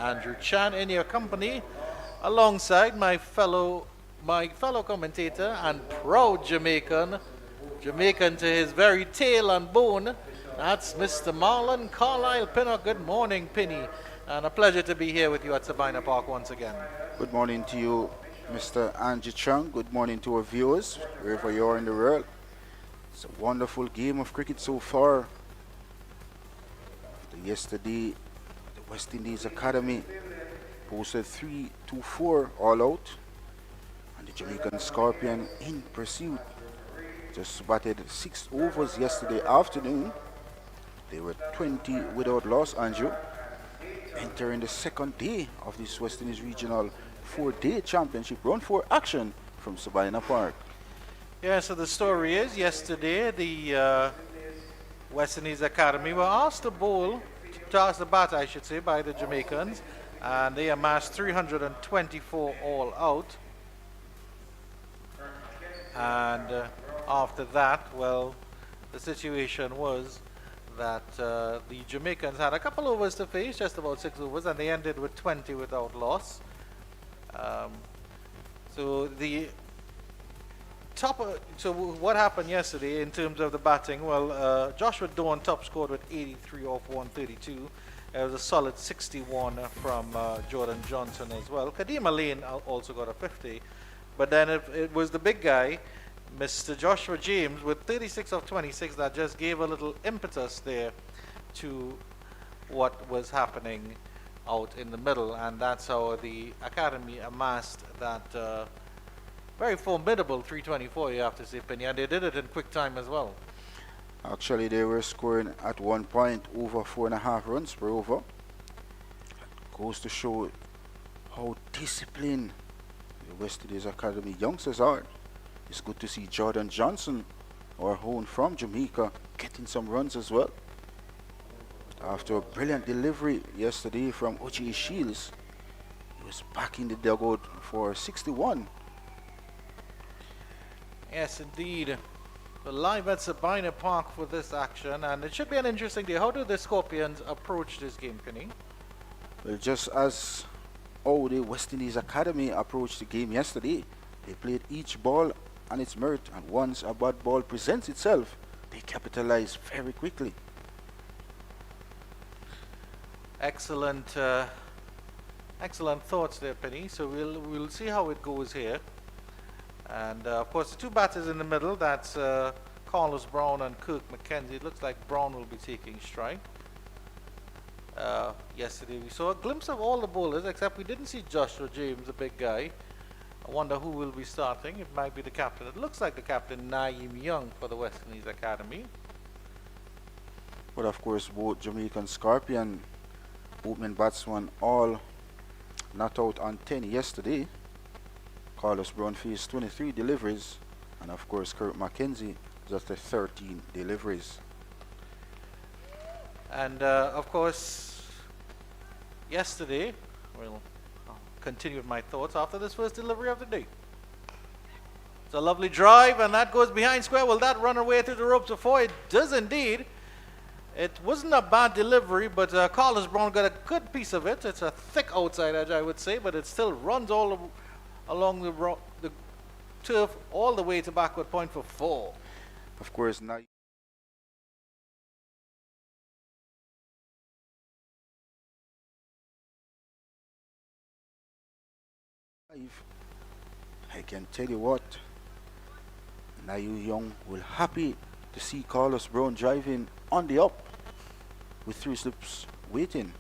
Andrew Chan, in your company, alongside my fellow commentator and proud Jamaican to his very tail and bone. That's Mr. Marlon Carlisle Pinnock. Good morning, Pinny, and a pleasure to be here with you at Sabina Park once again. Good morning to you, Mr. Angie Chung. Good morning to our viewers, wherever you are in the world. It's a wonderful game of cricket so far. Yesterday, the West Indies Academy posted 3-2-4 all out, and the Jamaican Scorpion in pursuit just batted 6 overs yesterday afternoon. They were 20 without loss, Andrew, entering the second day of this West Indies Regional 4-day championship round 4 action from Sabina Park. Yeah, so the story is yesterday the West Indies Academy were asked to bat, I should say, by the Jamaicans, and they amassed 324 all out. And after that, well, the situation was that the Jamaicans had a couple overs to face, just about 6 overs, and they ended with 20 without loss. So what happened yesterday in terms of the batting? Well, Joshua Dawn top scored with 83 off 132. It was a solid 61 from Jordan Johnson as well. Kadima Lane also got a 50. But then it was the big guy, Mr. Joshua James, with 36 of 26 that just gave a little impetus there to what was happening out in the middle. And that's how the Academy amassed that very formidable 324, you have to say, Penny. And they did it in quick time as well. Actually, they were scoring at one point over 4.5 runs per over. Goes to show how disciplined the West Indies Academy youngsters are. It's good to see Jordan Johnson, our home from Jamaica, getting some runs as well. After a brilliant delivery yesterday from O.J. Shields, he was back in the dugout for 61. Yes, indeed. We're live at Sabina Park for this action, and it should be an interesting day. How do the Scorpions approach this game, Penny? Well, just as how the West Indies Academy approached the game yesterday, they played each ball on its merit, and once a bad ball presents itself, they capitalize very quickly. Excellent thoughts there, Penny. So we'll see how it goes here. And of course, the two batters in the middle, that's Carlos Brown and Kirk McKenzie. It looks like Brown will be taking strike. Yesterday we saw a glimpse of all the bowlers, except we didn't see Joshua James, the big guy. I wonder who will be starting. It might be the captain. It looks like the captain, Naeem Young, for the West Indies Academy. But of course, both Jamaican Scorpion opening batsmen all not out on 10 yesterday. Carlos Brown faced 23 deliveries, and of course Kirk McKenzie just 13 deliveries. And of course, yesterday, I'll continue with my thoughts after this first delivery of the day. It's a lovely drive, and that goes behind square. Will that run away through the ropes before? It does indeed. It wasn't a bad delivery, but Carlos Brown got a good piece of it. It's a thick outside edge, I would say, but it still runs all along the turf all the way to backward point for 4. Of course, now I can tell you what, Nayu Young will happy to see Carlos Brown driving on the up with 3 slips waiting.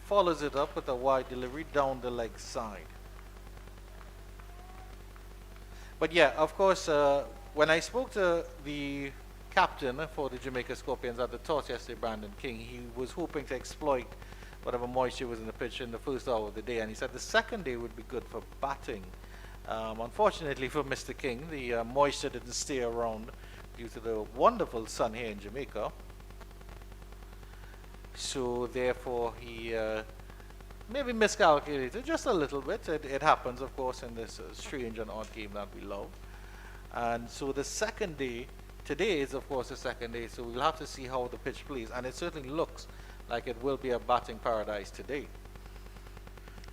Follows it up with a wide delivery down the leg side. But yeah, of course, when I spoke to the captain for the Jamaica Scorpions at the toss yesterday, Brandon King, he was hoping to exploit whatever moisture was in the pitch in the first hour of the day, and he said the second day would be good for batting. Unfortunately for Mr. King, the moisture didn't stay around due to the wonderful sun here in Jamaica. So therefore he maybe miscalculated just a little bit. It happens, of course, in this strange and odd game that we love. And so the second day, today is of course the second day, so we'll have to see how the pitch plays, and it certainly looks like it will be a batting paradise today.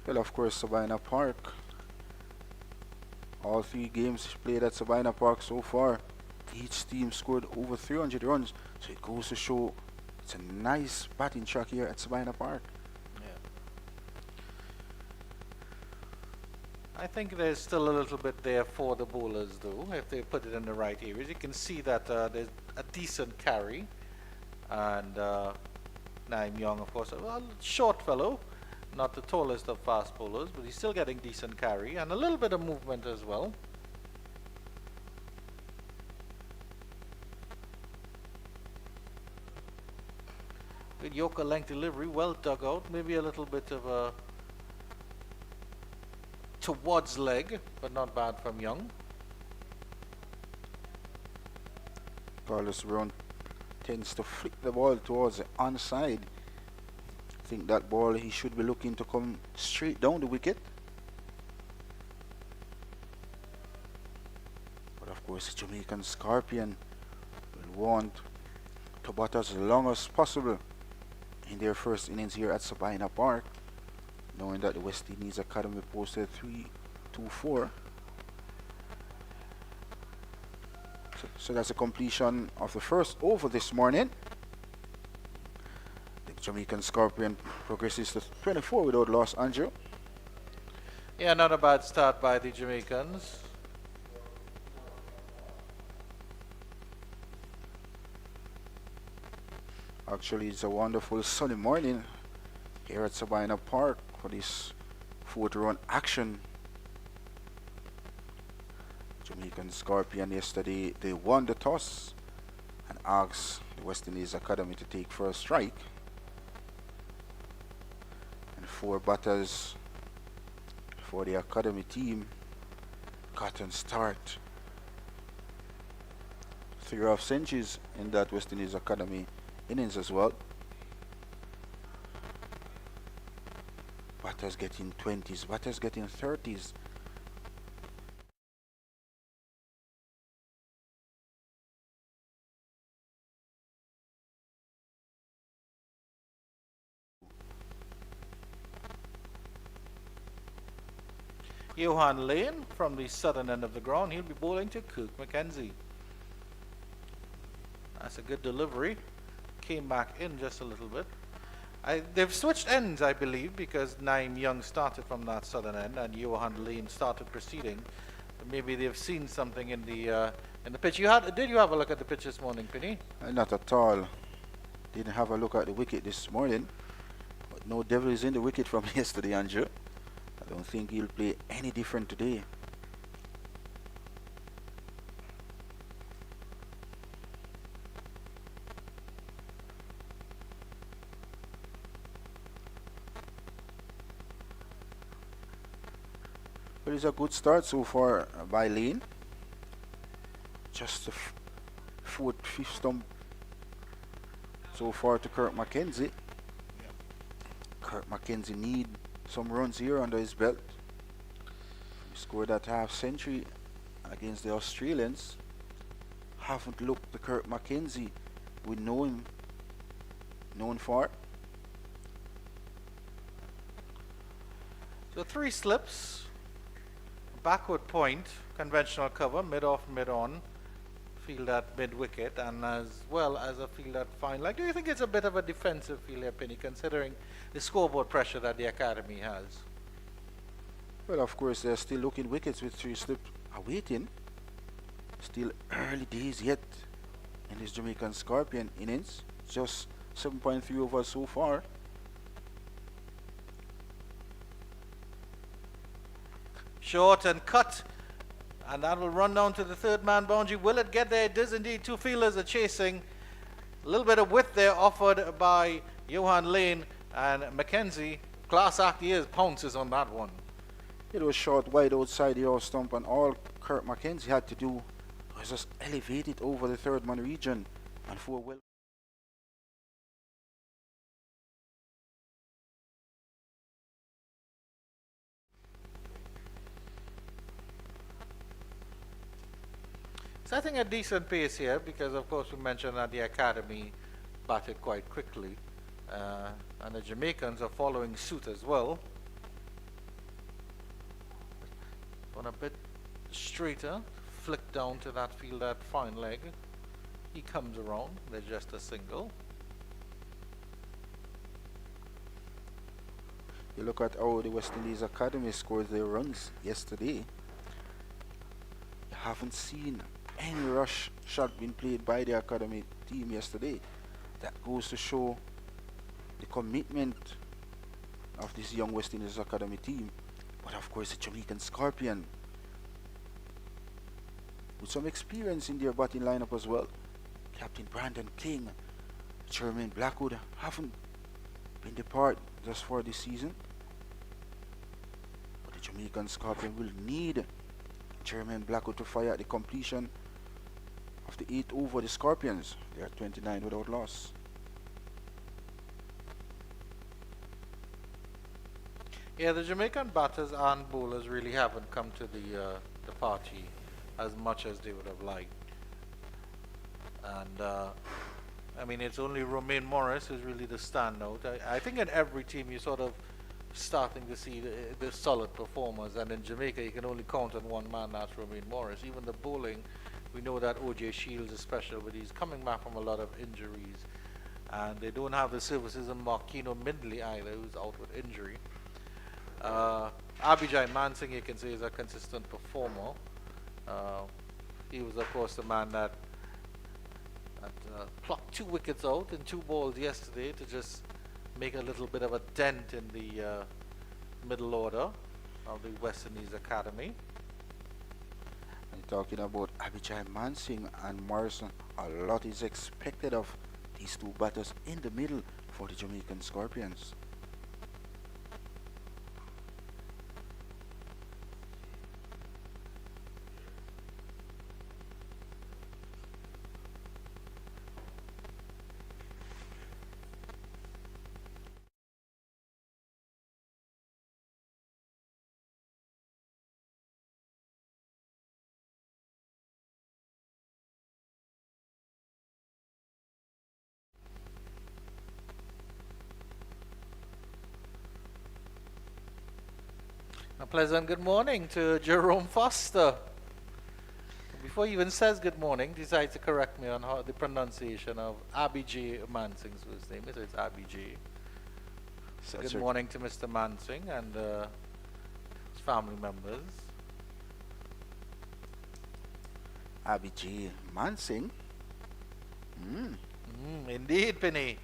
Well, of course, Sabina Park. All 3 games played at Sabina Park so far, each team scored over 300 runs. So it goes to show it's a nice batting track here at Sabina Park. I think there's still a little bit there for the bowlers, though, if they put it in the right areas. You can see that there's a decent carry. And Naim Young, of course, a short fellow, not the tallest of fast bowlers, but he's still getting decent carry and a little bit of movement as well. Good Yorker length delivery, well dug out, maybe a little bit of a towards leg, but not bad from Young. Carlos Brown tends to flick the ball towards the onside. I think that ball he should be looking to come straight down the wicket. But of course, the Jamaican Scorpion will want to bat as long as possible in their first innings here at Sabina Park, knowing that the West Indies Academy posted 3-2-4. So that's a completion of the first over this morning. The Jamaican Scorpion progresses to 24 without loss, Andrew. Yeah, not a bad start by the Jamaicans. Actually, it's a wonderful sunny morning here at Sabina Park for this 4th-run action. Jamaican Scorpion yesterday, they won the toss and asked the West Indies Academy to take first strike. And 4 batters for the Academy team got on start. 3 half centuries in that West Indies Academy innings as well. Batters getting 20s, batters getting 30s. Johan Lane from the southern end of the ground. He'll be bowling to Kirk McKenzie. That's a good delivery. Came back in just a little bit. They've switched ends, I believe, because Naim Young started from that southern end and Johan Lane started proceeding. Maybe they've seen something in the pitch. Did you have a look at the pitch this morning, Penny? Not at all. Didn't have a look at the wicket this morning. But no devil is in the wicket from yesterday, Andrew. I don't think he'll play any different today. But it's a good start so far by Lane. Just the 4th, 5th stump so far to Kirk McKenzie. Kirk McKenzie need some runs here under his belt. He scored that half century against the Australians. Haven't looked the Kirk McKenzie we know him known for. So 3 slips, backward point, conventional cover, mid-off, mid-on, field at mid-wicket, and as well as a field at fine leg. Do you think it's a bit of a defensive field here, Penny, considering the scoreboard pressure that the Academy has? Well, of course, they're still looking wickets with 3 slips awaiting. Still early days yet in this Jamaican Scorpion innings. Just 7.3 overs so far. Short and cut, and that will run down to the 3rd man boundary. Will it get there? It does indeed. 2 fielders are chasing. A little bit of width there offered by Johan Lane, and McKenzie, class act he is, pounces on that one. It was short wide outside the off stump, and all Kirk McKenzie had to do was just elevate it over the 3rd man region and 4 well. Setting a decent pace here because, of course, we mentioned that the Academy batted quite quickly. And the Jamaicans are following suit as well. On a bit straighter, flick down to that field, that fine leg. He comes around, there's just a single. You look at how the West Indies Academy scored their runs yesterday. You haven't seen any rush shot being played by the Academy team yesterday. That goes to show the commitment of this young West Indies Academy team. But of course the Jamaican Scorpion, with some experience in their batting lineup as well. Captain Brandon King, Jermaine Blackwood haven't been depart thus far this season. But the Jamaican Scorpion will need Jermaine Blackwood to fire at the completion of the 8th over. The Scorpions, they are 29 without loss. Yeah, the Jamaican batters and bowlers really haven't come to the party as much as they would have liked. And I mean, it's only Romain Morris who's really the standout. I think in every team you're sort of starting to see the solid performers, and in Jamaica you can only count on one man, that's Romain Morris. Even the bowling, we know that O.J. Shields is special, but he's coming back from a lot of injuries. And they don't have the services of Marquino Mindley either, who's out with injury. Abhijay Mansingh, you can say, is a consistent performer. He was, of course, the man that plucked 2 wickets out in 2 balls yesterday to just make a little bit of a dent in the middle order of the West Indies Academy. And talking about Abhijay Mansingh and Morrison, a lot is expected of these 2 batters in the middle for the Jamaican Scorpions. A pleasant good morning to Jerome Foster. Before he even says good morning, decides to correct me on how the pronunciation of Abhijay Mansingh's first name is. It's Abhijay. So good morning to Mr. Mansingh and his family members. Abhijay Mansingh? Indeed, Penny.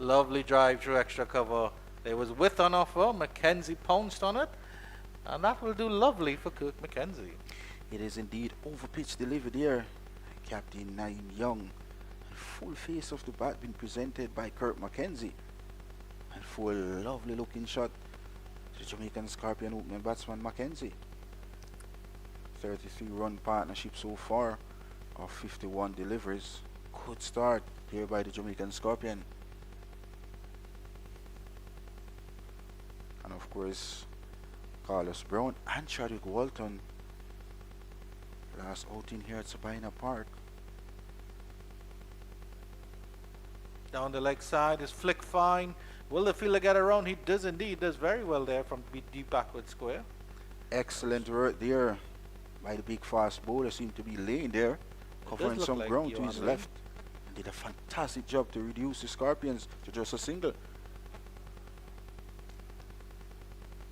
Lovely drive through extra cover. There was width on offer. Mackenzie pounced on it. And that will do lovely for Kirk Mackenzie. It is indeed over-pitch delivery there. Captain Naeem Young. Full face of the bat being presented by Kirk Mackenzie. And for a lovely looking shot to Jamaican Scorpion opening batsman Mackenzie. 33 run partnership so far of 51 deliveries. Good start here by the Jamaican Scorpion. And of course, Carlos Brown and Chadwick Walton last outing here at Sabina Park. Down the leg side is flick fine. Will the fielder get around? He does indeed. Does very well there from deep backward square. Excellent work there by the big fast bowler. Seemed to be laying there, covering some like ground to his left. And did a fantastic job to reduce the Scorpions to just a single.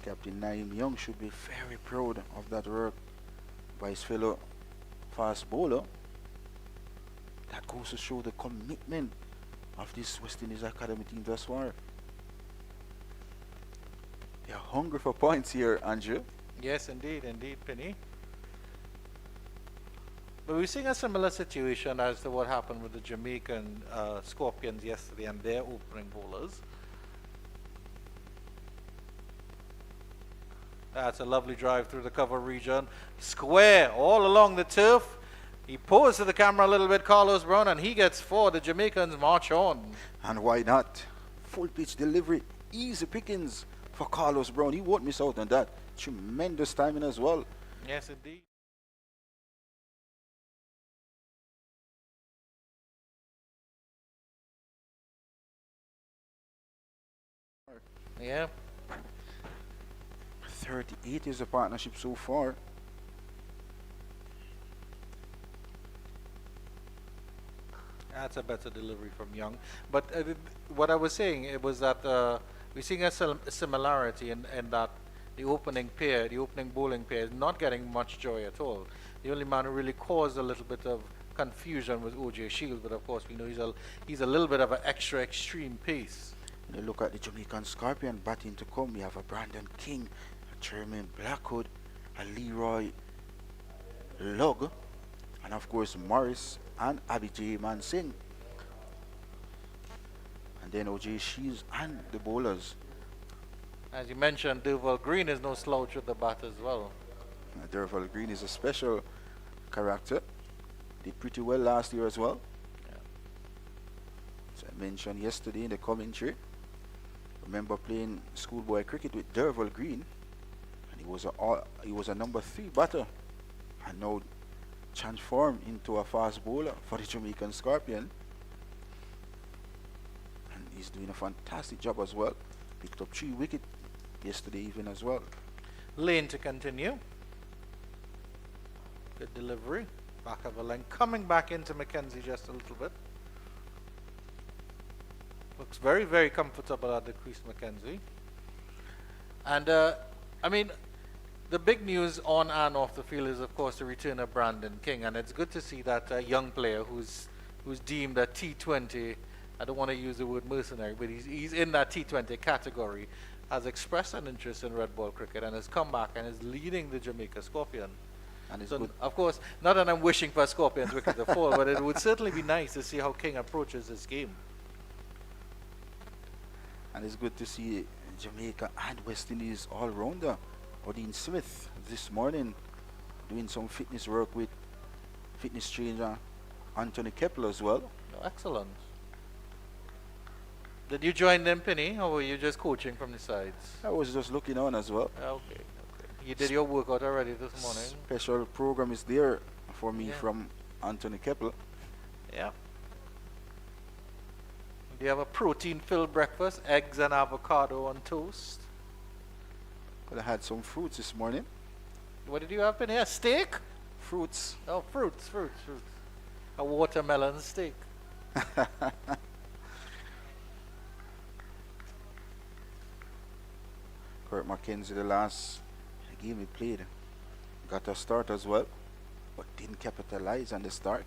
Captain Naeem Young should be very proud of that work by his fellow fast bowler. That goes to show the commitment of this West Indies Academy team thus far. They are hungry for points here, Andrew. Yes, indeed, Penny. But we're seeing a similar situation as to what happened with the Jamaican Scorpions yesterday and their opening bowlers. That's a lovely drive through the cover region. Square all along the turf. He posed to the camera a little bit, Carlos Brown, and he gets 4. The Jamaicans march on. And why not? Full pitch delivery. Easy pickings for Carlos Brown. He won't miss out on that. Tremendous timing as well. Yes, indeed. Yeah. 38 is the partnership so far. That's a better delivery from Young. But what I was saying, it was that we're seeing a similarity in that the opening pair, the opening bowling pair, is not getting much joy at all. The only man who really caused a little bit of confusion was O.J. Shields, but of course we know he's a little bit of an extra extreme pace. When you look at the Jamaican Scorpion batting to come, we have a Brandon King, a Jermaine Blackwood, a Leroy Lug, and of course Morris and Abhijay Mansingh. And then O.J. Shields and the bowlers. As you mentioned, Durval Green is no slouch with the bat as well. Durval Green is a special character. Did pretty well last year as well. Yeah. As I mentioned yesterday in the commentary, remember playing schoolboy cricket with Durval Green, and he was a number 3 batter, and now transformed into a fast bowler for the Jamaican Scorpion. And he's doing a fantastic job as well. Picked up 3 wickets yesterday evening as well. Lane to continue. Good delivery. Back of a length. Coming back into Mackenzie just a little bit. Looks very, very comfortable at the crease, Mackenzie. And, I mean, the big news on and off the field is, of course, the return of Brandon King. And it's good to see that young player who's deemed a T20, I don't want to use the word mercenary, but he's in that T20 category, has expressed an interest in red ball cricket and has come back and is leading the Jamaica Scorpion. And it's So, good. of course, not that I'm wishing for Scorpion's wicket to fall, but it would certainly be nice to see how King approaches this game. And it's good to see Jamaica and West Indies all-rounder Odin Smith this morning doing some fitness work with fitness trainer Anthony Kepler as well. Oh, excellent. Did you join them, Penny, or were you just coaching from the sides? I was just looking on as well. Okay. You did your workout already this morning? Special program is there for me Yeah. from Anthony Kepler. Yeah. Do you have a protein-filled breakfast? Eggs and avocado on toast? But I had some fruits this morning. What did you have in here? Steak? Fruits. Oh, fruits. A watermelon steak. Kurt Mackenzie, the last game he played, got a start as well, but didn't capitalize on the start.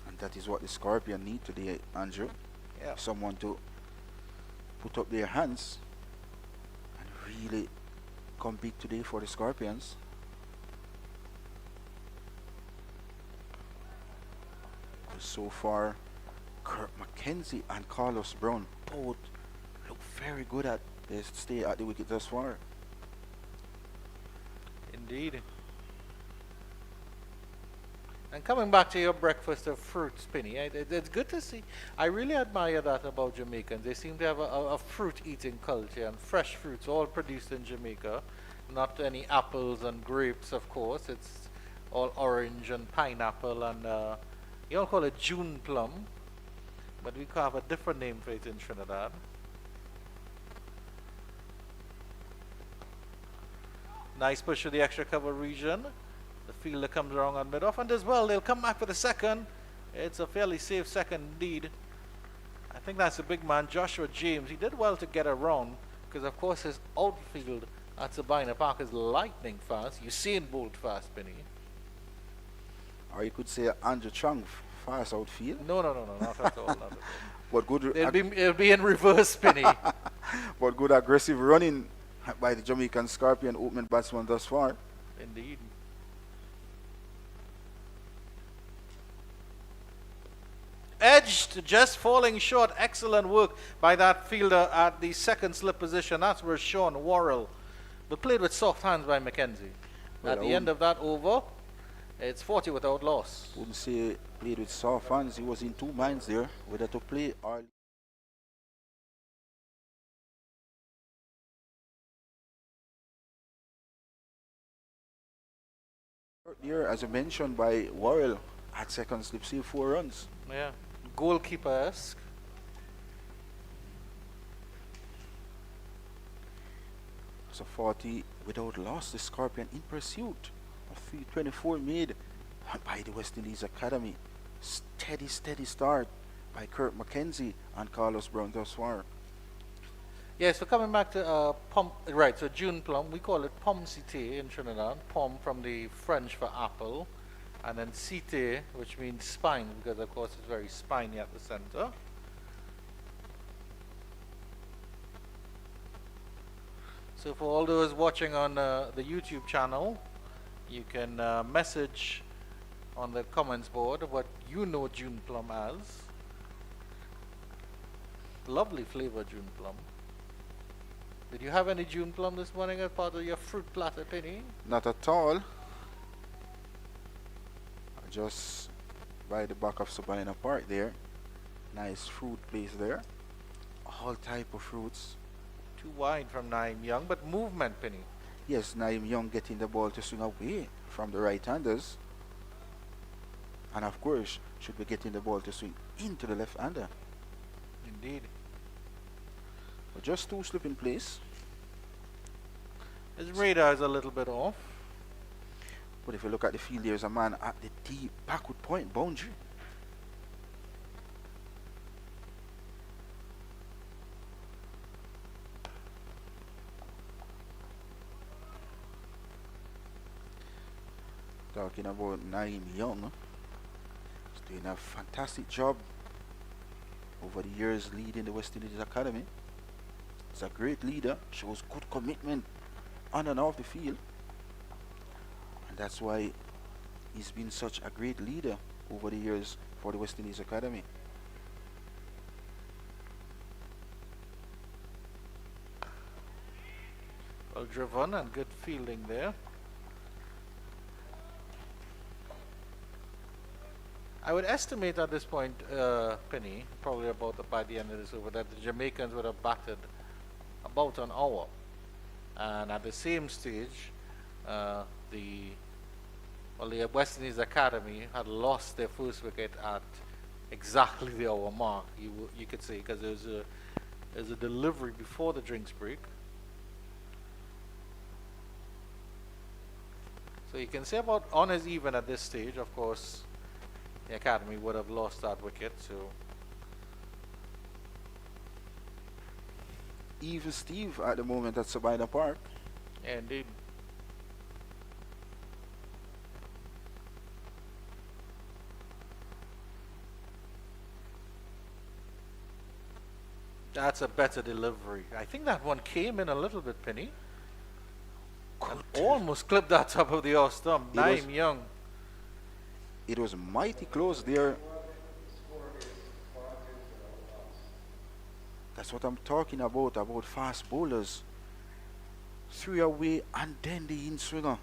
And that is what the Scorpion need today, Andrew. Yeah. Someone to put up their hands and really come big today for the Scorpions. So far, Kurt Mackenzie and Carlos Brown both look very good at they stay at the wicket thus far. Indeed. And coming back to your breakfast of fruits, Penny, it's good to see. I really admire that about Jamaicans. They seem to have a fruit-eating culture, and fresh fruits all produced in Jamaica. Not any apples and grapes, of course. It's all orange and pineapple, and you all call it June plum, but we could have a different name for it in Trinidad. Nice push to the extra cover region. The fielder comes around on mid-off, and as well, they'll come back for the second. It's a fairly safe second indeed. I think that's the big man, Joshua James. He did well to get around, because of course his outfield at Sabina Park is lightning fast. Usain Bolt fast, Penny. Or you could say Andrew Chung fast outfield. No, not at all. Not at all. But good It'll be in reverse, Penny. but good aggressive running by the Jamaican Scorpion opening batsman thus far. Indeed. Edged, just falling short. Excellent work by that fielder at the second slip position. That's where Sean Worrell. But played with soft hands by Mackenzie. Well, At the end of that over, it's 40 without loss. Wouldn't say played with soft hands. He was in two minds there, whether to play or. Here, as I mentioned by Worrell, at second slip, see 4 runs. Yeah. Goalkeeper-esque. It's a 40 without loss. The Scorpion in pursuit. A 324 made by the West Indies Academy. Steady start by Kurt McKenzie and Carlos Brown thus far. Yes, so coming back to right, so June plum, we call it pomme cité in Trinidad. Pomme from the French for apple, and then cité, which means spine, because of course it's very spiny at the center. So for all those watching on the YouTube channel, you can message on the comments board what you know June plum as. Lovely flavor, June plum. Did you have any June plum this morning as part of your fruit platter, Penny? Not at all. Just by the back of Sabina Park there. Nice fruit place there. All type of fruits. Too wide from Naim Young, but movement, Penny. Yes, Naim Young getting the ball to swing away from the right-handers. And of course, should be getting the ball to swing into the left-hander. Indeed. But just two slip in place. His radar is a little bit off. But if you look at the field, there's a man at the deep backward point boundary. Talking about Naim Young. He's doing a fantastic job over the years leading the West Indies Academy. He's a great leader, shows good commitment on and off the field. And that's why he's been such a great leader over the years for the West Indies Academy. Well driven and good fielding there. I would estimate at this point, Penny, probably about by the end of this over, that the Jamaicans would have batted about an hour. And at the same stage, the West Indies Academy had lost their first wicket at exactly the hour mark, you could say, because there's a delivery before the drinks break. So you can say about honours even at this stage. Of course, the Academy would have lost that wicket, so Even Steve at the moment at Sabina Park. yeah, indeed. That's a better delivery. I think that one came in a little bit, Penny. And almost clipped that top of the off stump. Naim Young. It was mighty close there. That's what I'm talking about fast bowlers. 3 away and then the in-swinger.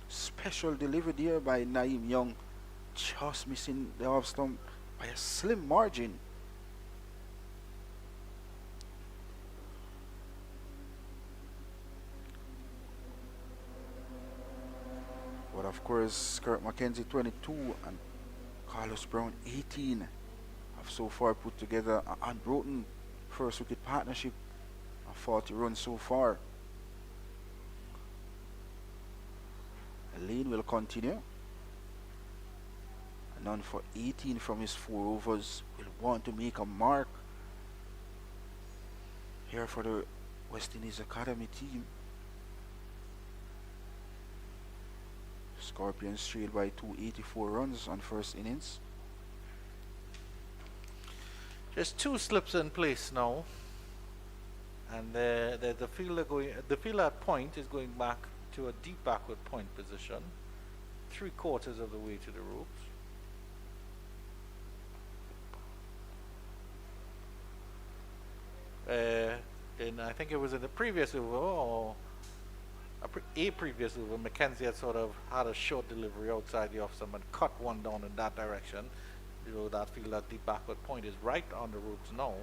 Special delivery there by Naim Young. Just missing the off stump by a slim margin. But of course, Kurt McKenzie 22 and Carlos Brown 18 have so far put together an unbroken first wicket partnership of 40 runs so far. Lane will continue. None for 18 from his 4 overs. Will want to make a mark here for the West Indies Academy team. Scorpions trailed by 284 runs on first innings. Just 2 slips in place now, and the fielder at point is going back to a deep backward point position, 3/4 of the way to the ropes. And I think it was in the previous over, or a previous over, McKenzie had sort of had a short delivery outside the off stump and cut one down in that direction. You know, that field at deep backward point is right on the ropes now.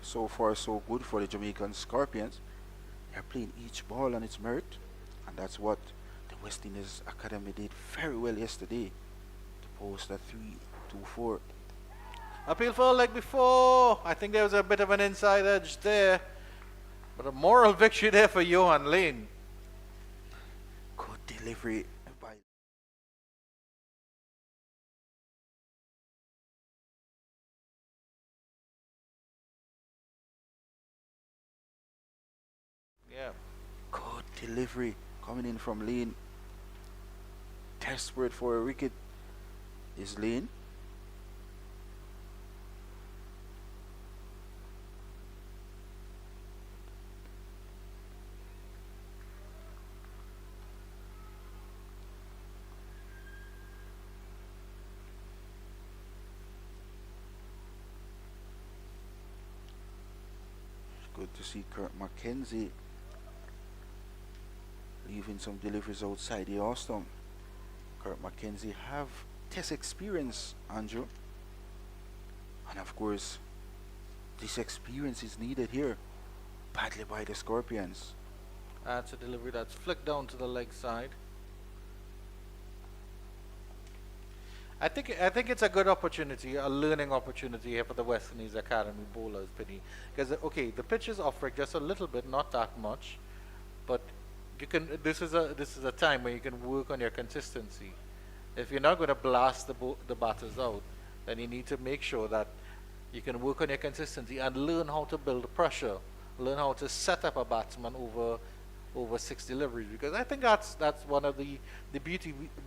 So far so good for the Jamaican Scorpions. They're playing each ball on its merit, and that's what the West Indies Academy did very well yesterday to post a 3-2-4. Appeal for like before. I think there was a bit of an inside edge there. But a moral victory there for Johan Lane. Good delivery by. Yeah. Good delivery coming in from Lane. Desperate for a wicket is Lane. Good to see Kurt Mackenzie leaving some deliveries outside the off stump. Kurt Mackenzie have test experience, Andrew. And of course, this experience is needed here. Badly by the Scorpions. That's a delivery that's flicked down to the leg side. I think it's a good opportunity, a learning opportunity here for the West Indies Academy bowlers, Penny. Because okay, the pitch is offering just a little bit, not that much, but you can. This is a time where you can work on your consistency. If you're not going to blast the batters out, then you need to make sure that you can work on your consistency and learn how to build pressure, learn how to set up a batsman over 6 deliveries, because I think that's one of the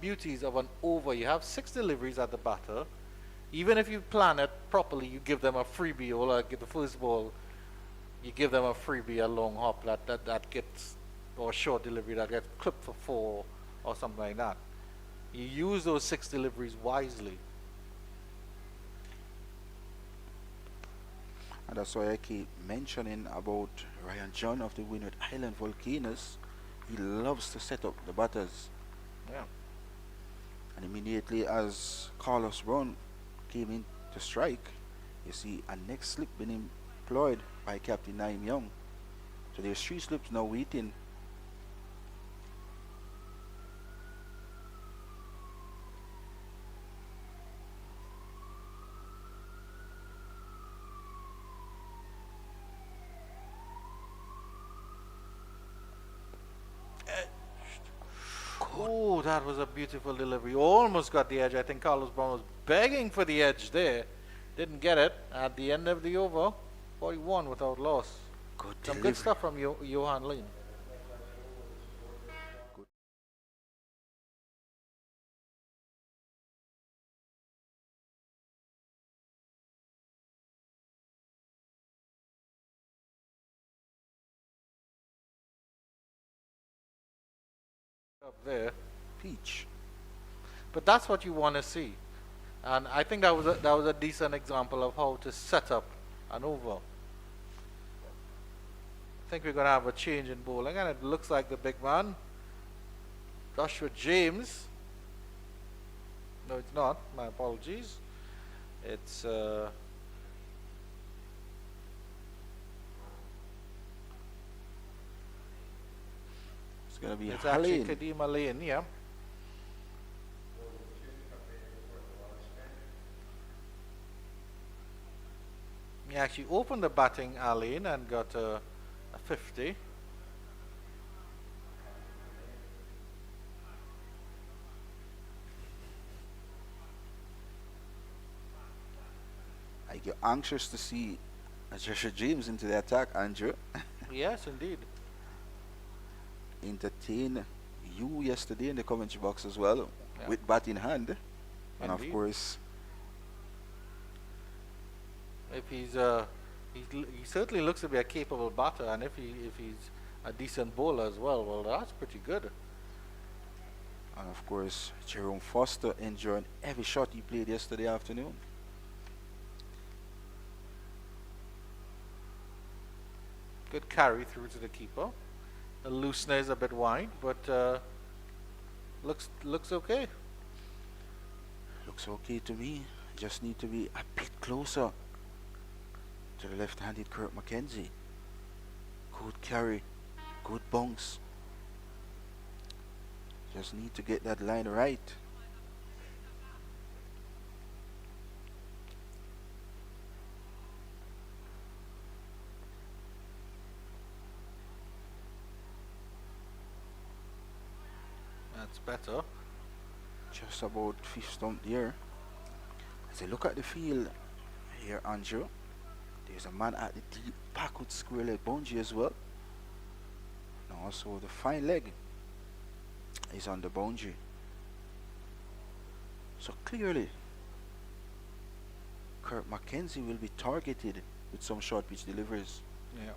beauties of an over. You have 6 deliveries at the batter. Even if you plan it properly, you give them a freebie, or like the first ball, you give them a freebie, a long hop that gets, or a short delivery that gets clipped for 4 or something like that. You use those 6 deliveries wisely. And that's why I keep mentioning about Ryan John of the Windward Island Volcanoes. He loves to set up the batters. Yeah. And immediately as Carlos Brown came in to strike, you see a next slip being employed by Captain Naim Young. So there's 3 slips now waiting. Oh, that was a beautiful delivery. Almost got the edge. I think Carlos Brown was begging for the edge there. Didn't get it. At the end of the over, 41 without loss. Good Some delivery. good stuff from Johan Lane. Good. Up there. Peach. But that's what you want to see. And I think that was a decent example of how to set up an over. I think we're going to have a change in bowling, and it looks like the big man, Joshua James. No, it's not. My apologies. It's It's going to be it's actually Haleen. Kadima Lane, yeah. He actually opened the batting lane and got a 50. I get anxious to see Joshua James into the attack, Andrew. Yes, indeed. Entertain you yesterday in the commentary box as well, Yeah. with bat in hand. And of Indeed. course, If he certainly looks to be a capable batter, and if he's a decent bowler as well, well, that's pretty good. Jerome Foster enjoying every shot he played yesterday afternoon. Good carry through to the keeper. The loosener is a bit wide, but looks okay. Looks okay to me. Just need to be a bit closer to the left-handed Kurt Mackenzie. Good carry, good bounce. Just need to get that line right. That's better. Just about fifth stump there. As I look at the field here, Andrew, there's a man at the deep backward square leg boundary as well. And also the fine leg is on the boundary. So clearly, Kurt McKenzie will be targeted with some short pitch deliveries. Yeah.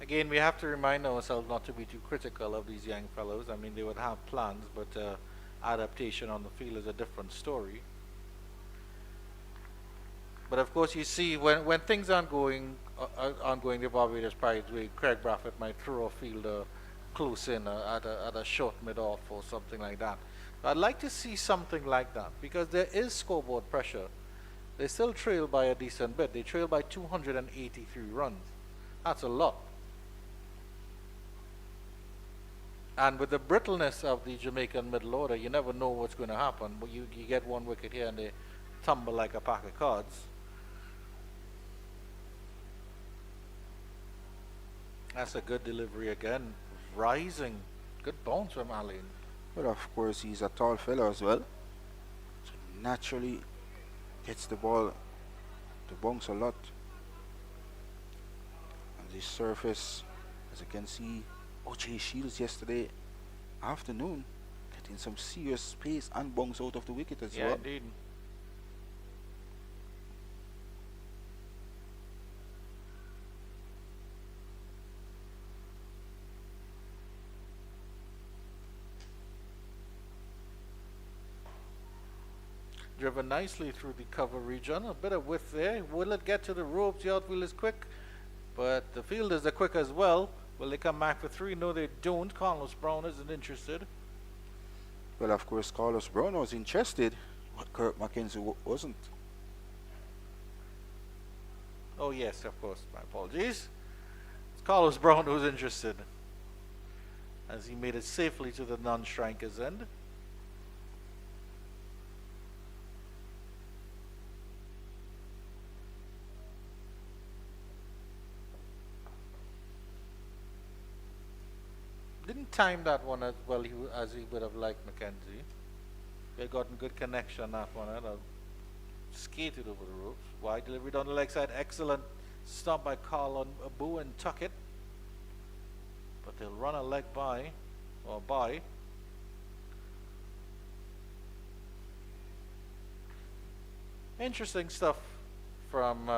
Again, we have to remind ourselves not to be too critical of these young fellows. I mean, they would have plans, but adaptation on the field is a different story. But of course, you see, when things aren't going the Barbados Pirates way, Craig Braffett might throw a fielder close in at a short mid-off or something like that. I'd like to see something like that because there is scoreboard pressure. They still trail by a decent bit. They trail by 283 runs. That's a lot. And with the brittleness of the Jamaican middle order, you never know what's going to happen. But you get one wicket here and they tumble like a pack of cards. That's a good delivery again. Rising. Good bounce from Alain. But of course, he's a tall fellow as well. So naturally gets the ball to bounce a lot. On this surface, as you can see, O.J. Shields yesterday afternoon getting some serious space and bounce out of the wicket as well. Yeah, indeed. Driven nicely through the cover region. A bit of width there. Will it get to the ropes? The outfield is quick, but the fielders are quick as well. Will they come back for three? No, they don't. Carlos Brown isn't interested. Well, of course, Carlos Brown was interested, but Kurt McKenzie wasn't. Oh, yes, of course. My apologies. It's Carlos Brown who's interested, as he made it safely to the non-striker's end. Didn't time that one as well as he would have liked McKenzie. They had gotten good connection on that one. And skated over the ropes. Wide delivery down the leg side. Excellent stop by Carl on Abu and tuck it. But they'll run a leg by. Or by. Interesting stuff from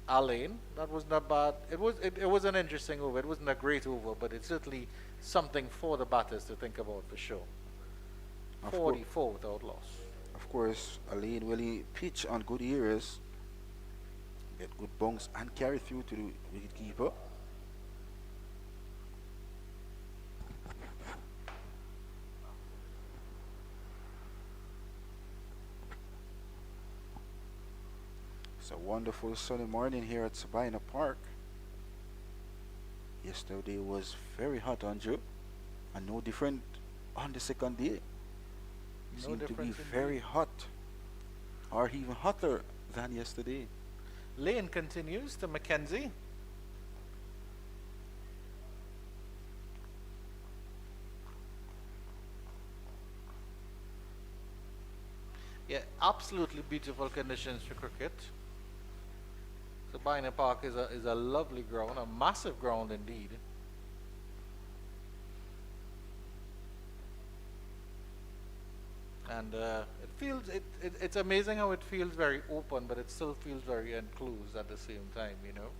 Alain. That was not bad. It was an interesting over. It wasn't a great over, but it's certainly something for the batters to think about for sure. 44 without loss. Of course, Alain will he pitch on good areas, get good bounce and carry through to the wicket keeper. It's a wonderful sunny morning here at Sabina Park. Yesterday was very hot, Andrew, and no different on the second day. Seemed to be very hot, or even hotter than yesterday. Lane continues to McKenzie. Yeah, absolutely beautiful conditions for cricket. Sabina Park is a lovely ground, a massive ground indeed. And it's amazing how it feels very open, but it still feels very enclosed at the same time, you know.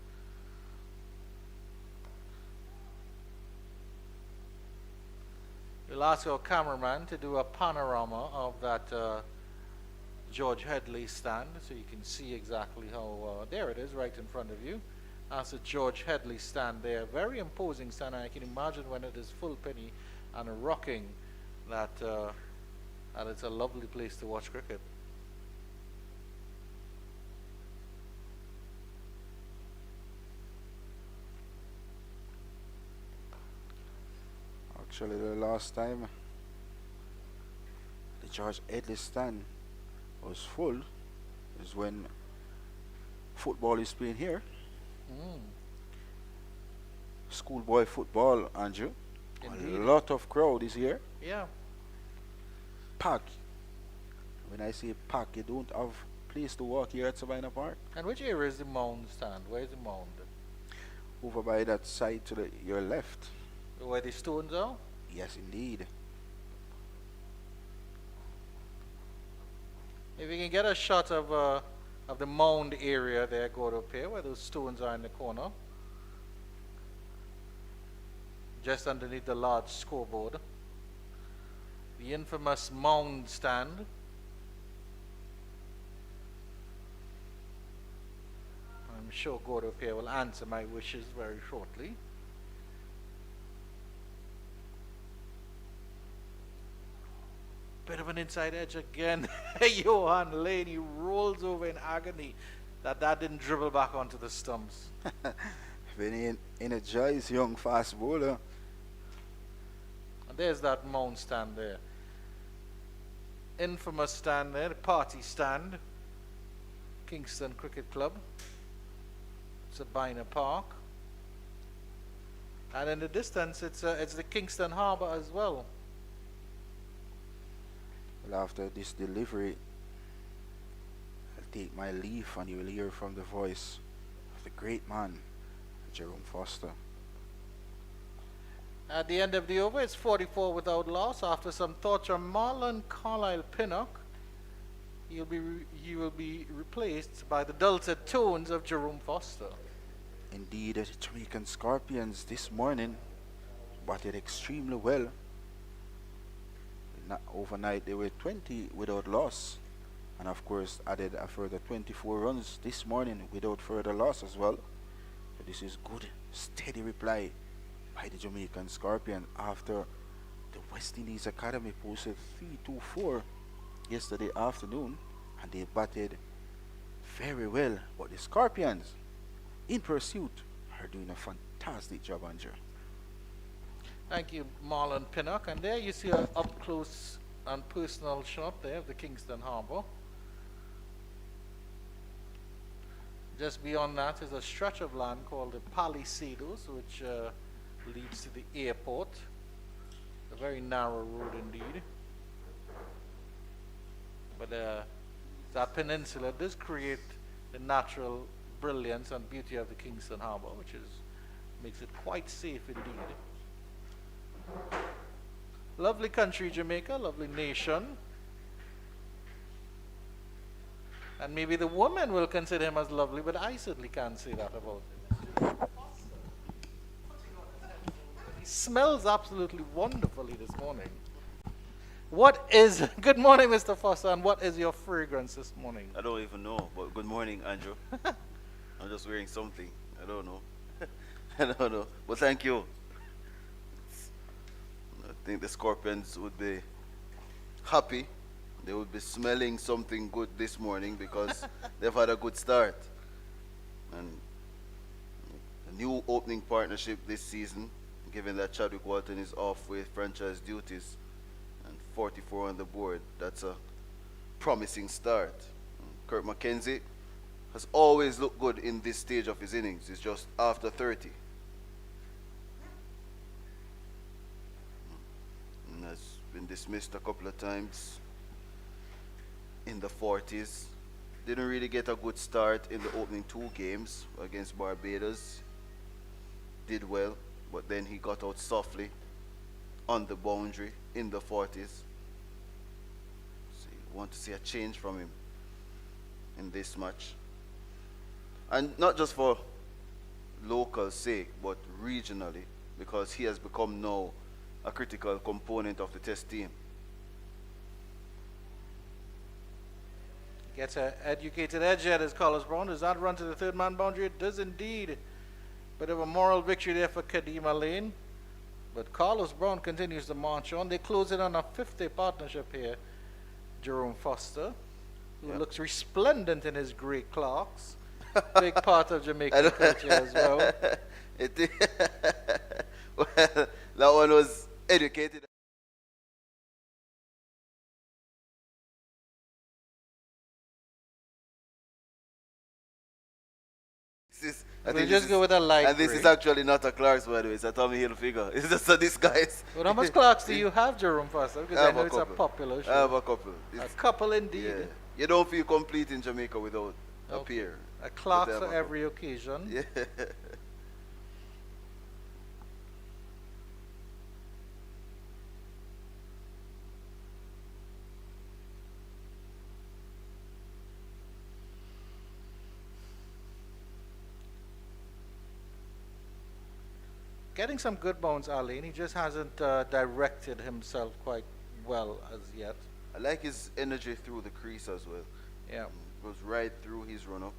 We'll ask our cameraman to do a panorama of that George Headley stand, so you can see exactly how, there it is right in front of you. That's a George Headley stand there, very imposing stand, and I can imagine when it is full penny and rocking that and it's a lovely place to watch cricket. Actually, the last time the George Headley stand was full is when football is playing here. Schoolboy football, Andrew. Indeed. A lot of crowd is here. Yeah. Pack. When I say pack, you don't have place to walk here at Savannah Park. And which area is the mound stand? Where is the mound? Over by that side to your left. Where the stones are? Yes, indeed. If you can get a shot of the mound area there, go up here where those stones are in the corner. Just underneath the large scoreboard. The infamous mound stand. I'm sure God up here will answer my wishes very shortly. Bit of an inside edge again. Johan Lane, he rolls over in agony that didn't dribble back onto the stumps. Very energized young fast bowler. And there's that mound stand there. Infamous stand there, the party stand. Kingston Cricket Club. Sabina Park. And in the distance, it's the Kingston Harbour as well. Well, after this delivery, I'll take my leave and you will hear from the voice of the great man, Jerome Foster. At the end of the over, it's 44 without loss. After some thoughts from Marlon Carlisle Pinnock, he will be replaced by the dulcet tones of Jerome Foster. Indeed, the Jamaican Scorpions this morning batted extremely well. Overnight they were 20 without loss, and of course added a further 24 runs this morning without further loss as well. So this is good, steady reply by the Jamaican Scorpion after the West Indies Academy posted 3-2-4 yesterday afternoon, and they batted very well. But the Scorpions in pursuit are doing a fantastic job, Andrew. Thank you, Marlon Pinnock. And there you see an up-close and personal shot there of the Kingston Harbour. Just beyond that is a stretch of land called the Palisados, which leads to the airport. A very narrow road indeed. But that peninsula does create the natural brilliance and beauty of the Kingston Harbour, which makes it quite safe indeed. Lovely country, Jamaica, lovely nation. And maybe the woman will consider him as lovely, but I certainly can't say that about him. He smells absolutely wonderfully this morning. Good morning, Mr. Foster, and what is your fragrance this morning? I don't even know, but good morning, Andrew. I'm just wearing something. I don't know. I don't know. But thank you. I think the Scorpions would be happy. They would be smelling something good this morning because they've had a good start. And a new opening partnership this season, given that Chadwick Walton is off with franchise duties and 44 on the board. That's a promising start. Kurt McKenzie has always looked good in this stage of his innings. It's just after 30. And has been dismissed a couple of times in the 40s. Didn't really get a good start in the opening 2 games against Barbados. Did well, but then he got out softly on the boundary in the 40s. So you want to see a change from him in this match. And not just for local sake, but regionally, because he has become now a critical component of the Test team. Gets an educated edge at his Carlos Brown. Does that run to the third man boundary? It does indeed. Bit of a moral victory there for Kadima Lane. But Carlos Brown continues to march on. They close in on a 50 partnership here. Jerome Foster, who looks resplendent in his grey Clarks. Big part of Jamaican culture as well. Well, that one was educated. I We'll think just go with a light and this gray. is actually not a Clark's, by the way. It's a Tommy Hilfiger. It's just a disguise. Well, how much Clarks do you have, Jerome Foster? Because I I have know a it's a couple. popular I have show. a couple. A It's, couple indeed. yeah. You don't feel complete in Jamaica without a Okay. pair. A But Clarks I have for a every occasion. Yeah. Getting some good bounce, Arlene. He just hasn't directed himself quite well as yet. I like his energy through the crease as well. Yeah. Goes right through his run up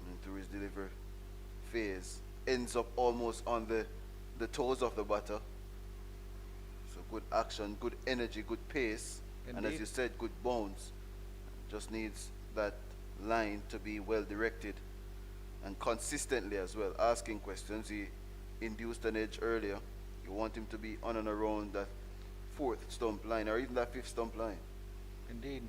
and through his delivery phase. Ends up almost on the toes of the batter. So good action, good energy, good pace. And as Indeed. you said, good bounce. Just needs that line to be well directed and consistently as well. Asking questions. He induced an edge earlier. You want him to be on and around that fourth stump line or even that fifth stump line. Indeed.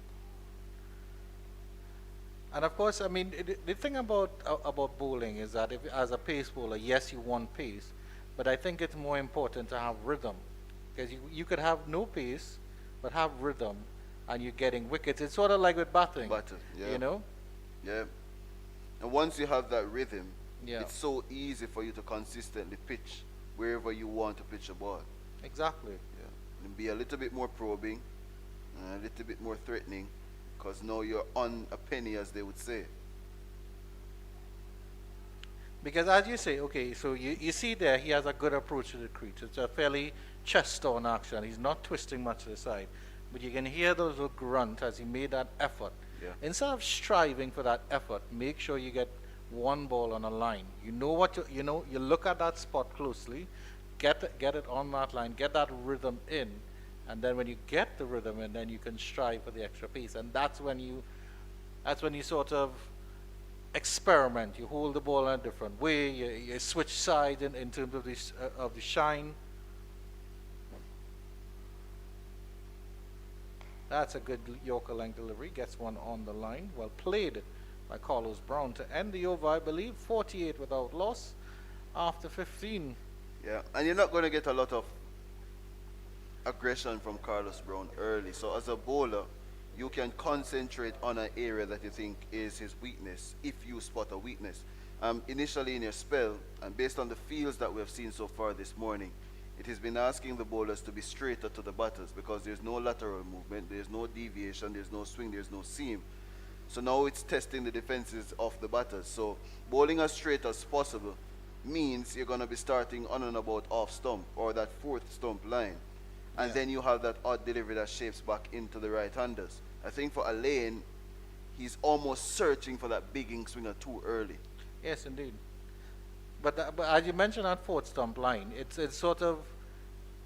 And of course, I mean, the thing about bowling is that if, as a pace bowler, yes, you want pace, but I think it's more important to have rhythm, because you could have no pace, but have rhythm, and you're getting wickets. It's sort of like with batting, Batting, yeah. you know? Yeah. And once you have that rhythm, Yeah. it's so easy for you to consistently pitch wherever you want to pitch a ball. Exactly. Yeah. And be a little bit more probing, a little bit more threatening, because now you're on a penny, as they would say. Because as you say, okay, so you see there, he has a good approach to the crease. It's a fairly chest-on action. He's not twisting much to the side. But you can hear those little grunt as he made that effort. Yeah. Instead of striving for that effort, make sure you get one ball on a line. You know what you know. You look at that spot closely, get it on that line, get that rhythm in, and then when you get the rhythm in, then you can strive for the extra pace. And that's when you sort of experiment. You hold the ball in a different way. You switch sides in terms of the shine. That's a good Yorker length delivery. Gets one on the line. Well played by Carlos Brown to end the over, I believe. 48 without loss after 15. Yeah. And you're not going to get a lot of aggression from Carlos Brown early. So as a bowler, you can concentrate on an area that you think is his weakness, if you spot a weakness. Initially in your spell, and based on the fields that we have seen so far this morning, it has been asking the bowlers to be straighter to the batters because there's no lateral movement, there's no deviation, there's no swing, there's no seam. So now it's testing the defenses of the batters. So bowling as straight as possible means you're going to be starting on and about off stump or that fourth stump line. And Yeah. then you have that odd delivery that shapes back into the right-handers. I think for Alain, he's almost searching for that big ink swinger too early. Yes, indeed. But as you mentioned that fourth stump line, it's sort of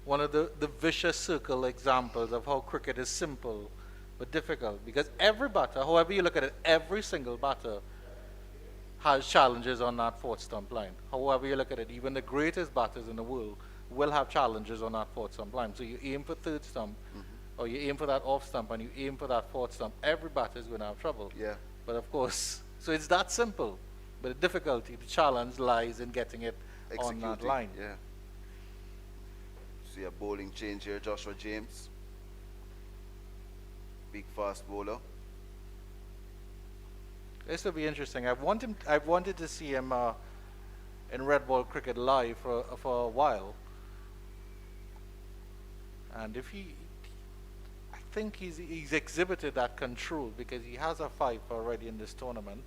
one of the vicious circle examples of how cricket is simple but difficult. Because every batter, however you look at it, every single batter has challenges on that fourth stump line. However you look at it, even the greatest batters in the world will have challenges on that fourth stump line. So you aim for third stump, or you aim for that off stump, and you aim for that fourth stump. Every batter is going to have trouble. Yeah. But of course, so it's that simple. But the difficulty, the challenge lies in getting it on that Executing, line. yeah. See a bowling change here, Joshua James. Big fast bowler. This will be interesting. I've wanted to see him in red ball cricket live for a while. And if I think he's exhibited that control because he has a 5 already in this tournament.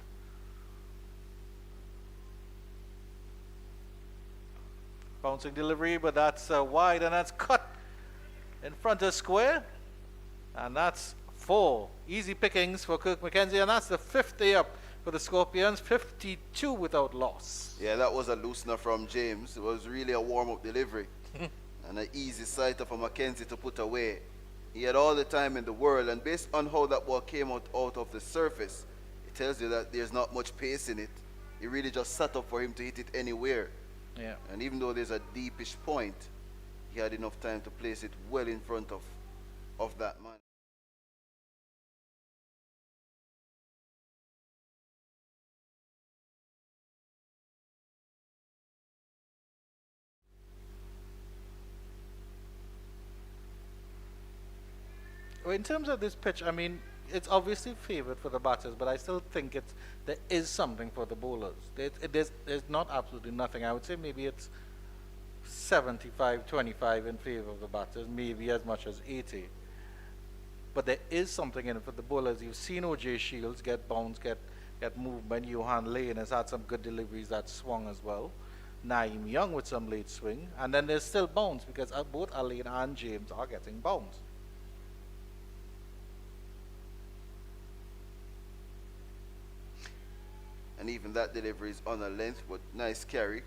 Bouncing delivery, but that's wide and that's cut in front of square. And that's 4. Easy pickings for Kirk McKenzie, and that's the 50 up for the Scorpions. 52 without loss. Yeah, that was a loosener from James. It was really a warm-up delivery. And an easy sighter for Mackenzie to put away. He had all the time in the world, and based on how that ball came out of the surface, it tells you that there's not much pace in it. It really just sat up for him to hit it anywhere. Yeah. And even though there's a deepish point, he had enough time to place it well in front of that man. Well, in terms of this pitch, I mean, it's obviously favored for the batters, but I still think there is something for the bowlers. There's not absolutely nothing. I would say maybe it's 75-25 in favor of the batters, maybe as much as 80. But there is something in it for the bowlers. You've seen O.J. Shields get bounce, get movement. Johan Lane has had some good deliveries that swung as well. Naeem Young with some late swing. And then there's still bounce because both Alain and James are getting bounce. And even that delivery is on a length, but nice carry.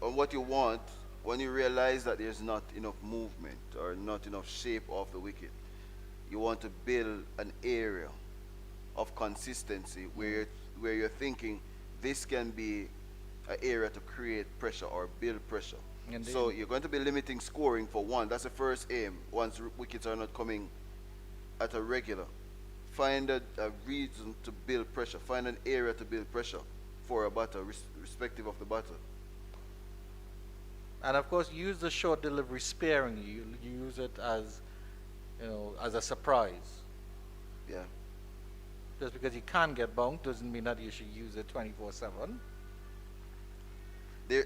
And what you want when you realize that there's not enough movement or not enough shape off the wicket, you want to build an area of consistency where you're thinking this can be an area to create pressure or build pressure. Indeed. So you're going to be limiting scoring for one. That's the first aim. Once wickets are not coming at a regular, find a reason to build pressure. Find an area to build pressure for a batter, respective of the batter. And of course, use the short delivery sparingly. You use it as, as a surprise. Yeah. Just because you can get bounced doesn't mean that you should use it 24/7.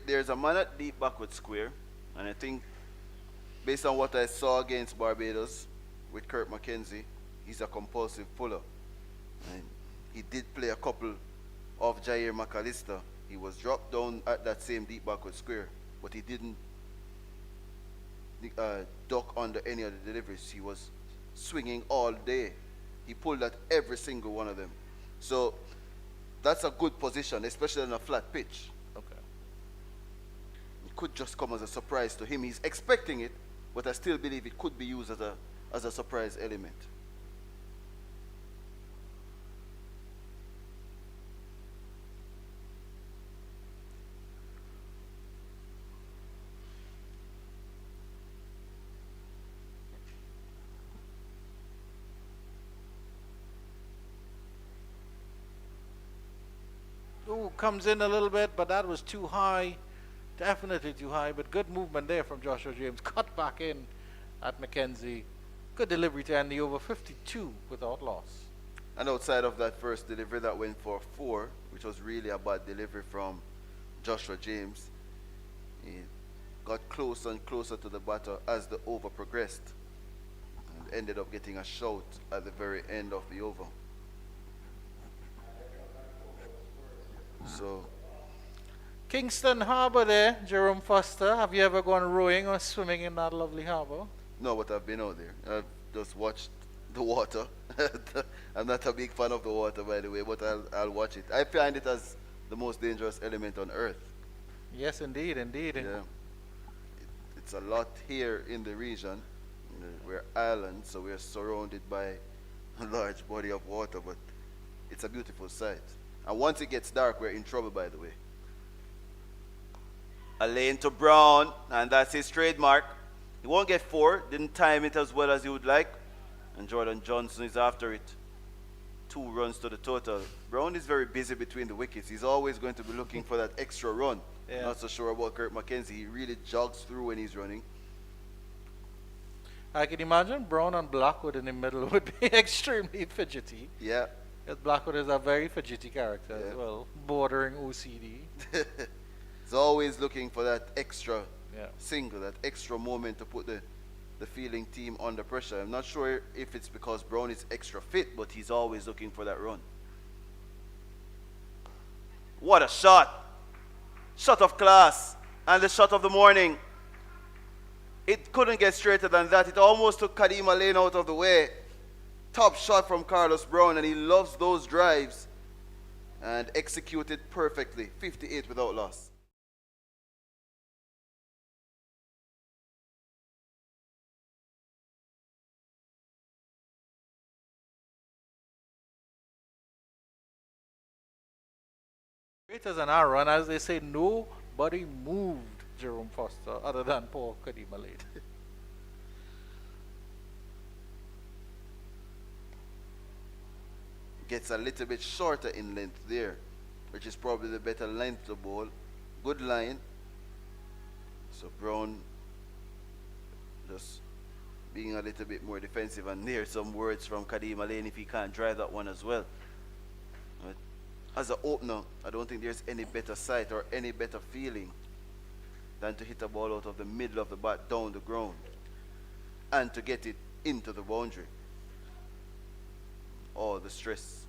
There's a man at deep backward square, and I think based on what I saw against Barbados with Kirk McKenzie, he's a compulsive puller. And he did play a couple of Jair McAllister. He was dropped down at that same deep backward square, but he didn't duck under any of the deliveries. He was swinging all day. He pulled at every single one of them. So that's a good position, especially on a flat pitch. Okay. It could just come as a surprise to him. He's expecting it, but I still believe it could be used as a surprise element. Ooh, comes in a little bit, but that was too high. Definitely too high, but good movement there from Joshua James. Cut back in at McKenzie. Good delivery to end the over 52 without loss. And outside of that first delivery that went for 4, which was really a bad delivery from Joshua James, he got closer and closer to the batter as the over progressed and ended up getting a shout at the very end of the over. So Kingston Harbour there, Jerome Foster. Have you ever gone rowing or swimming in that lovely harbour? no, but I've been out there. I've just watched the water. I'm not a big fan of the water, by the way, but I'll watch it. I find it as the most dangerous element on earth. Yes, indeed, indeed. Yeah. It's a lot here in the region. We're islands, so we're surrounded by a large body of water, but it's a beautiful sight. And once it gets dark, we're in trouble, by the way. A lane to Brown, and that's his trademark. He won't get 4, didn't time it as well as he would like, and Jordan Johnson is after it. 2 runs to the total. Brown is very busy between the wickets. He's always going to be looking for that extra run. Yeah. Not so sure about Kirk McKenzie. He really jogs through when he's running. I can imagine Brown and Blackwood in the middle would be extremely fidgety. Yeah. Because Blackwood is a very fidgety character as Yeah. well, bordering OCD. He's always looking for that extra Yeah. single, that extra moment to put the fielding team under pressure. I'm not sure if it's because Brown is extra fit, but he's always looking for that run. What a shot! Shot of class, and the shot of the morning. It couldn't get straighter than that. It almost took Kadima Lane out of the way. Top shot from Carlos Brown, and he loves those drives and executed perfectly. 58 without loss. Great as an arrow, and as they say, nobody moved Jerome Foster other than poor Kadima Lane. Gets a little bit shorter in length there, which is probably the better length to bowl. Good line. So Brown just being a little bit more defensive, and hear some words from Kadeem Alain if he can't drive that one as well. But as an opener, I don't think there's any better sight or any better feeling than to hit a ball out of the middle of the bat down the ground and to get it into the boundary. All the stress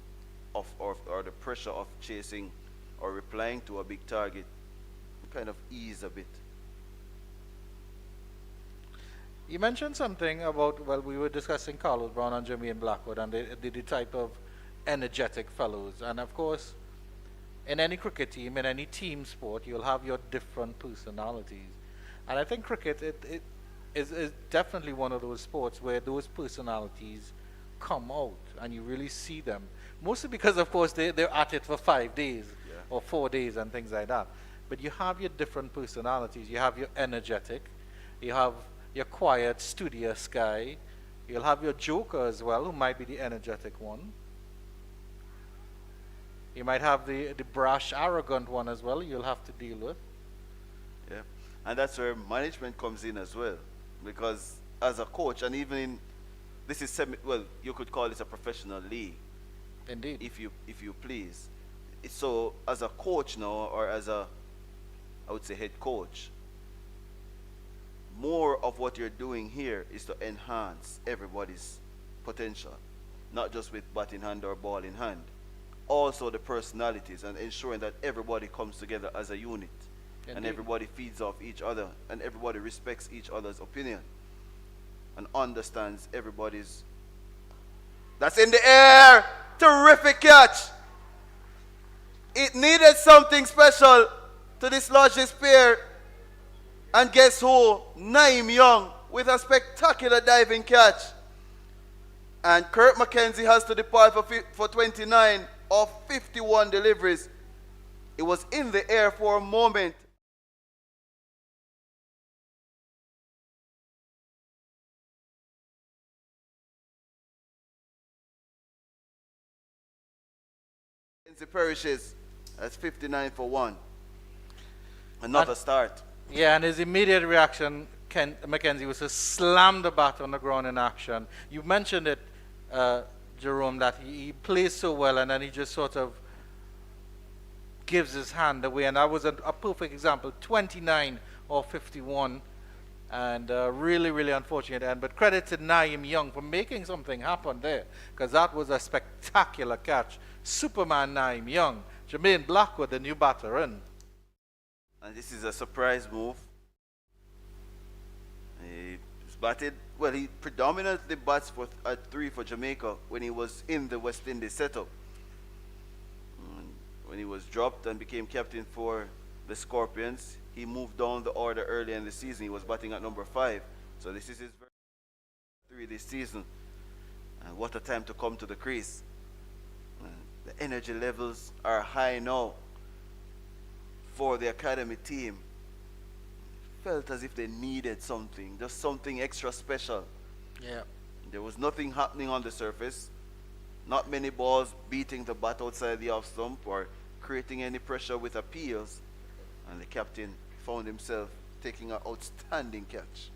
of or the pressure of chasing or replying to a big target kind of ease a bit. You mentioned something about, well, we were discussing Carlos Brown and Jermaine Blackwood and the type of energetic fellows. And of course, in any cricket team, in any team sport, you'll have your different personalities. And I think cricket it is definitely one of those sports where those personalities come out and you really see them. Mostly because, of course, they're at it for 5 days or 4 days and things like that. But you have your different personalities. You have your energetic, you have your quiet, studious guy. You'll have your joker as well, who might be the energetic one. You might have the brash, arrogant one as well you'll have to deal with. Yeah, and that's where management comes in as well. Because as a coach, and even in, this is well, you could call it a professional league. Indeed. If you please. So as a coach now, or as a, I would say, head coach, more of what you're doing here is to enhance everybody's potential, not just with bat in hand or ball in hand. Also the personalities, and ensuring that everybody comes together as a unit. Indeed. And everybody feeds off each other, and everybody respects each other's opinion and understands everybody's. That's in the air. Terrific catch. It needed something special to dislodge this pair. And guess who? Naeem Young with a spectacular diving catch. And Kurt McKenzie has to depart for 29 of 51 deliveries. It was in the air for a moment. McKenzie perishes. That's 59 for 1. Another start. Yeah, and his immediate reaction, Mackenzie, was to slam the bat on the ground in action. You mentioned it, Jerome, that he plays so well and then he just sort of gives his hand away. And that was a perfect example, 29 or 51. And really, really unfortunate end. But credit to Naeem Young for making something happen there, because that was a spectacular catch. Superman Naeem Young. Jermaine Blackwood, the new batter in. And this is a surprise move. He's batted, well, he predominantly bats at 3 for Jamaica when he was in the West Indies setup. And when he was dropped and became captain for the Scorpions, he moved down the order early in the season. He was batting at number 5. So this is his very 3 this season. And what a time to come to the crease. The energy levels are high now for the academy team. Felt as if they needed something, just something extra special. Yeah. There was nothing happening on the surface. Not many balls beating the bat outside the off stump or creating any pressure with appeals. And the captain found himself taking an outstanding catch.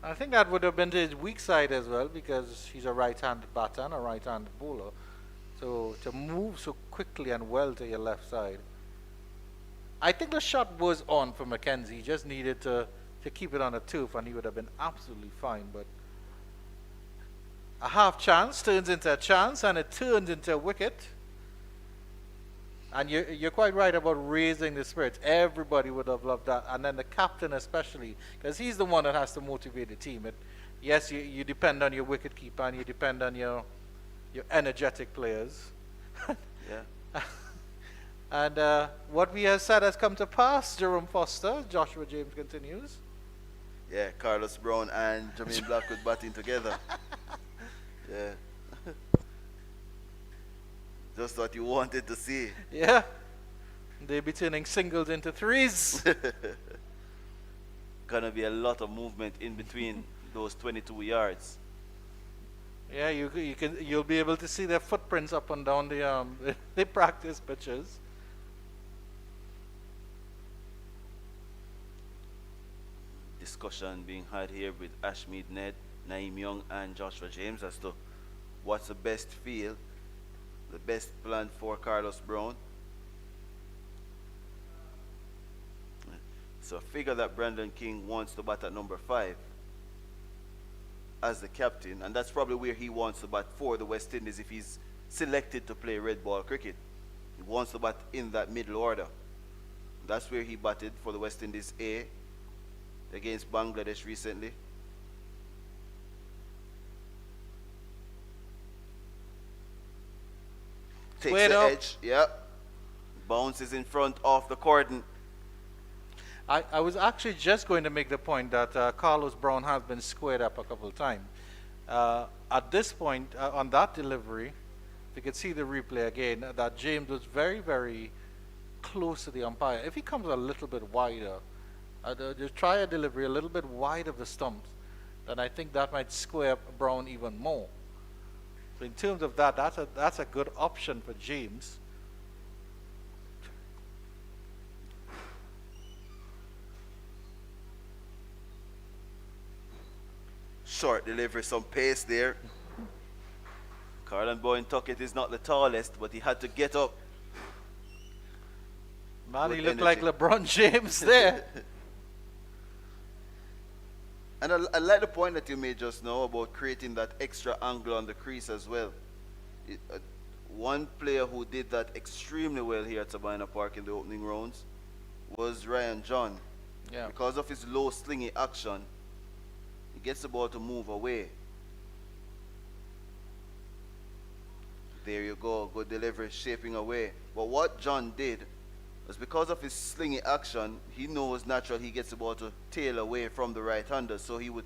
I think that would have been his weak side as well, because he's a right-handed batter and a right-handed bowler. So to move so quickly and well to your left side. I think the shot was on for Mackenzie. He just needed to keep it on the turf and he would have been absolutely fine. But a half chance turns into a chance and it turns into a wicket. And you're quite right about raising the spirits. Everybody would have loved that. And then the captain especially, because he's the one that has to motivate the team. Yes, you depend on your wicket keeper and you depend on your energetic players. Yeah. And what we have said has come to pass, Jerome Foster. Joshua James continues. Yeah, Carlos Brown and Jermaine Blackwood batting together. Yeah. Just what you wanted to see. Yeah. They'll be turning singles into threes. Gonna be a lot of movement in between those 22 yards. Yeah, you'll be able to see their footprints up and down the practice pitches. discussion being had here with Ashmead Ned, Naeem Young, and Joshua James as to what's the best field, the best plan for Carlos Brown. So figure that Brandon King wants to bat at number 5 as the captain, and that's probably where he wants to bat for the West Indies if he's selected to play red ball cricket. He wants to bat in that middle order. That's where he batted for the West Indies A against Bangladesh recently. Takes Squared the up. edge, yeah. Bounces in front of the cordon. I was actually just going to make the point that Carlos Brown has been squared up a couple of times. At this point, on that delivery, if you could see the replay again, that James was very, very close to the umpire. If he comes a little bit wider, just try a delivery a little bit wide of the stumps, then I think that might square up Brown even more. So in terms of that, that's a good option for James. Short delivery, some pace there. Carlin Boyne Tuckett is not the tallest, but he had to get up. Man, Good he looked like energy. LeBron James there. And I like the point that you made just now about creating that extra angle on the crease as well. One player who did that extremely well here at Sabina Park in the opening rounds was Ryan John. Yeah. Because of his low slingy action, he gets the ball to move away. There you go, good delivery, shaping away. But what John did was because of his slingy action, he knows naturally he gets the ball to tail away from the right-hander. So he would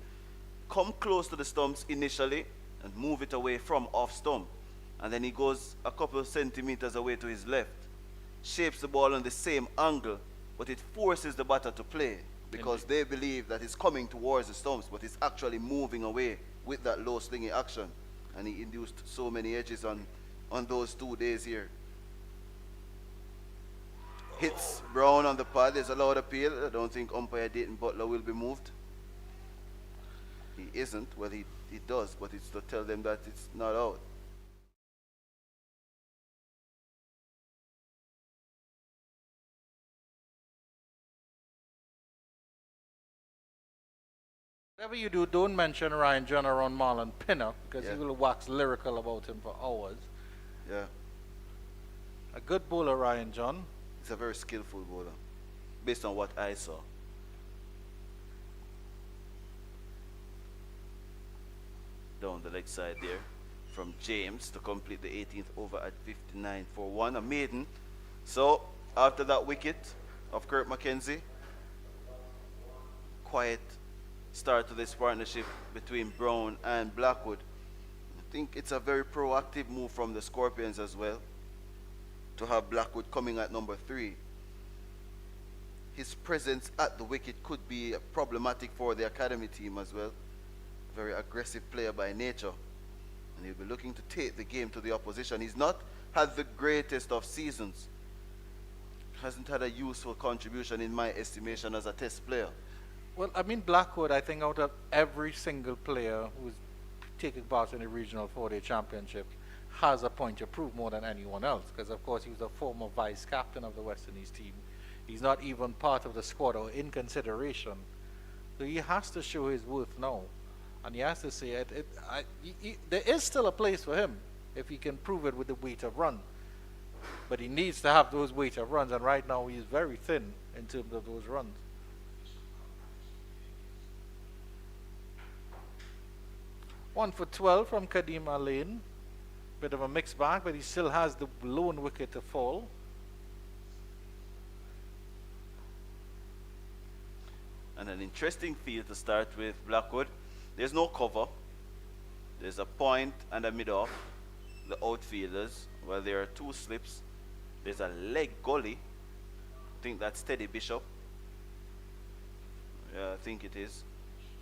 come close to the stumps initially and move it away from off stump. And then he goes a couple of centimeters away to his left, shapes the ball on the same angle, but it forces the batter to play because they believe that it's coming towards the stumps, but it's actually moving away with that low slingy action. And he induced so many edges on those 2 days here. Hits Brown on the pad. There's a loud appeal. I don't think umpire Dayton Butler will be moved. He isn't. Well, he does, but it's to tell them that it's not out. Whatever you do, don't mention Ryan John around Marlon Pinnock because Yeah. he will wax lyrical about him for hours. Yeah. A good bowler, Ryan John. He's a very skillful bowler, based on what I saw. Down the leg side there from James to complete the 18th over at 59 for 1, a maiden. So after that wicket of Kurt McKenzie, quiet start to this partnership between Brown and Blackwood. I think it's a very proactive move from the Scorpions as well to have Blackwood coming at number 3. His presence at the wicket could be problematic for the academy team as well. Very aggressive player by nature, and he'll be looking to take the game to the opposition. He's not had the greatest of seasons. Hasn't had a useful contribution in my estimation as a test player. Well, I mean, Blackwood, I think out of every single player who's taking part in the regional 4-day championship has a point to prove more than anyone else because, of course, he was a former vice captain of the West Indies team. He's not even part of the squad or in consideration. So he has to show his worth now. And he has to say, there is still a place for him if he can prove it with the weight of run. But he needs to have those weight of runs, and right now he's very thin in terms of those runs. One for 12 from Kadima Lane. Bit of a mixed bag, but he still has the lone wicket to fall. And an interesting field to start with Blackwood. There's no cover. There's a point and a mid-off. The outfielders, well, there are 2 slips. There's a leg gully. I think that's Teddy Bishop. Yeah, I think it is.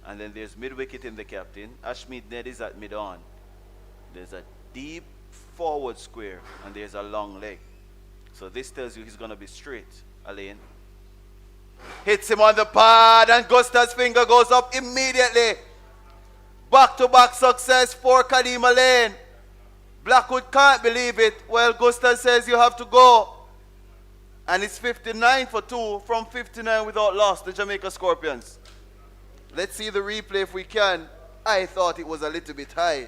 And then there's mid-wicket in the captain. Ashmead Ned is at mid-on. There's a deep forward square, and there's a long leg. So this tells you he's going to be straight, Alain. Hits him on the pad, and Gusta's finger goes up immediately. Back-to-back success for Kadima Lane. Blackwood can't believe it. Well, Gusta says you have to go. And it's 59 for 2 from 59 without loss, the Jamaica Scorpions. Let's see the replay if we can. I thought it was a little bit high.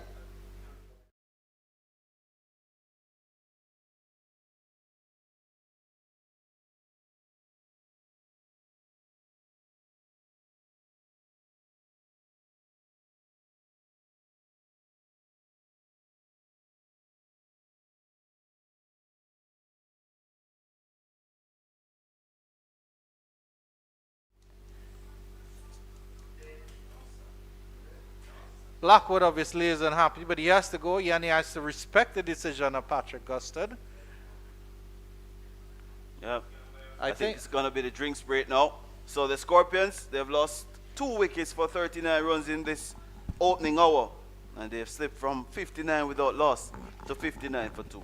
Blackwood obviously isn't happy, but he has to go. And he has to respect the decision of Patrick Gustard. Yeah, I I think think it's going to be the drinks break now. So the Scorpions, they've lost 2 wickets for 39 runs in this opening hour. And they've slipped from 59 without loss to 59 for 2.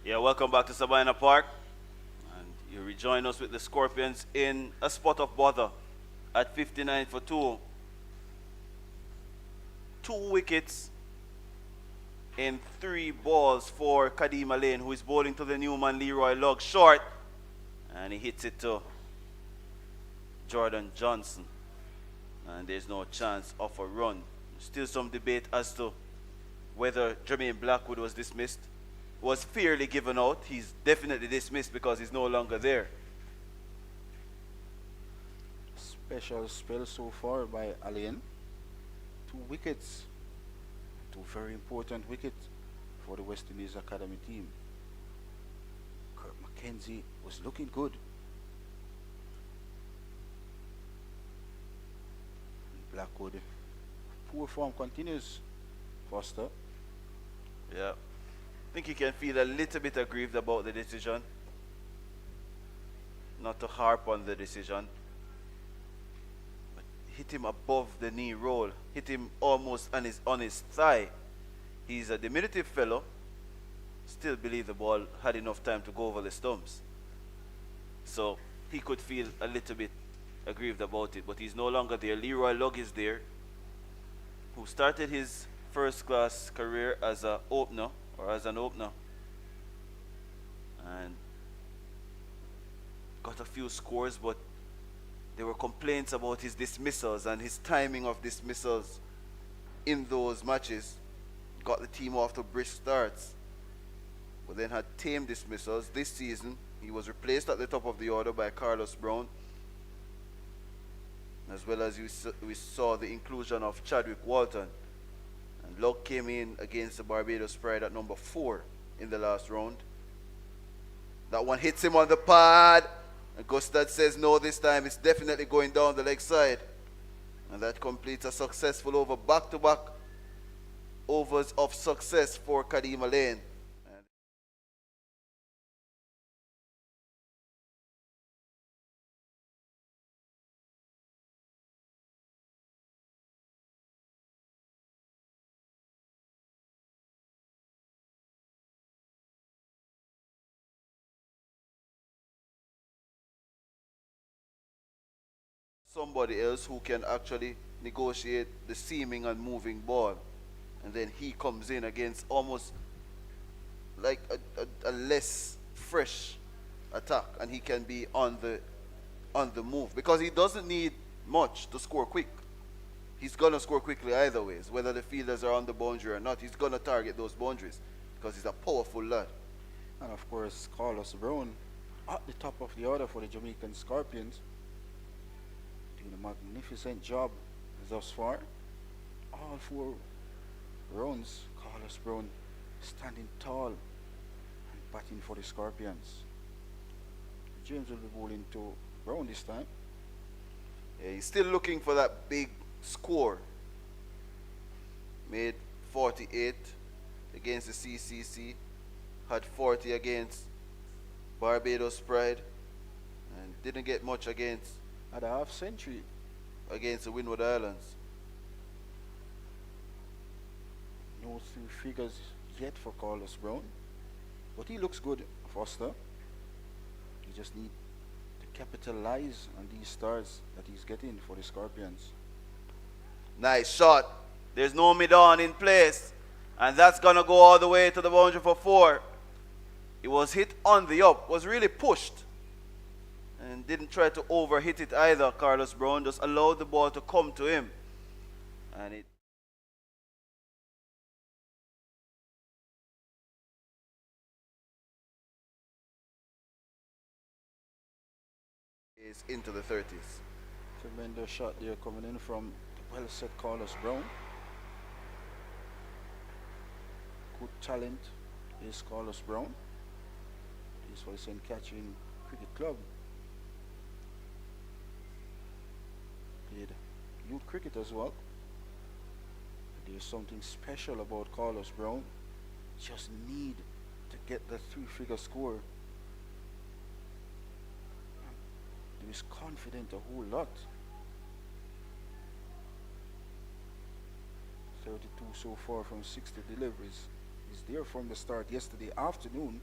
Yeah, welcome back to Sabina Park. And you rejoin us with the Scorpions in a spot of bother at 59 for 2. 2 wickets in 3 balls for Kadima Lane, who is bowling to the Newman Leroy Log short. And he hits it to Jordan Johnson. And there's no chance of a run. Still some debate as to whether Jermaine Blackwood was dismissed. Was fairly given out. He's definitely dismissed because he's no longer there. Special spell so far by Alien. 2 wickets. 2 very important wickets for the West Indies Academy team. Kurt Mackenzie was looking good. Blackwood, poor form continues. Foster. Yeah. I think he can feel a little bit aggrieved about the decision. Not to harp on the decision. But hit him above the knee roll. Hit him almost on his thigh. He's a diminutive fellow. Still believe the ball had enough time to go over the stumps. So he could feel a little bit aggrieved about it, but he's no longer there. Leroy Lugg is there, who started his first class career as an opener, and got a few scores, but there were complaints about his dismissals and his timing of dismissals in those matches. Got the team off to brisk starts, but then had tame dismissals. This season he was replaced at the top of the order by Carlos Brown, as well as we saw the inclusion of Chadwick Walton. And Locke came in against the Barbados Pride at number 4 in the last round. That one hits him on the pad. And Gustad says no this time. It's definitely going down the leg side. And that completes a successful over. Back-to-back overs of success for Kadima Lane. Somebody else who can actually negotiate the seaming and moving ball, and then he comes in against almost like a less fresh attack, and he can be on the move because he doesn't need much to score quick. He's gonna score quickly either ways, whether the fielders are on the boundary or not. He's gonna target those boundaries because he's a powerful lad. And of course, Carlos Brown at the top of the order for the Jamaican Scorpions, doing a magnificent job thus far. All 4 rounds, Carlos Brown standing tall and batting for the Scorpions. James will be bowling to Brown this time. Yeah, he's still looking for that big score. Made 48 against the CCC, had 40 against Barbados Pride, and didn't get much against At a half century. Against the Windward Islands. No 3 figures yet for Carlos Brown, but he looks good, Foster. He just need to capitalize on these stars that he's getting for the Scorpions. Nice shot. There's no mid-on in place, and that's gonna go all the way to the boundary for 4. It was hit on the up, was really pushed, and didn't try to overhit it either. Carlos Brown just allowed the ball to come to him, and it is into the 30s. Tremendous shot there coming in from the well-set Carlos Brown. Good talent is Carlos Brown. He's for the St. Catherine Cricket Club. Played youth cricket as well. There's something special about Carlos Brown. Just need to get the 3-figure score. He's confident a whole lot. 32 so far from 60 deliveries. He's there from the start yesterday afternoon.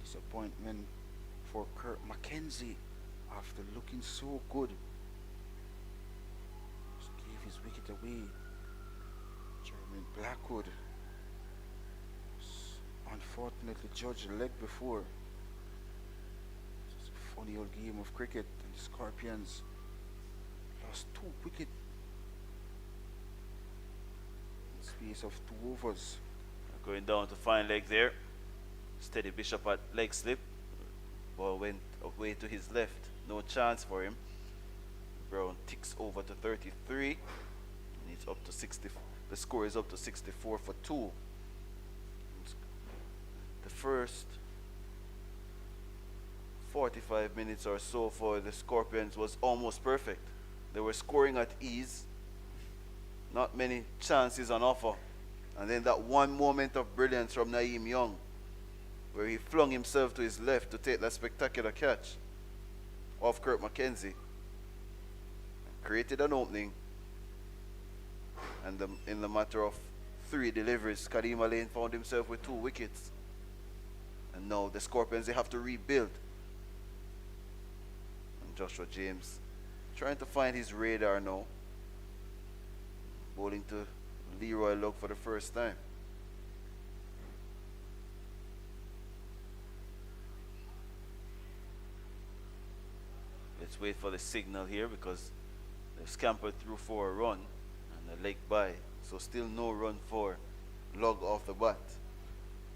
Disappointment for Kurt Mackenzie after looking so good. Just gave his wicket away. Jermaine Blackwood unfortunately judged the leg before. It's a funny old game of cricket, and the Scorpions lost 2 wickets in space of 2 overs. Going down to fine leg there. Steady Bishop at leg slip. Ball went away to his left. No chance for him. Brown ticks over to 33. And it's up to 60. The score is up to 64 for 2. The first 45 minutes or so for the Scorpions was almost perfect. They were scoring at ease. Not many chances on offer. And then that one moment of brilliance from Naeem Young, where he flung himself to his left to take that spectacular catch off Kurt McKenzie. Created an opening. And in the matter of 3 deliveries, Kadeem Alain found himself with 2 wickets. And now the Scorpions, they have to rebuild. And Joshua James trying to find his radar now. Bowling to Leroy Lugg for the first time. Let's wait for the signal here because they've scampered through for a run and a leg by. So still no run for Lugg off the bat.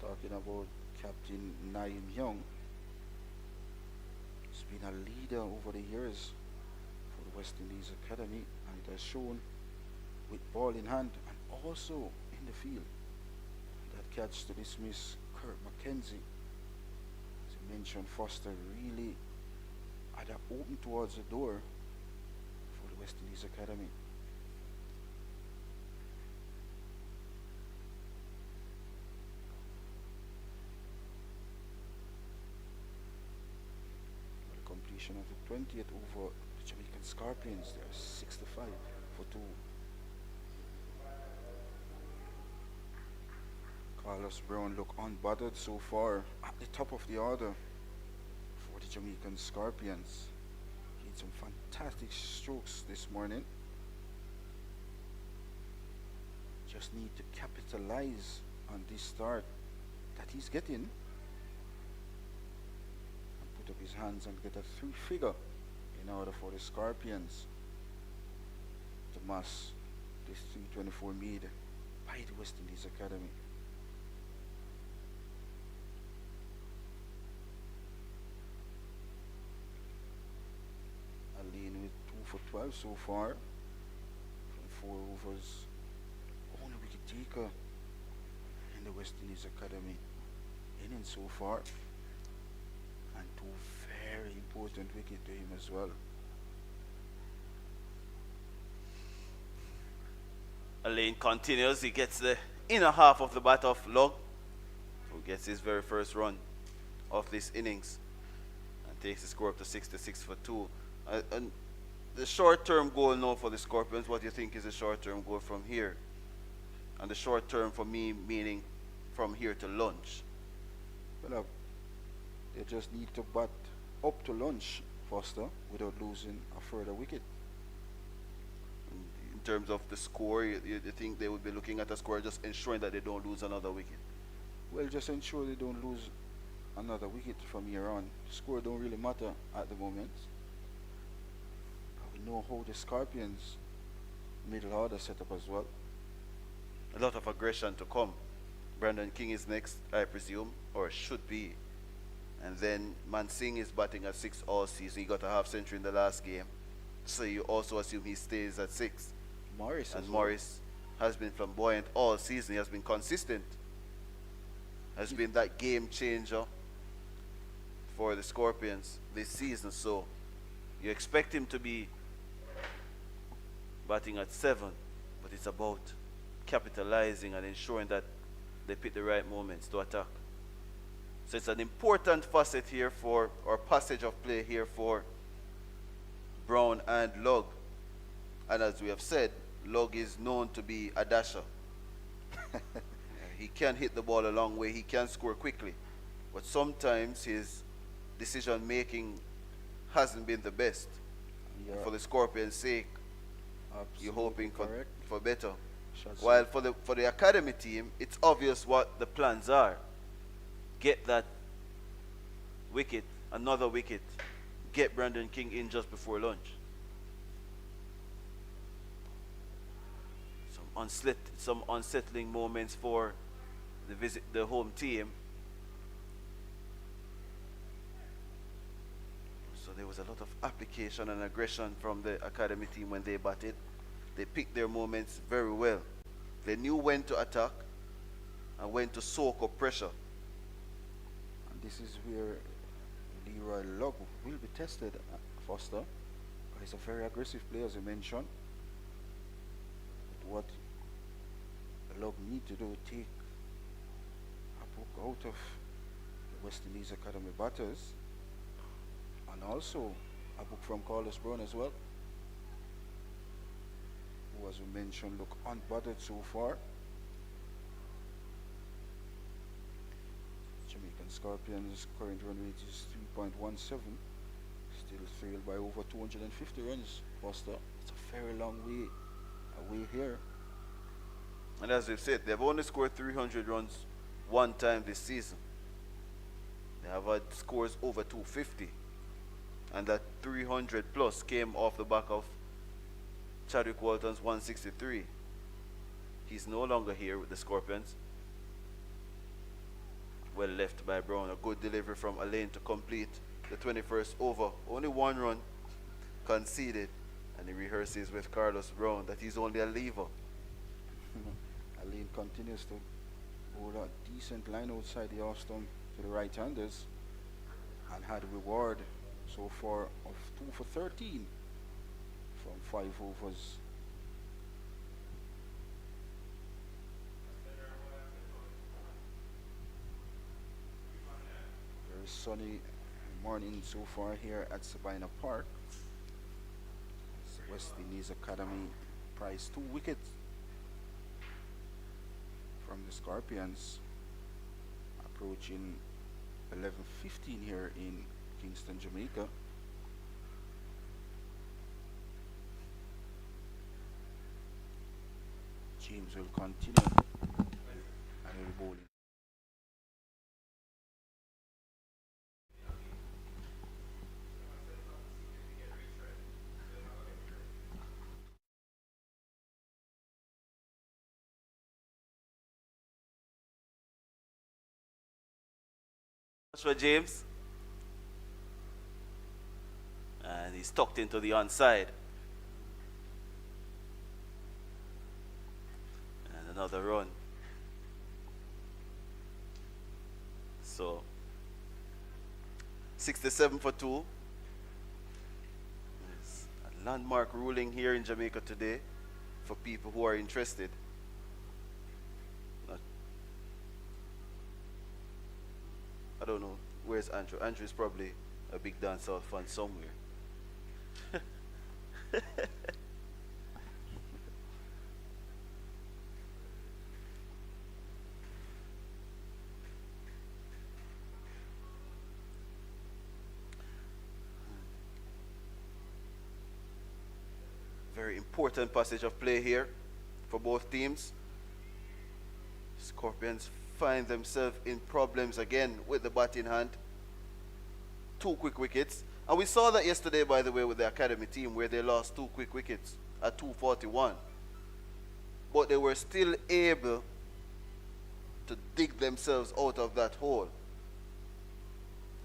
Talking about Captain Naeem Young, he's been a leader over the years for the West Indies Academy, and it has shown with ball in hand and also in the field. That catch to dismiss Kurt McKenzie. As you mentioned, Foster really had that open towards the door for the West Indies Academy. The completion of the 20th over the Jamaican Scorpions, they're 65 for 2. Carlos Brown look unbothered so far at the top of the order for the Jamaican Scorpions. He had some fantastic strokes this morning. Just need to capitalize on this start that he's getting and put up his hands and get a 3-figure in order for the Scorpions to mass this 324 made by the West Indies Academy. Alain with 2 for 12 so far from 4 overs. Only wicket taker in the West Indies Academy innings so far, and 2 very important wickets to him as well. Alain continues. He gets the inner half of the bat of Lugg, who gets his very first run of this innings and takes the score up to 66 for 2. And the short-term goal now for the Scorpions, what do you think is the short-term goal from here? And the short term for me meaning from here to lunch. Well, they just need to bat up to lunch, Foster, without losing a further wicket. In terms of the score, you think they would be looking at a score just ensuring that they don't lose another wicket? Well, just ensure they don't lose another wicket from here on. Score don't really matter at the moment. But we know how the Scorpions middle order set up as well. A lot of aggression to come. Brandon King is next, I presume, or should be. And then Mansingh is batting at 6 all season. He got a half century in the last game. So you also assume he stays at 6. Morris has been flamboyant all season. He has been consistent. Has been that game changer for the Scorpions this season. So you expect him to be batting at 7, but it's about capitalizing and ensuring that they pick the right moments to attack. So it's an important facet here for, or passage of play here for Brown and Lugg. And as we have said, Lugg is known to be a dasher. He can hit the ball a long way, he can score quickly. But sometimes his decision making hasn't been the best. Yeah. For the Scorpions' sake, you're hoping for better. Shots While for the academy team, it's obvious what the plans are. get that wicket, another wicket, get Brandon King in just before lunch. Some unsettling moments for the home team. So there was a lot of application and aggression from the academy team when they batted. They picked their moments very well. They knew when to attack and when to soak up pressure. And this is where Leroy Lugg will be tested, Foster. He's a very aggressive player, as you mentioned. But what Lugg need to do, take a book out of the West Indies Academy batters, and also a book from Carlos Brown as well, who, as we mentioned, look unbattered so far. Jamaican Scorpions' current run rate is 3.17, still trailed by over 250 runs. Foster, it's a very long way away here. And as we've said, they've only scored 300 runs one time this season. They have had scores over 250. And that 300 plus came off the back of Chadwick Walton's 163. He's no longer here with the Scorpions. Well left by Brown. A good delivery from Alain to complete the 21st over. Only one run conceded. And he rehearses with Carlos Brown that he's only a lever. Alain continues to hold a decent line outside the off stump to the right-handers, and had a reward so far of 2 for 13 from 5 overs. Very sunny morning so far here at Sabina Park. West Indies Academy prize 2 wickets from the Scorpions, approaching 11:15 here in Kingston, Jamaica. James will continue and will bowl. Joshua James. And he's tucked into the onside. And another run. So 67 for 2. It's a landmark ruling here in Jamaica today for people who are interested. I don't know. Where's Andrew? Andrew is probably a big dancehall fan somewhere. Very important passage of play here for both teams. Scorpions find themselves in problems again with the bat in hand. 2 quick wickets. And we saw that yesterday, by the way, with the academy team, where they lost 2 quick wickets at 241. But they were still able to dig themselves out of that hole,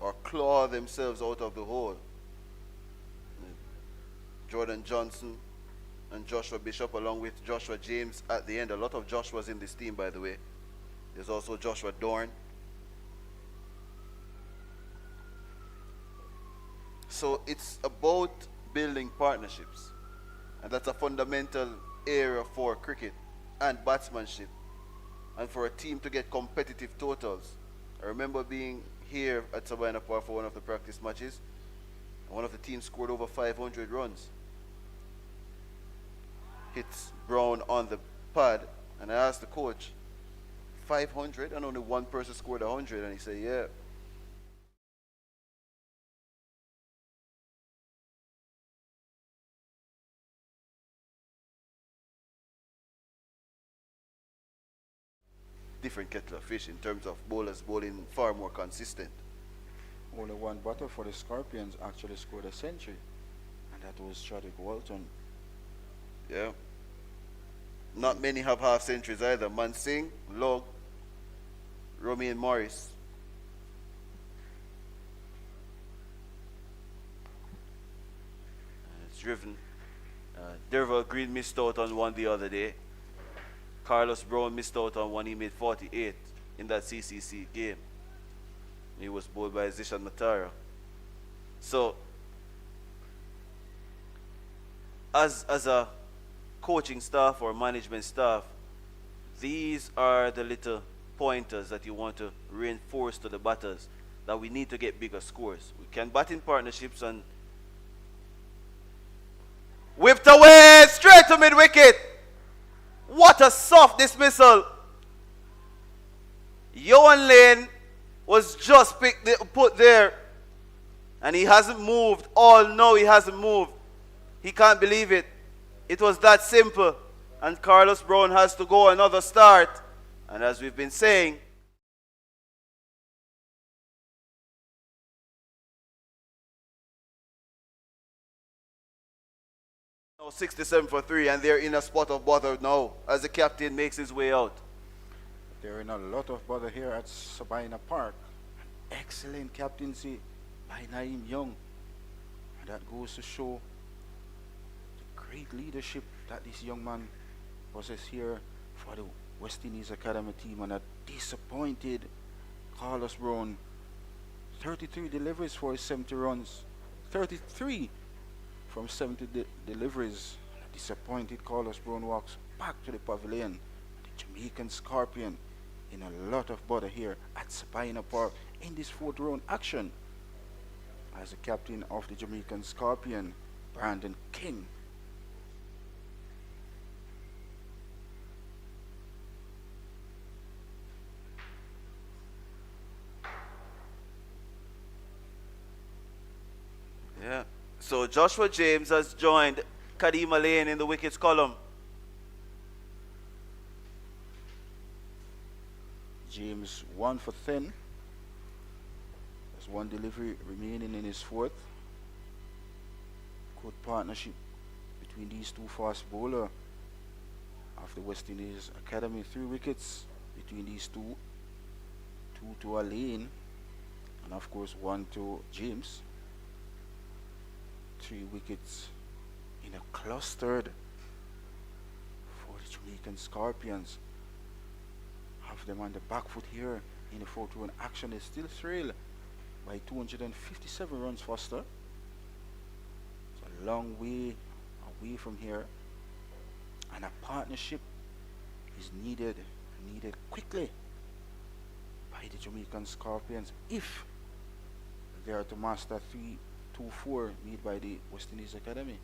or claw themselves out of the hole. Jordan Johnson and Joshua Bishop, along with Joshua James at the end. A lot of Joshuas in this team, by the way. There's also Joshua Dorn. So it's about building partnerships. And that's a fundamental area for cricket and batsmanship. And for a team to get competitive totals. I remember being here at Sabina Park for one of the practice matches. And one of the teams scored over 500 runs. Hits Brown on the pad. And I asked the coach, 500 and only one person scored 100, and he said, yeah. different kettle of fish in terms of bowlers bowling far more consistent. Only one batter for the Scorpions actually scored a century, and that was Chadwick Walton. Yeah. Not many have half centuries either. Mansingh, Log, Romy and Morris. It's driven. Derval Green missed out on one the other day. Carlos Brown missed out on one. He made 48 in that CCC game. He was bowled by Zishan Matara. So, as a coaching staff or management staff, these are the little pointers that you want to reinforce to the batters, that we need to get bigger scores. We can bat in partnerships, and whipped away straight to mid wicket. What a soft dismissal. Yohan Lane was just put there, and he hasn't moved. Oh no, he hasn't moved. He can't believe it. It was that simple. And Carlos Brown has to go another start. And as we've been saying, 67 for 3, and they're in a spot of bother now as the captain makes his way out. They're in a lot of bother here at Sabina Park. Excellent captaincy by Naeem Young. And that goes to show the great leadership that this young man possesses here for the West Indies Academy team. And a disappointed Carlos Brown. 33 deliveries for his 70 runs. 33 from 70 deliveries. A disappointed Carlos Brown walks back to the pavilion. The Jamaican Scorpion in a lot of bother here at Sabina Park in this fourth round action, as the captain of the Jamaican Scorpion, Brandon King. Yeah. So Joshua James has joined Kadima Lane in the wickets column. James 1 for 10. There's one delivery remaining in his fourth. Good partnership between these two fast bowlers of the West Indies Academy. 3 wickets between these two. 2 to Alain, and of course 1 to James. 3 wickets in a clustered for the Jamaican Scorpions. Have them on the back foot here in the fourth round action. They still trail by 257 runs faster. It's a long way away from here, and a partnership is needed quickly by the Jamaican Scorpions if they are to master 3-2-4 made by the West Indies Academy.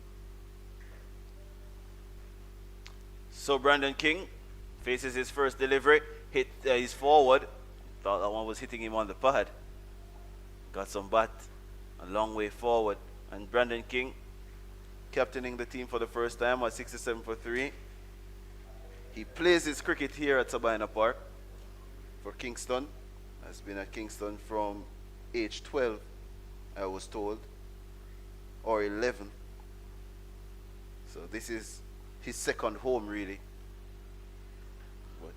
So Brandon King faces his first delivery. Hit his forward. Thought that one was hitting him on the pad. Got some bat. A long way forward. And Brandon King, captaining the team for the first time at 67 for 3. He plays his cricket here at Sabina Park for Kingston. Has been at Kingston from age 12, I was told, or 11. So this is his second home, really. But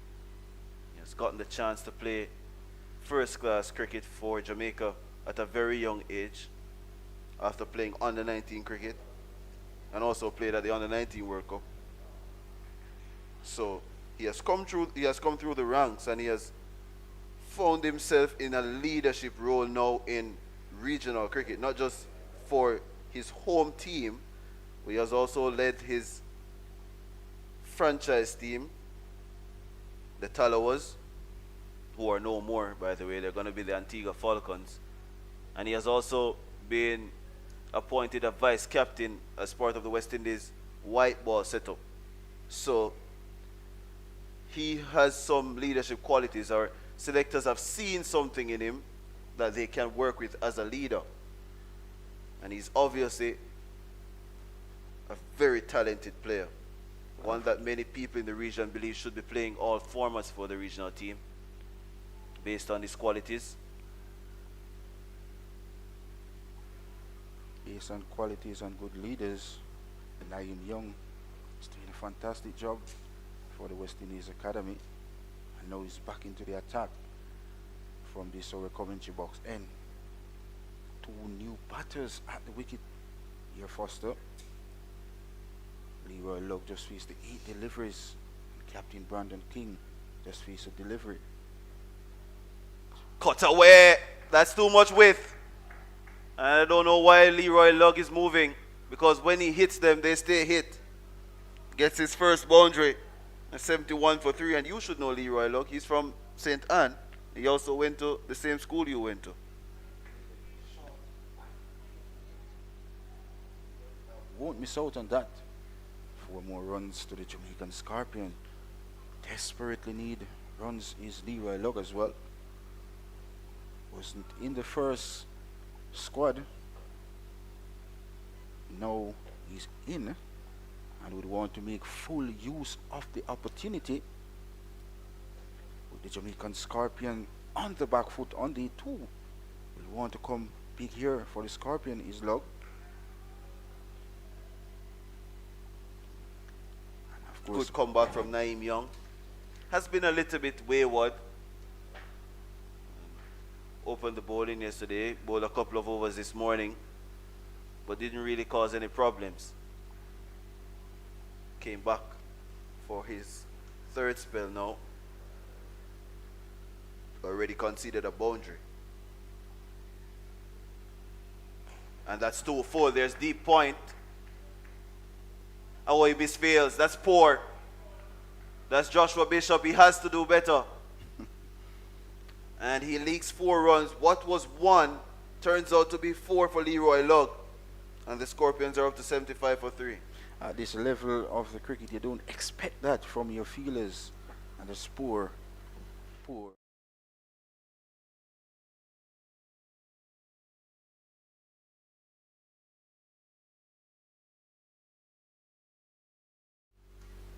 he has gotten the chance to play first-class cricket for Jamaica at a very young age, after playing under-19 cricket, and also played at the under-19 World Cup. So he has come through the ranks, and he has found himself in a leadership role now in regional cricket, not just for his home team, but he has also led his franchise team, the Talawas, who are no more, by the way. They're going to be the Antigua Falcons. And he has also been appointed a vice captain as part of the West Indies white ball setup. So he has some leadership qualities, or selectors have seen something in him that they can work with as a leader. And he's obviously a very talented player. one that many people in the region believe should be playing all formats for the regional team based on his qualities. Based on qualities and good leaders, Naim Young is doing a fantastic job for the West Indies Academy. And now he's back into the attack from this Surrey Coventry box end. Two new batters at the wicket here, Foster. Leroy Lugg just faced the 8 deliveries. And Captain Brandon King just faced a delivery. Cut away. That's too much width. And I don't know why Leroy Lugg is moving, because when he hits them, they stay hit. Gets his first boundary. A 71 for 3. And you should know Leroy Lugg. He's from St. Anne. He also went to the same school you went to. Won't miss out on that. 4 more runs to the Jamaican Scorpion. Desperately need runs is Leroy Lugg as well. Wasn't in the first squad. Now he's in and would want to make full use of the opportunity. With the Jamaican Scorpion on the back foot on day 2. Will want to come big here for the Scorpion is Lugg. Good comeback from Naim Young. Has been a little bit wayward. Opened the bowling yesterday, bowled a couple of overs this morning, but didn't really cause any problems. Came back for his 3rd spell now. Already conceded a boundary. And that's 2 full. There's deep point. Away misfails. That's poor. That's Joshua Bishop. He has to do better. And he leaks 4 runs. What was 1 turns out to be 4 for Leroy Lugg. And the Scorpions are up to 75 for 3. At this level of the cricket, you don't expect that from your fielders. And it's poor.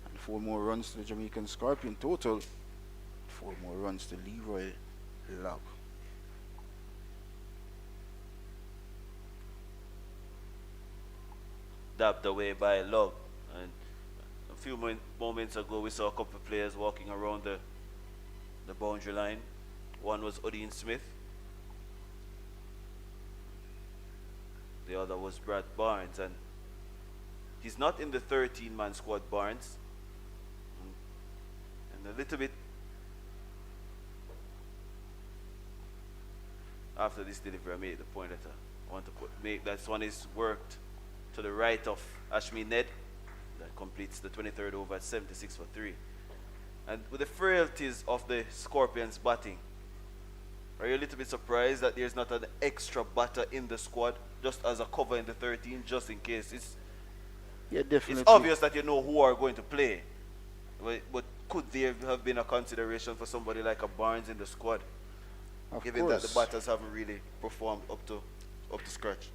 And 4 more runs to the Jamaican Scorpion total. 4 more runs to Leroy Lugg. Dabbed away by Lugg. And a few moments ago, we saw a couple of players walking around the boundary line. One was Odin Smith. The other was Brad Barnes. And he's not in the 13-man squad, Barnes. And a little bit after this delivery, I made the point that I want to make that one is worked to the right of Ashmi Ned. That completes the 23rd over at 76 for 3. And with the frailties of the Scorpions batting, are you a little bit surprised that there's not an extra batter in the squad, just as a cover in the 13, just in case? Yeah, definitely. It's obvious that you know who are going to play. But could there have been a consideration for somebody like a Barnes in the squad? Given that the batters haven't really performed up to scratch.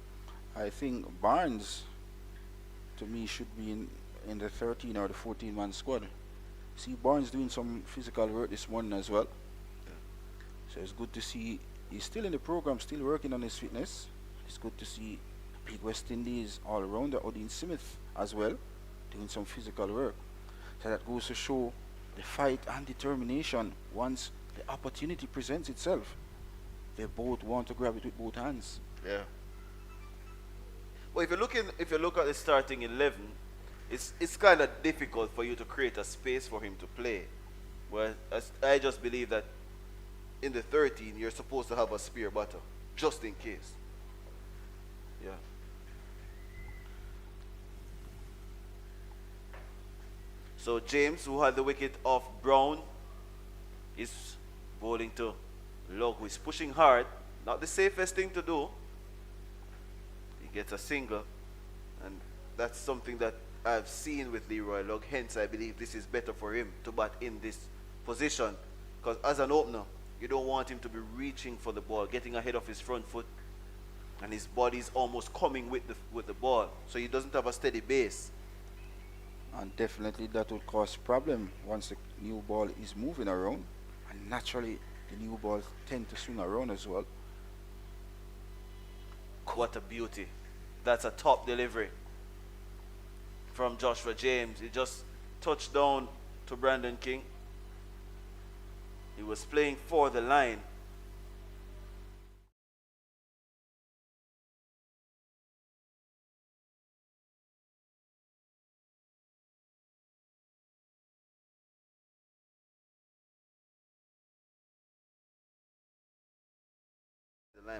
I think Barnes, to me, should be in the 13 or the 14-man squad. See Barnes doing some physical work this morning as well. Yeah. So it's good to see he's still in the program, still working on his fitness. It's good to see big West Indies all-rounder Odin Smith as well, doing some physical work. So that goes to show the fight and determination once the opportunity presents itself. They both want to grab it with both hands. Yeah. Well, if you look at the starting 11, it's kind of difficult for you to create a space for him to play. Well, I just believe that in the 13, you're supposed to have a spare batter, just in case. Yeah. So James, who had the wicket off Brown, is bowling to Lugg, who is pushing hard. Not the safest thing to do. He gets a single, and that's something that I've seen with Leroy Lugg. Hence, I believe this is better for him to bat in this position, because as an opener, you don't want him to be reaching for the ball, getting ahead of his front foot, and his body is almost coming with the ball, so he doesn't have a steady base. And definitely that would cause problem once the new ball is moving around. And naturally, the new balls tend to swing around as well. What a beauty. That's a top delivery from Joshua James. He just touched down to Brandon King. He was playing for the line.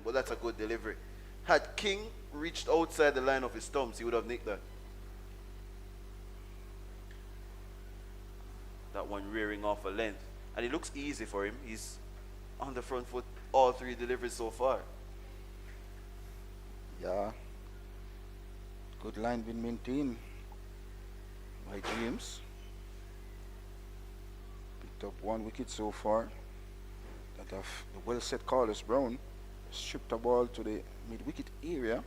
But that's a good delivery. Had King reached outside the line of his thumbs, he would have nicked that. That one rearing off a length. And it looks easy for him. He's on the front foot all three deliveries so far. Yeah. Good line been maintained by James. Picked up 1 wicket so far. That of the well set Carlos Brown stripped the ball to the mid-wicket area.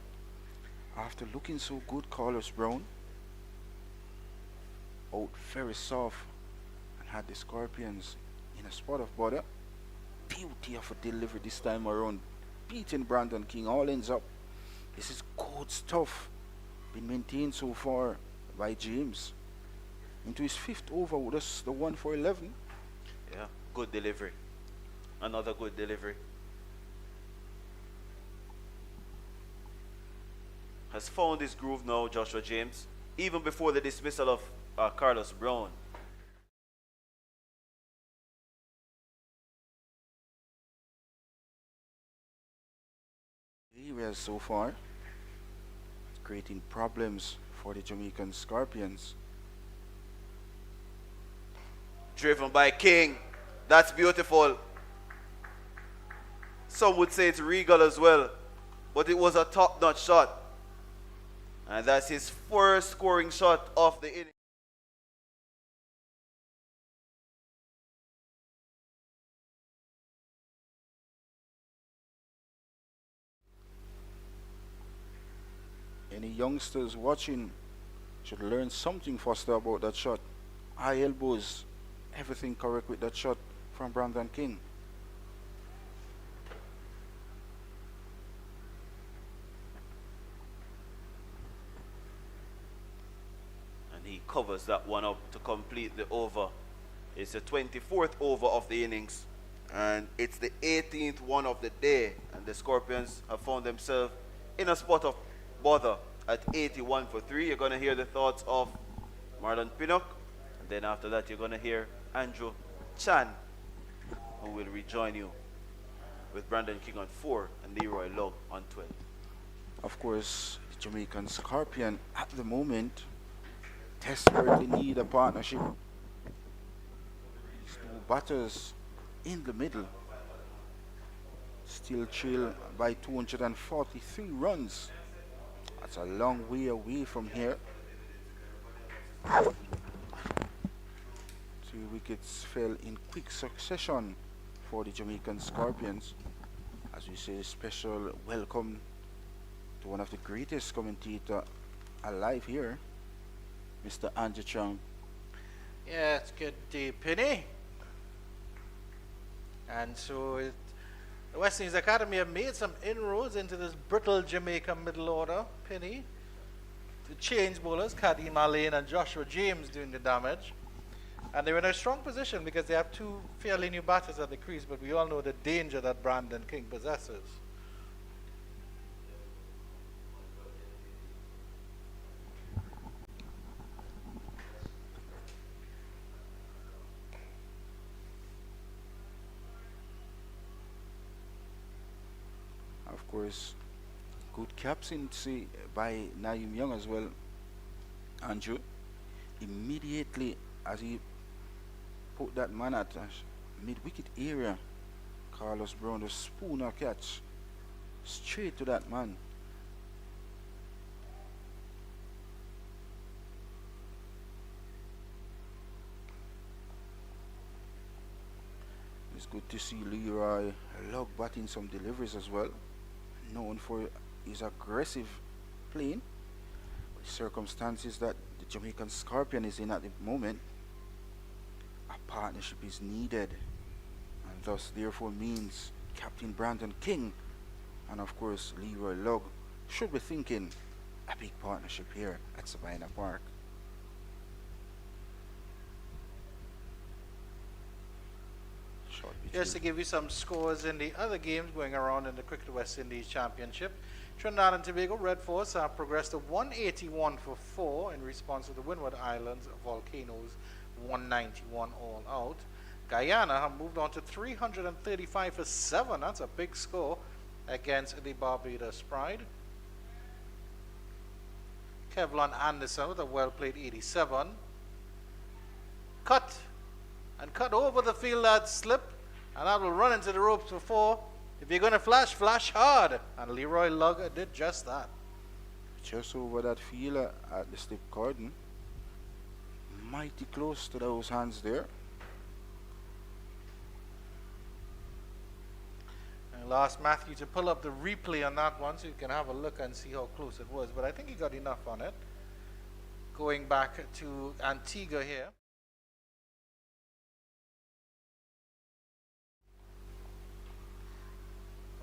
After looking so good, Carlos Brown out very soft and had the Scorpions in a spot of bother. Beauty of a delivery this time around, beating Brandon King. All ends up. This is good stuff. Been maintained so far by James. Into his 5th over with us, the 1 for 11. Yeah, good delivery. Another good delivery. Has found his groove now, Joshua James, even before the dismissal of Carlos Brown. Areas so far, creating problems for the Jamaican Scorpions. Driven by King. That's beautiful. Some would say it's regal as well, but it was a top-notch shot. And that's his first scoring shot of the inning. Any youngsters watching should learn something faster about that shot. High elbows, everything correct with that shot from Brandon King. And he covers that one up to complete the over. It's the 24th over of the innings. And it's the 18th one of the day. And the Scorpions have found themselves in a spot of bother at 81 for 3. You're going to hear the thoughts of Marlon Pinnock. And then after that, you're going to hear Andrew Chan, who will rejoin you with Brandon King on 4 and Leroy Love on 12. Of course, the Jamaican Scorpion at the moment desperately need a partnership. These two batters in the middle still trail by 243 runs. That's a long way away from here. 3 wickets fell in quick succession for the Jamaican Scorpions. As we say, special welcome to one of the greatest commentators alive here, Mr. Andrew Chung. Yeah, it's good day, Penny. And so the West Indies Academy have made some inroads into this brittle Jamaica middle order, Penny. The change bowlers, Kadeem Alain and Joshua James, doing the damage. And they're in a strong position because they have 2 fairly new batters at the crease, but we all know the danger that Brandon King possesses. Of course, good captaincy by Naeem Young as well, Andrew. Immediately as he put that man at mid-wicket area, Carlos Brown, the spooner catch straight to that man. It's good to see Leroy Log batting some deliveries as well, known for his aggressive playing. Circumstances that the Jamaican Scorpion is in at the moment, a partnership is needed, and thus therefore means Captain Brandon King and of course Leroy Lugg should be thinking a big partnership here at Savannah Park. Short pitch Just to here. give you some scores in the other games going around in the Cricket West Indies Championship. Trinidad and Tobago Red Force have progressed to 181 for 4 in response to the Windward Islands Volcanoes 191 all out. Guyana have moved on to 335 for 7. That's a big score against the Barbados Pride. Kevlon Anderson with a well-played 87. Cut over the field that slip, and that will run into the ropes for 4. If you're going to flash, flash hard. And Leroy Lugg did just that. Just over that field at the slip cordon. Mighty close to those hands there. I'll ask Matthew to pull up the replay on that one so you can have a look and see how close it was. But I think he got enough on it. Going back to Antigua here.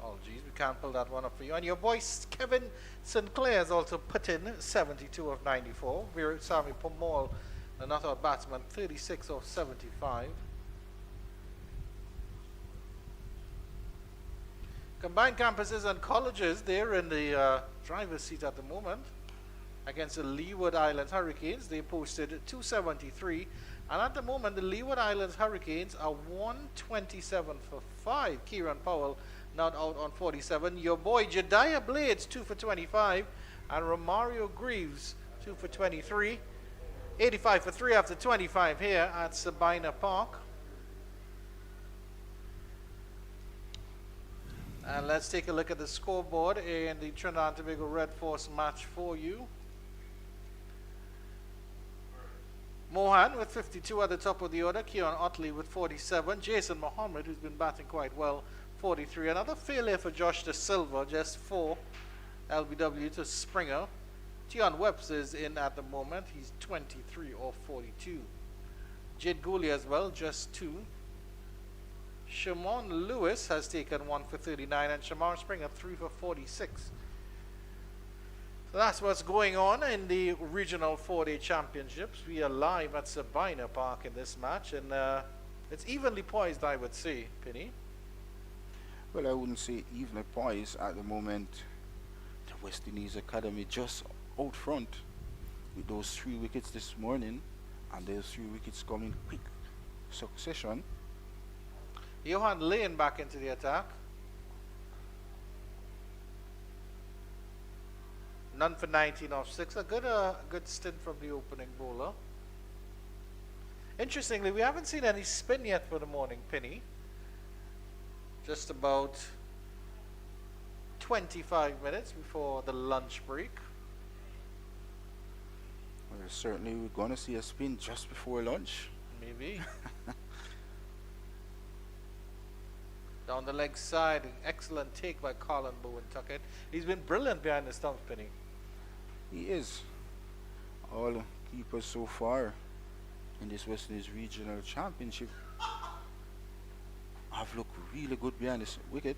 Oh, geez, we can't pull that one up for you. And your boy Kevin Sinclair has also put in 72 of 94. Veerasamy Pomal, the not-out batsman, 36 of 75. Combined campuses and colleges, they're in the driver's seat at the moment. Against the Leeward Islands Hurricanes, they posted 273. And at the moment, the Leeward Islands Hurricanes are 127 for 5. Kieran Powell not out on 47. Your boy Jediah Blades, 2 for 25. And Romario Greaves, 2 for 23. 85 for 3 after 25 here at Sabina Park. And let's take a look at the scoreboard in the Trinidad and Tobago Red Force match for you. Mohan with 52 at the top of the order. Keon Otley with 47. Jason Mohammed, who's been batting quite well, 43. Another failure for Josh De Silva, just 4 LBW to Springer. Tion Webster's in at the moment. He's 23 or 42. Jid Gooley as well, just 2. Shimon Lewis has taken 1 for 39 and Shamar Springer 3 for 46. So that's what's going on in the regional 4-day championships. We are live at Sabina Park in this match, and it's evenly poised, I would say, Penny. Well, I wouldn't say evenly poised at the moment. The West Indies Academy just out front with those 3 wickets this morning, and those 3 wickets come in quick succession. Johan Lane back into the attack. None for 19 off 6. A good stint from the opening bowler. Interestingly, we haven't seen any spin yet for the morning, Penny. Just about 25 minutes before the lunch break. Well, certainly we're going to see a spin just before lunch. Maybe. Down the leg side, excellent take by Colin Bowen Tuckett. He's been brilliant behind the stumps, Penny. He is. All keepers so far in this West Indies Regional Championship have looked really good behind this wicket.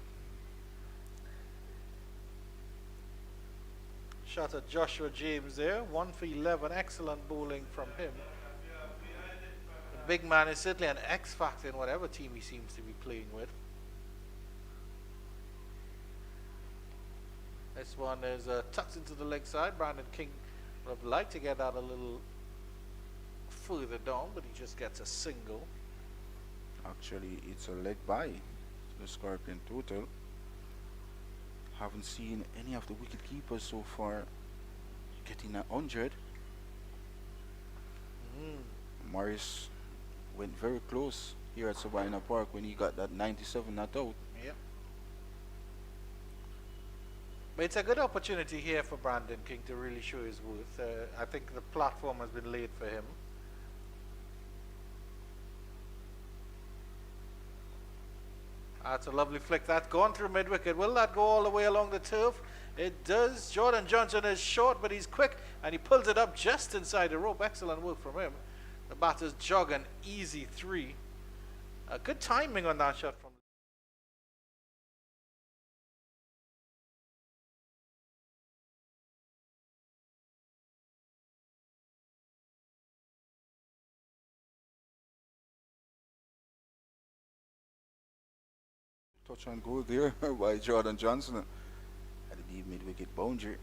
Shot at Joshua James there, 1 for 11. Excellent bowling from him. The big man is certainly an X factor in whatever team he seems to be playing with. This one is tucked into the leg side. Brandon King would have liked to get that a little further down, but he just gets a single. Actually, it's a leg by the Scorpion total. Haven't seen any of the wicket keepers so far getting 100. Morris went very close here at Sabina Park when he got that 97 not out. Yep. But it's a good opportunity here for Brandon King to really show his worth. I think the platform has been laid for him. That's a lovely flick. That's gone through mid-wicket. Will that go all the way along the turf? It does. Jordan Johnson is short, but he's quick, and he pulls it up just inside the rope. Excellent work from him. The batters jog an easy 3. Good timing on that shot from. Touch and go there by Jordan Johnson at the deep mid-wicket boundary.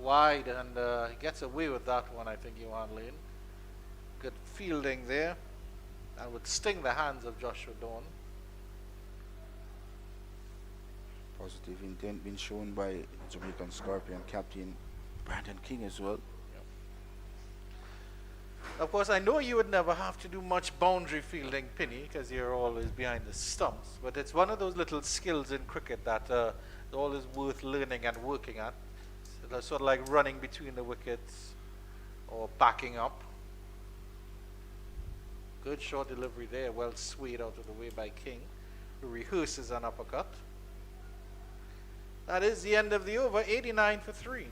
Wide, and he gets away with that one, I think, Yuan Lane. Good fielding there. And would sting the hands of Joshua Dawn. Positive intent being shown by Jamaican Scorpion captain Brandon King as well. Of course, I know you would never have to do much boundary fielding, Penny, because you're always behind the stumps. But it's one of those little skills in cricket that is always worth learning and working at. So sort of like running between the wickets or backing up. Good short delivery there, well swayed out of the way by King, who rehearses an uppercut. That is the end of the over, 89 for 3.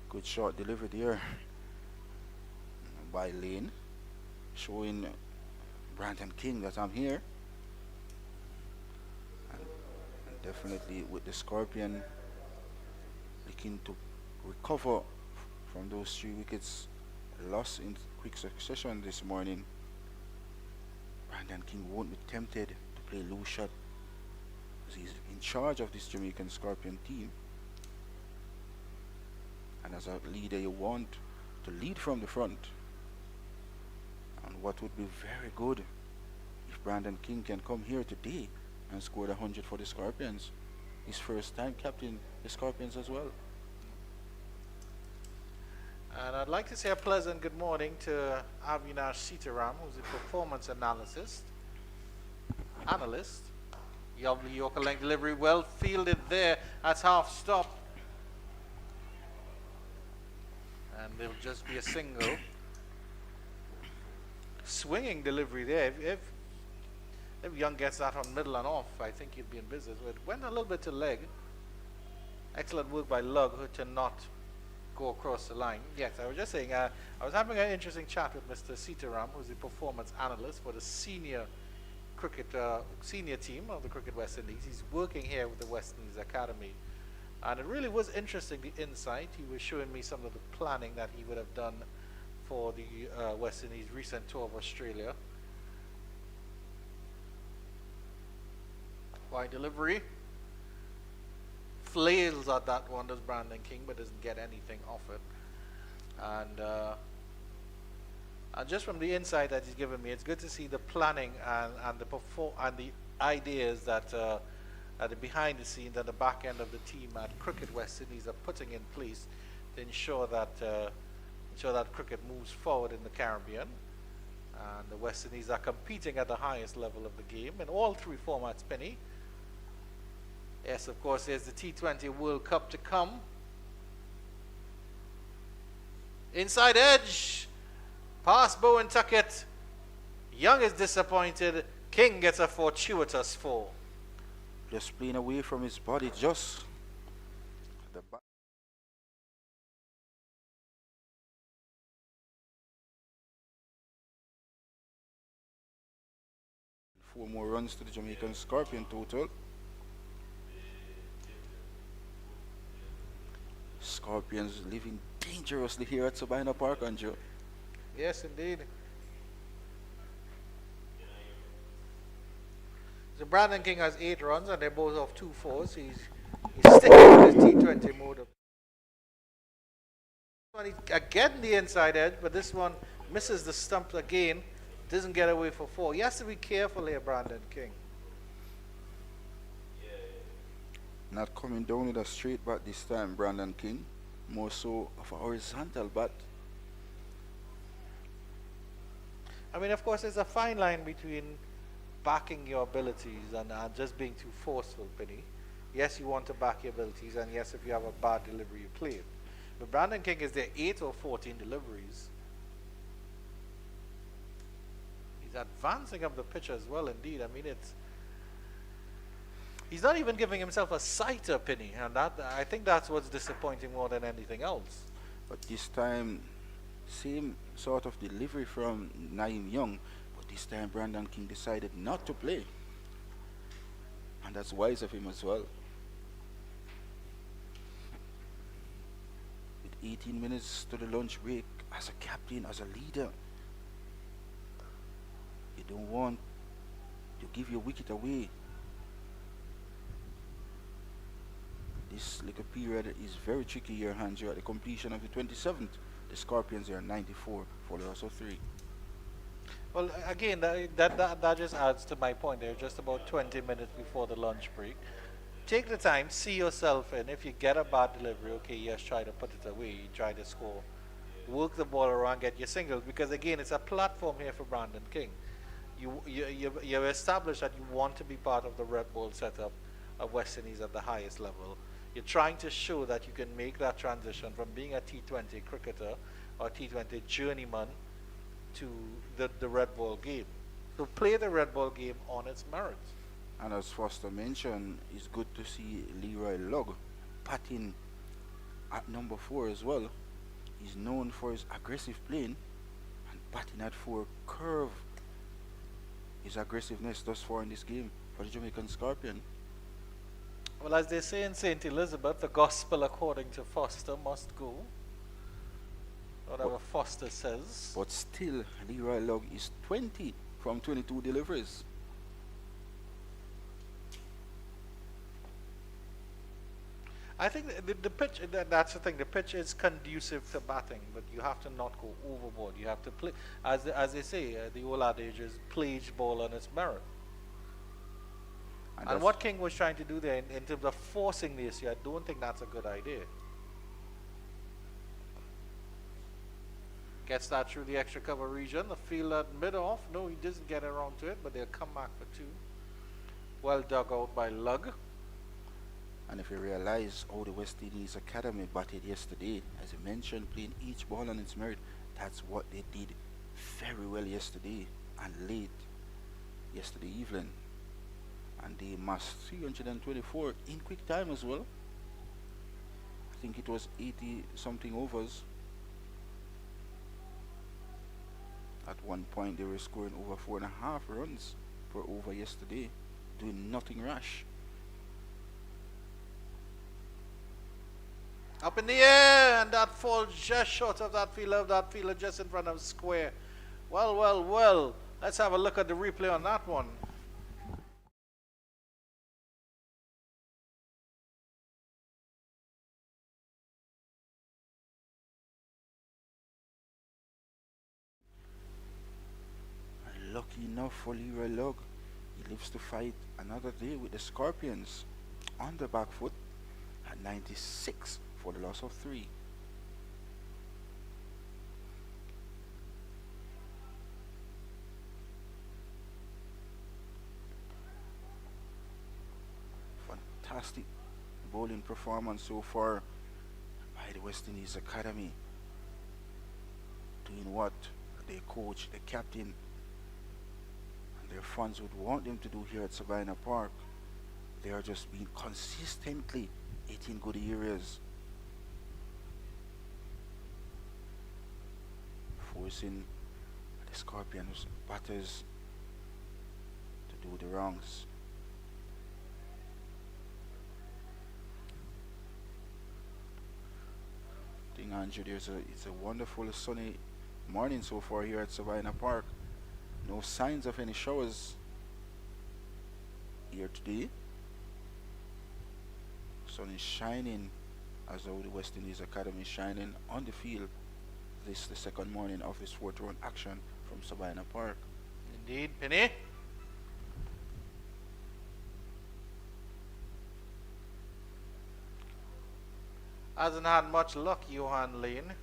Good short delivery there by Lane, showing Brandon King that I'm here. And definitely with the Scorpion looking to recover from those 3 wickets lost in quick succession this morning. Brandon King won't be tempted to play loose shot, as he's in charge of this Jamaican Scorpion team. And as a leader, you want to lead from the front. And what would be very good if Brandon King can come here today and score 100 for the Scorpions. His first time captain the Scorpions as well. And I'd like to say a pleasant good morning to Avinash Sitaram, who's a performance analyst. Lovely Yorker length delivery, well fielded there. That's half stop. And there'll just be a single. Swinging delivery there. If Young gets that on middle and off, I think he'd be in business. It went a little bit to leg. Excellent work by Lug to not go across the line. Yes, I was just saying, I was having an interesting chat with Mr. Sitaram, who's the performance analyst for the senior team of the Cricket West Indies. He's working here with the West Indies Academy. And it really was interesting, the insight. He was showing me some of the planning that he would have done for the West Indies' recent tour of Australia. Wide delivery. Flails at that one, does Brandon King, but doesn't get anything off it. And just from the insight that he's given me, it's good to see the planning and the ideas that at the behind the scenes and the back end of the team at Cricket West Indies are putting in place to ensure that cricket moves forward in the Caribbean. And the West Indies are competing at the highest level of the game in all 3 formats, Penny. Yes, of course, there's the T20 World Cup to come. Inside edge. Past Bowen Tuckett. Young is disappointed. King gets a fortuitous 4. Just playing away from his body, just the back. 4 more runs to the Jamaican Scorpion total. Scorpions living dangerously here at Sabina Park, Andrew. Yes, indeed. So Brandon King has 8 runs, and they're both off 2 fours. He's sticking with his T20 mode. Again, the inside edge, but this one misses the stump again. Doesn't get away for 4. He has to be careful here, Brandon King. Not coming down with a straight bat this time, Brandon King. More so of a horizontal bat. I mean, of course, there's a fine line between backing your abilities and just being too forceful, Penny. Yes, you want to back your abilities, and yes, if you have a bad delivery, you play it. But Brandon King is their 8 or 14 deliveries. He's advancing up the pitch as well, indeed. I mean, he's not even giving himself a sighter, Penny, and I think that's what's disappointing more than anything else. But this time, same sort of delivery from Naeem Young, but this time Brandon King decided not to play. And that's wise of him as well. With 18 minutes to the lunch break, as a captain, as a leader, you don't want to give your wicket away. This little period is very tricky here, Hans. You're at the completion of the 27th. The Scorpions are 94 for the loss of 3. Well, again, that just adds to my point. They're just about 20 minutes before the lunch break. Take the time, see yourself in. If you get a bad delivery, okay, yes, try to put it away. Try to score. Work the ball around, get your singles. Because again, it's a platform here for Brandon King. You've established that you want to be part of the Red Bull setup of West Indies at the highest level. You're trying to show that you can make that transition from being a T20 cricketer or T20 journeyman to the Red Ball game. So play the Red Ball game on its merits. And as Foster mentioned, it's good to see Leroy Lugg batting at number 4 as well. He's known for his aggressive playing, and batting at 4 curve his aggressiveness thus far in this game for the Jamaican Scorpion. Well, as they say in St. Elizabeth, the gospel according to Foster must go. Whatever Foster says. But still, Leroy Lugg is 20 from 22 deliveries. I think the pitch, that's the thing, the pitch is conducive to batting, but you have to not go overboard. You have to play, as they say, the old adage is play each ball on its merit. And what King was trying to do there in terms of forcing the issue, I don't think that's a good idea. Gets that through the extra cover region. The fielder mid-off. No, he doesn't get around to it, but they'll come back for 2. Well dug out by Lugg. And if you realize how the West Indies Academy batted yesterday, as you mentioned, playing each ball on its merit, that's what they did very well yesterday and late yesterday evening. And they massed 324 in quick time as well. I think it was 80 something overs. At one point they were scoring over 4.5 runs per over yesterday, doing nothing rash. Up in the air, and that falls just short of that fielder just in front of square. Well, well, well. Let's have a look at the replay on that one. Lucky enough for Leroy Lugg, he lives to fight another day with the Scorpions on the back foot at 96 for the loss of 3. Fantastic bowling performance so far by the West Indies Academy, doing what their coach, the captain, their fans would want them to do here at Savannah Park. They are just being consistently hitting good areas, forcing the Scorpions batters to do the wrongs. I think, Andrew, it's a wonderful sunny morning so far here at Savannah Park. No signs of any showers here today. Sun is shining as though the West Indies Academy is shining on the field. This is the second morning of this 4th round action from Savannah Park. Indeed, Penny. Hasn't had much luck, Johan Lane.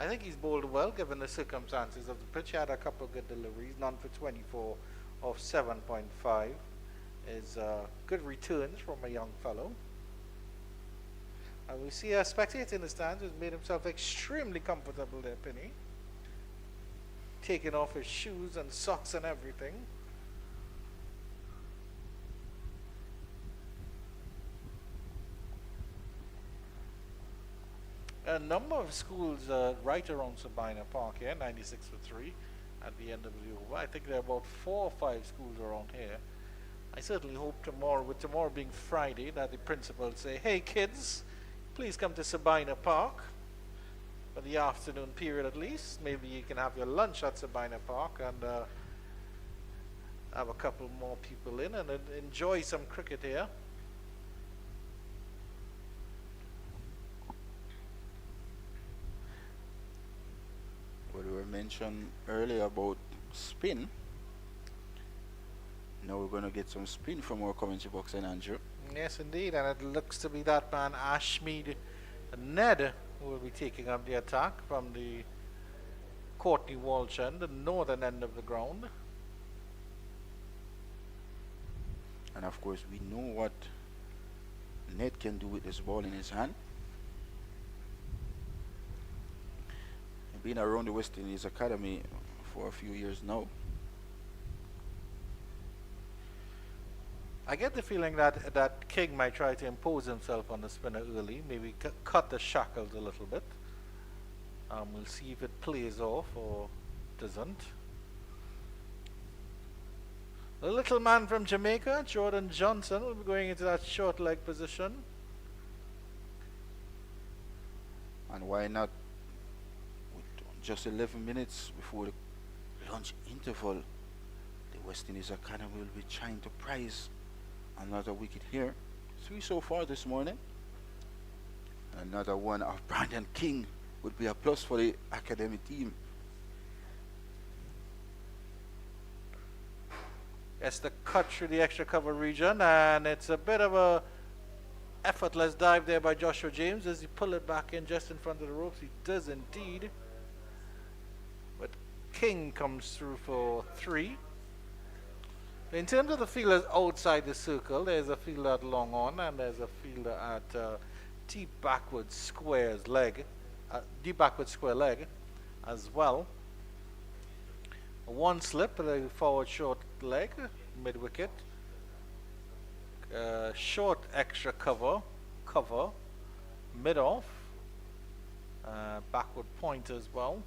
I think he's bowled well given the circumstances of the pitch. He had a couple of good deliveries, none for 24 of 7.5. Is good returns from a young fellow. And we see a spectator in the stands who's made himself extremely comfortable there, Penny. Taking off his shoes and socks and everything. A number of schools right around Sabina Park here, 96 for 3 at the end of the over. I think there are about 4 or 5 schools around here. I certainly hope tomorrow, with tomorrow being Friday, that the principal will say, hey kids, please come to Sabina Park for the afternoon period at least. Maybe you can have your lunch at Sabina Park and have a couple more people in and enjoy some cricket here. What we were mentioned earlier about spin. Now we're going to get some spin from our commentary box, and Andrew. Yes, indeed, and it looks to be that man Ashmead Ned who will be taking up the attack from the Courtney Walsh end, the northern end of the ground. And of course, we know what Ned can do with this ball in his hand. He's been around the West Indies Academy for a few years now. I get the feeling that King might try to impose himself on the spinner early, maybe cut the shackles a little bit. We'll see if it plays off or doesn't. The little man from Jamaica, Jordan Johnson, will be going into that short leg position. And why not, with just 11 minutes before the lunch interval, the West Indies Academy will be trying to prize another wicket here. 3 so far this morning. Another one of Brandon King would be a plus for the academy team. It's the cut through the extra cover region, and it's a bit of a effortless dive there by Joshua James as he pull it back in just in front of the ropes. He does indeed. But King comes through for 3. In terms of the fielders outside the circle, there's a fielder at long on and there's a fielder at deep backward square leg as well. One slip, a forward short leg, mid wicket. Short extra cover, mid off, backward point as well.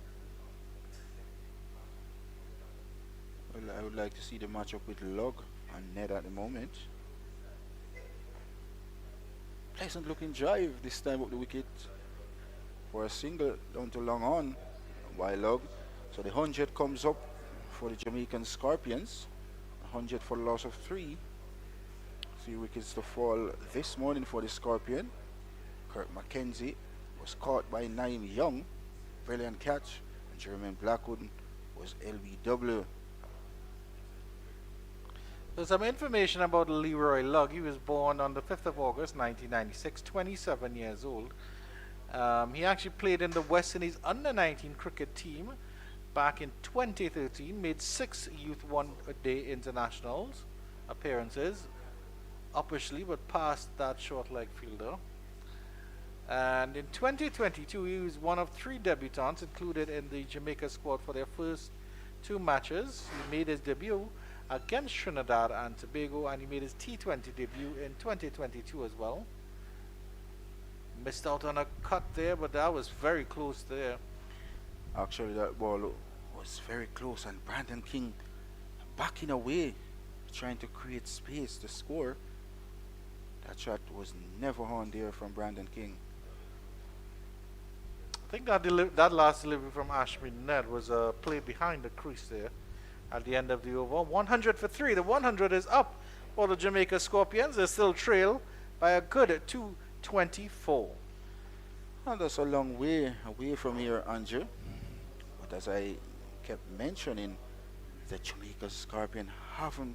Well, I would like to see the matchup with Log and Ned at the moment. Pleasant looking drive this time up the wicket for a single down to long on by Log. So the 100 comes up for the Jamaican Scorpions. 100 for the loss of 3. 3 wickets to fall this morning for the Scorpion. Kirk McKenzie was caught by Naeem Young. Brilliant catch. And Jermaine Blackwood was LBW. So some information about Leroy Lugg. He was born on the 5th of August 1996, 27 years old. He actually played in the West Indies under-19 cricket team back in 2013, made 6 Youth One-Day Internationals appearances, upishly, but passed that short leg fielder. And in 2022, he was one of 3 debutants included in the Jamaica squad for their first 2 matches. He made his debut against Trinidad and Tobago, and he made his T20 debut in 2022 as well. Missed out on a cut there, but that was very close there. Actually, that ball was very close, and Brandon King backing away, trying to create space to score. That shot was never on there from Brandon King. I think that last delivery from Ashmead Ned was a play behind the crease there at the end of the over. 100 for 3. The 100 is up for the Jamaica Scorpions. They still trail by a good 224. And that's a long way away from here, Andrew. But as I kept mentioning, the Jamaica Scorpion haven't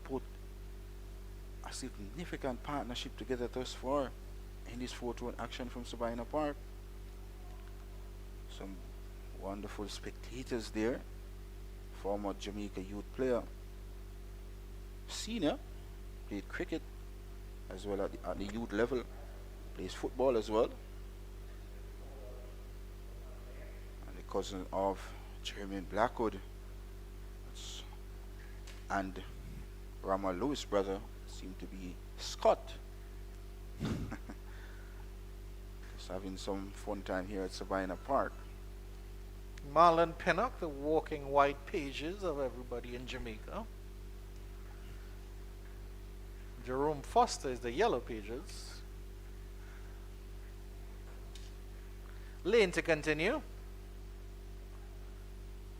put a significant partnership together thus far in this 4-2 action from Sabina Park. Some wonderful spectators there. Former Jamaica youth player, senior, played cricket as well at the youth level plays football as well. And the cousin of Jermaine Blackwood. And Rama Lewis' brother seemed to be Scott. Just having some fun time here at Sabina Park. Marlon Pinnock, the walking white pages of everybody in Jamaica. Jerome Foster is the yellow pages. Lane to continue.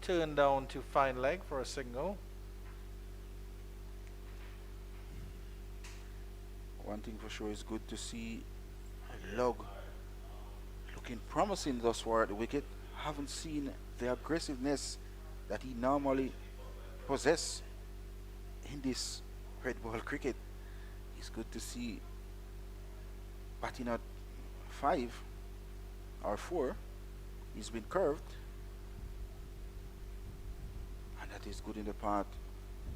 Turn down to fine leg for a signal. One thing for sure is good to see Lug looking promising thus far at the wicket. Haven't seen the aggressiveness that he normally possesses in this red ball cricket. It's good to see batting at 5 or 4. He's been curved, and that is good in the part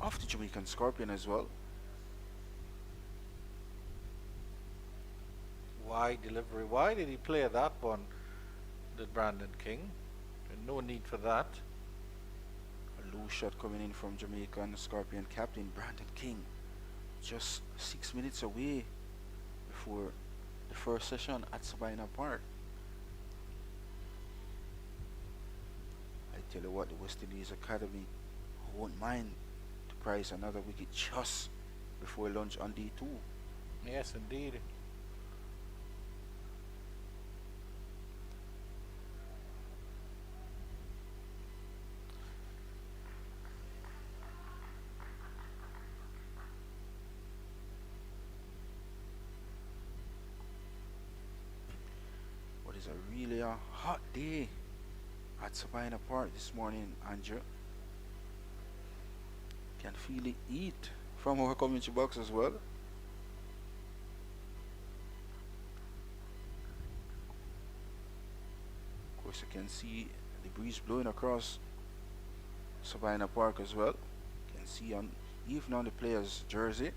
of the Jamaican Scorpion as well. Wide delivery. Why did he play that one? Did Brandon King? No need for that. A low shot coming in from Jamaican Scorpion captain Brandon King. Just 6 minutes away before the first session at Sabina Park. I tell you what, the West Indies Academy won't mind to prize another wicket just before lunch on D2. Yes, indeed. It's a really hot day at Sabina Park this morning, Andrew. Can feel the heat from our community box as well. Of course, you can see the breeze blowing across Sabina Park as well. You can see on even on the players' jersey.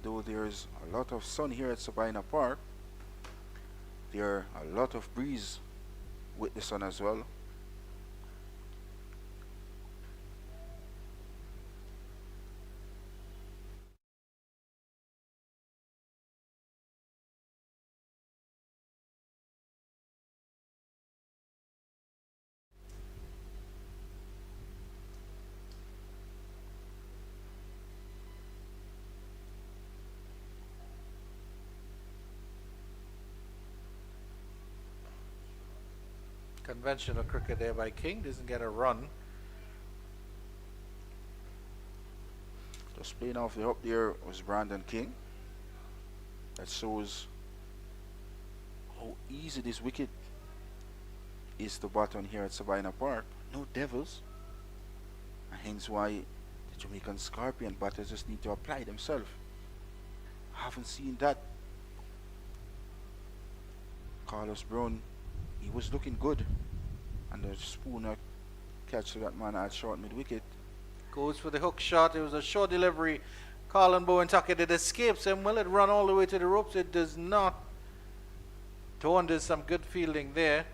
Though there's a lot of sun here at Sabina Park, there are a lot of breeze with the sun as well. Conventional cricket there by King. Doesn't get a run. Just playing off the up there was Brandon King. That shows how easy this wicket is to bat on here at Sabina Park. No devils. And hence why the Jamaican Scorpion batters just need to apply themselves. Haven't seen that. Carlos Brown, he was looking good, and the spooner catch to that man at short mid wicket. Goes for the hook shot. It was a short delivery. Colin Bowen Tuckett, it escapes him. Will it run all the way to the ropes? It does not. Torn does some good fielding there,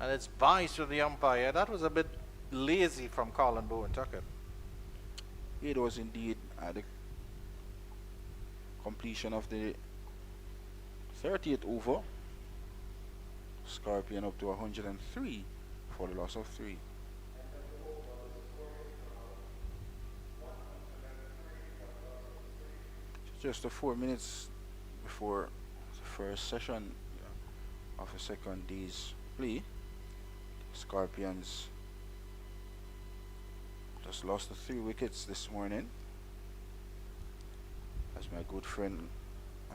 and it's buys to the umpire. That was a bit lazy from Colin Bowen Tuckett. It was indeed at the completion of the 30th over. Scorpion up to 103 for the loss of 3. Just 4 minutes before the first session of the second day's play, Scorpions just lost the 3 wickets this morning. As my good friend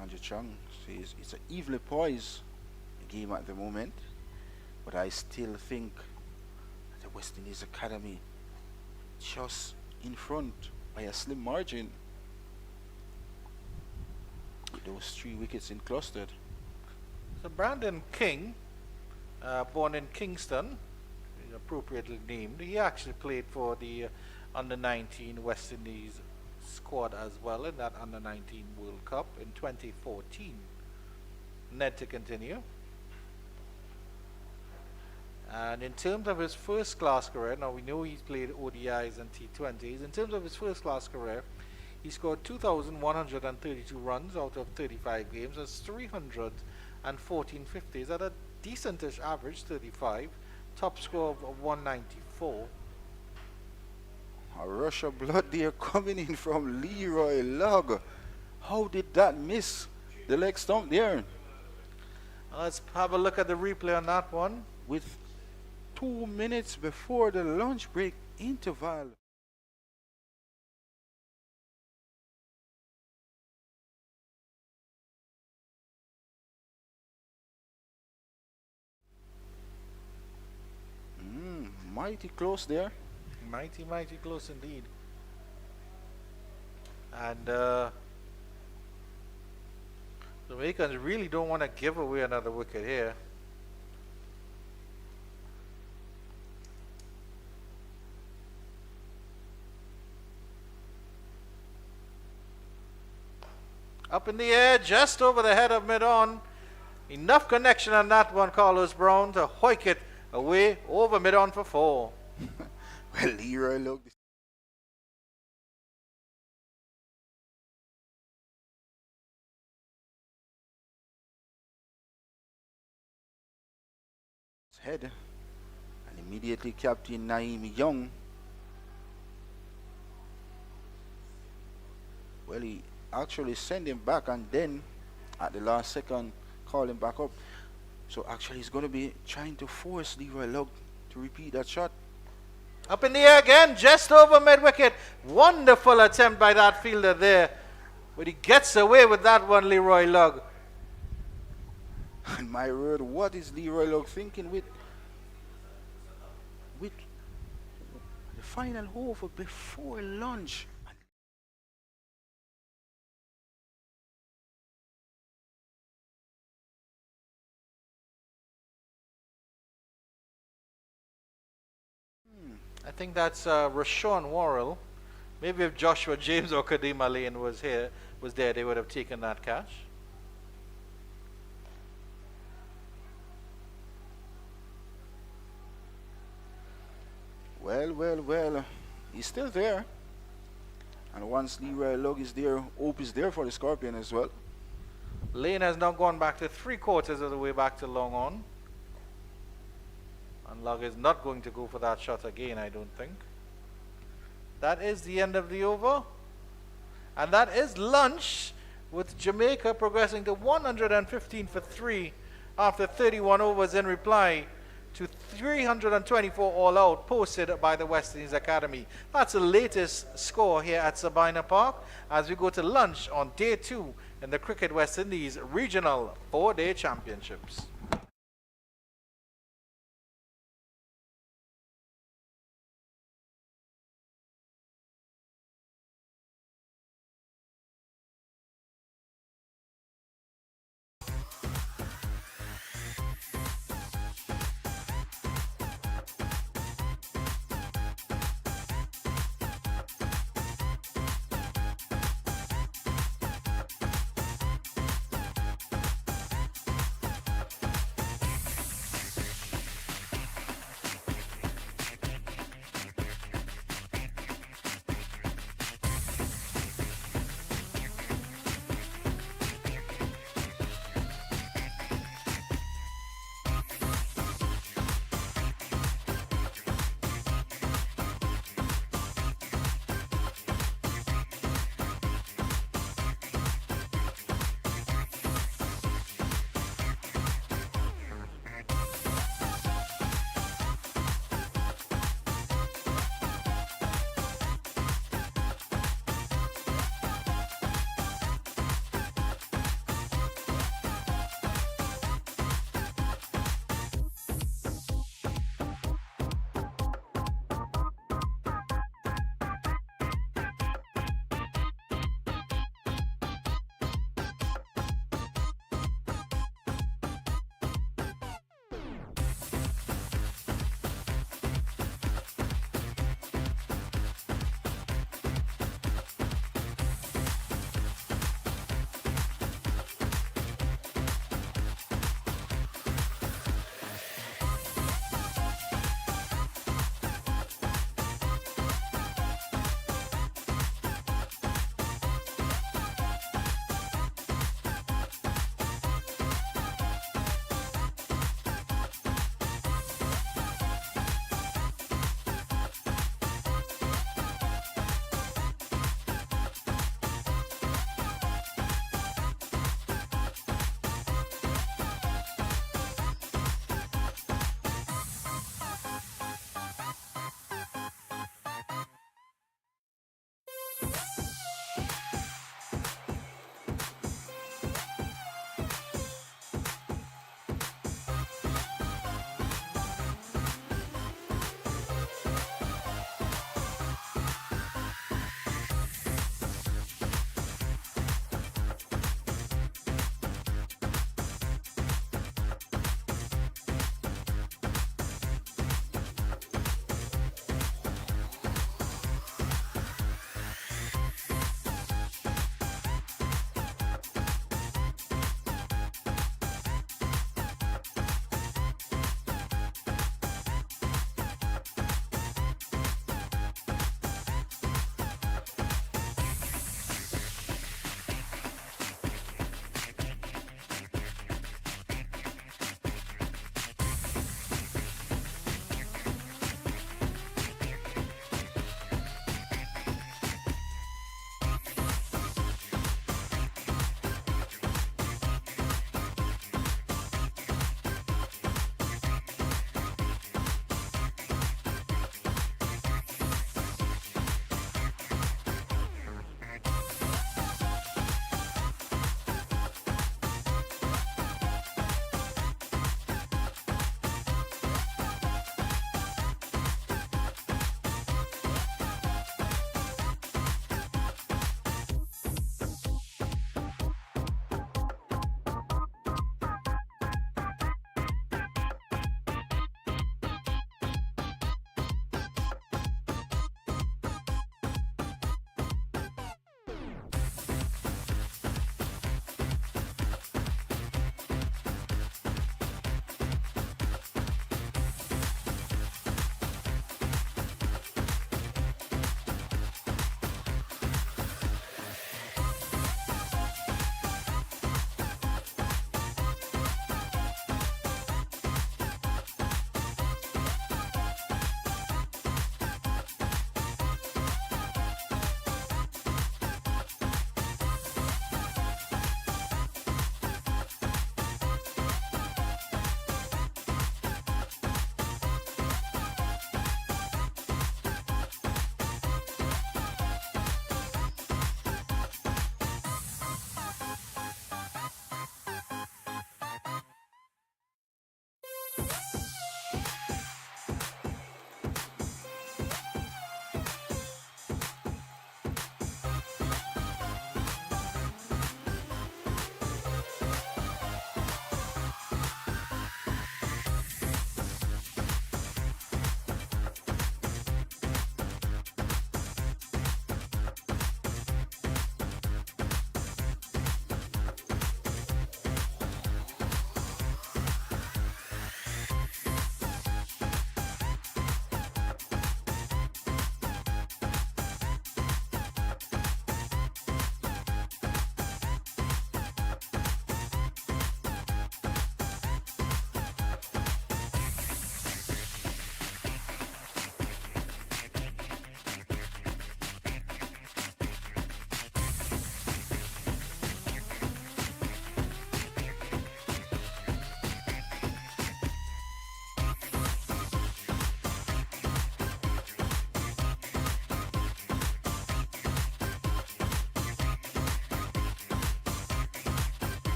Andrew Chung says, it's an evenly poised game at the moment, but I still think the West Indies Academy just in front by a slim margin with those 3 wickets in clustered. So Brandon King, born in Kingston, appropriately named, he actually played for the under-19 West Indies squad as well in that Under 19 World Cup in 2014. Ned to continue. And in terms of his first class career, now we know he's played ODIs and T20s. In terms of his first class career, he scored 2,132 runs out of 35 games. That's 314 50s at a decentish average, 35. Top score of 194. A rush of blood there coming in from Leroy Lugg. How did that miss the leg stump there? Let's have a look at the replay on that one. With 2 minutes before the lunch break interval. Mighty close there. Mighty, mighty close indeed. And Jamaicans really don't want to give away another wicket here. Up in the air, just over the head of mid-on. Enough connection on that one, Carlos Brown, to hoik it away over mid-on for 4. Well, Leroy Lugg. Head and immediately Captain Naeem Young. Well, he actually sent him back and then at the last second call him back up. So actually he's going to be trying to force Leroy Lugg to repeat that shot. Up in the air again, just over mid-wicket. Wonderful attempt by that fielder there. But he gets away with that one, Leroy Lugg. And my word, what is Leroy Lugg thinking with the final over before lunch? I think that's Rashawn Worrell. Maybe if Joshua James or Kadima Lane was there, they would have taken that catch. Well, he's still there. And once Leroy Lugg is there, Hope is there for the Scorpion as well. Lane has now gone back to 3/4 of the way back to long on. And Lugg is not going to go for that shot again, I don't think. That is the end of the over. And that is lunch, with Jamaica progressing to 115 for 3 after 31 overs in reply to 324 all out posted by the West Indies Academy. That's the latest score here at Sabina Park as we go to lunch on day 2 in the Cricket West Indies Regional 4-Day Championships.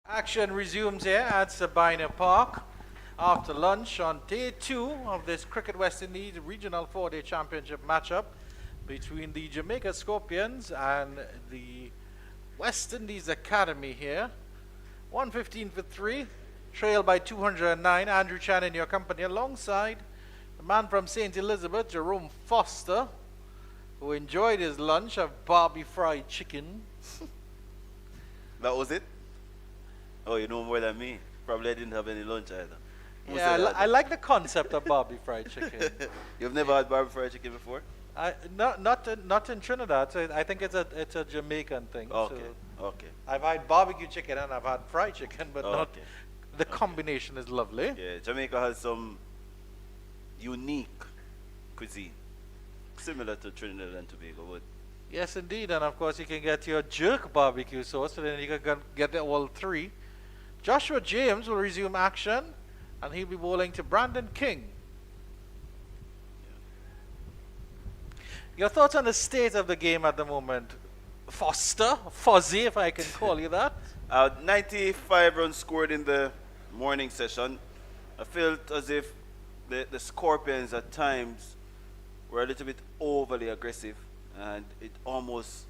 Action resumes here at Sabina Park after lunch on day 2 of this Cricket West Indies Regional 4-Day Championship matchup between the Jamaica Scorpions and the West Indies Academy here. 115 for 3, trailed by 209. Andrew Chan in your company alongside the man from St. Elizabeth, Jerome Foster, who enjoyed his lunch of Barbie fried chicken. That was it? Oh, you know more than me. Probably I didn't have any lunch either. Who Yeah, said that? I like the concept of Barbie fried chicken. You've never had barbecue fried chicken before? Not in Trinidad. So I think it's a Jamaican thing. Okay, So okay. I've had barbecue chicken and I've had fried chicken, but not. Okay. The combination is lovely. Yeah, Jamaica has some unique cuisine, similar to Trinidad and Tobago. But Yes, indeed, and of course you can get your jerk barbecue sauce, and then you can get all three. Joshua James will resume action, and he'll be bowling to Brandon King. Your thoughts on the state of the game at the moment, Foster, Fuzzy, if I can call you that? 95 runs scored in the morning session. I felt as if the Scorpions at times were a little bit overly aggressive, and it almost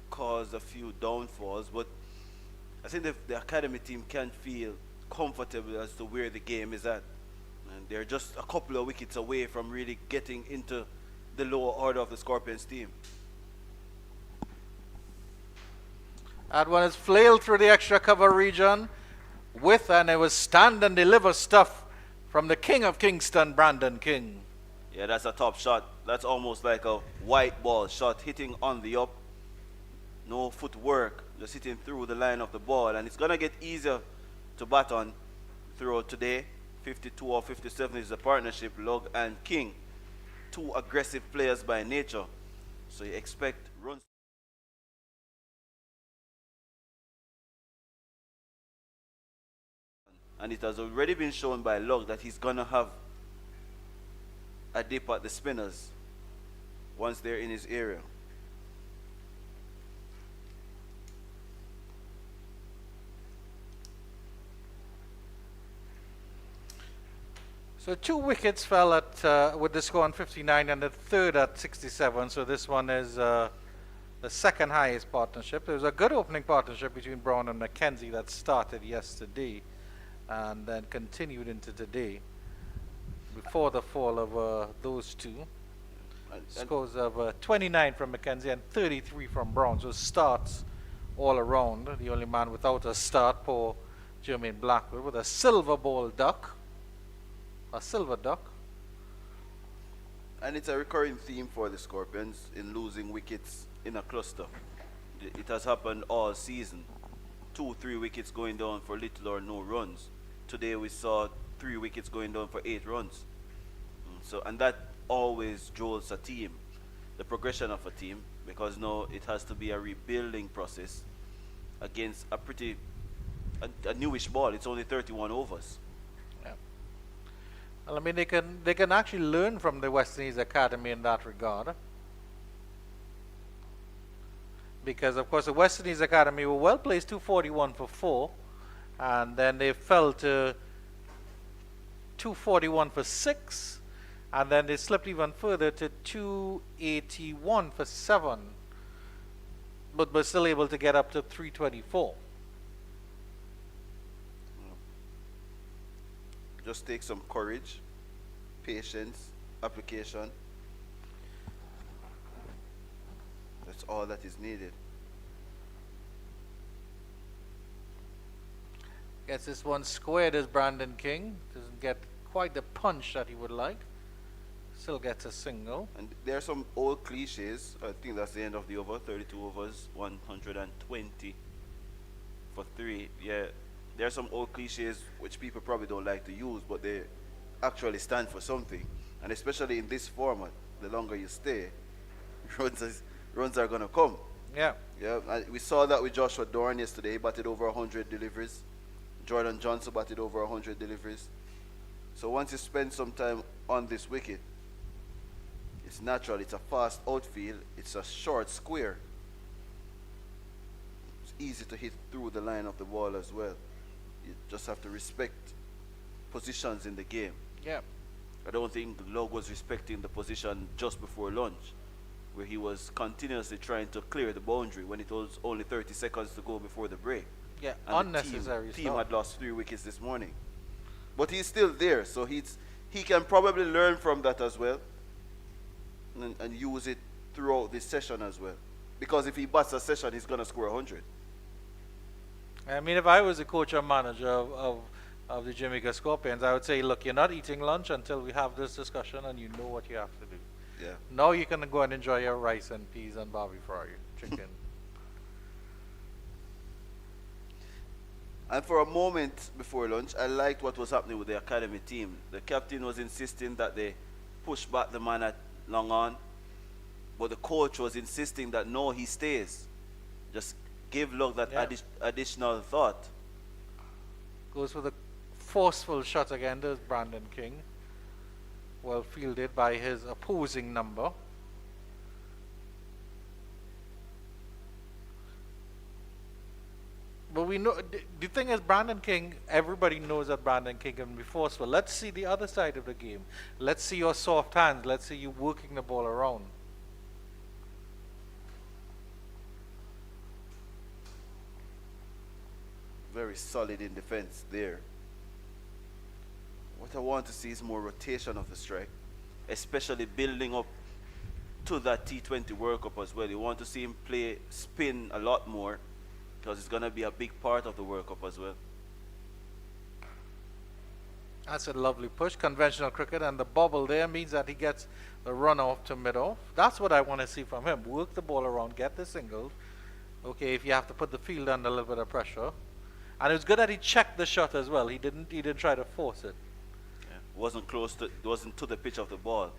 caused a few downfalls. But I think the academy team can feel comfortable as to where the game is at. And they're just a couple of wickets away from really getting into the lower order of the Scorpions team. That one is flailed through the extra cover region and it was stand and deliver stuff from the King of Kingston, Brandon King. Yeah, that's a top shot. That's almost like a white ball shot hitting on the up. No footwork, just hitting through the line of the ball. And it's going to get easier to bat on throughout today. 52 or 57 is the partnership, Log and King. Two aggressive players by nature. So you expect runs. And it has already been shown by Log that he's going to have a dip at the spinners once they're in his area. So 2 wickets fell at with the score on 59 and the third at 67. So this one is the second highest partnership. There was a good opening partnership between Brown and McKenzie that started yesterday and then continued into today before the fall of those two. Scores of 29 from McKenzie and 33 from Brown. So starts all around. The only man without a start, poor Jermaine Blackwood, with a silver ball duck. A silver duck. And it's a recurring theme for the Scorpions in losing wickets in a cluster. It has happened all season. 2-3 wickets going down for little or no runs. Today we saw 3 wickets going down for 8 runs. And that always jolts a team, the progression of a team, because now it has to be a rebuilding process against a newish ball. It's only 31 overs. Yeah. Well, I mean, they can actually learn from the West Indies Academy in that regard. Because, of course, the West Indies Academy were well placed 241 for 4. And then they fell to 241 for 6. And then they slipped even further to 281 for 7. But were still able to get up to 324. Just take some courage, patience, application. That's all that is needed. Gets this one squared as Brandon King. Doesn't get quite the punch that he would like. Still gets a single. And there are some old cliches. I think that's the end of the over. 32 overs, 120 for 3. Yeah, there are some old cliches which people probably don't like to use, but they actually stand for something. And especially in this format, the longer you stay, runs are going to come. Yeah. Yeah, and we saw that with Joshua Dorn yesterday. He batted over 100 deliveries. Jordan Johnson batted over 100 deliveries. So once you spend some time on this wicket, it's natural. It's a fast outfield. It's a short square. It's easy to hit through the line of the ball as well. You just have to respect positions in the game. Yeah. I don't think Log was respecting the position just before lunch, where he was continuously trying to clear the boundary when it was only 30 seconds to go before the break. Yeah, And unnecessary the team stuff. had lost 3 wickets this morning. But he's still there, so he can probably learn from that as well and use it throughout this session as well. Because if he bats a session, he's going to score 100. I mean, if I was a coach or manager of the Jamaica Scorpions, I would say, look, you're not eating lunch until we have this discussion and you know what you have to do. Yeah. Now you can go and enjoy your rice and peas and barbie fry chicken. And for a moment before lunch, I liked what was happening with the academy team. The captain was insisting that they push back the man at long on, but the coach was insisting that no, he stays. Just give Luck that Yeah. additional thought. Goes for the forceful shot again. There's Brandon King. Well fielded by his opposing number. But we know, the thing is, Brandon King, everybody knows that Brandon King can be forceful. Let's see the other side of the game. Let's see your soft hands. Let's see you working the ball around. Very solid in defense there. What I want to see is more rotation of the strike, especially building up to that T20 World Cup as well. You want to see him play spin a lot more because it's going to be a big part of the World Cup as well. That's a lovely push. Conventional cricket, and the bobble there means that he gets the run off to mid-off. That's what I want to see from him. Work the ball around, get the single. Okay, if you have to put the field under a little bit of pressure. And it was good that he checked the shot as well. He didn't try to force it. Yeah. Wasn't to the pitch of the ball.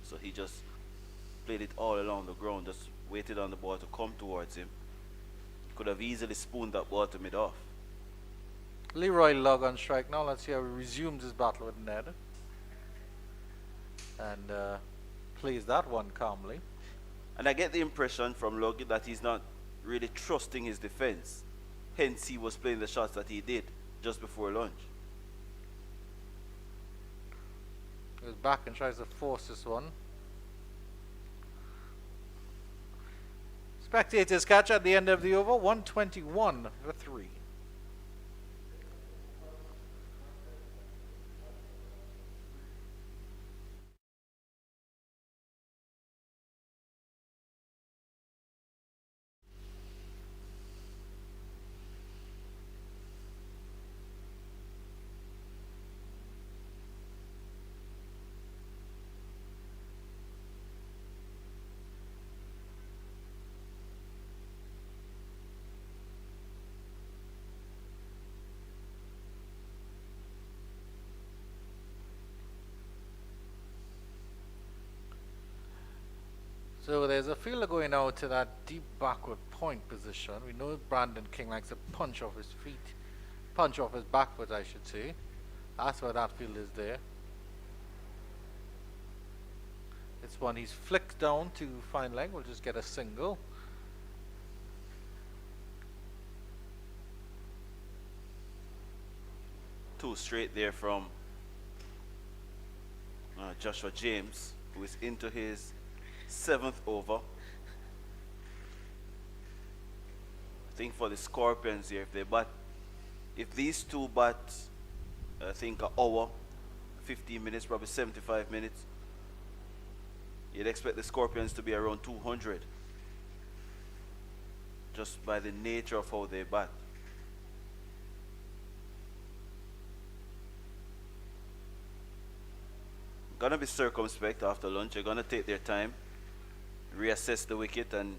So he just played it all along the ground, just waited on the ball to come towards him. Could have easily spooned that ball to mid-off. Leroy Lugg on strike now. Let's see how he resumes his battle with Ned. And plays that one calmly. And I get the impression from Lugg that he's not really trusting his defense. Hence, he was playing the shots that he did just before lunch. Goes back and tries to force this one. Spectators catch at the end of the over. 121 for 3. So there's a fielder going out to that deep backward point position. We know Brandon King likes to punch off his feet. Punch off his back foot, I should say. That's why that field is there. This one he's flicked down to fine leg. We'll just get a single. Two straight there from Joshua James, who is into his 7th over. I think for the Scorpions here, if these two bat, I think an hour, 15 minutes, probably 75 minutes, you'd expect the Scorpions to be around 200, just by the nature of how they bat. Gonna be circumspect after lunch. They're gonna take their time, reassess the wicket and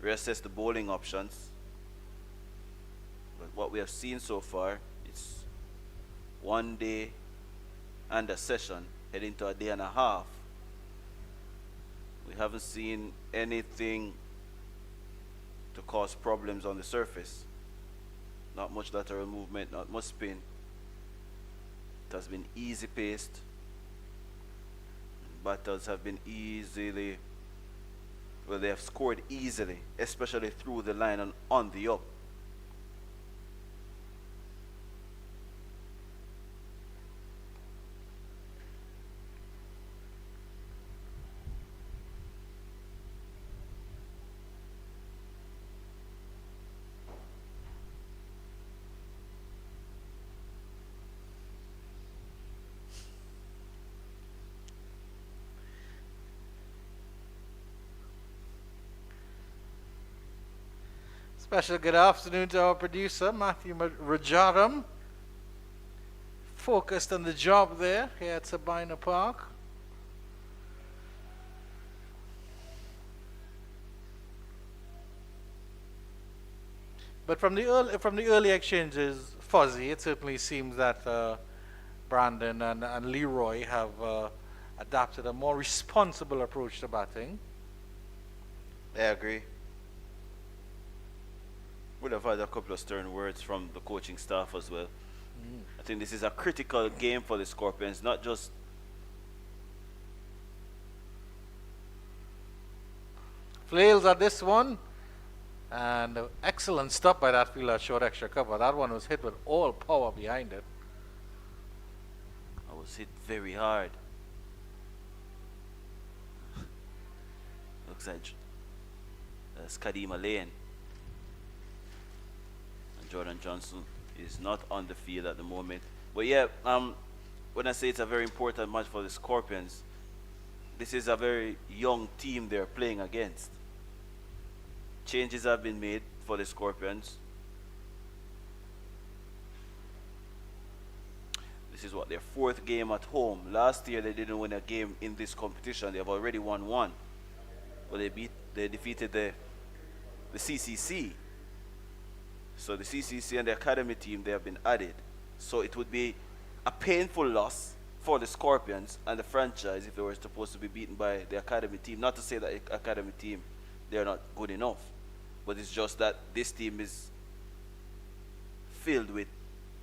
reassess the bowling options. But what we have seen so far, it's one day and a session, heading to a day and a half. We haven't seen anything to cause problems on the surface. Not much lateral movement, not much spin. It has been easy paced. Batters have been they have scored easily, especially through the line and on the up. Special good afternoon to our producer, Matthew Rajaram. Focused on the job there here at Sabina Park. But from the early exchanges, Fuzzy, it certainly seems that Brandon and Leroy have adapted a more responsible approach to batting. I agree. Would have had a couple of stern words from the coaching staff as well. I think this is a critical game for the Scorpions, not just Flails at this one. And excellent stop by that fielder, short extra cover. That one was hit with all power behind it. I was hit very hard. Looks like that's Kadima Lane. And Jordan Johnson is not on the field at the moment. But yeah, when I say it's a very important match for the Scorpions, this is a very young team they're playing against. Changes have been made for the Scorpions. This is what, their fourth game at home. Last year they didn't win a game in this competition. They have already won one. But they defeated the CCC. So the CCC and the academy team, they have been added. So it would be a painful loss for the Scorpions and the franchise if they were supposed to be beaten by the academy team. Not to say that the academy team, they're not good enough. But it's just that this team is filled with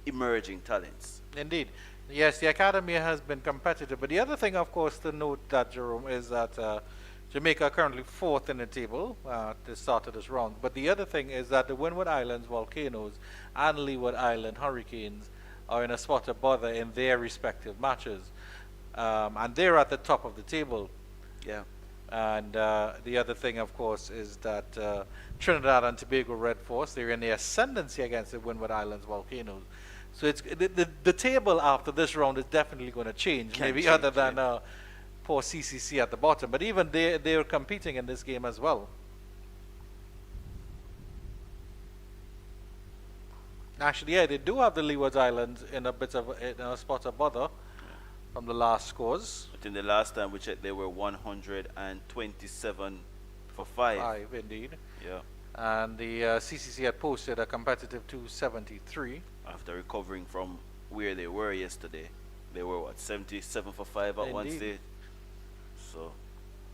emerging talents. Indeed. Yes, the academy has been competitive. But the other thing, of course, to note that, Jerome, is that Jamaica are currently fourth in the table at the start of this round. But the other thing is that the Windward Islands Volcanoes and Leeward Island Hurricanes are in a spot of bother in their respective matches. And they're at the top of the table. Yeah. And the other thing, of course, is that Trinidad and Tobago Red Force, they're in the ascendancy against the Windward Islands Volcanoes. So it's the table after this round is definitely going to change, maybe other than poor CCC at the bottom. But even they're competing in this game as well. Actually, yeah, they do have the Leeward Islands in a spot of bother from the last scores. I think the last time we checked, they were 127 for 5. 5, indeed. Yeah. And the CCC had posted a competitive 273. After recovering from where they were yesterday. They were, what, 77 for 5 at one Indeed. stage? So,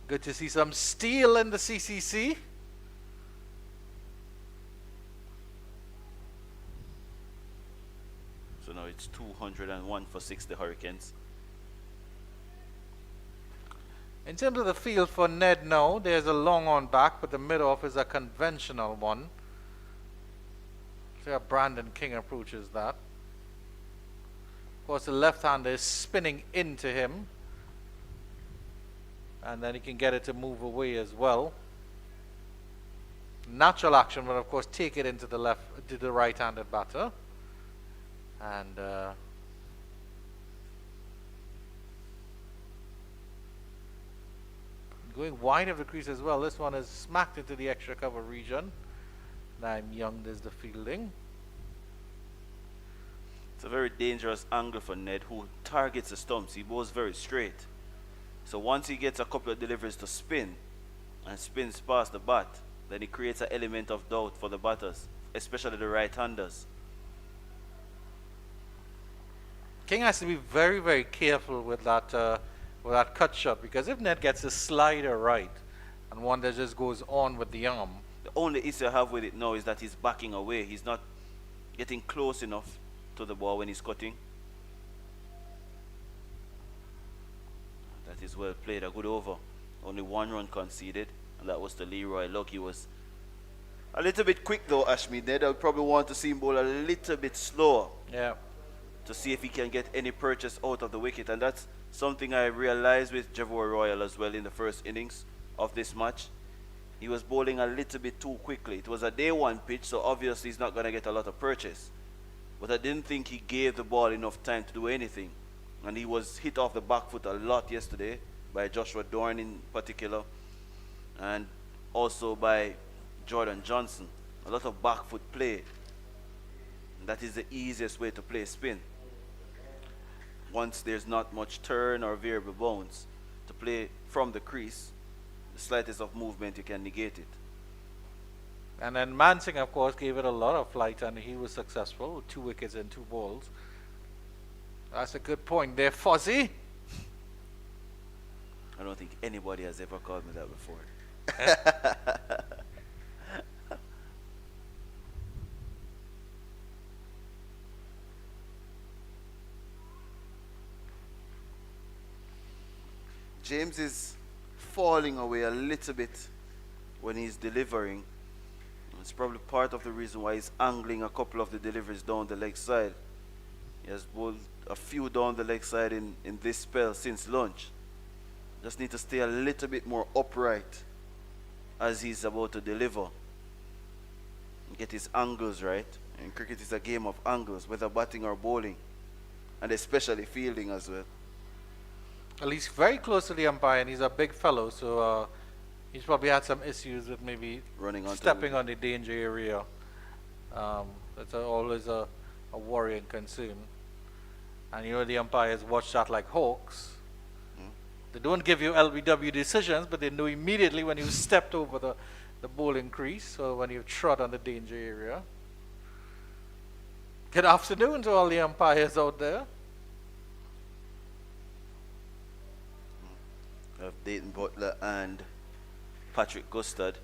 Good to see some steel in the CCC. so now it's 201 for 6, the Hurricanes. In terms of the field for Ned now, there's a long on back, but the mid-off is a conventional one. See how Brandon King approaches that. Of course, the left-hander is spinning into him. And then he can get it to move away as well. Natural action, but of course take it into the right-handed batter. And going wide of the crease as well. This one is smacked into the extra cover region. Naim Young does the fielding. It's a very dangerous angle for Ned, who targets the stumps. He goes very straight. So once he gets a couple of deliveries to spin, and spins past the bat, then he creates an element of doubt for the batters, especially the right-handers. King has to be very, very careful with that cut shot, because if Ned gets a slider right and one that just goes on with the arm. The only issue I have with it now is that he's backing away. He's not getting close enough to the ball when he's cutting. That is well played, a good over. Only 1 run conceded, and that was to Leroy. Look, he was a little bit quick though, Ashmead. Ned, I would probably want to see him bowl a little bit slower. Yeah. To see if he can get any purchase out of the wicket, and that's something I realized with Javor Royal as well in the first innings of this match. He was bowling a little bit too quickly. It was a day 1 pitch, so obviously he's not going to get a lot of purchase. But I didn't think he gave the ball enough time to do anything. And he was hit off the back foot a lot yesterday by Joshua Dorn in particular, and also by Jordan Johnson. a lot of back foot play. And that is the easiest way to play spin. Once there's not much turn or variable bounce, to play from the crease, the slightest of movement you can negate it. And then Mansing, of course, gave it a lot of flight, and he was successful with 2 wickets and 2 balls. That's a good point there, Fozzie. I don't think anybody has ever called me that before. James is falling away a little bit when he's delivering. It's probably part of the reason why he's angling a couple of the deliveries down the leg side. He has bowled a few down the leg side in this spell since lunch. Just need to stay a little bit more upright as he's about to deliver. Get his angles right. And cricket is a game of angles, whether batting or bowling. And especially fielding as well. Well, he's very close to the umpire, and he's a big fellow, so he's probably had some issues with maybe stepping on the danger area. That's always a worry and concern. And you know the umpires watch that like hawks. They don't give you LBW decisions, but they know immediately when you've stepped over the bowling crease or when you've trod on the danger area. Good afternoon to all the umpires out there. We have Dayton Butler and Patrick Gustard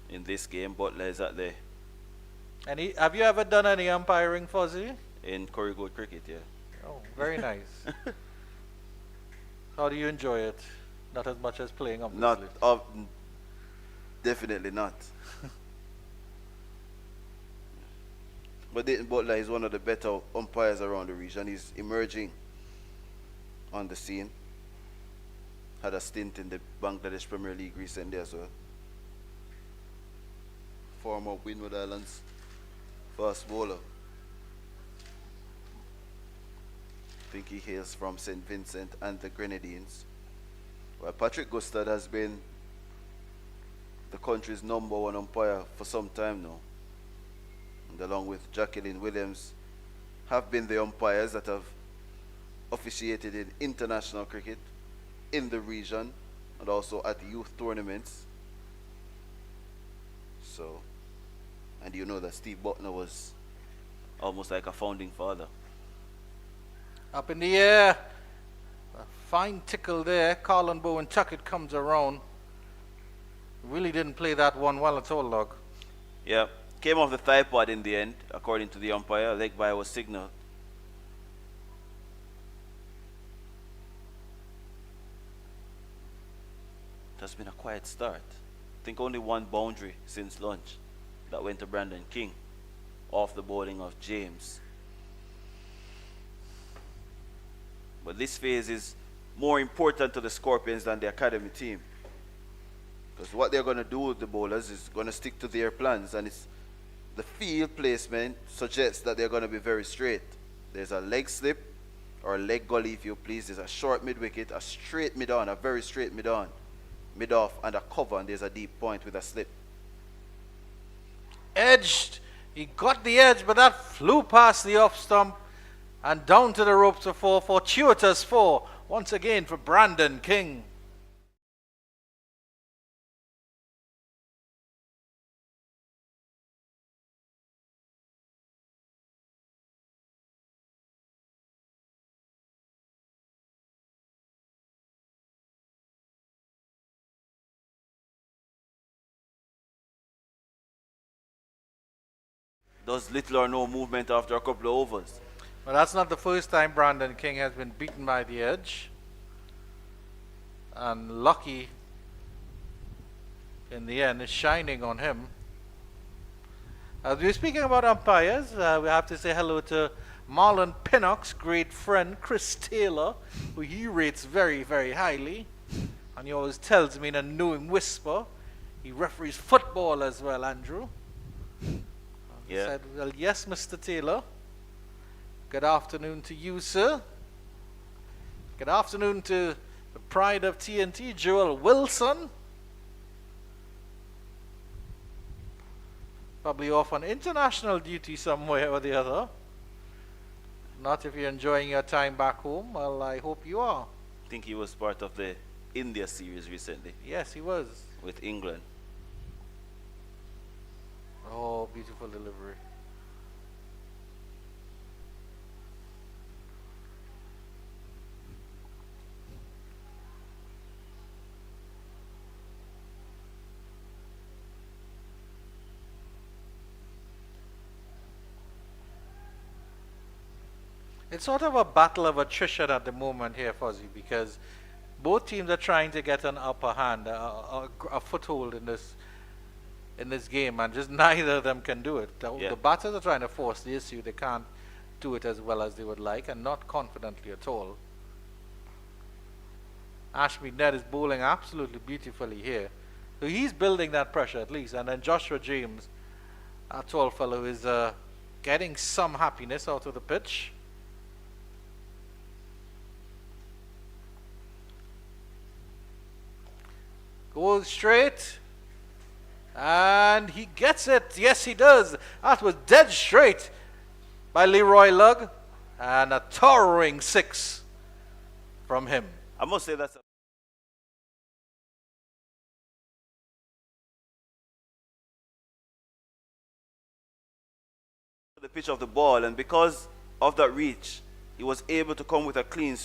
in this game. Butler is at the Have you ever done any umpiring, Fuzzy? in Corrigan cricket, yeah. Oh, very nice. How do you enjoy it? Not as much as playing, obviously. Definitely not. But Dayton Butler is one of the better umpires around the region. He's emerging on the scene. Had a stint in the Bangladesh Premier League recently as well. Former Windward Islands fast bowler. I think he hails from St. Vincent and the Grenadines. Well, Patrick Gustard has been the country's #1 umpire for some time now. And along with Jacqueline Williams, have been the umpires that have officiated in international cricket in the region and also at youth tournaments. So, and you know that Steve Butner was almost like a founding father. Up in the air. A fine tickle there. Colin Bowen Tuckett comes around. Really didn't play that one well at all, Log. Yeah, came off the thigh pad in the end, according to the umpire. Leg bye was signaled. It has been a quiet start. I think only one boundary since lunch that went to Brandon King off the bowling of James. But this phase is more important to the Scorpions than the academy team. Because what they're going to do with the bowlers is going to stick to their plans, and it's the field placement suggests that they're going to be very straight. There's a leg slip, or a leg gully if you please. There's a short mid-wicket, a straight mid-on, a very straight mid-on, mid-off, and a cover, and there's a deep point with a slip. Edged. He got the edge, but that flew past the off stump and down to the ropes of 4. Fortuitous 4. Once again for Brandon King. Does little or no movement after a couple of overs. But that's not the first time Brandon King has been beaten by the edge. And lucky in the end is shining on him. As we're speaking about umpires, we have to say hello to Marlon Pinnock's great friend Chris Taylor, who he rates very, very highly. And he always tells me in a knowing whisper, he referees football as well, Andrew. Yeah. I said, well, yes, Mr. Taylor. Good afternoon to you, sir. Good afternoon to the pride of TNT, Joel Wilson. Probably off on international duty somewhere or the other. Not if you're enjoying your time back home. Well, I hope you are. I think he was part of the India series recently Yes, he was. with England. Oh, beautiful delivery. It's sort of a battle of attrition at the moment here, Fuzzy, because both teams are trying to get an upper hand, a foothold in this game, and just neither of them can do it. The batters are trying to force the issue. They can't do it as well as they would like, and not confidently at all. Ashmead Ned is bowling absolutely beautifully here. So he's building that pressure at least, and then Joshua James, a tall fellow, is getting some happiness out of the pitch. Goes straight. And he gets it. Yes, he does. That was dead straight by Leroy Lugg. And a towering 6 from him. I must say that's the pitch of the ball, and because of that reach, he was able to come with a clean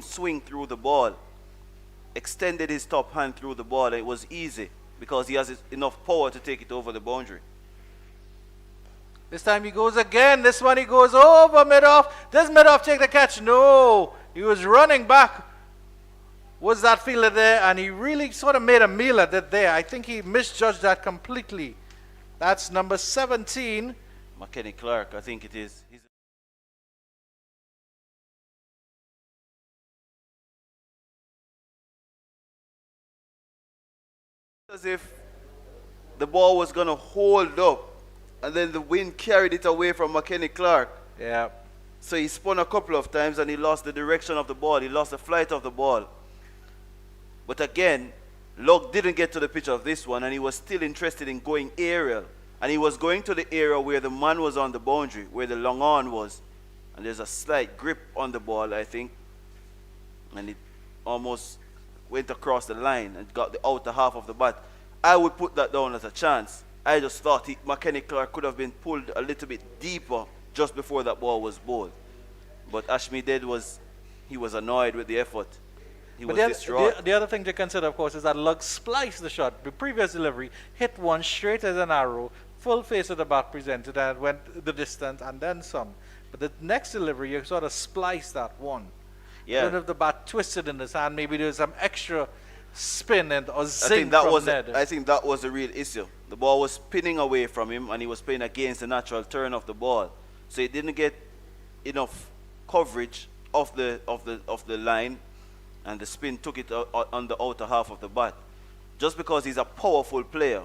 swing through the ball. Extended his top hand through the ball, and it was easy because he has enough power to take it over the boundary. This time he goes again. This one he goes over mid-off. Does mid-off take the catch? No. He was running back. Was that fielder there? And he really sort of made a meal at it there. I think he misjudged that completely. That's number 17. McKenny Clark, I think it is. As if the ball was going to hold up, and then the wind carried it away from McKenny Clark. Yeah. So he spun a couple of times and he lost the direction of the ball. He lost the flight of the ball. But again, Lugg didn't get to the pitch of this one, and he was still interested in going aerial. And he was going to the area where the man was on the boundary, where the long on was. And there's a slight grip on the ball, I think. And it almost went across the line and got the outer half of the bat. I would put that down as a chance. I just thought McKenny Clark could have been pulled a little bit deeper just before that ball was bowled. But Ashmead was annoyed with the effort. He was distraught. The other thing to consider, of course, is that Lugg spliced the shot. The previous delivery hit one straight as an arrow, full face of the bat presented, and went the distance and then some. But the next delivery, you sort of spliced that one. Yeah. I don't know if the bat twisted in his hand. Maybe there was some extra spin and or zing from Ned. I think that was the real issue. The ball was spinning away from him, and he was playing against the natural turn of the ball. So he didn't get enough coverage of the line, and the spin took it on the outer half of the bat. Just because he's a powerful player,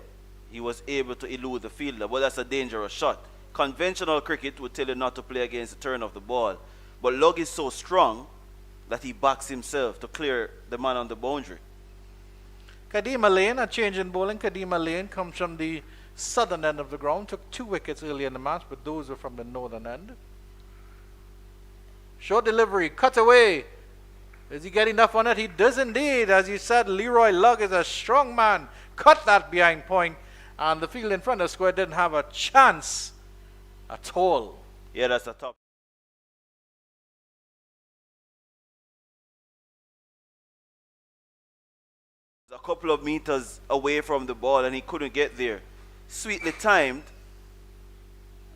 he was able to elude the fielder, but that's a dangerous shot. Conventional cricket would tell you not to play against the turn of the ball, but Lugg is so strong that he backs himself to clear the man on the boundary. Kadima Lane, a change in bowling. Kadima Lane comes from the southern end of the ground. Took 2 wickets early in the match, but those were from the northern end. Short delivery, cut away. Does he get enough on it? He does indeed. As you said, Leroy Lugg is a strong man. Cut that behind point, and the field in front of square didn't have a chance at all. Yeah, that's a top. A couple of meters away from the ball, and he couldn't get there. Sweetly timed,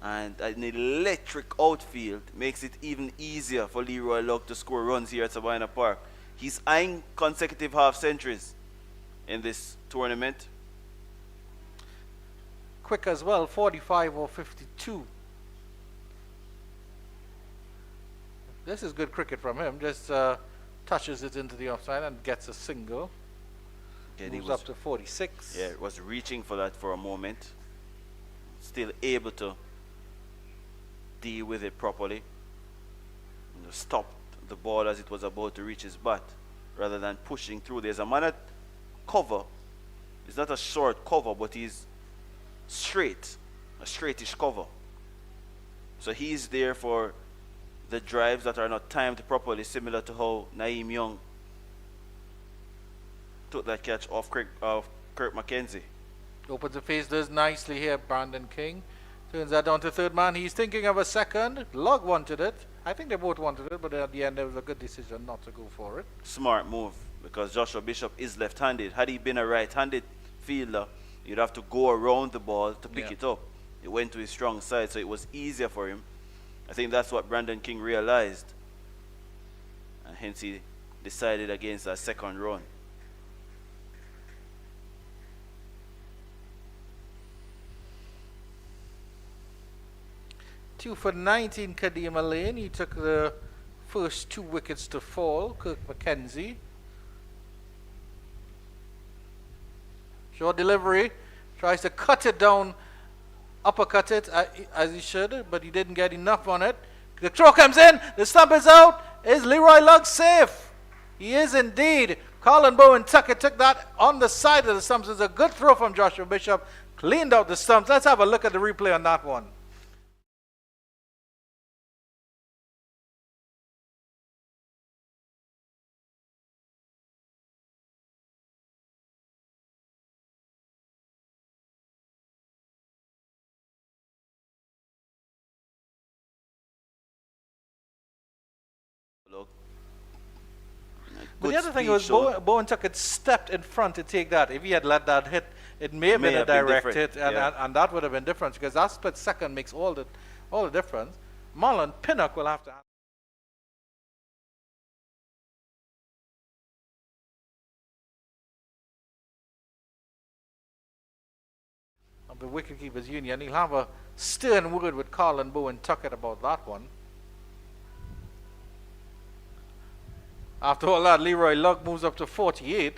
and an electric outfield makes it even easier for Leroy Lugg to score runs here at Sabina Park. He's eyeing consecutive half centuries in this tournament. Quick as well, 45 or 52. This is good cricket from him. Just touches it into the offside and gets a single. Again, Moves up to 46. Yeah, was reaching for that for a moment. Still able to deal with it properly. Stopped the ball as it was about to reach his bat rather than pushing through. There's a man at cover. It's not a short cover, but he's straight a straightish cover. So he's there for the drives that are not timed properly, similar to how Naeem Young took that catch off Kirk McKenzie. Opens the face, does nicely here, Brandon King. Turns that down to third man. He's thinking of a second. Log wanted it. I think they both wanted it, but at the end it was a good decision not to go for it. Smart move, because Joshua Bishop is left-handed. Had he been a right-handed fielder, you'd have to go around the ball to pick it up. It went to his strong side, so it was easier for him. I think that's what Brandon King realized, and hence he decided against that second run. Two for 19, Kadima Lane. He took the first 2 wickets to fall. Kirk McKenzie. Short delivery. Tries to cut it down, uppercut it as he should, but he didn't get enough on it. The throw comes in. The stump is out. Is Leroy Lugg safe? He is indeed. Colin Bowen Tucker took that on the side of the stumps. It's a good throw from Joshua Bishop. Cleaned out the stumps. Let's have a look at the replay on that one. But the other thing was Bowen Tucker stepped in front to take that. If he had let that hit, it may have been a direct hit, and that would have been different, because that split second makes all the difference. Marlon Pinnock will have to. Of the Wicketkeepers Union, he'll have a stern word with Colin Bowen Tucker about that one. After all that, Leroy Lugg moves up to 48.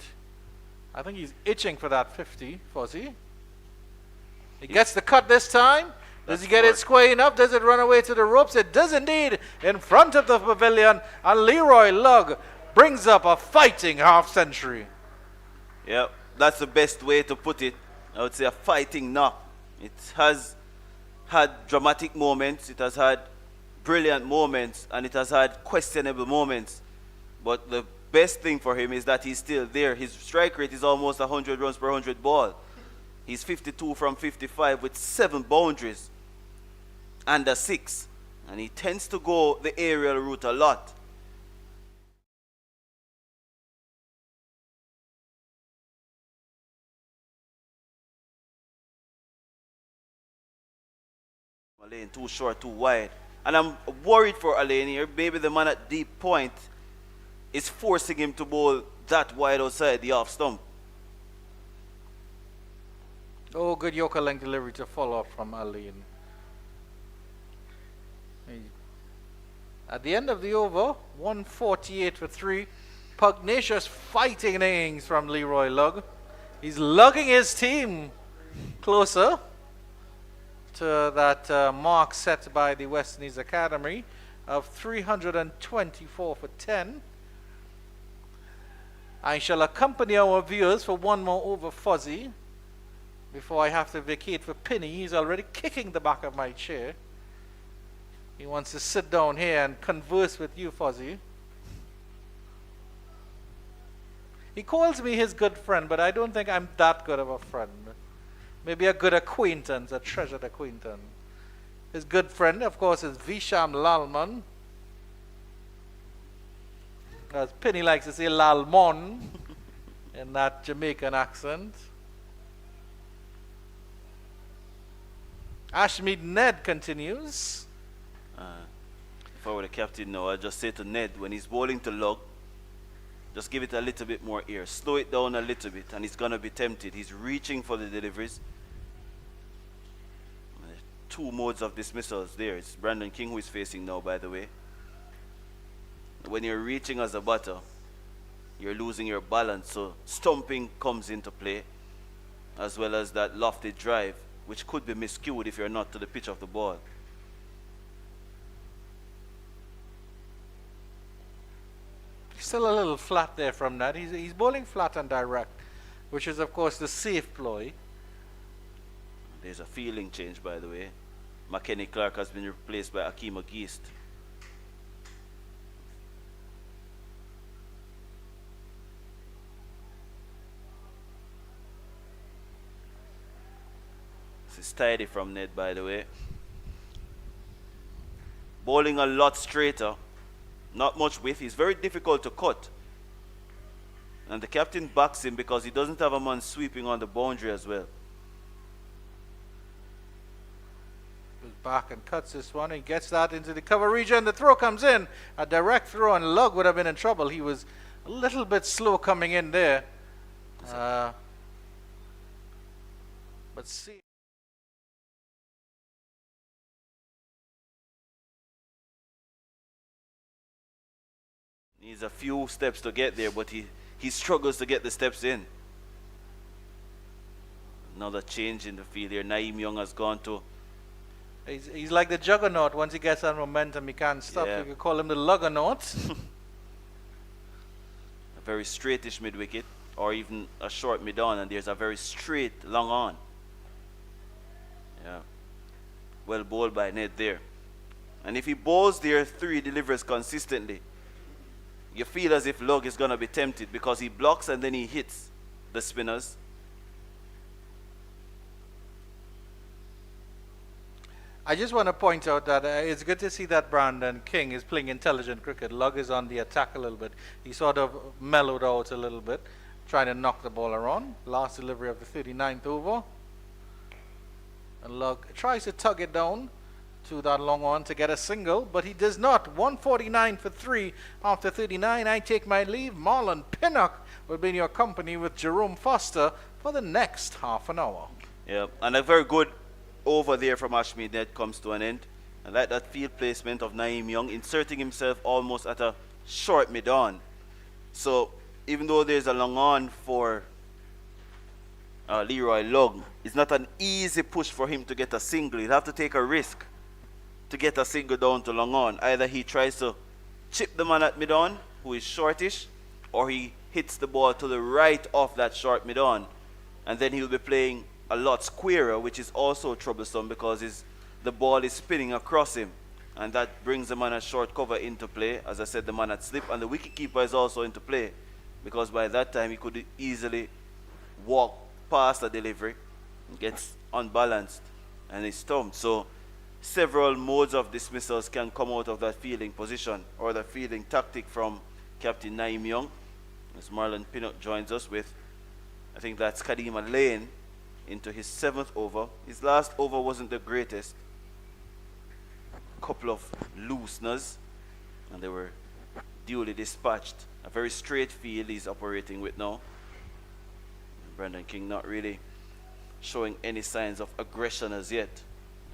I think he's itching for that 50, Fuzzy. He gets the cut this time. Does he get it square enough? Does it run away to the ropes? It does indeed, in front of the pavilion. And Leroy Lugg brings up a fighting half-century. Yeah, that's the best way to put it. I would say a fighting knock. It has had dramatic moments. It has had brilliant moments. And it has had questionable moments. But the best thing for him is that he's still there. His strike rate is almost 100 runs per 100 ball. He's 52 from 55 with 7 boundaries and a 6. And he tends to go the aerial route a lot. Lane too short, too wide. And I'm worried for Alain here. Maybe the man at deep point is forcing him to bowl that wide outside the off stump. Oh, good Yorker length delivery to follow up from Alain. At the end of the over, 148 for 3. Pugnacious fighting innings from Leroy Lugg. He's lugging his team closer to that mark set by the West Indies Academy of 324 for 10. I shall accompany our viewers for one more over, Fuzzy, before I have to vacate for Penny. He's already kicking the back of my chair. He wants to sit down here and converse with you, Fuzzy. He calls me his good friend, but I don't think I'm that good of a friend. Maybe a good acquaintance, a treasured acquaintance. His good friend, of course, is Visham Lalman. As Penny likes to say, Lalmon, in that Jamaican accent. Ashmead Ned continues. If I were the captain now, I'd just say to Ned, when he's bowling to Lugg, just give it a little bit more air. Slow it down a little bit, and he's going to be tempted. He's reaching for the deliveries. 2 modes of dismissals there. It's Brandon King who is facing now, by the way. When you're reaching as a batter, you're losing your balance, so stumping comes into play, as well as that lofted drive, which could be miscued if you're not to the pitch of the ball. Still a little flat there from that. He's bowling flat and direct, which is, of course, the safe ploy. There's a feeling change, by the way. McKenny Clark has been replaced by Akima Geist. This is tidy from Ned, by the way. Bowling a lot straighter. Not much width. He's very difficult to cut. And the captain backs him because he doesn't have a man sweeping on the boundary as well. Goes back and cuts this one. He gets that into the cover region. The throw comes in. A direct throw, and Lug would have been in trouble. He was a little bit slow coming in there. But see. Needs a few steps to get there, but he struggles to get the steps in. Another change in the field here. Naeem Young has gone to... He's like the juggernaut. Once he gets that momentum, he can't stop. Yeah. You could call him the luggernaut. A very straightish mid-wicket, or even a short mid-on, and there's a very straight long on. Yeah. Well bowled by Ned there. And if he bowls there 3 delivers consistently, you feel as if Lug is going to be tempted because he blocks and then he hits the spinners. I just want to point out that it's good to see that Brandon King is playing intelligent cricket. Lug is on the attack a little bit. He sort of mellowed out a little bit, trying to knock the ball around. Last delivery of the 39th over. And Lug tries to tug it down to that long on to get a single, but he does not. 149 for 3 after 39. I take my leave. Marlon Pinnock will be in your company with Jerome Foster for the next half an hour. Yeah, and a very good over there from Ashmead Ned comes to an end. I like that field placement of Naeem Young, inserting himself almost at a short mid-on. So even though there's a long on for Leroy Lug, it's not an easy push for him to get a single. He'll have to take a risk to get a single down to long on. Either he tries to chip the man at mid-on, who is shortish, or he hits the ball to the right of that short mid-on, and then he'll be playing a lot squarer, which is also troublesome because the ball is spinning across him, and that brings the man at short cover into play. As I said, the man at slip, and the wicketkeeper is also into play because by that time he could easily walk past the delivery, gets unbalanced, and is stumped. So several modes of dismissals can come out of that fielding position or the fielding tactic from Captain Naeem Young. As Marlon Pinnock joins us with, I think that's Kadima Lane into his 7th over. His last over wasn't the greatest. Couple of looseners, and they were duly dispatched. A very straight field he's operating with now. Brandon King not really showing any signs of aggression as yet.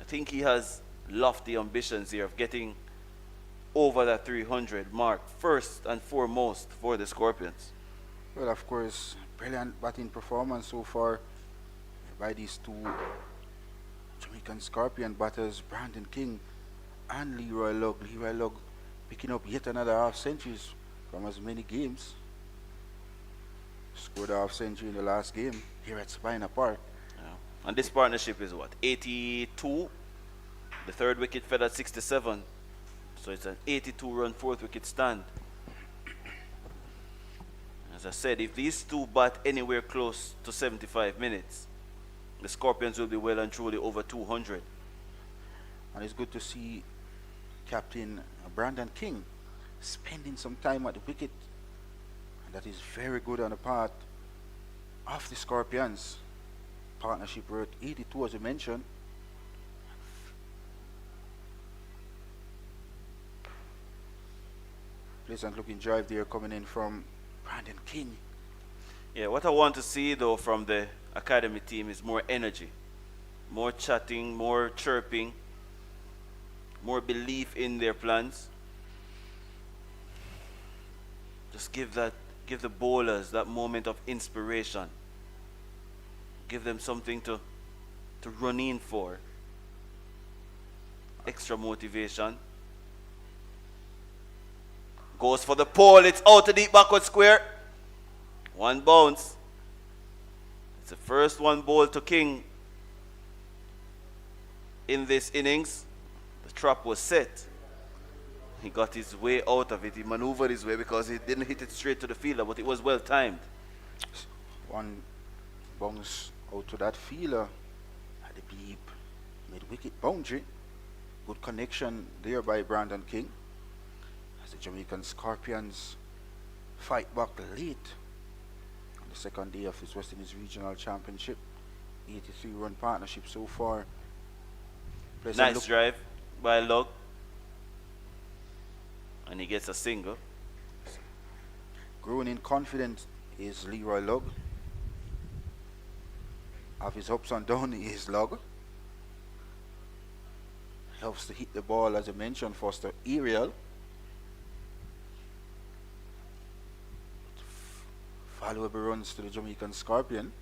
I think he has lofty ambitions here of getting over that 300 mark first and foremost for the Scorpions. Well, of course, brilliant batting performance so far by these 2 Jamaican Scorpion batters, Brandon King and Leroy Lug. Leroy Lug picking up yet another half centuries from as many games. Scored a half century in the last game here at Spina Park. Yeah. And this partnership is what? 82? The 3rd wicket fell at 67. So it's an 82-run 4th wicket stand. As I said, if these 2 bat anywhere close to 75 minutes, the Scorpions will be well and truly over 200. And it's good to see Captain Brandon King spending some time at the wicket. And that is very good on the part of the Scorpions. Partnership worth 82 as you mentioned. Pleasant looking drive there coming in from Brandon King. Yeah, what I want to see though from the academy team is more energy, more chatting, more chirping, more belief in their plans. Just give the bowlers that moment of inspiration. Give them something to run in for. Extra motivation. Goes for the pole. It's out to deep backward square. 1 bounce. It's the first 1 ball to King. in this innings, the trap was set. He got his way out of it. He maneuvered his way because he didn't hit it straight to the fielder, but it was well timed. One bounce out to that fielder at the deep mid-wicket boundary. Good connection there by Brandon King as the Jamaican Scorpions fight back late on the second day of this West Indies Regional Championship. 83-run partnership so far. Nice drive by Lug. And he gets a single. Growing in confidence is Leroy Lug. Of his ups and downs is Lug. Helps to hit the ball, as I mentioned, Foster aerial. Valuable runs to the Jamaican Scorpion.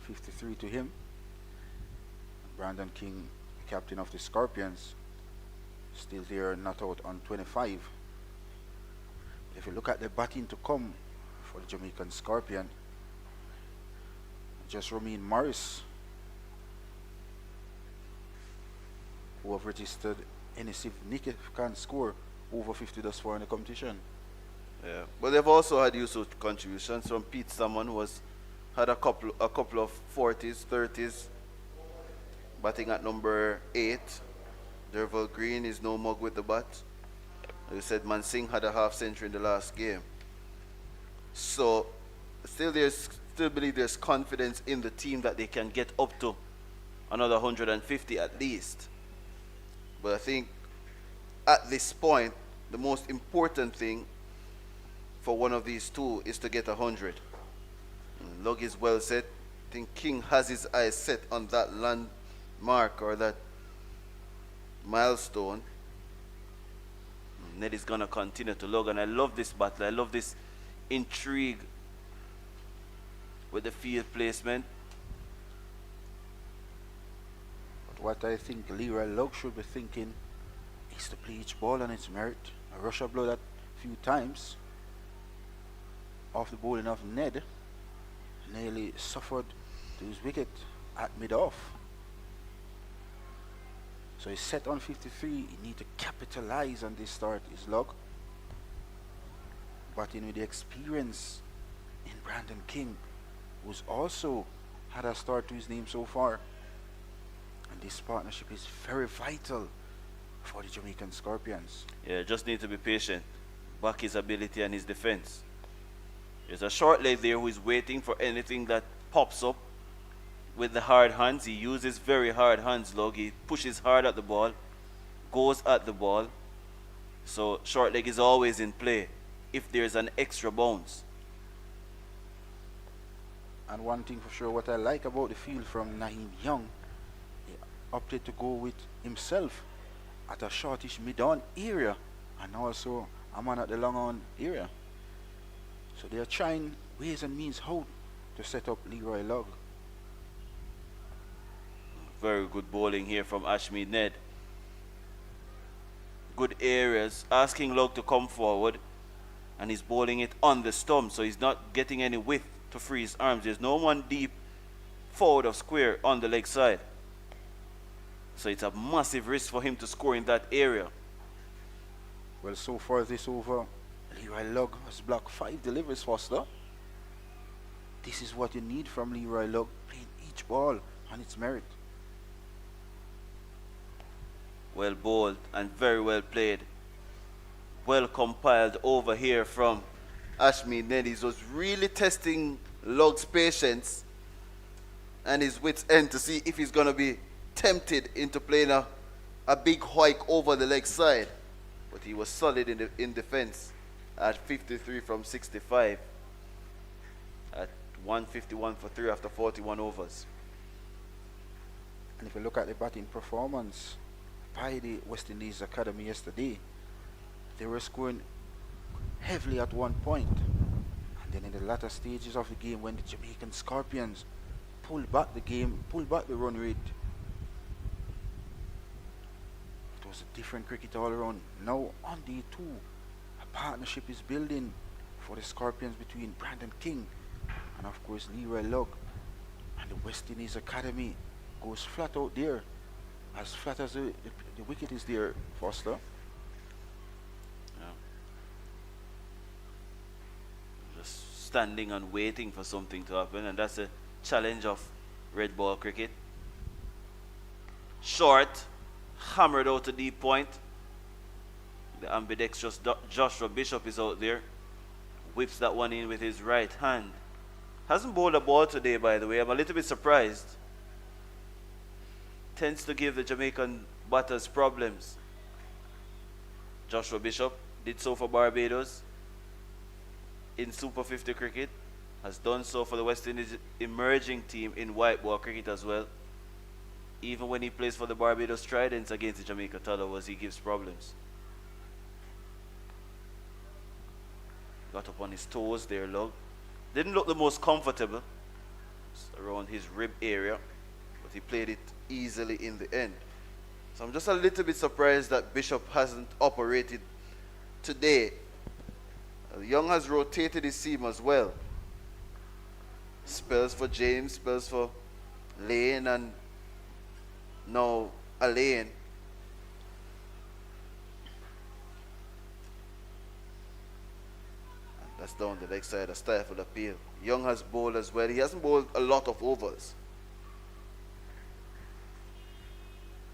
53 to him. Brandon King, captain of the Scorpions, still there, not out on 25. If you look at the batting to come for the Jamaican Scorpion, just Ramin Morris, who have registered any significant score over 50 thus far in the competition. Yeah, but they've also had useful contributions from Pete Salmon, who had a couple of 40s, 30s, batting at number 8. Derval Green is no mug with the bat. You said Mansingh had a half century in the last game. So still believe there's confidence in the team that they can get up to another 150 at least. But I think at this point, the most important thing for one of these two is to get 100. Lug is well set. I think King has his eyes set on that landmark or that milestone. Ned is going to continue to lug, and I love this battle. I love this intrigue with the field placement. But what I think Leroy Lug should be thinking is to play each ball on its merit. A rush of blood a few times off the bowling of Ned nearly suffered to his wicket at mid-off. So he's set on 53. He need to capitalize on this start. His Lug, but with the experience in Brandon King, who's also had a start to his name so far, and this partnership is very vital for the Jamaican Scorpions. Yeah, just need to be patient. Back his ability and his defense. There's a short leg there who is waiting for anything that pops up with the hard hands. He uses very hard hands, Lug. He pushes hard at the ball, goes at the ball. So short leg is always in play if there's an extra bounce. And one thing for sure, what I like about the field from Naeem Young, he opted to go with himself at a shortish mid-on area and also a man at the long-on area. So they are trying ways and means how to set up Leroy Lug. Very good bowling here from Ashmead Ned. Good areas, asking Lug to come forward, and he's bowling it on the stump, so he's not getting any width to free his arms. There's no one deep forward of square on the leg side. So it's a massive risk for him to score in that area. Well, so far this over, Leroy Lug has blocked 5 deliveries, Foster. This is what you need from Leroy Lug, playing each ball on its merit. Well bowled and very well played. Well compiled over here from Ashmead Ned. He was really testing Lug's patience and his wits end to see if he's going to be tempted into playing a big hike over the leg side. But he was solid in defense at 53 from 65. At 151 for 3 after 41 overs. And if you look at the batting performance by the West Indies Academy yesterday, they were scoring heavily at one point. And then in the latter stages of the game, when the Jamaican Scorpions pulled back the game, pulled back the run rate, it was a different cricket all around. Now on day 2, a partnership is building for the Scorpions between Brandon King and of course Leroy Lug. And the West Indies Academy goes flat out there as flat as the wicket is there, Foster. Yeah. Just standing and waiting for something to happen, and that's a challenge of red ball cricket. Short, hammered out to deep point. The ambidextrous Joshua Bishop is out there. Whips that one in with his right hand. Hasn't bowled a ball today, by the way. I'm a little bit surprised. Tends to give the Jamaican batters problems. Joshua Bishop did so for Barbados in Super 50 cricket. Has done so for the West Indies emerging team in white ball cricket as well. Even when he plays for the Barbados Tridents against the Jamaica Tallowers, he gives problems. Got up on his toes there, Lug. Didn't look the most comfortable. It's around his rib area, but he played it easily in the end. So I'm just a little bit surprised that Bishop hasn't operated today. Young has rotated his seam as well. Spells for James, spells for Lane, and now Alain. That's down the leg side, a stifled appeal. Young has bowled as well. He hasn't bowled a lot of overs.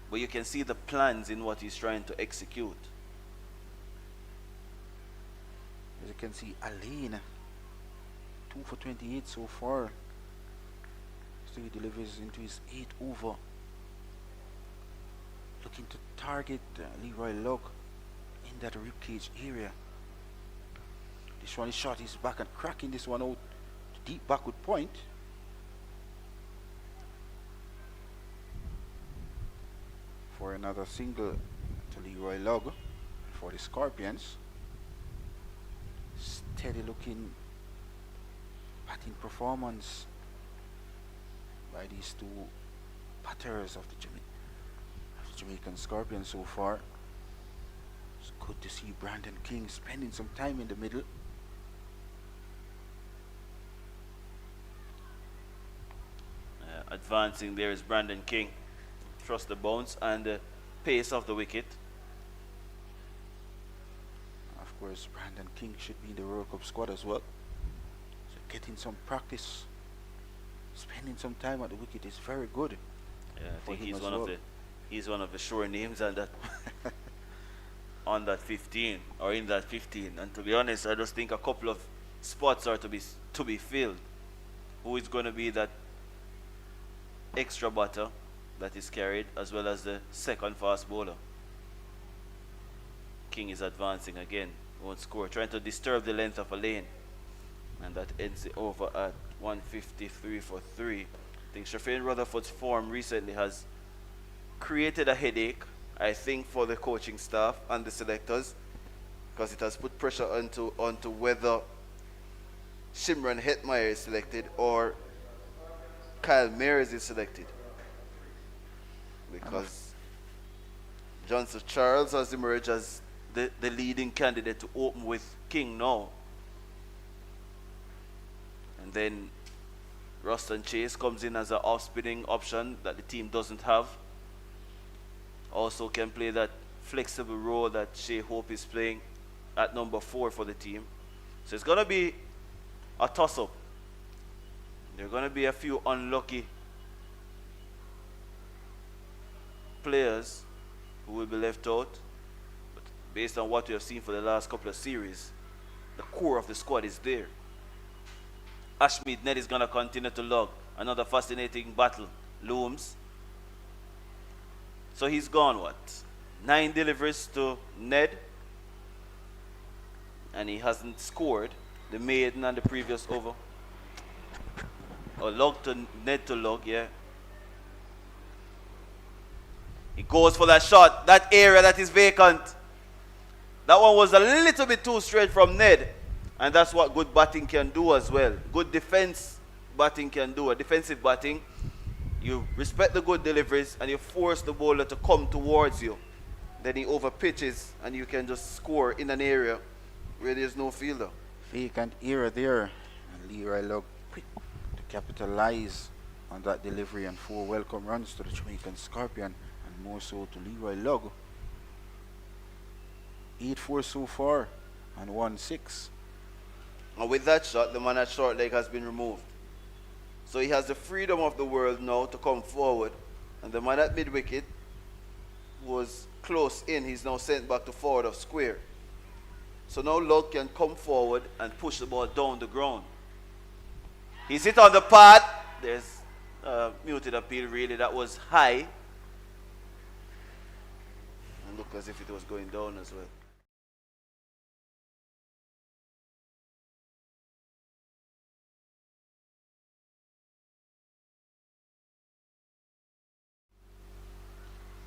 But you can see the plans in what he's trying to execute. As you can see, Alain, 2 for 28 so far. So he delivers into his 8th over. Looking to target Leroy Lugg in that ribcage area. This one is shot, he's back and cracking this one out to deep backward point. For another single to Leroy Lugg for the Scorpions. Steady looking batting performance by these two batters of the Jamaican Scorpions so far. It's good to see Brandon King spending some time in the middle. Advancing there is Brandon King. Trust the bounce and the pace of the wicket. Of course, Brandon King should be in the World Cup squad as well. So getting some practice, spending some time at the wicket is very good. Yeah, I think he's one of the sure names on that on that 15 or in that 15. And to be honest, I just think a couple of spots are to be filled. Who is going to be that extra batter that is carried, as well as the second fast bowler? King is advancing again, won't score, trying to disturb the length of a lane, and that ends it over at 153 for 3. I think Shafeen Rutherford's form recently has created a headache, I think, for the coaching staff and the selectors, because it has put pressure onto whether Shimron Hetmeyer is selected or Kyle Mayers is selected, because Johnson Charles has emerged as the leading candidate to open with King now. And then Ruston Chase comes in as an off-spinning option that the team doesn't have. Also can play that flexible role that Shea Hope is playing at number 4 for the team. So it's going to be a toss-up. There are going to be a few unlucky players who will be left out. But based on what we have seen for the last couple of series, the core of the squad is there. Ashmead Ned is going to continue to log. Another fascinating battle looms. So he's gone, what? 9 deliveries to Ned. And he hasn't scored the maiden and the previous over. Or log to Ned to log, yeah. He goes for that shot, that area that is vacant. That one was a little bit too straight from Ned. And that's what good batting can do as well. Good defense batting can do. A defensive batting, you respect the good deliveries and you force the bowler to come towards you. Then he over pitches and you can just score in an area where there's no fielder. Vacant area there. And Leroy Lugg quick to capitalize on that delivery and 4 welcome runs to the Jamaican Scorpion. And more so to Leroy Lugg. 8-4 so far and 1-6. And with that shot, the man at short leg has been removed. So he has the freedom of the world now to come forward. And the man at mid-wicket was close in. He's now sent back to forward of square. So now Lugg can come forward and push the ball down the ground. He's hit on the pad. There's muted appeal really. That was high. And looked as if it was going down as well.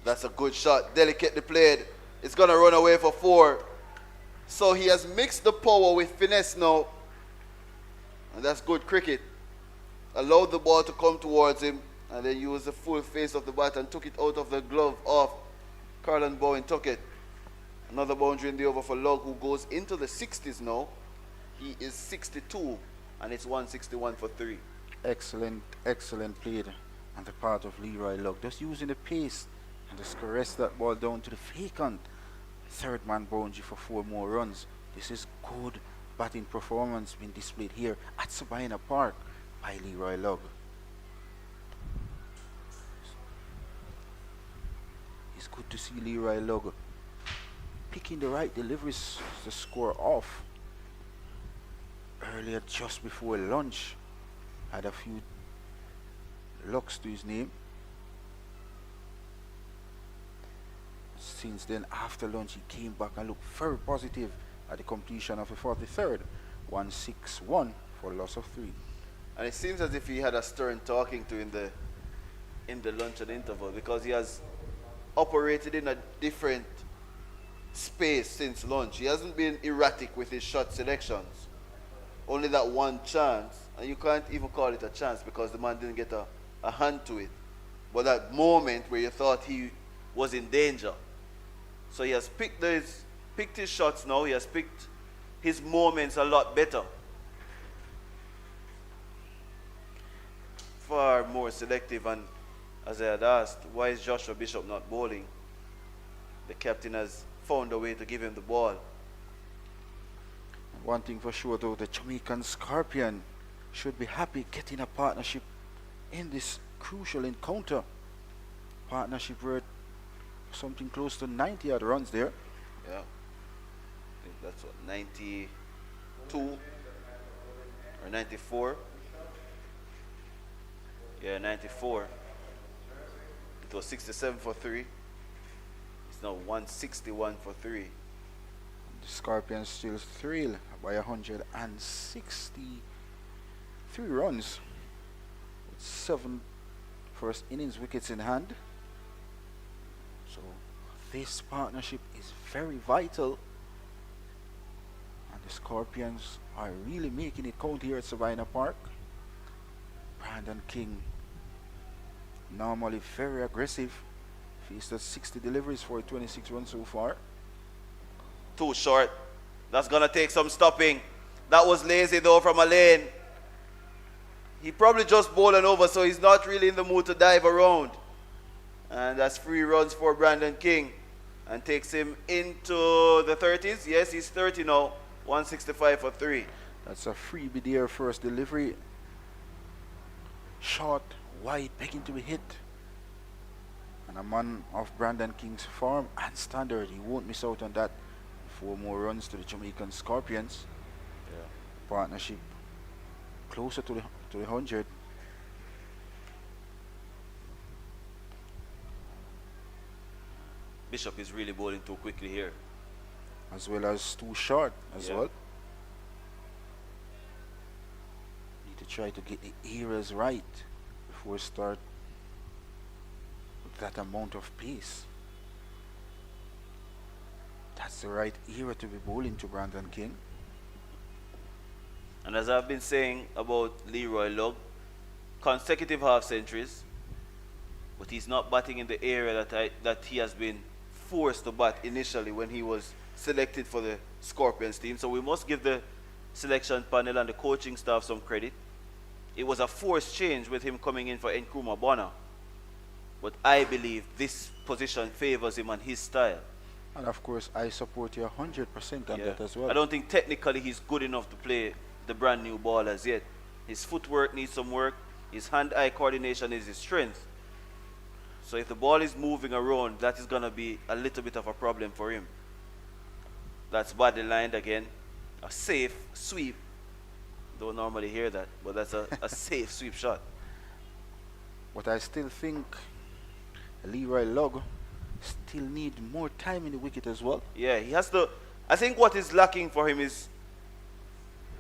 That's a good shot, delicately played. It's going to run away for 4. So he has mixed the power with finesse now. And that's good cricket. Allowed the ball to come towards him and then used the full face of the bat and took it out of the glove of Carlin Bowen Tuckett. Another boundary in the over for Lugg, who goes into the 60s now. He is 62 and it's 161 for 3. Excellent played on the part of Leroy Lugg. Just using the pace and just caress that ball down to the vacant third man boundary for 4 more runs. This is good batting performance being displayed here at Sabina Park by Leroy Lugg. It's good to see Leroy Lugg picking the right deliveries to score off. Earlier, just before lunch, had a few locks to his name. Since then, after lunch, he came back and looked very positive at the completion of the 43rd. 161 for loss of 3. And it seems as if he had a stern talking to in the luncheon interval, because he has operated in a different space since lunch. He hasn't been erratic with his shot selections. Only that one chance, and you can't even call it a chance because the man didn't get a hand to it. But that moment where you thought he was in danger. So he has picked his shots now. He has picked his moments a lot better. Far more selective. And as I had asked, why is Joshua Bishop not bowling? The captain has found a way to give him the ball. One thing for sure though, the Jamaican Scorpion should be happy getting a partnership in this crucial encounter. Partnership worth something close to 90 odd runs there. Yeah. I think that's what, 92 or 94. Yeah, 94. It was 67 for 3. It's now 161 for 3. The Scorpions still thrill by 163 runs with 7 first innings wickets in hand. So this partnership is very vital, and the Scorpions are really making it count here at Sabina Park. Brandon King, normally very aggressive, faced at 60 deliveries for 26 runs so far. Too short. That's going to take some stopping. That was lazy though from a lane. He probably just bowled an over, so he's not really in the mood to dive around. And that's 3 runs for Brandon King and takes him into the 30s. Yes, he's 30 now. 165 for 3. That's a freebie there, first delivery. Short, wide, begging to be hit. And a man of Brandon King's form and standard, he won't miss out on that. 4 more runs to the Jamaican Scorpions. Yeah. Partnership closer to the 100. Bishop is really bowling too quickly here. As well as too short as well. Need to try to get the eras right before start with that amount of pace. That's the right era to be bowling to Brandon King. And as I've been saying about Leroy Lugg, consecutive half centuries, but he's not batting in the area that he has been forced to bat initially when he was selected for the Scorpions team. So we must give the selection panel and the coaching staff some credit. It was a forced change with him coming in for Nkrumah Bonner. but I believe this position favors him and his style. And of course, I support you 100% on Yeah. that as well. I don't think technically he's good enough to play the brand new ball as yet. His footwork needs some work. His hand-eye coordination is his strength. So if the ball is moving around, that is going to be a little bit of a problem for him. That's body lined again. A safe sweep. Don't normally hear that, but that's a safe sweep shot. But I still think Leroy Lugg still need more time in the wicket as well. Yeah, he has to. I think what is lacking for him is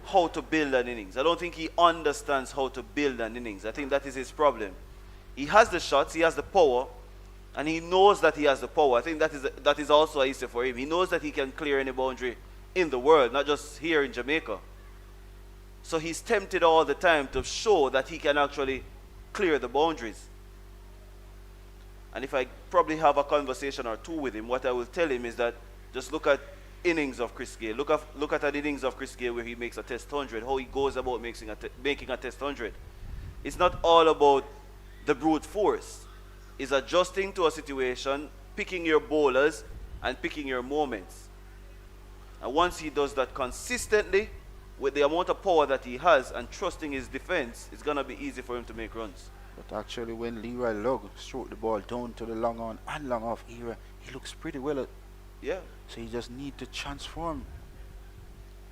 how to build an innings. I don't think he understands how to build an innings. I think that is his problem. He has the shots, he has the power, and he knows that he has the power. I think that is also a issue for him. He knows that he can clear any boundary in the world, not just here in Jamaica. So he's tempted all the time to show that he can actually clear the boundaries. And if I probably have a conversation or two with him, what I will tell him is that just look at innings of Chris Gayle. Look at an innings of Chris Gayle where he makes a test 100, how he goes about making a test 100. It's not all about the brute force. It's adjusting to a situation, picking your bowlers, and picking your moments. And once he does that consistently, with the amount of power that he has and trusting his defense, it's going to be easy for him to make runs. But actually, when Leroy Lugg stroked the ball down to the long on and long off era, he looks pretty well. Yeah. So he just need to transform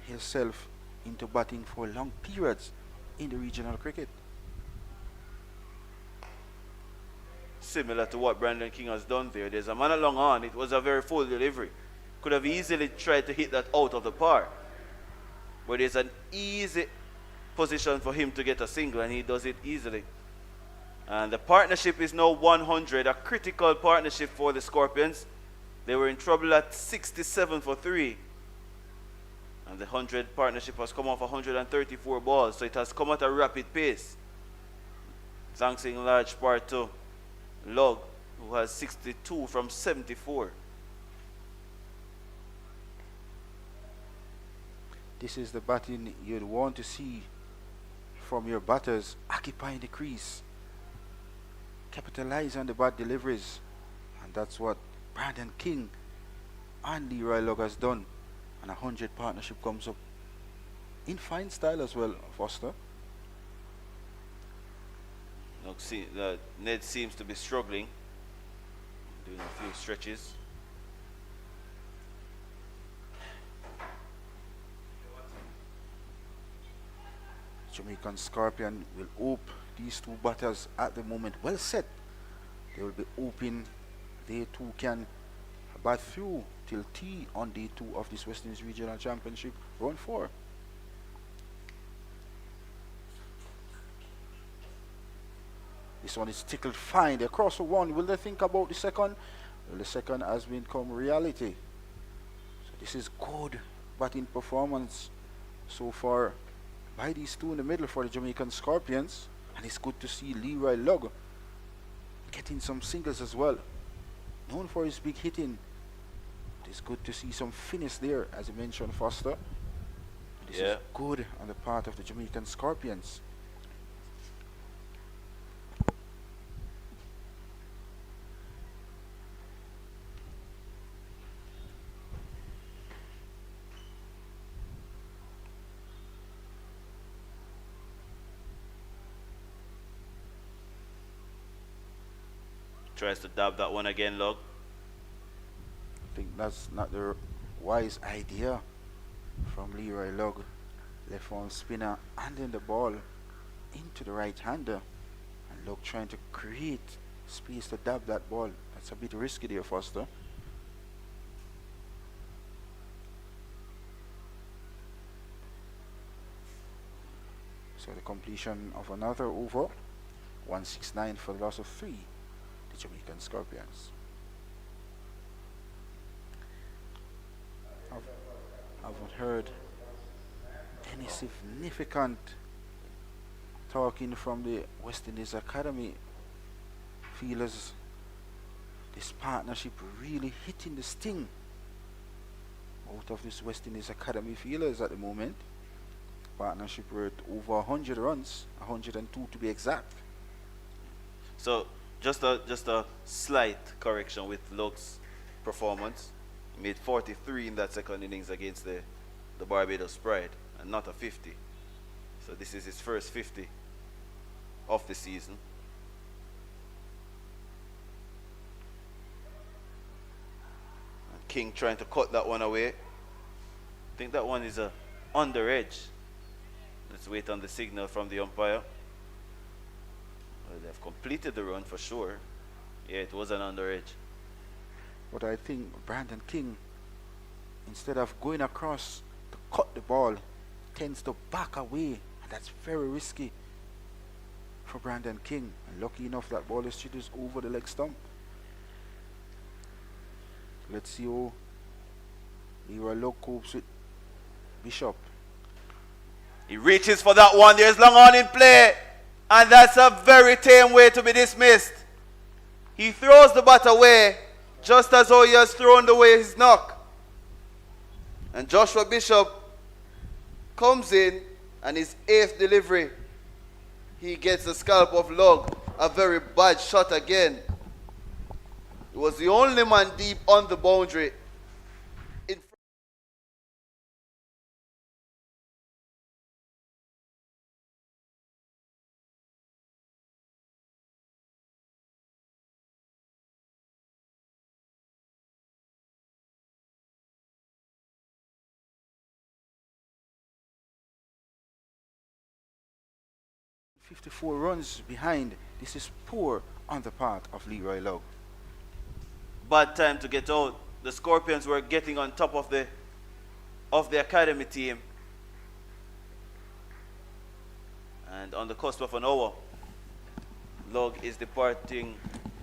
himself into batting for long periods in the regional cricket. Similar to what Brandon King has done there. There's a man along on. It was a very full delivery. Could have easily tried to hit that out of the park. But there's an easy position for him to get a single, and he does it easily. And the partnership is now 100, a critical partnership for the Scorpions. They were in trouble at 67 for 3. And the 100 partnership has come off 134 balls, so it has come at a rapid pace. Thanks in large part to Lugg, who has 62 from 74. This is the batting you'd want to see from your batters, occupying the crease, capitalize on the bad deliveries, and that's what Brandon King and Leroy Lugg has done. And a 100 partnership comes up in fine style as well, Foster. Look, Ned seems to be struggling, doing a few stretches. Jamaican Scorpion will ope these two batters at the moment well set. They will be open. They too can bat through till tea on day 2 of this West Indies Regional Championship, round 4. This one is tickled fine. They cross for 1. Will they think about the second? Well, the second has become reality. So this is good batting performance so far by these two in the middle for the Jamaican Scorpions. And it's good to see Leroy Lugg getting some singles as well. Known for his big hitting. It's good to see some finish there, as you mentioned, Foster. This is good on the part of the Jamaican Scorpions. Tries to dab that one again, Lugg. I think that's not the wise idea from Leroy Lugg. Left arm spinner and then the ball into the right hander. And Lugg trying to create space to dab that ball. That's a bit risky there, Foster. So the completion of another over. 169 for the loss of 3. The Jamaican Scorpions. I haven't heard any significant talking from the West Indies Academy. Feelers, this partnership really hitting the sting out of this West Indies Academy feelers at the moment. Partnership worth over 100 runs, 102 to be exact. So Just a slight correction with Luke's performance. He made 43 in that second innings against the Barbados Pride, and not a 50. So this is his first 50 of the season. And King trying to cut that one away. I think that one is a under edge. Let's wait on the signal from the umpire. Well, they've completed the run for sure. Yeah, it was an under edge. But I think Brandon King, instead of going across to cut the ball, tends to back away, and that's very risky for Brandon King. And lucky enough that ball is just over the leg stump. Let's see how Leroy Love copes with Bishop. He reaches for that one. There's long on in play. And that's a very tame way to be dismissed. He throws the bat away just as though he has thrown away his knock. And Joshua Bishop comes in, and his 8th delivery, he gets the scalp of Lug. A very bad shot again. He was the only man deep on the boundary. In 54 runs behind. This is poor on the part of Leroy Love. bad time to get out. The Scorpions were getting on top of the academy team. And on the cusp of an hour, Lug is departing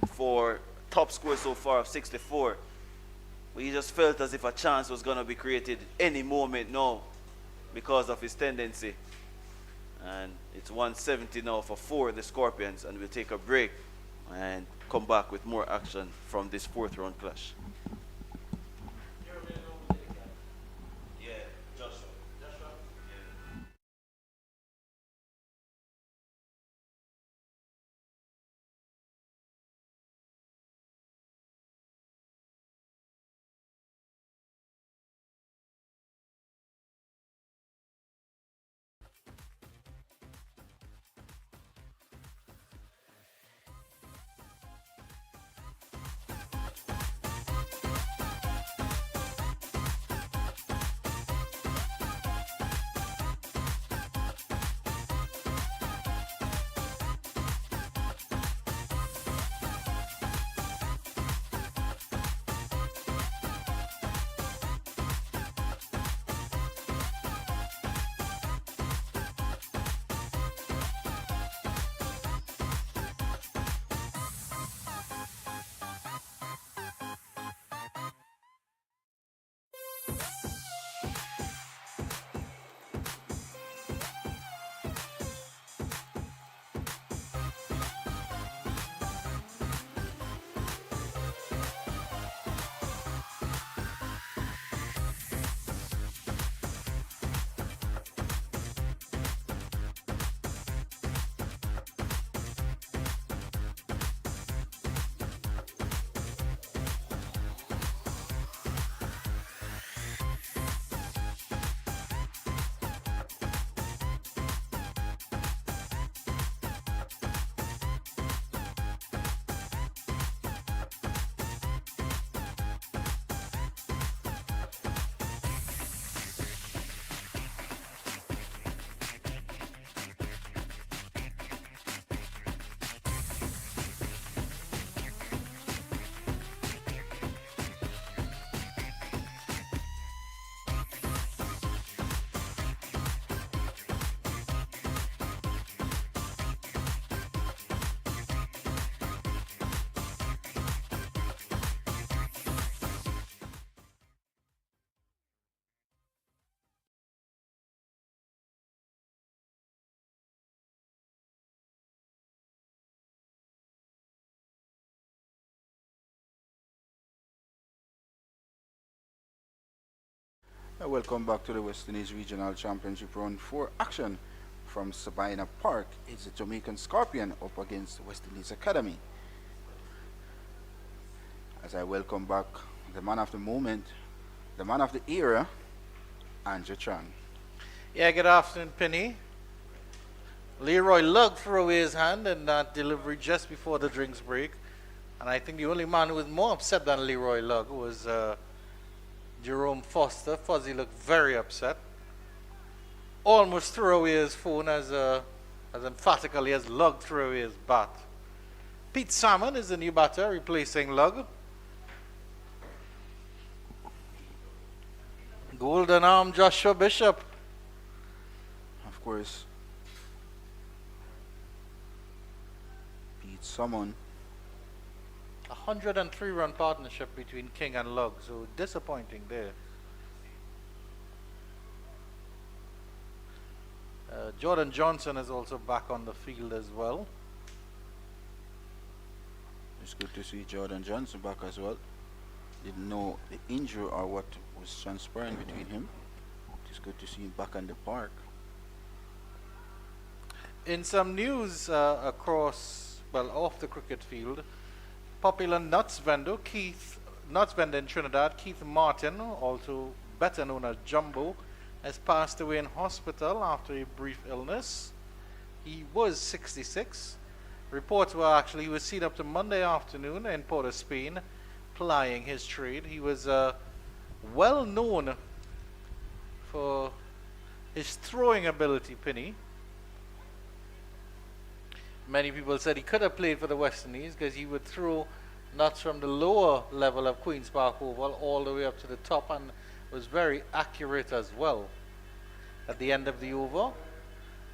for top score so far of 64. But he just felt as if a chance was going to be created any moment now because of his tendency. And it's 170 now for 4, the Scorpions, and we'll take a break and come back with more action from this 4th round clash. Yeah, Joshua. Yeah. And welcome back to the West Indies Regional Championship Round 4 action from Sabina Park. It's the Jamaican Scorpion up against the West Indies Academy. as I welcome back the man of the moment, the man of the era, Andrew Chang. Yeah, good afternoon, Penny. Leroy Lugg threw away his hand in that delivery just before the drinks break. And I think the only man who was more upset than Leroy Lugg was Jerome Foster. Fuzzy looked very upset. Almost threw away his phone as emphatically as Lugg threw away his bat. Pete Salmon is the new batter replacing Lugg. Golden arm Joshua Bishop. Of course, Pete Salmon. 103-run partnership between King and Lugg, so disappointing there. Jordan Johnson is also back on the field as well. It's good to see Jordan Johnson back as well. Didn't know the injury or what was transpiring between him. It's good to see him back on the park. In some news off the cricket field, popular nuts vendor in Trinidad, Keith Martin, also better known as Jumbo, has passed away in hospital after a brief illness. He was 66. Reports were actually he was seen up to Monday afternoon in Port of Spain plying his trade. He was well known for his throwing ability, Penny. Many people said he could have played for the West Indies because he would throw nuts from the lower level of Queen's Park Oval all the way up to the top and was very accurate as well. At the end of the over,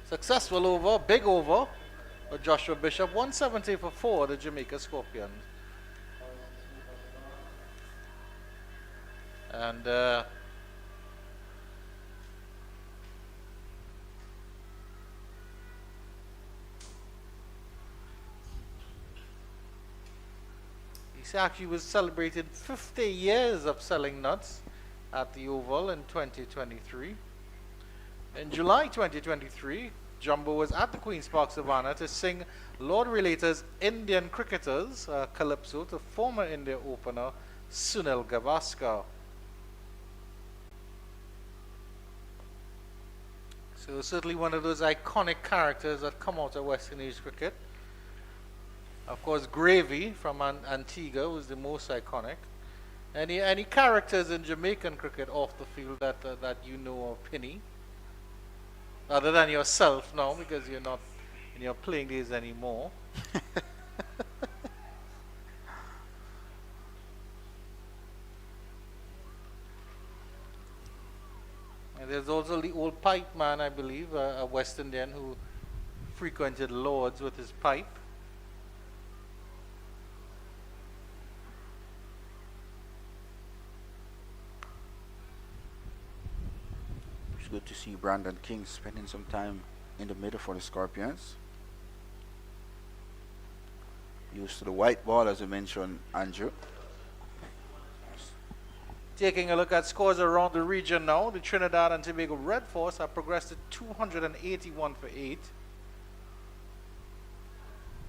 successful over, big over for Joshua Bishop, 170 for 4, the Jamaica Scorpions. And he actually was celebrating 50 years of selling nuts at the Oval in 2023. In July 2023, Jumbo was at the Queen's Park Savannah to sing Lord Relator's Indian Cricketers Calypso to former India opener Sunil Gavaskar. So certainly one of those iconic characters that come out of West Indies cricket. Of course, Gravy from Antigua was the most iconic. Any characters in Jamaican cricket off the field that you know of, Penny? Other than yourself now, because you're not in your playing days anymore. And there's also the old pipe man, I believe, a West Indian who frequented Lords with his pipe. It's good to see Brandon King spending some time in the middle for the Scorpions. Used to the white ball, as you mentioned, Andrew. Taking a look at scores around the region now, the Trinidad and Tobago Red Force have progressed to 281 for 8.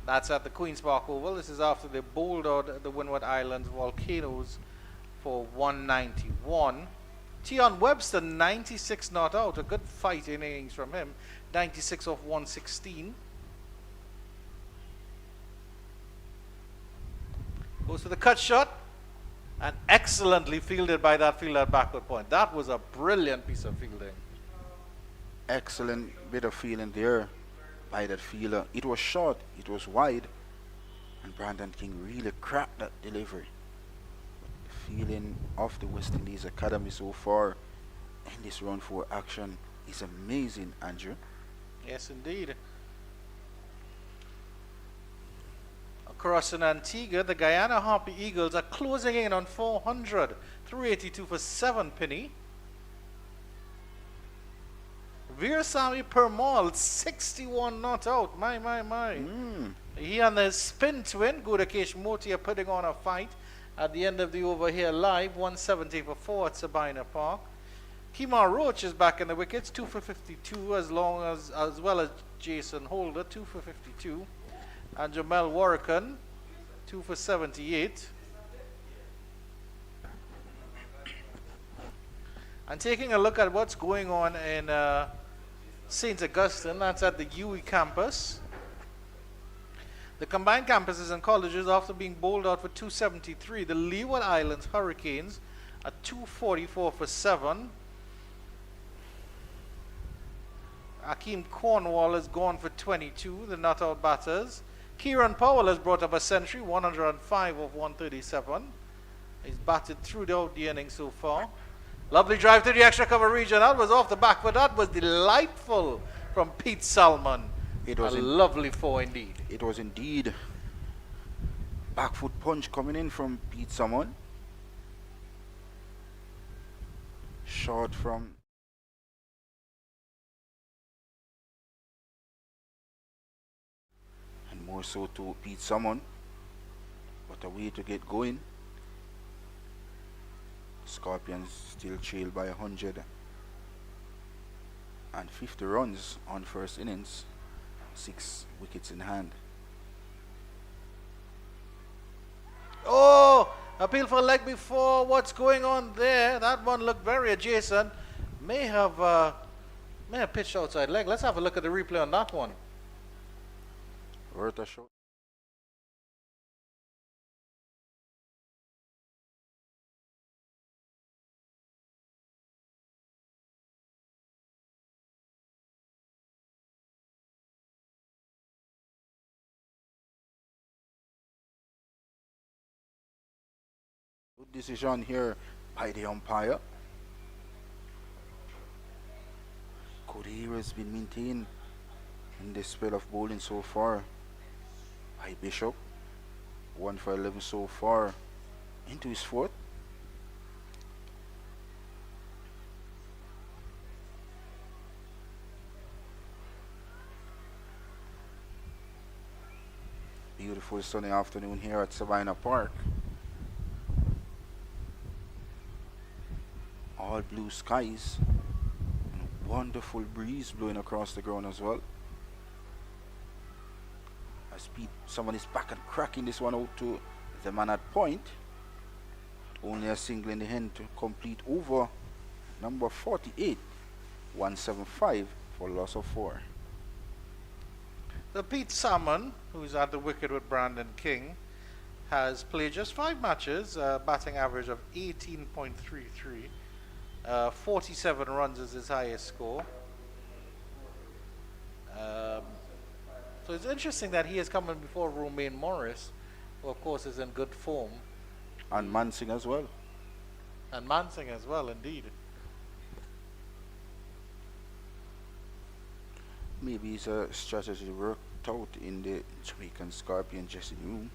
That's at the Queen's Park Oval. This is after they bowled out the Windward Islands Volcanoes for 191. Tion Webster, 96 not out. A good fighting innings from him. 96 off 116. Goes for the cut shot. And excellently fielded by that fielder at backward point. That was a brilliant piece of fielding. Excellent bit of feeling there by that fielder. It was short, it was wide, and Brandon King really cracked that delivery. The feeling of the West Indies Academy so far in this round 4 action is amazing, Andrew. Yes, indeed. Across in Antigua, the Guyana Harpy Eagles are closing in on 400. 382 for 7, Penny. Veersamy Permaul, 61 not out. My. He and his spin twin, Gudakesh Moti, are putting on a fight at the end of the over here live. 170 for 4 at Sabina Park. Kemar Roach is back in the wickets, 2 for 52, as well as Jason Holder, 2 for 52. And Jamel Warrican, 2 for 78. And taking a look at what's going on in St. Augustine, that's at the UE campus. The combined campuses and colleges, after being bowled out for 273, the Leeward Islands Hurricanes at 244 for 7. Akeem Cornwall has gone for 22, the not out batters. Kieran Powell has brought up a century, 105 of 137. He's batted throughout the innings so far. Lovely drive to the extra cover region. That was off the back, but that was delightful from Pete Salmon. It was a lovely four indeed. It was indeed. Back foot punch coming in from Pete Salmon. Short from and more so to Pete Salmon. What a way to get going. Scorpions still trail by 150 runs on first innings. 6 wickets in hand. Oh, appeal for leg before. What's going on there? That one looked very adjacent. May have pitched outside leg. Let's have a look at the replay on that one. Worth a shot. Good decision here by the umpire. Good air has been maintained in this spell of bowling so far by Bishop. 1 for 11 so far into his fourth. Beautiful sunny afternoon here at Savannah Park. All blue skies and a wonderful breeze blowing across the ground as well. As someone is back and cracking this one out to the man at point. Only a single in the hand to complete over number 48. 175 for loss of 4. The Pete Salmon, who's at the wicket with Brandon King, has played just 5 matches, batting average of 18.33. 47 runs is his highest score. So it's interesting that he has come in before Romaine Morris, who of course is in good form. And Mansing as well. And Mansing as well, indeed. Maybe it's a strategy worked out in the Jamaican Scorpion dressing room.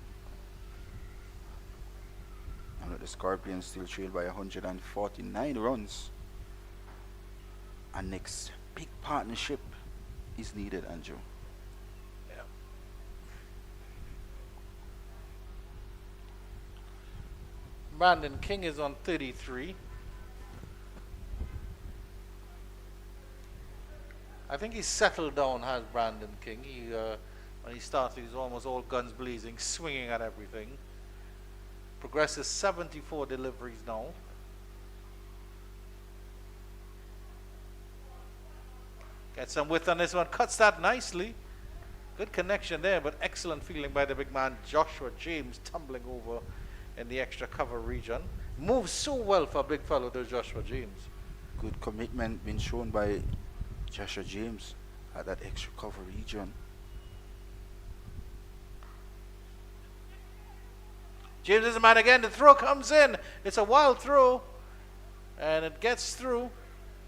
And the Scorpions still trail by 149 runs. And next big partnership is needed, Andrew. Yeah. Brandon King is on 33. I think he's settled down, has Brandon King. When he started, he was almost all guns blazing, swinging at everything. Progresses 74 deliveries now. Gets some width on this one, cuts that nicely. Good connection there, but excellent fielding by the big man Joshua James, tumbling over in the extra cover region. Moves so well for a big fellow, does Joshua James. Good commitment being shown by Joshua James at that extra cover region. James is the man again. The throw comes in. It's a wild throw, and it gets through.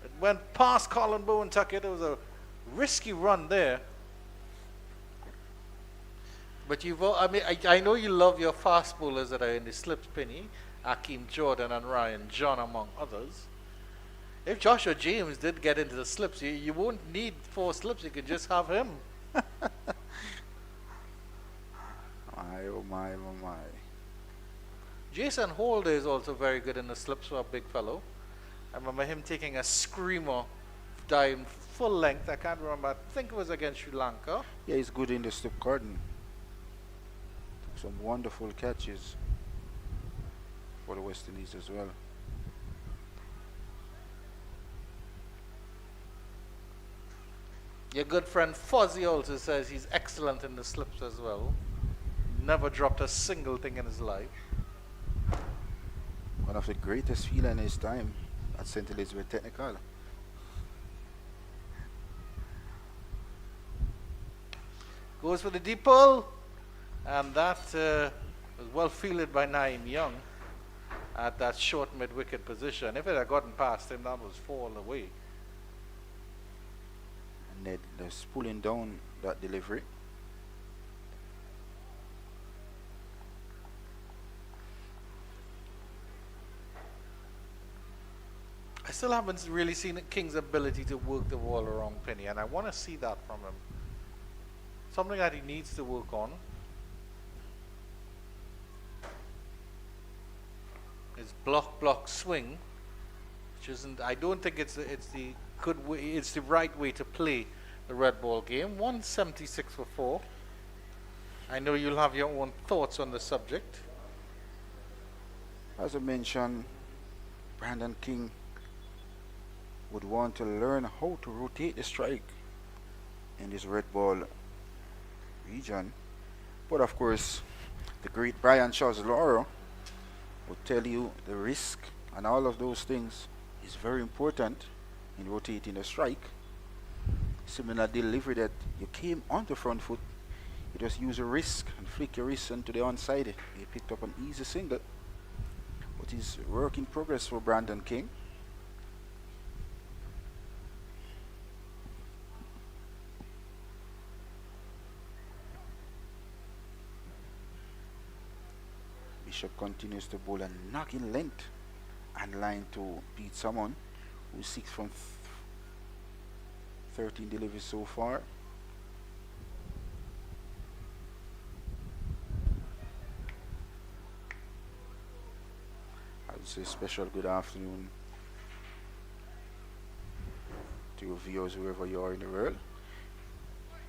It went past Colin Bowen Tuckett. It was a risky run there. But I know you love your fast bowlers that are in the slips, Penny, Akeem Jordan and Ryan John, among others. If Joshua James did get into the slips, you won't need 4 slips. You could just have him. My, oh my, oh my. Jason Holder is also very good in the slips for a big fellow. I remember him taking a screamer dive full length. I can't remember. I think it was against Sri Lanka. Yeah, he's good in the slip garden. Some wonderful catches for the West Indies as well. Your good friend Fozzie also says he's excellent in the slips as well. Never dropped a single thing in his life. One of the greatest feeling in his time at St. Elizabeth Technical. Goes for the deep pull. And that was well fielded by Naeem Young at that short mid-wicket position. If it had gotten past him, that was 4 all away. And Ned was pulling down that delivery. I still haven't really seen King's ability to work the ball around Penny, and I want to see that from him. Something that he needs to work on. His block swing, which isn't. I don't think it's the good way. It's the right way to play the red ball game. 176 for 4. I know you'll have your own thoughts on the subject. As I mentioned, Brandon King would want to learn how to rotate the strike in this red ball region. But of course, the great Brian Charles Lauro would tell you the risk and all of those things is very important in rotating the strike. Similar delivery that you came onto front foot, you just use a risk and flick your wrist into the onside. You picked up an easy single. But it's work in progress for Brandon King. Bishop continues to bowl a knocking length and line to beat someone who's 6 from 13 deliveries so far. I would say special good afternoon to your viewers wherever you are in the world.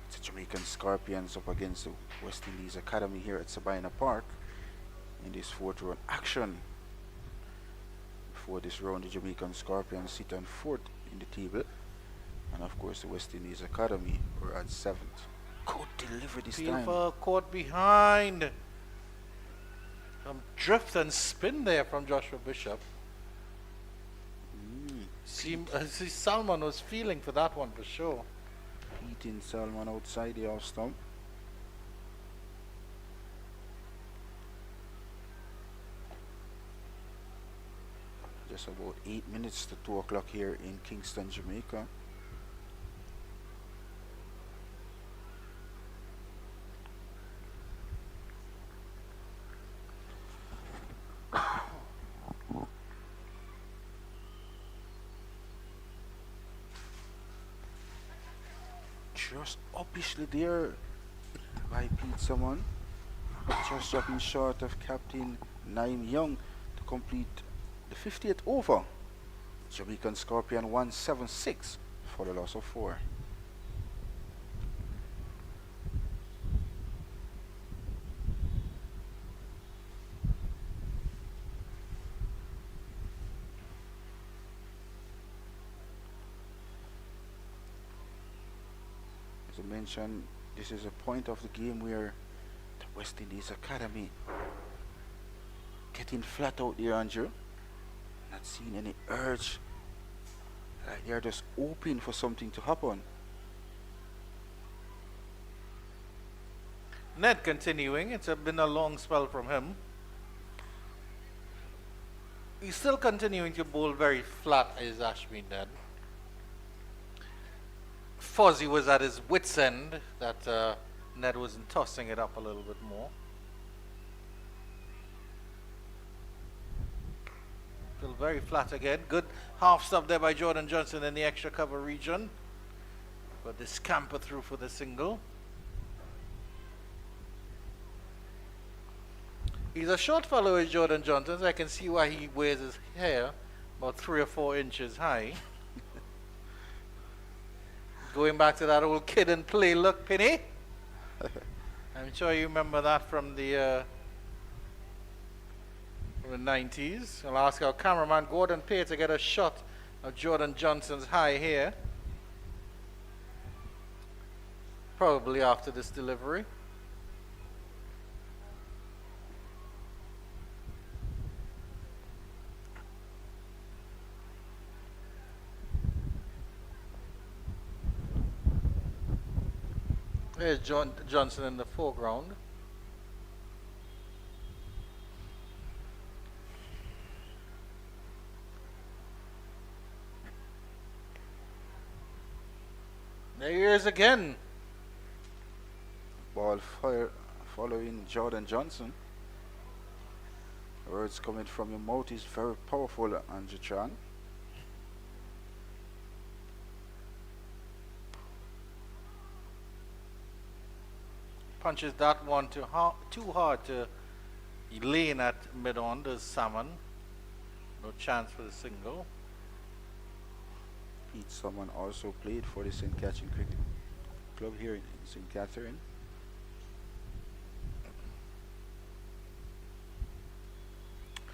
It's the Jamaican Scorpions up against the West Indies Academy here at Sabina Park in this 4th round action. Before this round, the Jamaican Scorpions sit on 4th in the table, and of course the West Indies Academy were at 7th. Good delivery this time. Caught behind. Some drift and spin there from Joshua Bishop. Salman was feeling for that one for sure. Eating Salman outside the off stump. Just about 8 minutes to 2 o'clock here in Kingston, Jamaica. Just uppishly there by Pete Salmon. Just dropping short of Captain Naeem Young to complete the 50th over. Jamaican Scorpion 176 for the loss of 4. As I mentioned, this is a point of the game where the West Indies Academy getting flat out there, Andrew. Not seeing any urge. Like they're just hoping for something to happen. Ned continuing. It's been a long spell from him. He's still continuing to bowl very flat, is Ashby Ned. Fozzie was at his wit's end that Ned wasn't tossing it up a little bit more. Still very flat again. Good half stop there by Jordan Johnson in the extra cover region. But the scamper through for the single. He's a short fellow, is Jordan Johnson. So I can see why he wears his hair about 3 or 4 inches high. Going back to that old kid and play look, Penny. I'm sure you remember that from the 90s. I'll ask our cameraman Gordon Pay to get a shot of Jordan Johnson's high here. Probably after this delivery. There's Johnson in the foreground. There he is again. Ball fire following Jordan Johnson. Words coming from your mouth is very powerful, Andrew Chan. Punches that one too hard to lane at mid-on. There's Salmon. No chance for the single. Pete Salmon also played for the St. Catherine Cricket Club here in St. Catherine.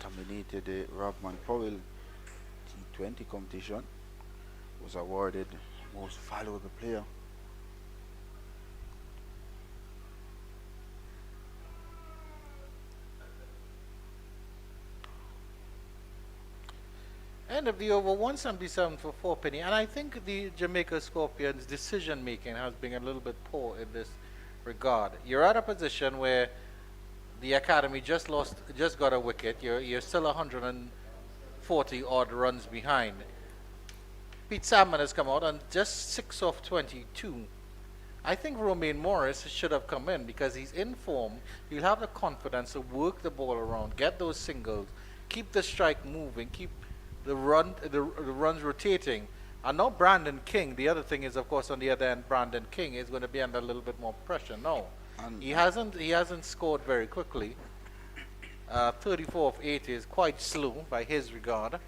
Dominated the Robman Powell T20 competition. Was awarded most valuable player. End of the over, 177 for 4 penny. And I think the Jamaica Scorpions' decision making has been a little bit poor in this regard. You're at a position where the academy just got a wicket. You're still 140 odd runs behind. Pete Salmon has come out and just 6 off 22. I think Romaine Morris should have come in because he's in form. He'll have the confidence to work the ball around, get those singles, keep the strike moving, keep the runs rotating. And now Brandon King, the other thing is, of course, on the other end, Brandon King is going to be under a little bit more pressure now. He hasn't scored very quickly. 34 of 80 is quite slow by his regard.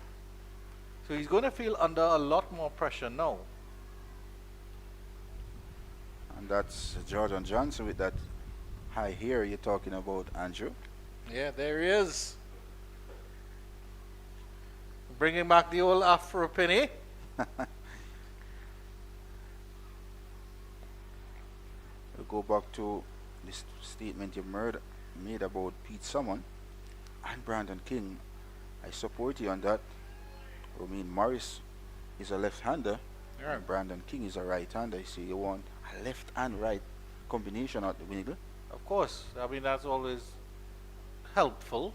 So he's going to feel under a lot more pressure now. And that's Jordan Johnson with that high here you're talking about, Andrew. Yeah, there he is. Bringing back the old Afro penny. We'll go back to this statement you made about Pete Salmon and Brandon King. I support you on that. Romaine Morris is a left-hander. Yeah. And Brandon King is a right-hander. So you want a left and right combination at the middle. Of course. I mean, that's always helpful.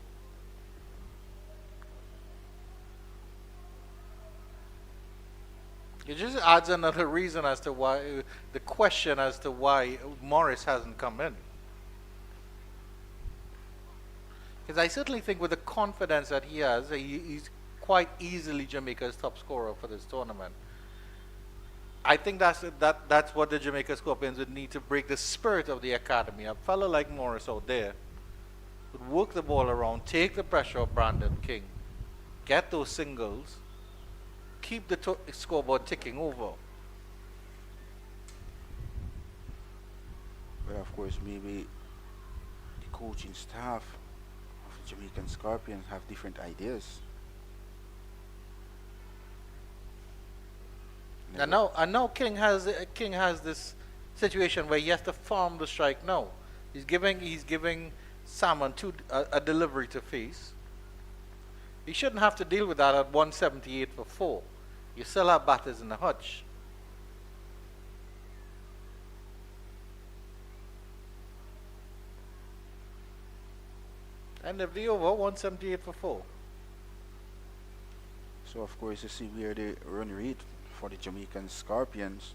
It just adds another reason as to why, the question as to why Morris hasn't come in. Because I certainly think with the confidence that he has, he's quite easily Jamaica's top scorer for this tournament. I think that's what the Jamaica Scorpions would need to break the spirit of the academy. A fellow like Morris out there would work the ball around, take the pressure of Brandon King, get those singles, keep the scoreboard ticking over. But of course, maybe the coaching staff of the Jamaican Scorpions have different ideas. And now King has this situation where he has to farm the strike now. He's giving Salmon a delivery to face. He shouldn't have to deal with that at 178 for 4. You still have batters in the hutch. End of the over, 178 for 4. So of course you see where the run rate for the Jamaican Scorpions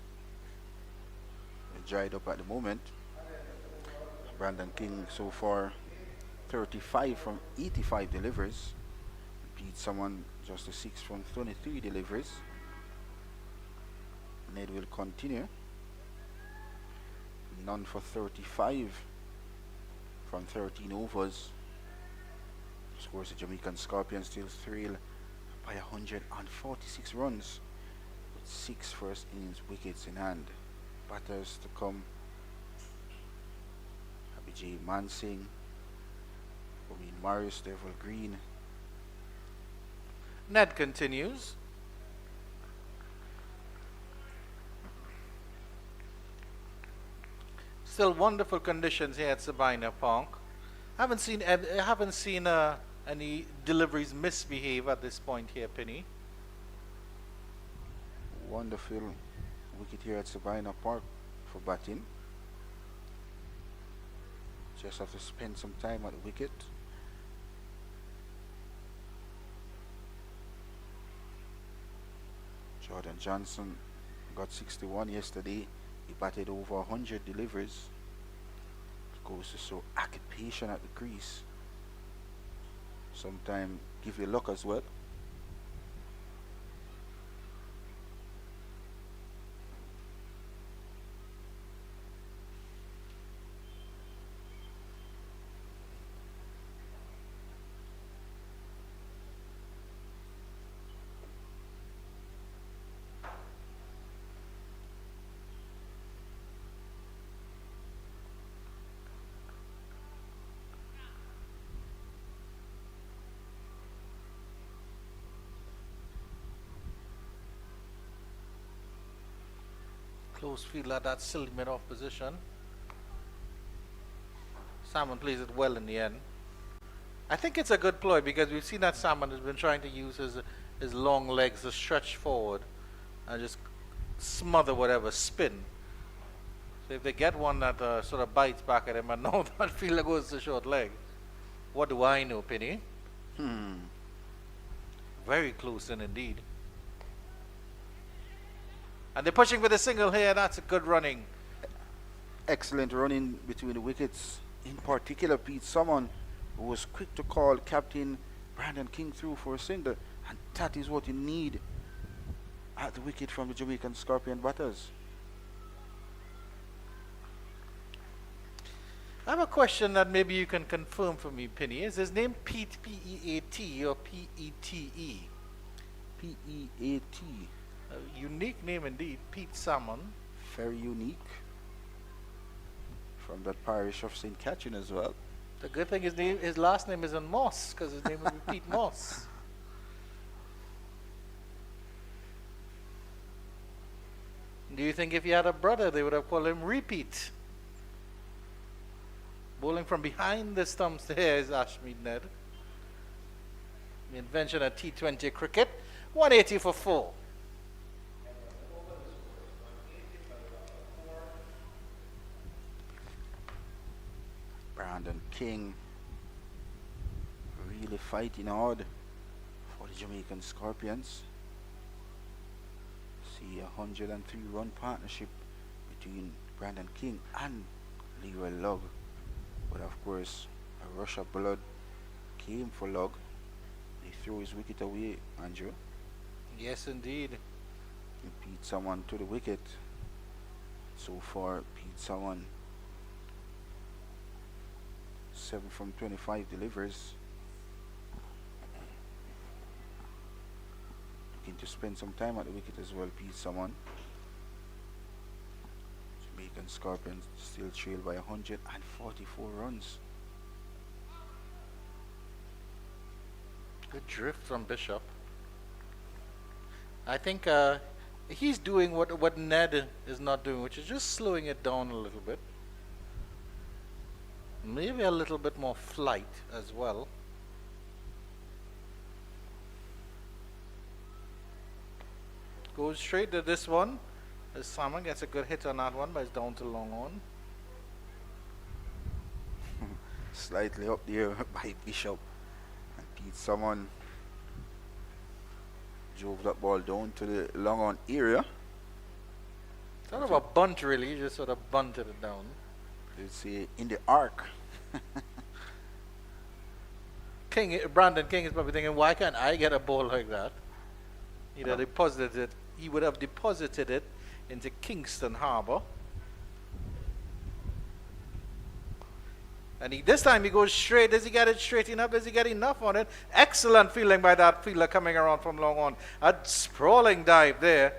dried up at the moment. Brandon King so far 35 from 85 deliveries. Pete Salmon just a 6 from 23 deliveries. Ned will continue. None for 35 from 13 overs. Of course, the Jamaican Scorpions still trail by 146 runs with 6 first innings wickets in hand. Batters to come: Abhijay Mansingh, Romaine Morris, Devil Green. Ned continues. Still wonderful conditions here at Sabina Park. I haven't seen any deliveries misbehave at this point here, Penny. Wonderful wicket here at Sabina Park for batting. Just have to spend some time at the wicket. Jordan Johnson got 61 yesterday. He batted over 100 deliveries. Goes to show occupation at the crease. Sometimes give you luck as well. Close field at that silly mid-off position. Salmon plays it well in the end. I think it's a good ploy because we've seen that Salmon has been trying to use his long legs to stretch forward and just smother whatever spin. So if they get one that sort of bites back at him and now that fielder goes to short leg, what do I know, Penny? Very close in indeed. And they're pushing for the single here. That's a good running. Excellent running between the wickets. In particular, Pete Salmon, who was quick to call Captain Brandon King through for a single. And that is what you need at the wicket from the Jamaican Scorpion batters. I have a question that maybe you can confirm for me, Penny. Is his name Pete, P-E-A-T, or P-E-T-E? P-E-A-T. A unique name indeed, Pete Salmon. Very unique. From that parish of St. Catherine as well. The good thing his last name isn't Moss, because his name would be Pete Moss. Do you think if he had a brother, they would have called him Repeat? Bowling from behind the stumps there is Ashmead Ned. The invention of T20 cricket. 180 for 4. Brandon King really fighting hard for the Jamaican Scorpions. See a 103 run partnership between Brandon King and Leroy Lugg. But of course, a rush of blood came for Lugg. He threw his wicket away, Andrew. Yes, indeed. He beat someone to the wicket. So far, Pete Salmon 7 from 25 delivers. Looking to spend some time at the wicket as well, Pete Salmon. Jamaican Scorpions still trail by 144 runs. Good drift from Bishop. I think he's doing what Ned is not doing, which is just slowing it down a little bit. Maybe a little bit more flight as well. Goes straight to this one. As Salmon gets a good hit on that one, but it's down to long on. Slightly up there by Bishop. And Pete Salmon drove that ball down to the long on area. Sort of a bunt, really. You just sort of bunted it down. Let's say in the arc. Brandon King is probably thinking, why can't I get a ball like that? He would have deposited it into Kingston Harbour. And this time he goes straight. Does he get it straight enough? Does he get enough on it? Excellent fielding by that fielder coming around from long on. A sprawling dive there.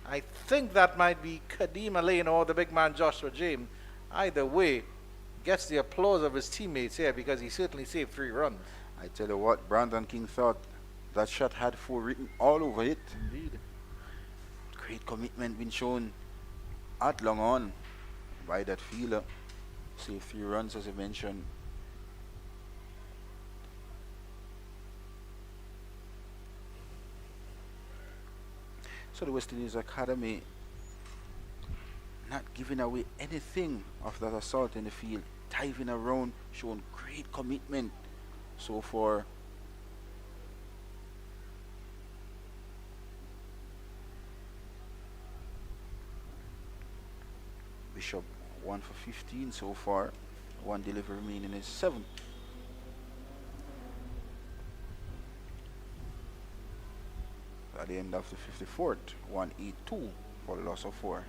I think that might be Kadima Lane or the big man Joshua James. Either way, gets the applause of his teammates here because he certainly saved 3 runs. I tell you what, Brandon King thought that shot had 4 written all over it. Indeed. Great commitment been shown at long on by that fielder. Save 3 runs, as I mentioned. So the West Indies Academy not giving away anything of that assault in the field, diving around, showing great commitment so far. Bishop 1 for 15 so far. One delivery remaining is 7. At the end of the 54th, 1-8-2 for the loss of 4.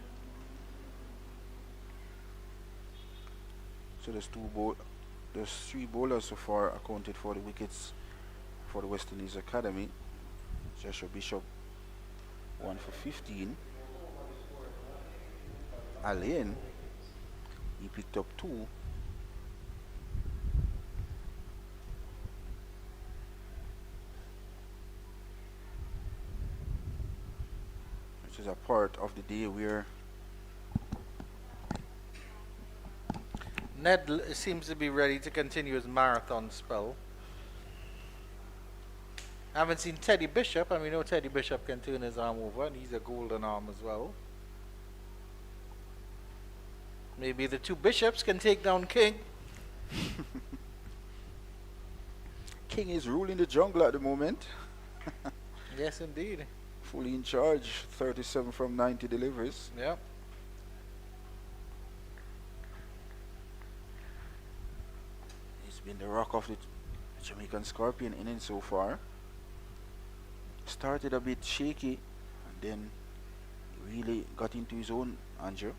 So there's 3 bowlers so far accounted for the wickets for the West Indies Academy. Joshua Bishop 1 for 15. Alain, he picked up 2. Which is a part of the day where Ned seems to be ready to continue his marathon spell. I haven't seen Teddy Bishop, and we know Teddy Bishop can turn his arm over, and he's a golden arm as well. Maybe the 2 bishops can take down King. King is ruling the jungle at the moment. Yes, indeed. Fully in charge, 37 from 90 deliveries. Yeah. He's been the rock of the Jamaican Scorpion inning so far. Started a bit shaky and then really got into his own, Andrew.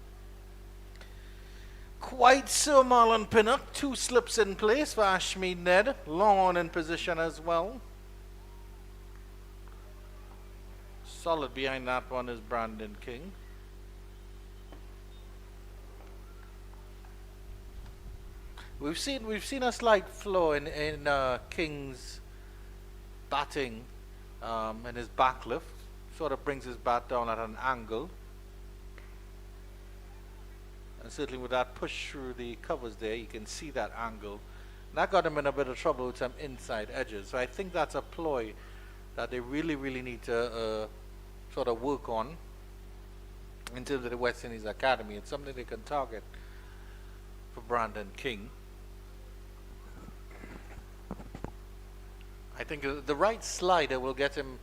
Quite so, Marlon Pinnock. 2 slips in place for Ashmead Ned. Long on in position as well. Solid behind that one is Brandon King. We've seen a slight flaw in King's batting and his back lift. Sort of brings his bat down at an angle. And certainly with that push through the covers there, you can see that angle. And that got him in a bit of trouble with some inside edges. So I think that's a ploy that they really, really need to sort of work on in terms of the West Indies Academy. It's something they can target for Brandon King. I think the right slider will get him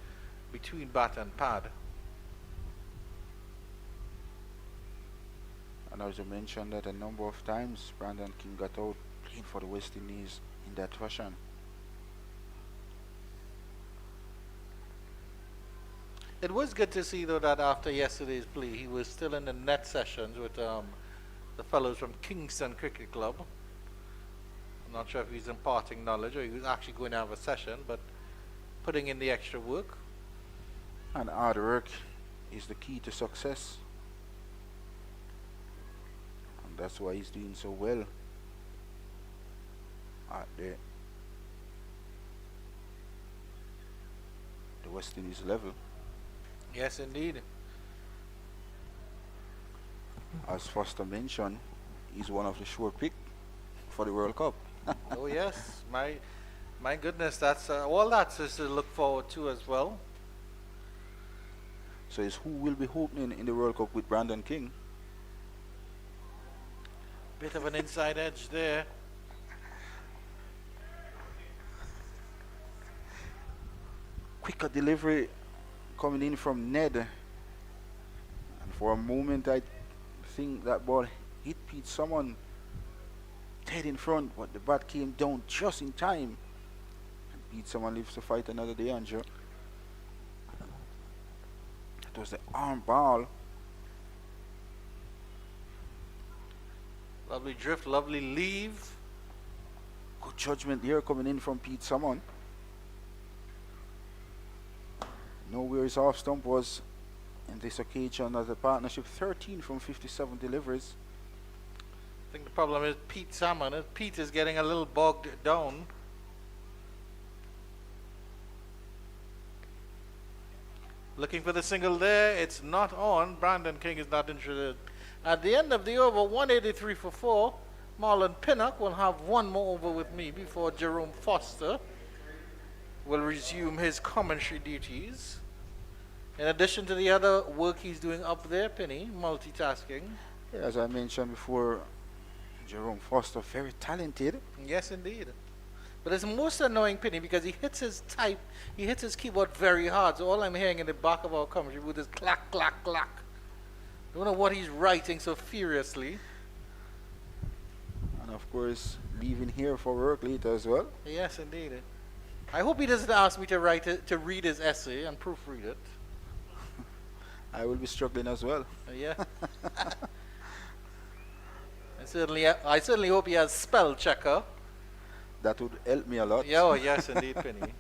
between bat and pad. And as I mentioned that a number of times, Brandon King got out playing for the West Indies in that fashion. It was good to see, though, that after yesterday's play, he was still in the net sessions with the fellows from Kingston Cricket Club. I'm not sure if he's imparting knowledge or he was actually going to have a session, but putting in the extra work. And hard work is the key to success. And that's why he's doing so well at the West Indies level. Yes, indeed. As Foster mentioned, he's one of the sure pick for the World Cup. Oh yes, my goodness, that's all that's is to look forward to as well. So it's who will be opening in the World Cup with Brandon King. Bit of an inside edge there. Quicker delivery coming in from Ned. And for a moment I think that ball hit Pete Salmon dead in front, but the bat came down just in time. And Pete Salmon lives to fight another day, Andrew. It was the arm ball. Lovely drift, lovely leave. Good judgment here coming in from Pete Salmon. Know where his off stump was in this occasion as a partnership. 13 from 57 deliveries. I think the problem is Pete Salmon. Pete is getting a little bogged down. Looking for the single there. It's not on. Brandon King is not interested. At the end of the over, 183 for 4. Marlon Pinnock will have one more over with me before Jerome Foster will resume his commentary duties. In addition to the other work he's doing up there, Penny, multitasking. As I mentioned before, Jerome Foster, very talented. Yes, indeed. But it's most annoying, Penny, because he hits his keyboard very hard. So all I'm hearing in the back of our commentary booth is clack, clack, clack. Don't know what he's writing so furiously. And of course, leaving here for work later as well. Yes, indeed. I hope he doesn't ask me to read his essay and proofread it. I will be struggling as well. Yeah. I certainly hope he has spell checker. That would help me a lot. Yeah, oh, yes, indeed, Penny.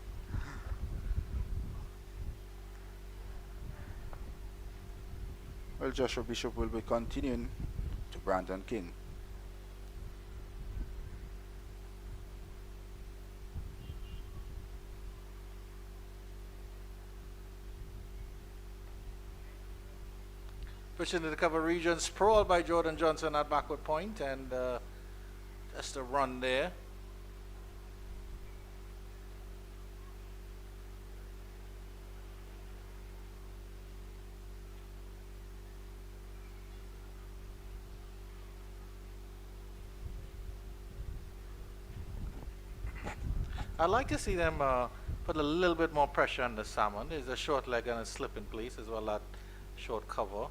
Well, Joshua Bishop will be continuing to Brandon King. Push into the cover region, sprawled by Jordan Johnson at backward point, and just a run there. I'd like to see them put a little bit more pressure on the salmon. There's a short leg and a slip in place as well, that short cover.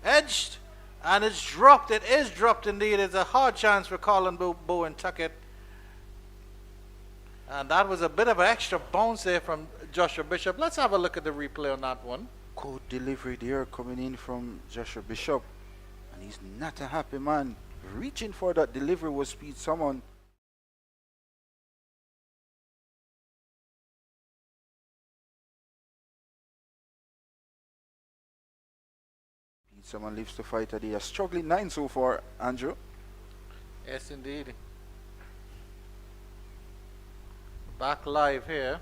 Edged, and it's dropped. It is dropped indeed. It's a hard chance for Colin Bowen Tuckett. And that was a bit of an extra bounce there from Joshua Bishop. Let's have a look at the replay on that one. Good delivery there coming in from Joshua Bishop. And he's not a happy man. Reaching for that delivery was Speed Summon. Someone leaves the fight today. A struggling 9 so far, Andrew. Yes, indeed. Back live here.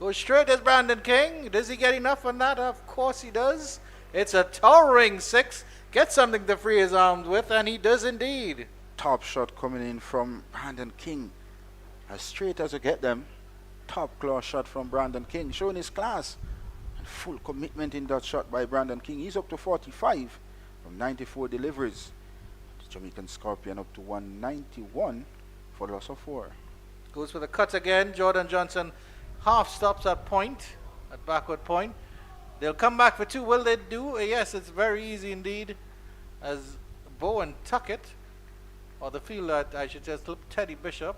Goes straight as Brandon King. Does he get enough on that? Of course he does. It's a towering 6. Gets something to free his arms with, and he does indeed. Top shot coming in from Brandon King. As straight as you get them. Top claw shot from Brandon King, showing his class. Full commitment in that shot by Brandon King. He's up to 45 from 94 deliveries. The Jamaican Scorpion up to 191 for loss of 4. Goes for the cut again. Jordan Johnson half stops at point, at backward point. They'll come back for 2. Will they do? Yes, it's very easy indeed. As Bowen Tuckett, or the fielder, I should say, Teddy Bishop,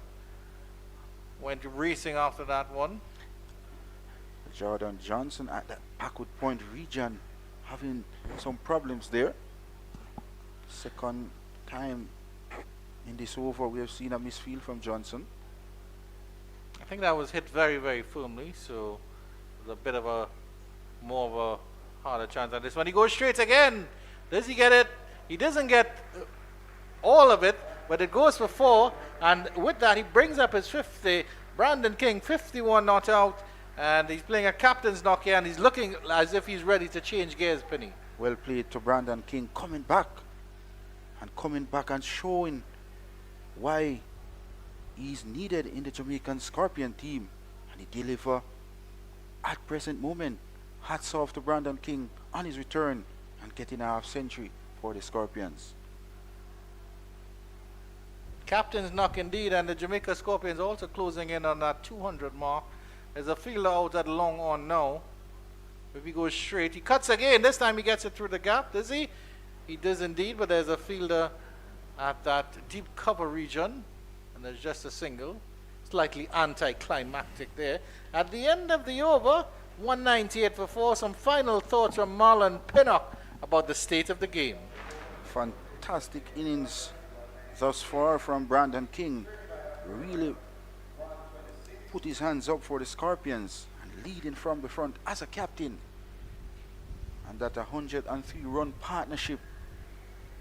went racing after that one. Jordan Johnson at that backward point region having some problems there. Second time in this over we have seen a misfield from Johnson. I think that was hit very, very firmly, so there's a bit of a more of a harder chance on this one. He goes straight again. Does he get it? He doesn't get all of it, but it goes for 4, and with that he brings up his 50. Brandon King 51 not out. And he's playing a captain's knock here, and he's looking as if he's ready to change gears, Penny. Well played to Brandon King, coming back and showing why he's needed in the Jamaican Scorpion team. And he deliver at present moment. Hats off to Brandon King on his return and getting a half century for the Scorpions. Captain's knock indeed, and the Jamaica Scorpions also closing in on that 200 mark. There's a fielder out at long on now. If he goes straight, he cuts again. This time he gets it through the gap, does he? He does indeed, but there's a fielder at that deep cover region. And there's just a single. Slightly anticlimactic there. At the end of the over, 198 for 4. Some final thoughts from Marlon Pinnock about the state of the game. Fantastic innings thus far from Brandon King. Really put his hands up for the Scorpions and leading from the front as a captain. And that 103 run partnership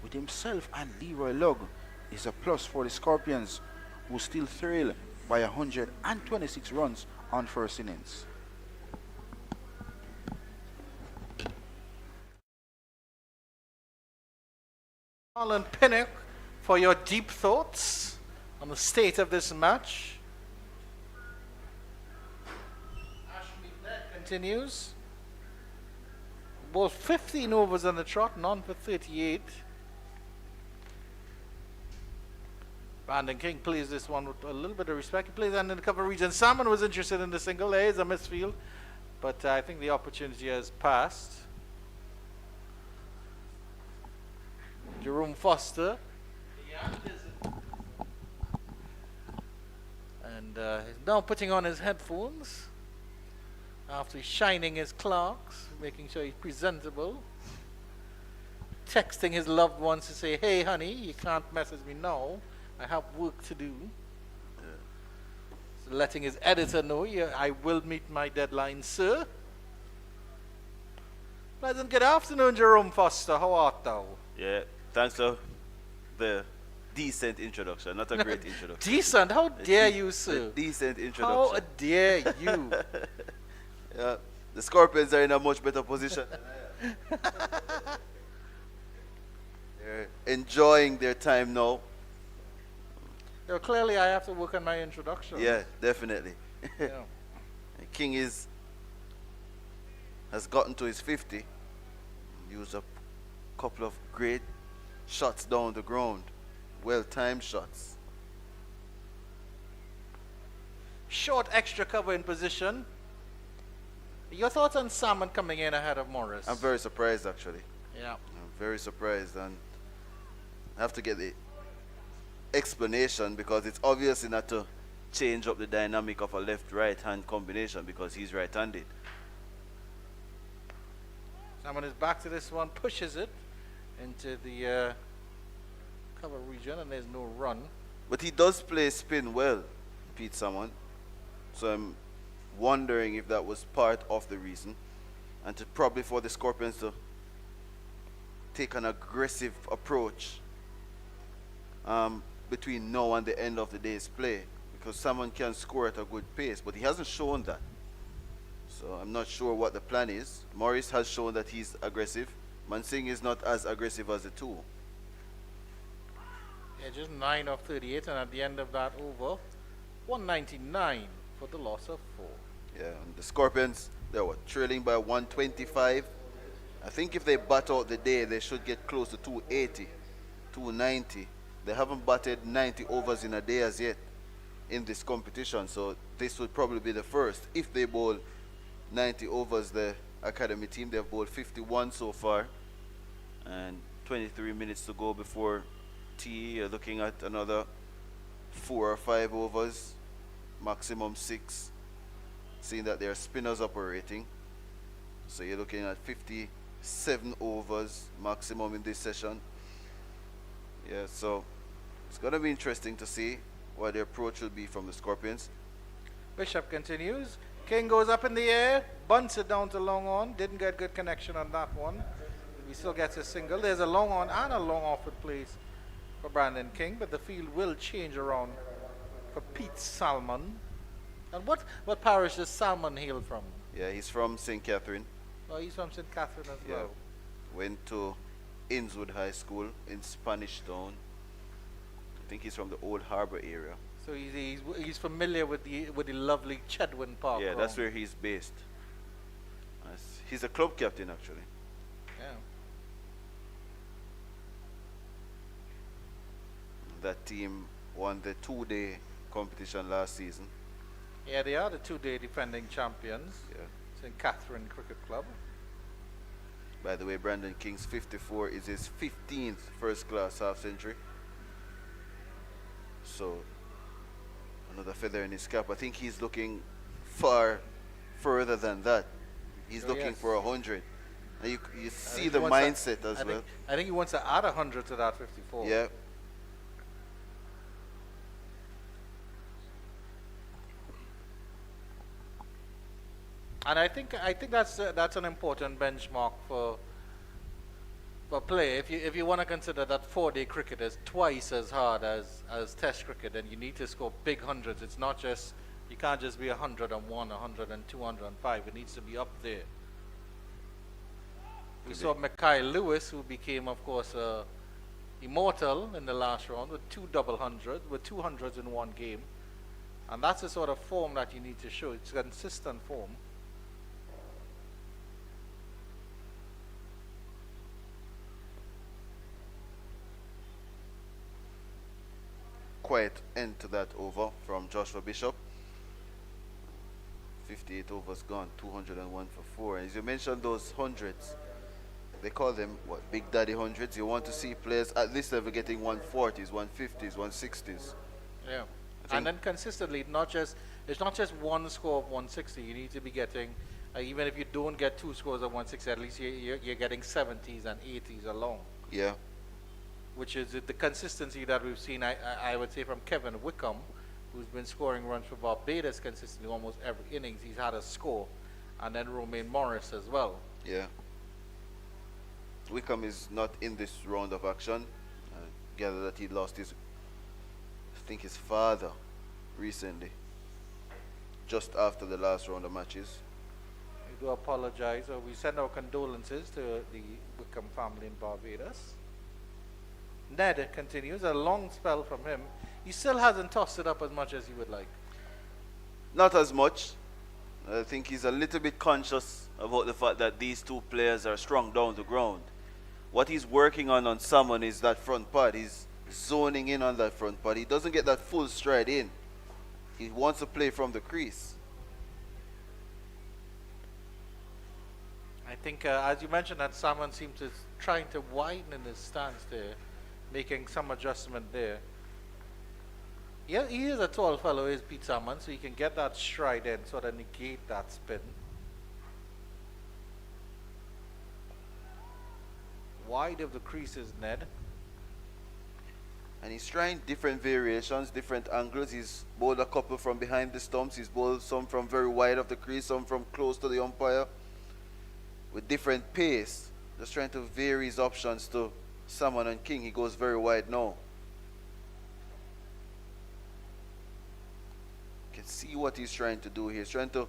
with himself and Leroy Lugg is a plus for the Scorpions, who still trail by 126 runs on first innings. Marlon Pinnock for your deep thoughts on the state of this match. Ashley Blair continues. Both 15 overs on the trot, none for 38. Brandon King plays this one with a little bit of respect. He plays that in the cover region. Salmon was interested in the single. There is a misfield, but I think the opportunity has passed. Jerome Foster. And he's now putting on his headphones after shining his clocks, making sure he's presentable. Texting his loved ones to say, hey honey, you can't message me now. I have work to do. So letting his editor know, yeah, I will meet my deadline, sir. Pleasant good afternoon, Jerome Foster. How art thou? Yeah, thanks for the decent introduction. Not a great introduction. Decent? How dare you, sir? A decent How introduction. dare you? Yeah, the Scorpions are in a much better position than I am. They're enjoying their time now. Yeah, clearly I have to work on my introduction. Yeah, definitely. Yeah. King has gotten to his 50. Used a couple of great shots down the ground. Well-timed shots. Short extra cover in position. Your thoughts on Salmon coming in ahead of Morris? I'm very surprised, actually. Yeah. I'm very surprised, and I have to get the explanation because it's obviously not to change up the dynamic of a left-right hand combination because he's right-handed. Salmon is back to this one, pushes it into the cover region, and there's no run. But he does play spin well, Pete Salmon. So I'm wondering if that was part of the reason, and to probably for the Scorpions to take an aggressive approach between now and the end of the day's play, because someone can score at a good pace, but he hasn't shown that. So I'm not sure what the plan is. Morris has shown that he's aggressive. Mansingh is not as aggressive as the two. Yeah, just 9 of 38, and at the end of that over, 199 for the loss of 4. Yeah, and the Scorpions, they're trailing by 125. I think if they bat out the day, they should get close to 280, 290. They haven't batted 90 overs in a day as yet in this competition, so this would probably be the first. If they bowl 90 overs, the academy team, they've bowled 51 so far, and 23 minutes to go before tea. You're looking at another 4 or 5 overs, maximum 6, seeing that there are spinners operating. So you're looking at 57 overs maximum in this session. Yeah, so it's going to be interesting to see what the approach will be from the Scorpions. Bishop continues. King goes up in the air, bunts it down to long on. Didn't get good connection on that one. He still gets a single. There's a long on and a long off with place for Brandon King, but the field will change around for Pete Salmon. And what parish does Salmon hail from? Yeah, he's from St. Catherine. Oh, he's from St. Catherine as Yeah. well. Went to Innswood High School in Spanish Town. I think he's from the Old Harbor area. So he's familiar with the lovely Chedwin Park. Yeah, ground. that's where he's based. He's a club captain, actually. Yeah. That team won the 2-day competition last season. Yeah, they are the 2-day defending champions. Yeah. St. Catherine Cricket Club. By the way, Brandon King's 54 is his 15th first-class half-century. So, another feather in his cap. I think he's looking far further than that. He's Oh, looking yes. for 100. And you see think the he wants mindset as well. I think he wants to add 100 to that 54. Yeah. And I think that's an important benchmark for play. If you want to consider that 4-day cricket is twice as hard as Test cricket, then you need to score big hundreds. It's not just you can't just be 101, 102, 105. It needs to be up there. We saw Mikhail Lewis, who became, of course, a immortal in the last round with 2 double hundreds, with 200s in one game. And that's the sort of form that you need to show. It's consistent form. Quiet end to that over from Joshua Bishop. 58 overs gone, 201 for 4. And as you mentioned, those hundreds, they call them what, Big Daddy hundreds. You want to see players at this level getting 140s, 150s, 160s. Yeah. And then consistently, it's not just one score of 160. You need to be getting, even if you don't get 2 scores of 160, at least you're getting 70s and 80s along. Yeah. Which is the consistency that we've seen, I would say, from Kevin Wickham, who's been scoring runs for Barbados consistently almost every innings. He's had a score. And then Romain Morris as well. Yeah. Wickham is not in this round of action. I gather that he lost his father recently, just after the last round of matches. We do apologize, or we send our condolences to the Wickham family in Barbados. Ned continues, a long spell from him. He still hasn't tossed it up as much as he would like. Not as much. I think he's a little bit conscious about the fact that these two players are strong down the ground. What he's working on someone is that front pad. He's zoning in on that front pad. He doesn't get that full stride in. He wants to play from the crease. I think, as you mentioned, that Salmon seems to trying to widen in his stance there, making some adjustment there. Yeah, he is a tall fellow, is Pete Salmon, so he can get that stride in, sort of negate that spin. Wide of the creases, Ned. And he's trying different variations, different angles. He's bowled a couple from behind the stumps. He's bowled some from very wide of the crease, some from close to the umpire. With different pace. Just trying to vary his options to Salmon and King. He goes very wide now. You can see what he's trying to do here. He's trying to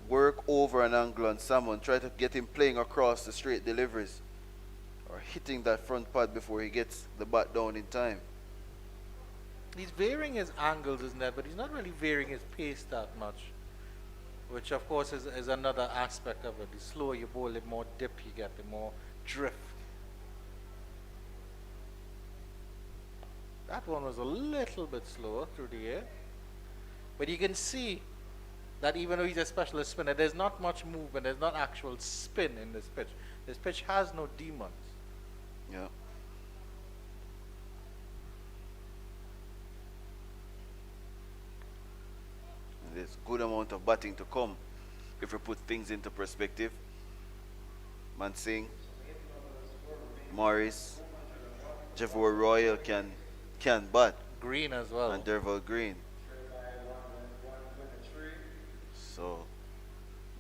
work over an angle on Salmon. Try to get him playing across the straight deliveries. Or hitting that front pad before he gets the bat down in time. He's varying his angles, isn't it? But he's not really varying his pace that much. Which, of course, is another aspect of it. The slower you bowl, the more dip you get, the more drift. That one was a little bit slower through the air. But you can see that even though he's a specialist spinner, there's not much movement. There's not actual spin in this pitch. This pitch has no demons. Yeah. There's good amount of batting to come if we put things into perspective. Mansingh, Morris, Jevor Royal can bat. Green as well. And Derval Green. So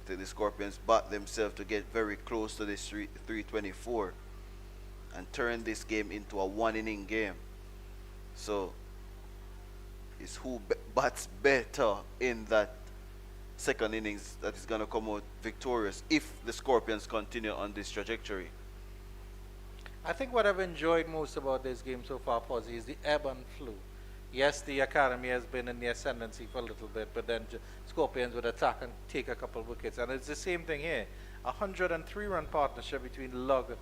the Scorpions bat themselves to get very close to this 324 and turn this game into a one-inning game. So it's who bats better in that second innings that is going to come out victorious if the Scorpions continue on this trajectory. I think what I've enjoyed most about this game so far, Fozzie, is the ebb and flow. Yes, the academy has been in the ascendancy for a little bit, but then Scorpions would attack and take a couple of wickets. And it's the same thing here. 103-run partnership between Lugg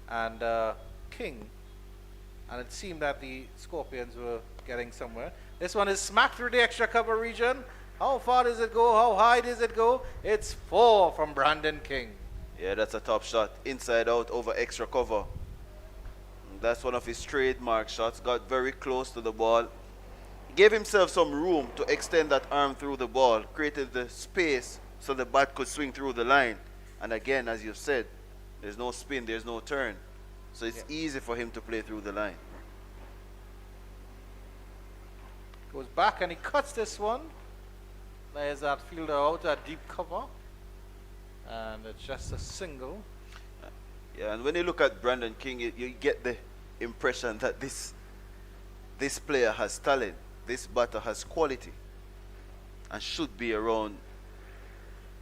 and King. And it seemed that the Scorpions were getting somewhere. This one is smacked through the extra cover region. How far does it go? How high does it go? It's 4 from Brandon King. Yeah, that's a top shot. Inside out over extra cover. That's one of his trademark shots. Got very close to the ball. Gave himself some room to extend that arm through the ball. Created the space so the bat could swing through the line. And again, as you said, there's no spin, there's no turn. So it's easy for him to play through the line. Goes back and he cuts this one. There's that fielder out at deep cover. And it's just a single. Yeah, and when you look at Brandon King, you get the impression that this player has talent. This batter has quality. And should be around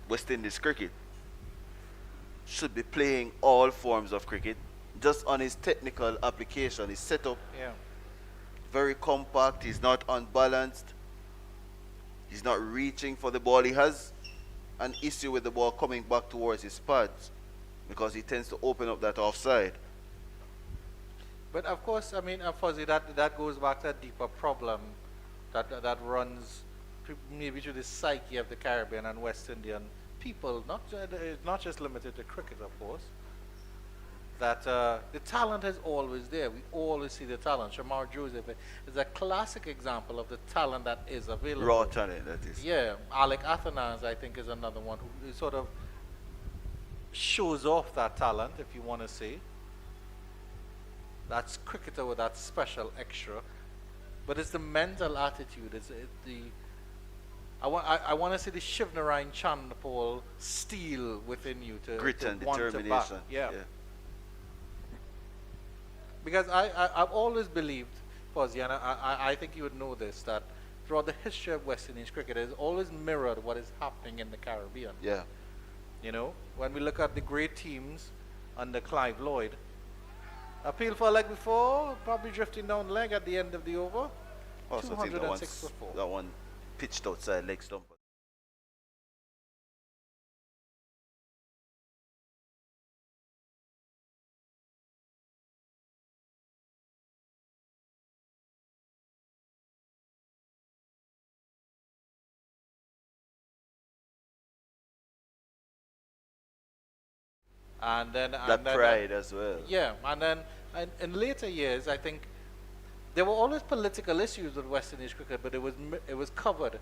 West Indies cricket. Should be playing all forms of cricket. just on his technical application, his setup, Yeah. very compact. He's not unbalanced. He's not reaching for the ball. He has an issue with the ball coming back towards his pads because he tends to open up that offside. But of course, I mean, Fuzzy, that goes back to a deeper problem that runs maybe to the psyche of the Caribbean and West Indian people. It's not just limited to cricket, of course. That the talent is always there. We always see the talent. Shamar Joseph is a classic example of the talent that is available. Raw talent, that is. Yeah, Alec Athanas, I think, is another one who sort of shows off that talent, if you want to say. That's cricketer with that special extra. But it's the mental attitude. I want to see the Shivnarine Chandpal steel within you to Grit to and want to bat. determination. Yeah. Because I've always believed, Fuzzy, and I think you would know this, that throughout the history of West Indies cricket, it has always mirrored what is happening in the Caribbean. Yeah. You know, when we look at the great teams under Clive Lloyd, appeal for a leg before, probably drifting down leg at the end of the over. Also, I think 206 before. that one pitched outside leg stump. And then That pride as well. yeah, and then in later years, I think there were always political issues with West Indies cricket, but it was covered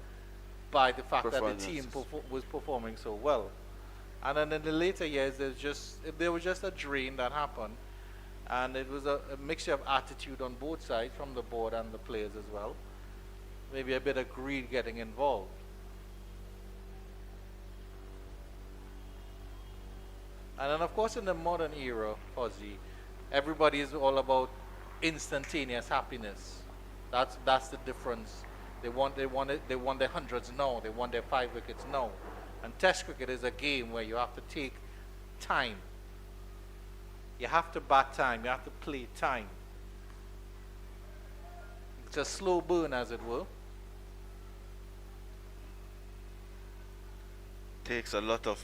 by the fact that the team was performing so well. And then in the later years, there was just a drain that happened, and it was a mixture of attitude on both sides, from the board and the players as well. Maybe a bit of greed getting involved. And then, of course, in the modern era, Fuzzy, everybody is all about instantaneous happiness. That's the difference. They want their hundreds now. They want their 5 wickets now. And Test cricket is a game where you have to take time. You have to bat time. You have to play time. It's a slow burn, as it were. Takes a lot of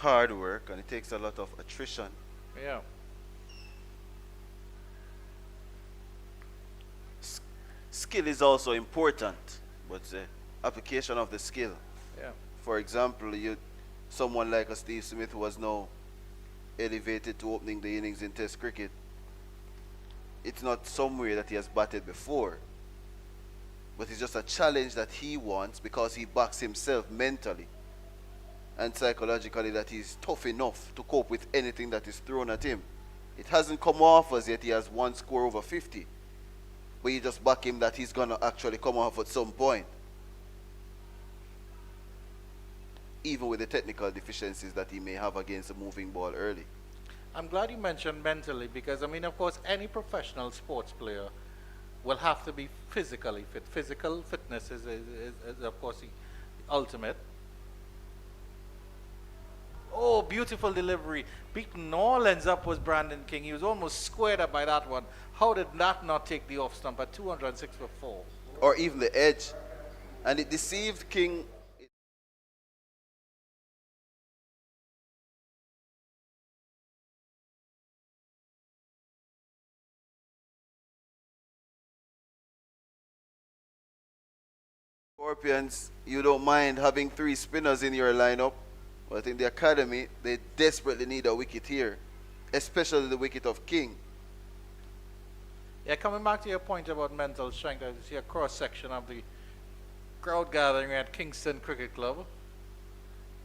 hard work and it takes a lot of attrition. Yeah. Skill is also important, but the application of the skill. Yeah. For example, someone like a Steve Smith who was now elevated to opening the innings in Test cricket. It's not somewhere that he has batted before, but it's just a challenge that he wants because he backs himself mentally and psychologically that he's tough enough to cope with anything that is thrown at him. It hasn't come off as yet. He has one score over 50, but you just back him that he's going to actually come off at some point, even with the technical deficiencies that he may have against a moving ball early. I'm glad you mentioned mentally, because, I mean, of course, any professional sports player will have to be physically fit. Physical fitness is of course, the ultimate. Oh, beautiful delivery. Beating all ends up was Brandon King. He was almost squared up by that one. How did that not take the off stump at 206 for 4? Or even the edge. And it deceived King. Scorpions, you don't mind having 3 spinners in your lineup, but I think the academy, they desperately need a wicket here, especially the wicket of King. Yeah, coming back to your point about mental strength, I see a cross-section of the crowd gathering at Kingston Cricket Club,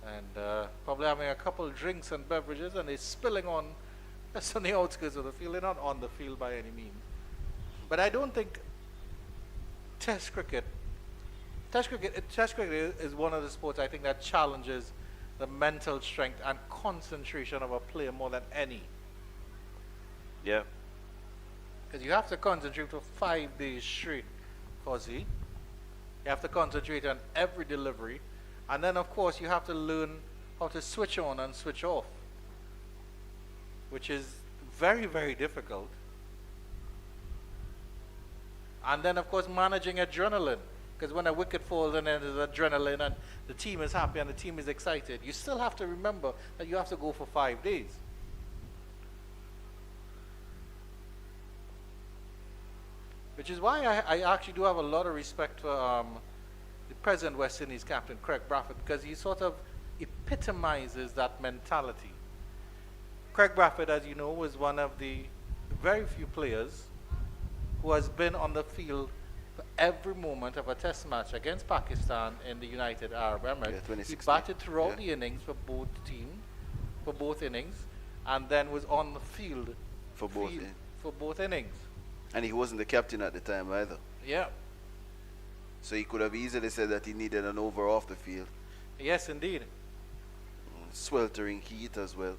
and probably having a couple drinks and beverages, and they're spilling on just on the outskirts of the field. They're not on the field by any means. But I don't think Test cricket is one of the sports, I think, that challenges the mental strength and concentration of a player more than any. Yeah. Because you have to concentrate for 5 days straight, Fuzzy. You have to concentrate on every delivery. And then, of course, you have to learn how to switch on and switch off. which is very, very difficult. And then, of course, managing adrenaline. Because when a wicket falls and then there's adrenaline and the team is happy and the team is excited, you still have to remember that you have to go for 5 days. Which is why I actually do have a lot of respect for the present West Indies captain, Craig Bradford, because he sort of epitomizes that mentality. Craig Bradford, as you know, was one of the very few players who has been on the field for every moment of a test match against Pakistan in the United Arab Emirates. Yeah, He 2016. batted throughout Yeah. the innings for both teams, for both innings, and then was on the field For both, yeah. for both innings. And he wasn't the captain at the time either. Yeah. So he could have easily said that he needed an over off the field. Yes, indeed. Sweltering heat as well.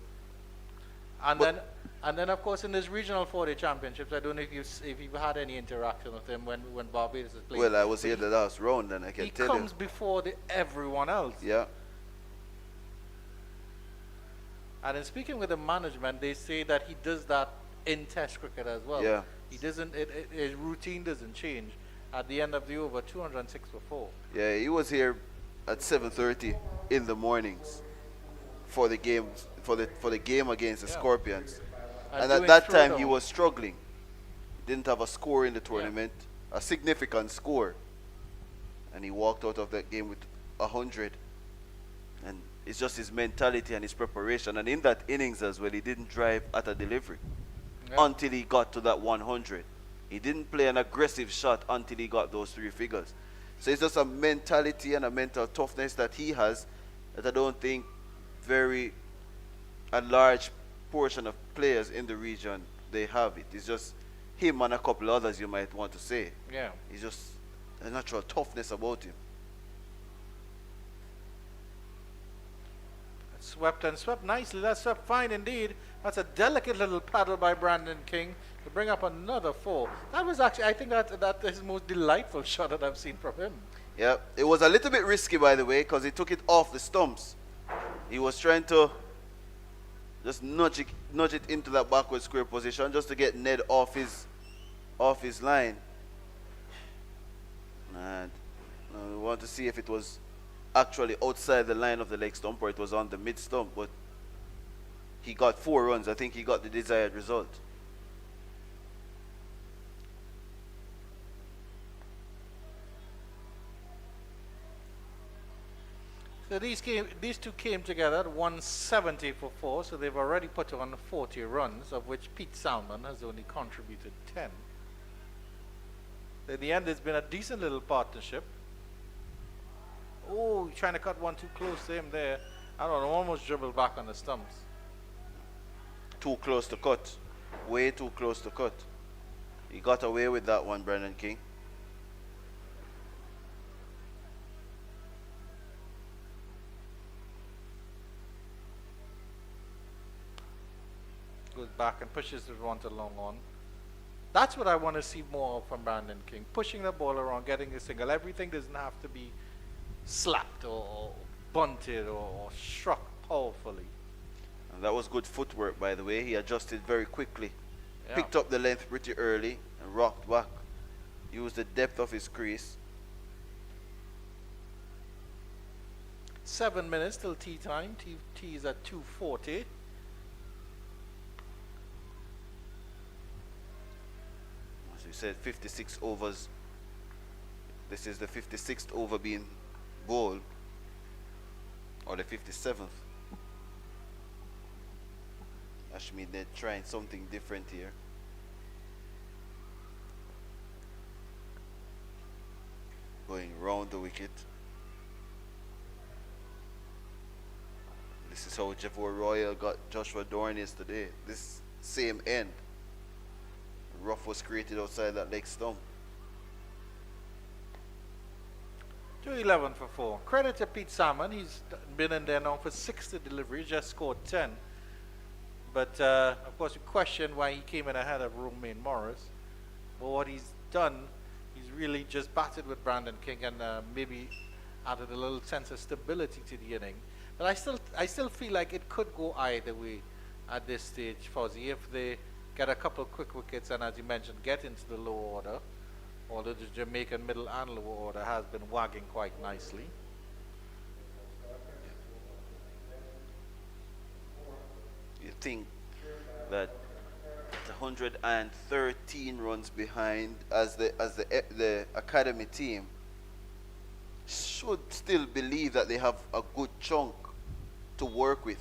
And But- then of course in this regional 4-day championships, I don't know if you've had any interaction with him when Barbados is playing. Well, I was But here the last round and I can he tell comes you. before everyone else. Yeah. And in speaking with the management, they say that he does that in Test cricket as well. Yeah. He doesn't. His routine doesn't change. At the end of the over, 206 for 4. Yeah, he was here at 7:30 in the mornings for the game for the game against the Yeah. Scorpions. And And at doing that time he throwdown. was struggling. Didn't have a score in the tournament, a significant score. And he walked out of that game with 100. And it's just his mentality and his preparation. And in that innings as well, he didn't drive at a delivery Yeah. until he got to that 100. He didn't play an aggressive shot until he got those 3 figures. So it's just a mentality and a mental toughness that he has that I don't think a large portion of players in the region, they have it. It's just him and a couple others you might want to say. Yeah. It's just a natural toughness about him. Swept and swept nicely. That's swept fine indeed. That's a delicate little paddle by Brandon King to bring up another 4. That was actually, I think that is the most delightful shot that I've seen from him. Yeah, it was a little bit risky, by the way, because he took it off the stumps. He was trying to just nudge it into that backward square position just to get Ned off his line. And we want to see if it was actually outside the line of the leg stump or it was on the mid stump, but he got 4 runs. I think he got the desired result. So these two came together at 170 for 4, so they've already put on 40 runs, of which Pete Salmon has only contributed 10. In the end, it's been a decent little partnership. Oh, trying to cut one too close to him there. I don't know, almost dribbled back on the stumps. Too close to cut. Way too close to cut. He got away with that one, Brendan King. Goes back and pushes the one to long on. That's what I want to see more of from Brandon King. Pushing the ball around, getting a single. Everything doesn't have to be slapped or bunted or struck powerfully. And that was good footwork, by the way. He adjusted very quickly. Yeah. Picked up the length pretty early and rocked back. Used the depth of his crease. 7 minutes till tea time. Tea is at 2:40. As you said, 56 overs. This is the 56th over being bowled. Or the 57th. That means they're trying something different here. Going round the wicket. This is how Javor Royal got Joshua Dorn yesterday. This same end. Rough was created outside that leg stump. 211 for 4. Credit to Pete Salmon. He's been in there now for 60 deliveries, just scored 10. But of course, you question why he came in ahead of Romaine Morris. But what he's done, he's really just batted with Brandon King and maybe added a little sense of stability to the inning. But I still feel like it could go either way. at this stage, Fuzzy. If they get a couple quick wickets and, as you mentioned, get into the low order, although the Jamaican middle and lower order has been wagging quite nicely. You think that the 113 runs behind as the academy team should still believe that they have a good chunk to work with.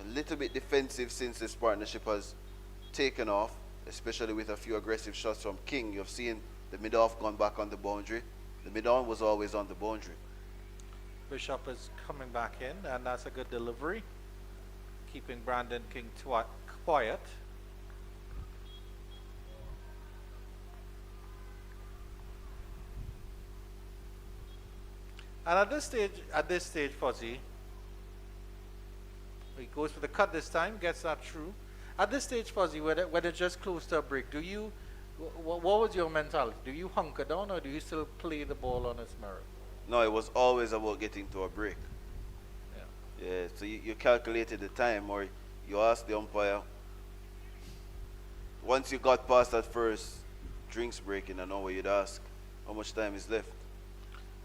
A little bit defensive since this partnership has taken off, especially with a few aggressive shots from King. You've seen the mid-off gone back on the boundary. The mid-on was always on the boundary. Bishop is coming back in, and that's a good delivery, keeping Brandon King quiet. And at this stage, Fuzzy, he goes for the cut this time, gets that through. At this stage, Fuzzy, when it's just close to a break, what was your mentality? Do you hunker down, or do you still play the ball on its merit? No, it was always about getting to a break. Yeah. Yeah, so you calculated the time, or you asked the umpire. Once you got past that first drinks break in an hour, you'd ask, how much time is left?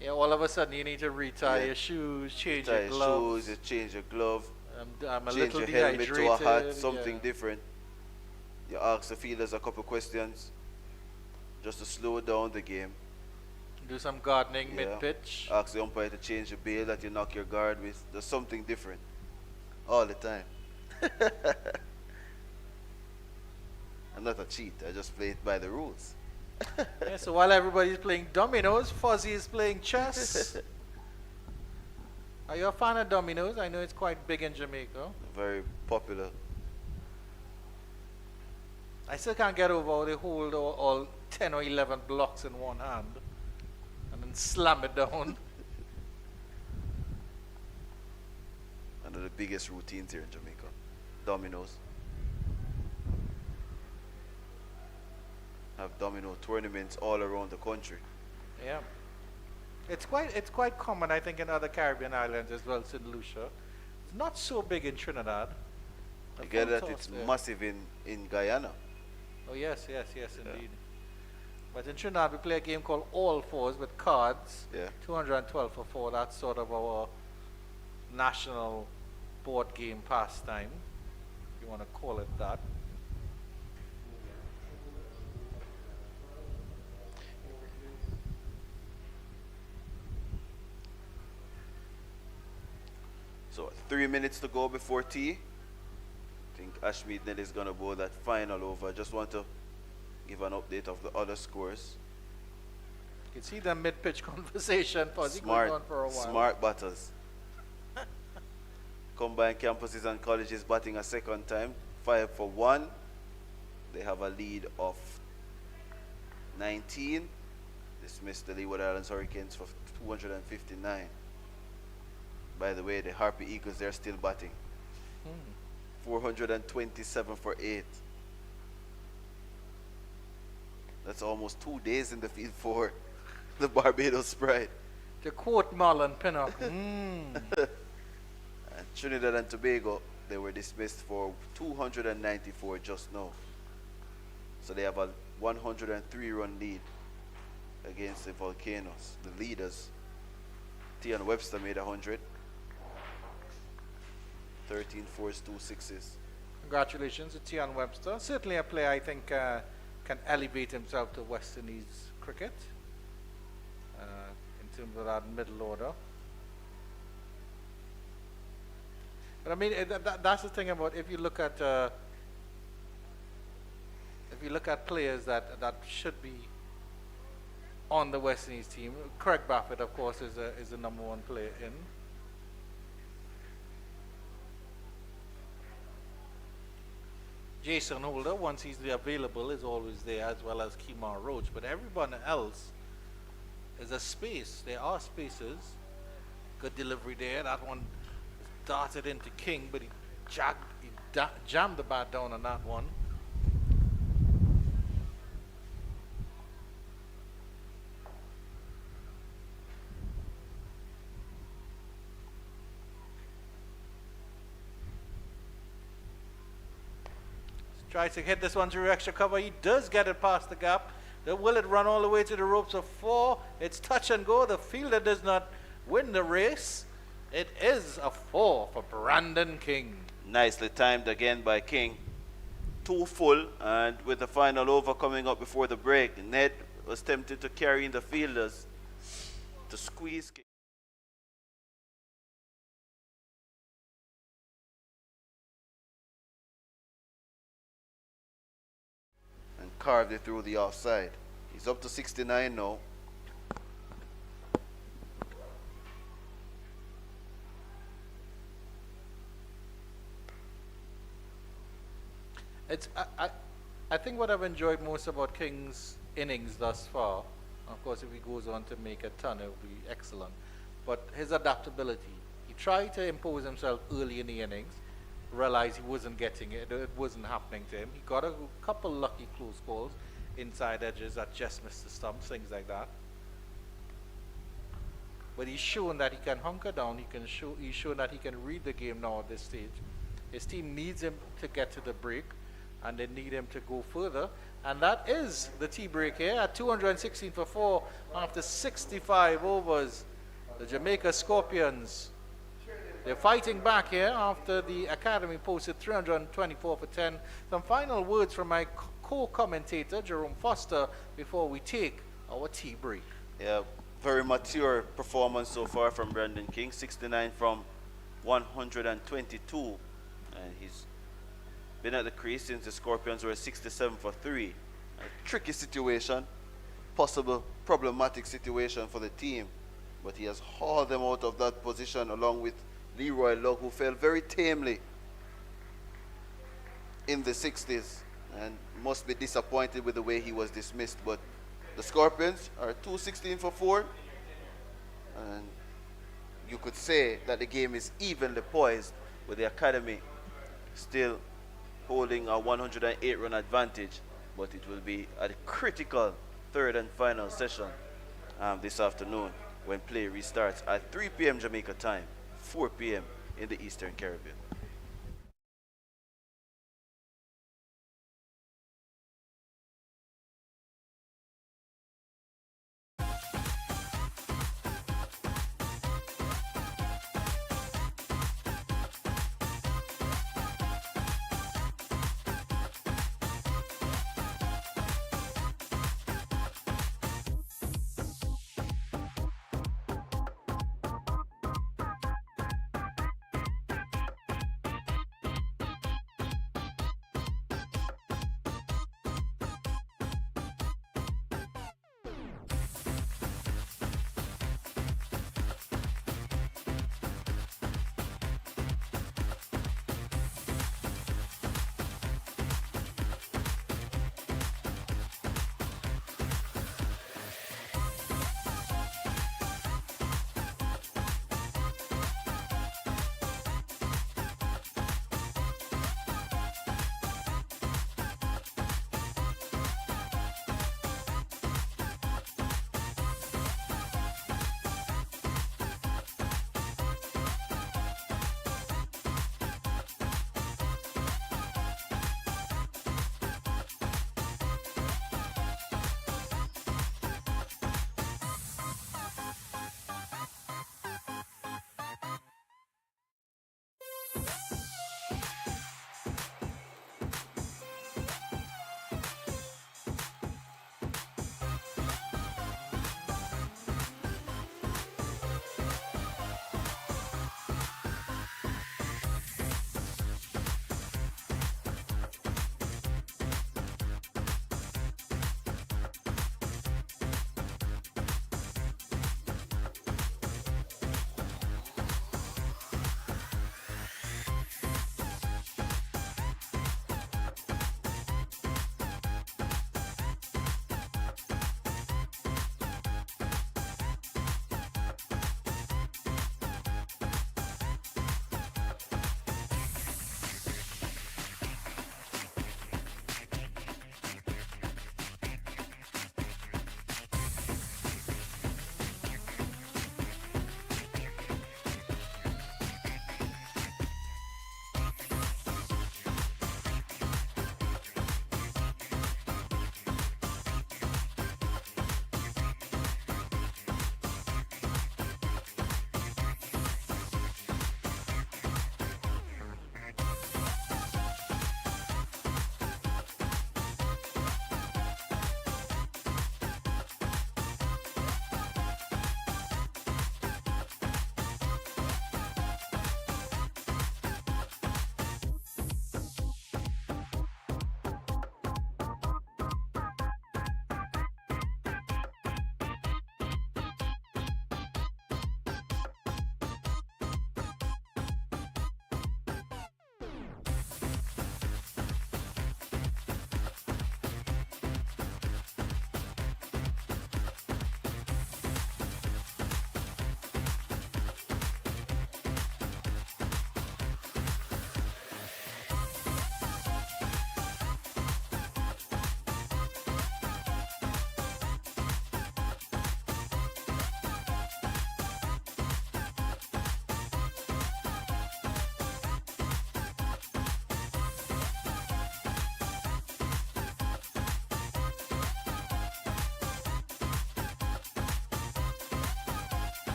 Yeah, all of a sudden you need to retie your shoes, change your gloves. Shoes, you change your glove, I'm a change little your helmet to a hat, dehydrated, something yeah. different. You ask the fielders a couple questions just to slow down the game. Do some gardening Yeah. mid-pitch. Ask the umpire to change the bail that you knock your guard with. There's something different all the time. I'm not a cheat. I just play it by the rules. Yeah, so while everybody's playing dominoes, Fuzzy is playing chess. Are you a fan of dominoes? I know it's quite big in Jamaica. Very popular. I still can't get over how they hold all 10 or 11 blocks in one hand and then slam it down. One of the biggest routines here in Jamaica. Dominoes. Have domino tournaments all around the country. Yeah. It's quite common, I think, in other Caribbean islands as well, St. Lucia. It's not so big in Trinidad. You get that it's massive in Guyana. Oh yes, indeed. But in Trinidad we play a game called All Fours with cards. Yeah. 212 for 4. That's sort of our national board game pastime, if you want to call it that. So 3 minutes to go before tea. I think Ashmead Ned is going to bowl that final over. I just want to give an update of the other scores. You can see the mid-pitch conversation going on for a while. Smart batters. Combined campuses and colleges batting a second time. 5 for 1. They have a lead of 19. Dismissed the Leeward Islands Hurricanes for 259. By the way, the Harpy Eagles, they're still batting. 427 for 8. That's almost 2 days in the field for the Barbados Pride. To quote Marlon Pinnock, And Trinidad and Tobago, they were dismissed for 294 just now. So they have a 103-run lead against the Volcanoes. The leaders, Tian Webster made 100. 13 fours, 2 sixes. congratulations to Tian Webster. Certainly a player I think can elevate himself to West Indies cricket in terms of that middle order. But I mean, that's the thing about if you look at players that should be on the West Indies team. Craig Baffett, of course, is the number one player in. Jason Holder, once he's available, is always there, as well as Kemar Roach. But everyone else is a space. There are spaces. Good delivery there. That one darted into King, but he jammed the bat down on that one. Tries to hit this one through extra cover. He does get it past the gap. Will it run all the way to the ropes of 4? It's touch and go. The fielder does not win the race. It is a 4 for Brandon King. Nicely timed again by King. 2 full, and with the final over coming up before the break, Ned was tempted to carry in the fielders to squeeze King. And carved it through the offside. He's up to 69 now. It's I think what I've enjoyed most about King's innings thus far, of course if he goes on to make a ton it will be excellent, but his adaptability. He tried to impose himself early in the innings, realized he wasn't getting it, it wasn't happening to him. He got a couple lucky close calls, inside edges that just missed the stumps, things like that. But he's shown that he can hunker down, he's shown that he can read the game now at this stage. His team needs him to get to the break, and they need him to go further. And that is the tea break here at 216 for 4 after 65 overs. The Jamaica Scorpions, they're fighting back here after the Academy posted 324 for 10. Some final words from my co-commentator, Jerome Foster, before we take our tea break. Yeah, very mature performance so far from Brandon King. 69 from 122. And he's been at the crease since the Scorpions were 67 for 3. A tricky situation, possible problematic situation for the team, but he has hauled them out of that position along with Leroy Lugg, who fell very tamely in the 60s and must be disappointed with the way he was dismissed. But the Scorpions are 216 for 4, and you could say that the game is evenly poised with the Academy still holding a 108-run advantage, but it will be a critical third and final session this afternoon when play restarts at 3 p.m. Jamaica time, 4 p.m. in the Eastern Caribbean.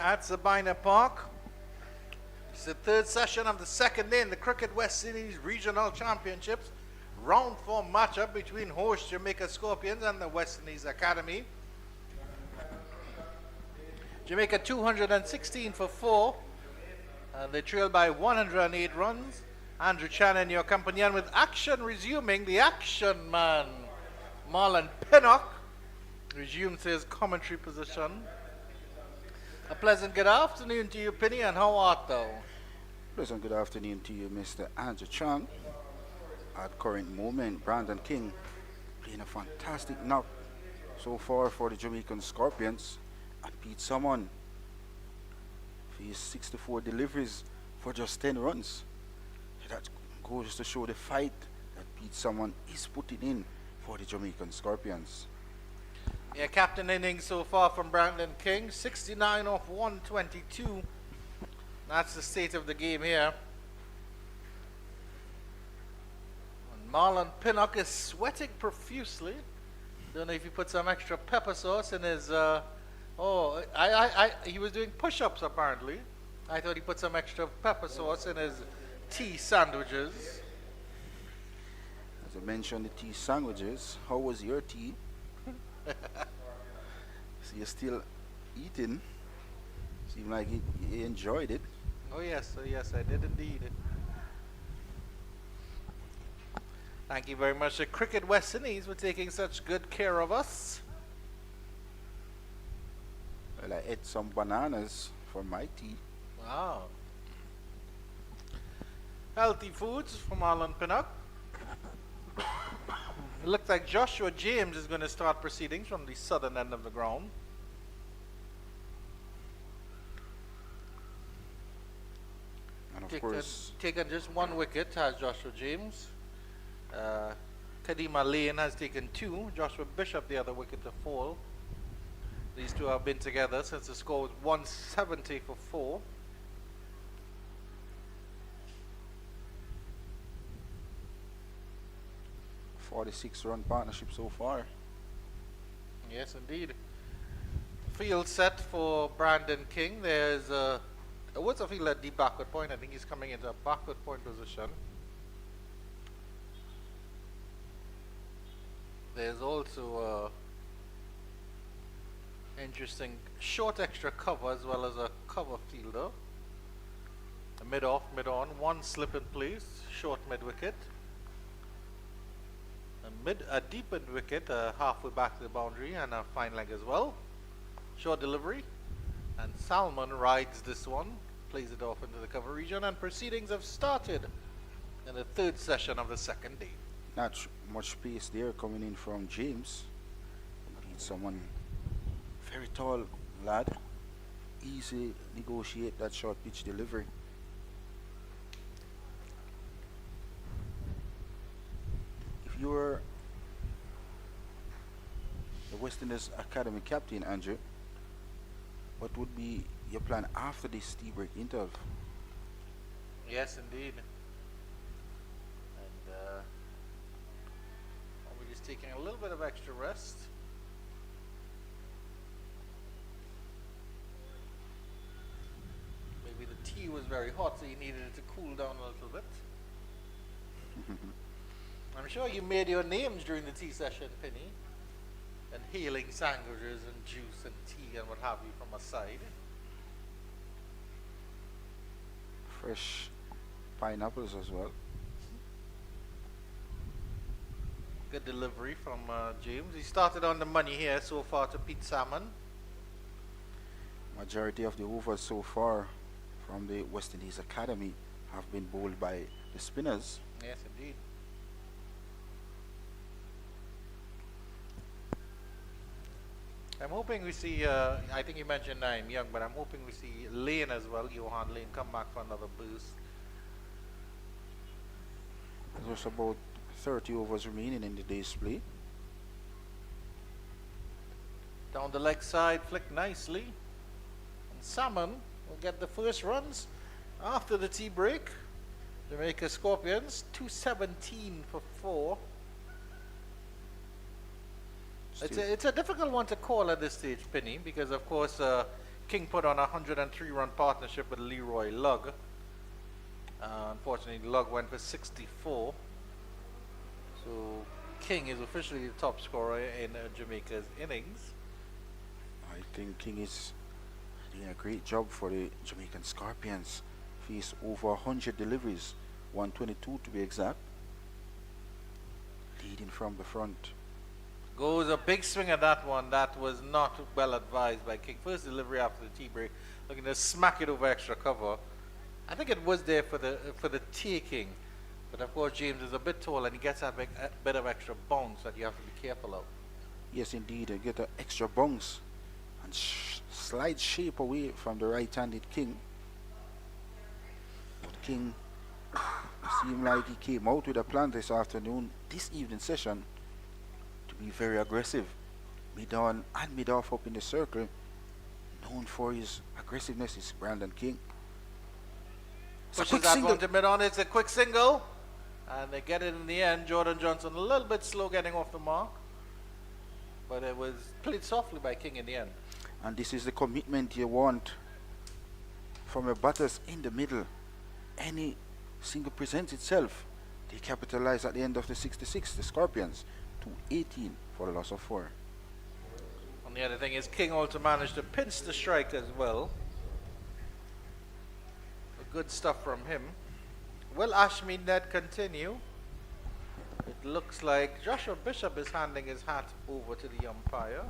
at Sabina Park. It's the third session of the second day in the Cricket West Indies Regional Championships. Round 4 matchup between host Jamaica Scorpions and the West Indies Academy. Jamaica 216 for 4. They trail by 108 runs. Andrew Chan in your company, and with action resuming, the action man, Marlon Pinnock, resumes his commentary position. A pleasant good afternoon to you, Penny, and how art thou? Pleasant good afternoon to you, Mr. Andrew Chang. At current moment, Brandon King playing a fantastic knock so far for the Jamaican Scorpions, and Pete Salmon for his 64 deliveries for just 10 runs. That goes to show the fight that Pete Salmon is putting in for the Jamaican Scorpions. Yeah, captain innings so far from Brandon King, 69 off 122. That's the state of the game here. And Marlon Pinnock is sweating profusely. Don't know if he put some extra pepper sauce in his. He was doing push-ups apparently. I thought he put some extra pepper sauce in his tea sandwiches. As I mentioned, the tea sandwiches. How was your tea? So you're still eating. Seemed like you enjoyed it. Oh yes, I did indeed. Thank you very much to Cricket West Indies for taking such good care of us. Well, I ate some bananas for my tea. Wow. Healthy foods from Marlon Pinnock. It looks like Joshua James is going to start proceedings from the southern end of the ground. And of course, Taken just 1 wicket has Joshua James. Kadima Lane has taken 2. Joshua Bishop the other wicket to fall. These two have been together since the score was 170 for 4. .46-run partnership so far. Yes, indeed. Field set for Brandon King. There's what's a field at the backward point? I think he's coming into a backward point position. There's also interesting short extra cover as well as a cover fielder. A mid-off, mid-on, 1 slip in place, short mid-wicket. A deepened wicket, halfway back to the boundary, and a fine leg as well. Short delivery, and Salmon rides this one, plays it off into the cover region, and proceedings have started in the third session of the second day. Not much pace there coming in from James. Indeed, someone very tall lad, easy negotiate that short pitch delivery. If you're the West Indies Academy captain, Andrew, what would be your plan after this tea break interval? Yes, indeed. And we're just taking a little bit of extra rest. Maybe the tea was very hot, so you needed it to cool down a little bit. I'm sure you made your names during the tea session, Penny, and hailing sandwiches and juice and tea and what have you from a side. Fresh pineapples as well. Good delivery from James. He started on the money here so far to Pete Salmon. Majority of the overs so far from the West Indies Academy have been bowled by the spinners. Yes, indeed. I'm hoping we see, I think you mentioned Naim Young, but I'm hoping we see Lane as well, Johan Lane, come back for another boost. There's about 30 overs remaining in the day's play. Down the leg side, flicked nicely. And Salmon will get the first runs after the tea break. Jamaica Scorpions, 217 for 4. It's a difficult one to call at this stage, Penny, because of course King put on a 103-run partnership with Leroy Lugg. Unfortunately, Lugg went for 64. So King is officially the top scorer in Jamaica's innings. I think King is doing a great job for the Jamaican Scorpions. Faced over 100 deliveries, 122 to be exact. Leading from the front. Goes a big swing at that one. That was not well advised by King. First delivery after the tea break, looking to smack it over extra cover. I think it was there for the taking, but of course James is a bit tall and he gets a bit of extra bounce that you have to be careful of. Yes, indeed, I get an extra bounce and slight shape away from the right-handed King. But King seemed like he came out with a plan this evening session, to be very aggressive, mid-on and mid-off up in the circle. Known for his aggressiveness is Brandon King. Pushes that one to mid-on. It's a quick single, and they get it in the end. Jordan Johnson a little bit slow getting off the mark, but it was played softly by King in the end. And this is the commitment you want from your batters in the middle. Any single presents itself, they capitalize at the end of the 66, the Scorpions, to 18 for a loss of 4. And the other thing is King also managed to pinch the strike as well. Good stuff from him. Will Ashmead Ned continue? It looks like Joshua Bishop is handing his hat over to the umpire.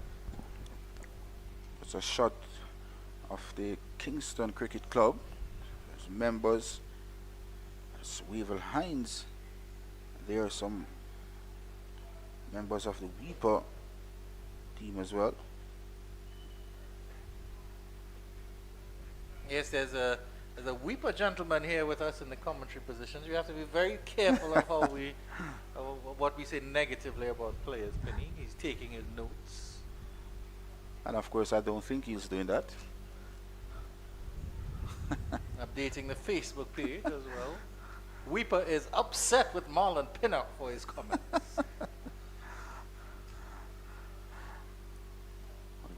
It's a shot of the Kingston Cricket Club. There's members. There's Weevil Hines. There are some members of the Weeper team as well. Yes, there's a Weeper gentleman here with us in the commentary positions. We have to be very careful of how we, what we say negatively about players, Penny. He's taking his notes. And of course, I don't think he's doing that. Updating the Facebook page as well. Weeper is upset with Marlon Pinnock for his comments.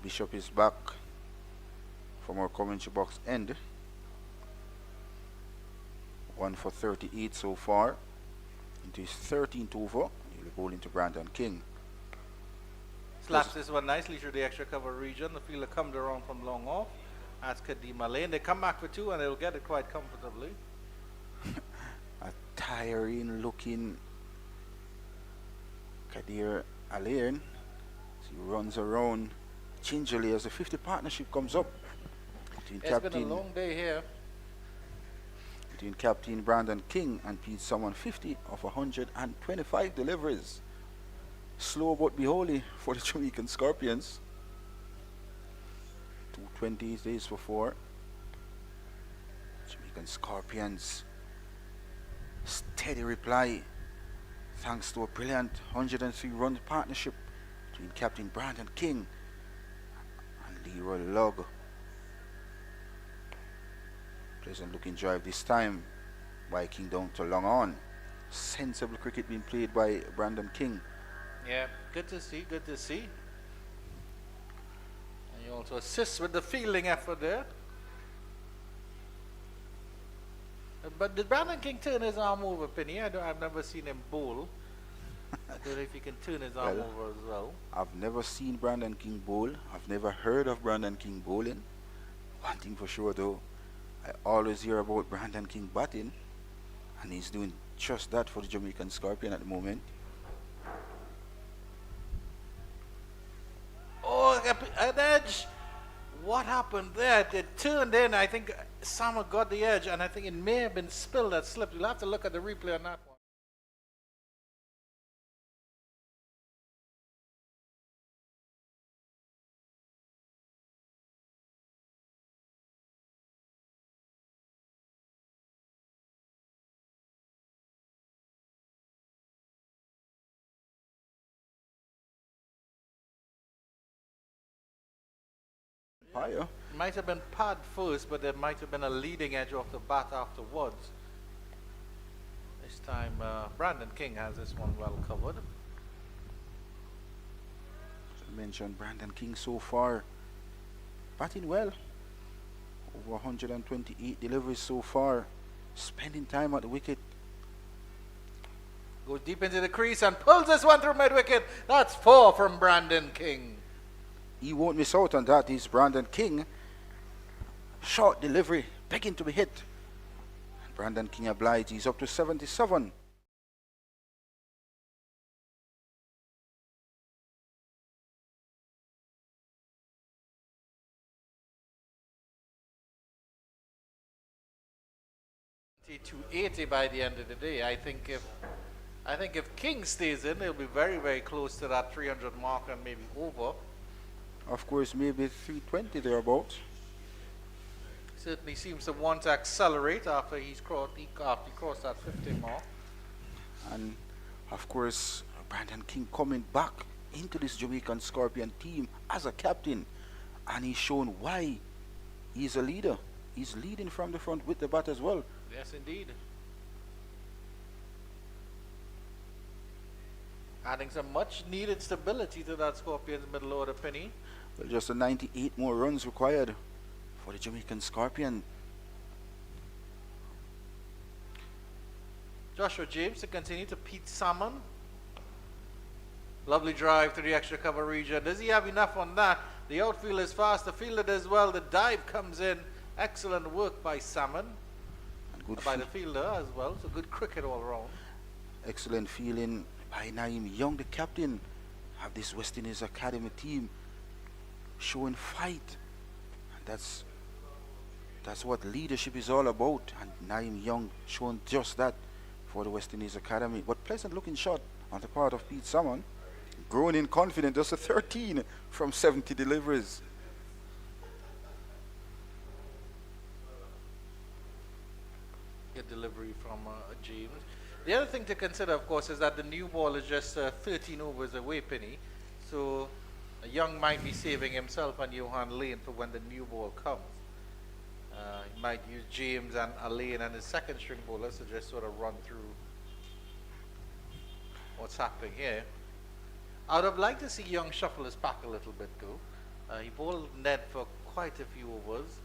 Bishop is back from our commentary box end. 1 for 38 so far. Into his 13th over. He'll bowl into Brandon King. Slaps this one nicely through the extra cover region. The fielder comes around from long off. That's Kadima Lane. They come back for 2 and they'll get it quite comfortably. A tiring looking Kadir Alain. He runs around gingerly as the 50 partnership comes up. It's been a long day here. Between Captain Brandon King and Pete Summon, 50 of 125 deliveries. Slow but be holy for the Jamaican Scorpions. 220 days for 4. Jamaican Scorpions. Steady reply thanks to a brilliant 103-run partnership between Captain Brandon King and Leroy Lugg. Pleasant looking drive this time by King down to long on. Sensible cricket being played by Brandon King. Yeah, good to see, good to see. And he also assists with the fielding effort there. But did Brandon King turn his arm over, Penny? I've never seen him bowl. I don't know if he can turn his arm over as well. I've never seen Brandon King bowl. I've never heard of Brandon King bowling. One thing for sure though, I always hear about Brandon King batting, and he's doing just that for the Jamaican Scorpion at the moment. Oh, an edge! What happened there? It turned in. I think Samuel got the edge, and I think it may have been Spill that slipped. You'll have to look at the replay on that one. Fire. Might have been pad first, but there might have been a leading edge off the bat afterwards. This time, Brandon King has this one well covered. As I mentioned, Brandon King so far batting well. Over 128 deliveries so far. Spending time at the wicket. Goes deep into the crease and pulls this one through mid-wicket. That's 4 from Brandon King. He won't miss out on that. He's Brandon King. Short delivery, begging to be hit. Brandon King obliged. He's up to 77. To 80 by the end of the day. I think if King stays in, he'll be very, very close to that 300 mark and maybe over. Of course, maybe 320 thereabouts. Certainly seems to want to accelerate after he crossed that 50 mark. And of course, Brandon King coming back into this Jamaican Scorpion team as a captain. And he's shown why he's a leader. He's leading from the front with the bat as well. Yes, indeed. Adding some much needed stability to that Scorpions middle order, Penny. Well, just 98 more runs required for the Jamaican Scorpion. Joshua James to continue to Pete Salmon. Lovely drive to the extra cover region. Does he have enough on that? The outfield is fast. The fielder does well. The dive comes in. Excellent work by Salmon. And good by the fielder as well. So good cricket all around. Excellent feeling by Naeem Young, the captain of this West Indies Academy team, showing fight. And that's what leadership is all about. And Naeem Young showing just that for the West Indies Academy. But pleasant looking shot on the part of Pete Salmon. Growing in confidence, just a 13 from 70 deliveries. Good delivery from James. The other thing to consider, of course, is that the new ball is just 13 overs away, Penny. So Young might be saving himself and Johan Lane for when the new ball comes. He might use James and Lane and his second string bowlers to just sort of run through what's happening here. I would have liked to see Young shuffle his pack a little bit though. He bowled Ned for quite a few overs.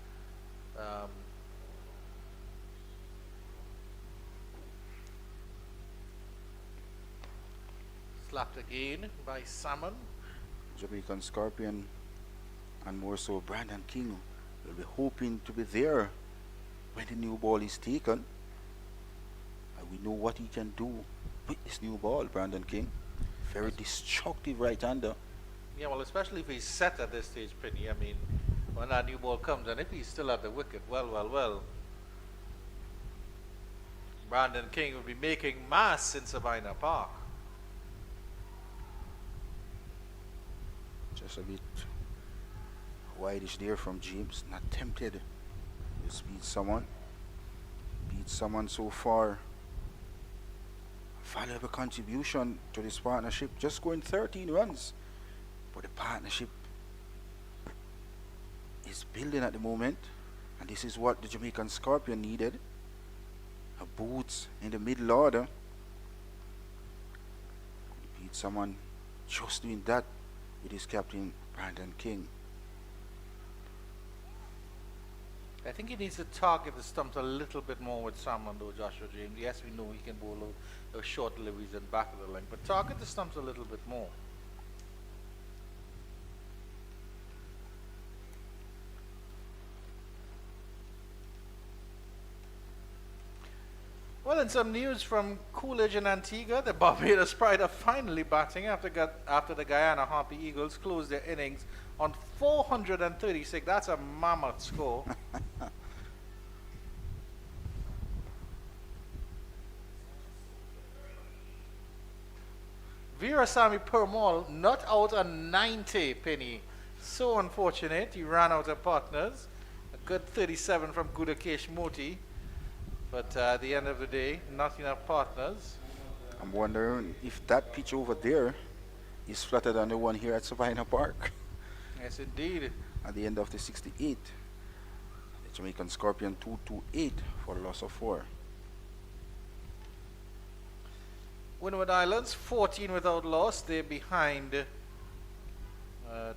Slapped again by Salmon. Jamaican Scorpion and more so Brandon King will be hoping to be there when the new ball is taken. And we know what he can do with this new ball, Brandon King. Very destructive right-hander. Yeah, well, especially if he's set at this stage, Penny. I mean, when that new ball comes, and if he's still at the wicket, well. Brandon King will be making mass in Sabina Park. Just a bit wideish there from James. Not tempted to beat someone. Beat someone so far. Valuable contribution to this partnership. Just scoring 13 runs. But the partnership is building at the moment. And this is what the Jamaican Scorpion needed. A boots in the middle order. Beat someone just doing that with his captain Brandon King. I think he needs to target the stumps a little bit more with Salmon though, Joshua James. Yes, we know he can bowl those short deliveries in back of the line, but target the stumps a little bit more. Well, in some news from Coolidge and Antigua, the Barbados Pride are finally batting after the Guyana Harpy Eagles closed their innings on 436. That's a mammoth score. Veerasamy Permaul not out on 90, Penny. So unfortunate. He ran out of partners. A good 37 from Gudakesh Moti. But at the end of the day, not enough partners. I'm wondering if that pitch over there is flatter than the one here at Sabina Park. Yes, indeed. At the end of the 68, the Jamaican Scorpion 228 for a loss of 4. Windward Islands 14 without loss. They're behind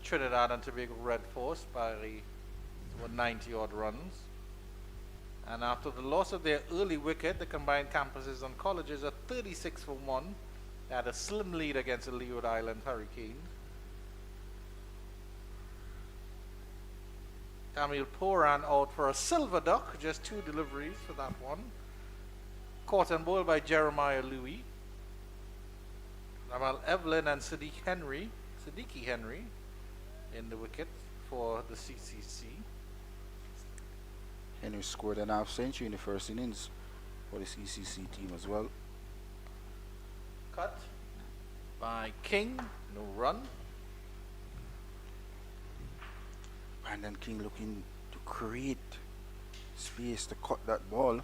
Trinidad and Tobago Red Force by with 90 odd runs. And after the loss of their early wicket, the combined campuses and colleges are 36 for 1. They had a slim lead against the Leeward Island Hurricanes. Tamil Poran out for a silver duck, just 2 deliveries for that one. Caught and bowled by Jeremiah Louis. Ramal Evelyn and Siddiqui Henry in the wicket for the CCC. Henry scored an half century in the first innings for the CCC team as well. Cut by King, no run. Brandon King looking to create space to cut that ball.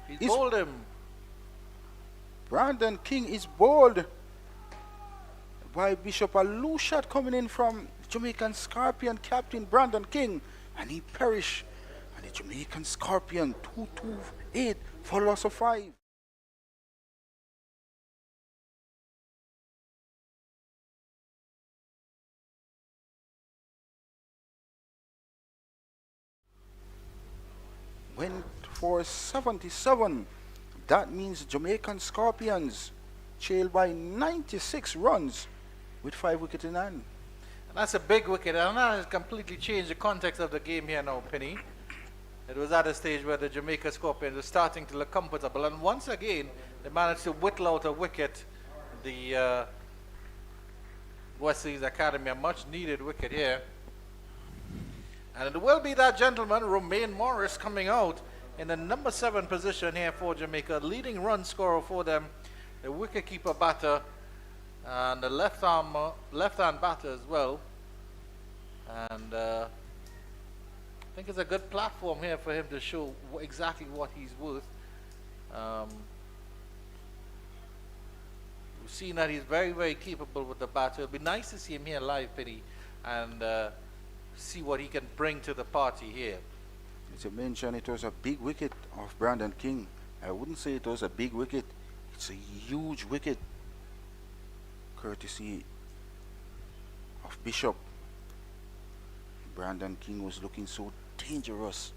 He's bowled him. Brandon King is bowled by Bishop. A loose shot coming in from Jamaican Scorpion captain Brandon King, and he perished. And the Jamaican Scorpion 228 for loss of 5. Went for 77. That means Jamaican Scorpions trail by 96 runs with 5 wickets in hand. And that's a big wicket, and that has completely changed the context of the game here now, Penny. It was at a stage where the Jamaica Scorpions were starting to look comfortable, and once again they managed to whittle out a wicket. The West Indies Academy, a much needed wicket here. And it will be that gentleman, Romain Morris, coming out in the number 7 position here for Jamaica, leading run scorer for them, the wicketkeeper batter, and the left-hand batter as well. And I think it's a good platform here for him to show exactly what he's worth. We've seen that he's very, very capable with the bat. It'll be nice to see him here live, Pity, and see what he can bring to the party here. As you mentioned, it was a big wicket of Brandon King. I wouldn't say it was a big wicket. It's a huge wicket, courtesy of Bishop. Brandon King was looking so dangerous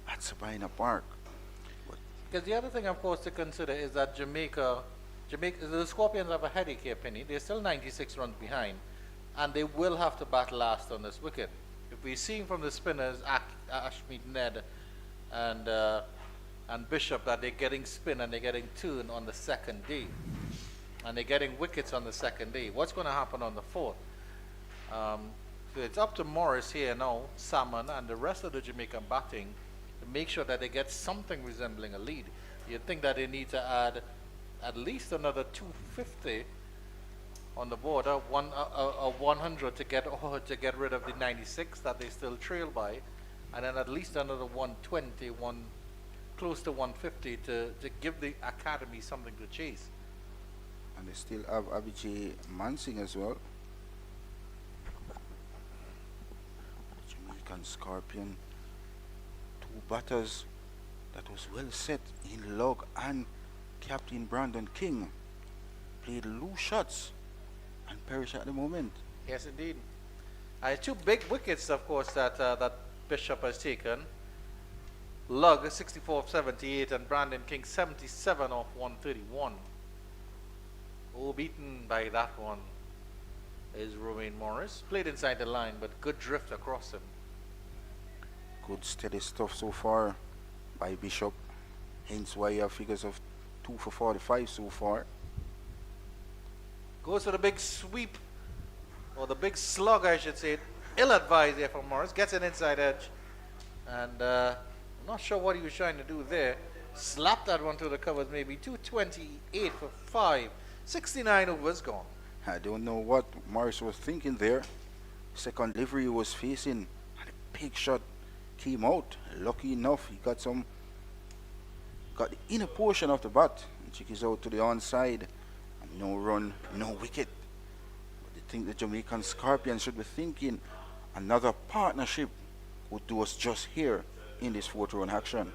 at Sabina Park. Because the other thing, of course, to consider is that Jamaica, the Scorpions have a headache here, Penny. They're still 96 runs behind, and they will have to bat last on this wicket. If we're seeing from the spinners, Ashmead Ned and Bishop, that they're getting spin and they're getting turn on the second day, and they're getting wickets on the second day, what's going to happen on the fourth? So it's up to Morris here now, Salmon, and the rest of the Jamaican batting to make sure that they get something resembling a lead. You'd think that they need to add at least another 250 on the board, a 100 to get rid of the 96 that they still trail by, and then at least another 120, close to 150 to give the academy something to chase. And they still have Abhijay Mansingh as well. Jamaican Scorpion, 2 batters that was well set in Log and Captain Brandon King played loose shots and perish at the moment. Yes, indeed. 2 big wickets, of course, that Bishop has taken. Lug 64 of 78 and Brandon King 77 of 131. Oh, beaten by that one is Romain Morris. Played inside the line, but good drift across him. Good steady stuff so far by Bishop. Hence why you have figures of 2 for 45 so far. Goes for the big sweep, or the big slug, I should say. Ill-advised here from Morris. Gets an inside edge. And I'm not sure what he was trying to do there. Slapped that one to the covers, maybe. 228 for 5. 69 overs gone. I don't know what Morris was thinking there. Second delivery was facing, and a big shot came out. Lucky enough, he got the inner portion of the bat. And check is out to the onside. And no run, no wicket. But I think the Jamaican Scorpions should be thinking another partnership would do us just here in this 4th run action.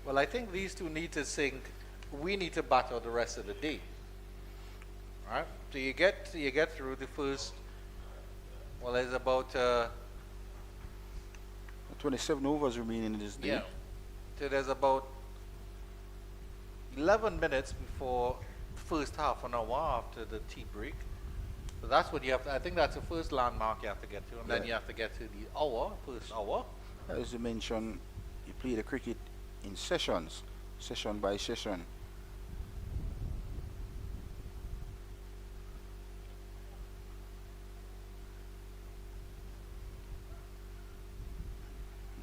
Well, I think these two need to think we need to bat out the rest of the day. Right. So you get through the first. Well, there's about 27 overs remaining in this day. yeah. So there's about 11 minutes before the first half an hour after the tea break. So that's what you have to, I think that's the first landmark you have to get to, and then Yeah. you have to get to the hour, first hour. As you mentioned, you play the cricket in sessions, session by session.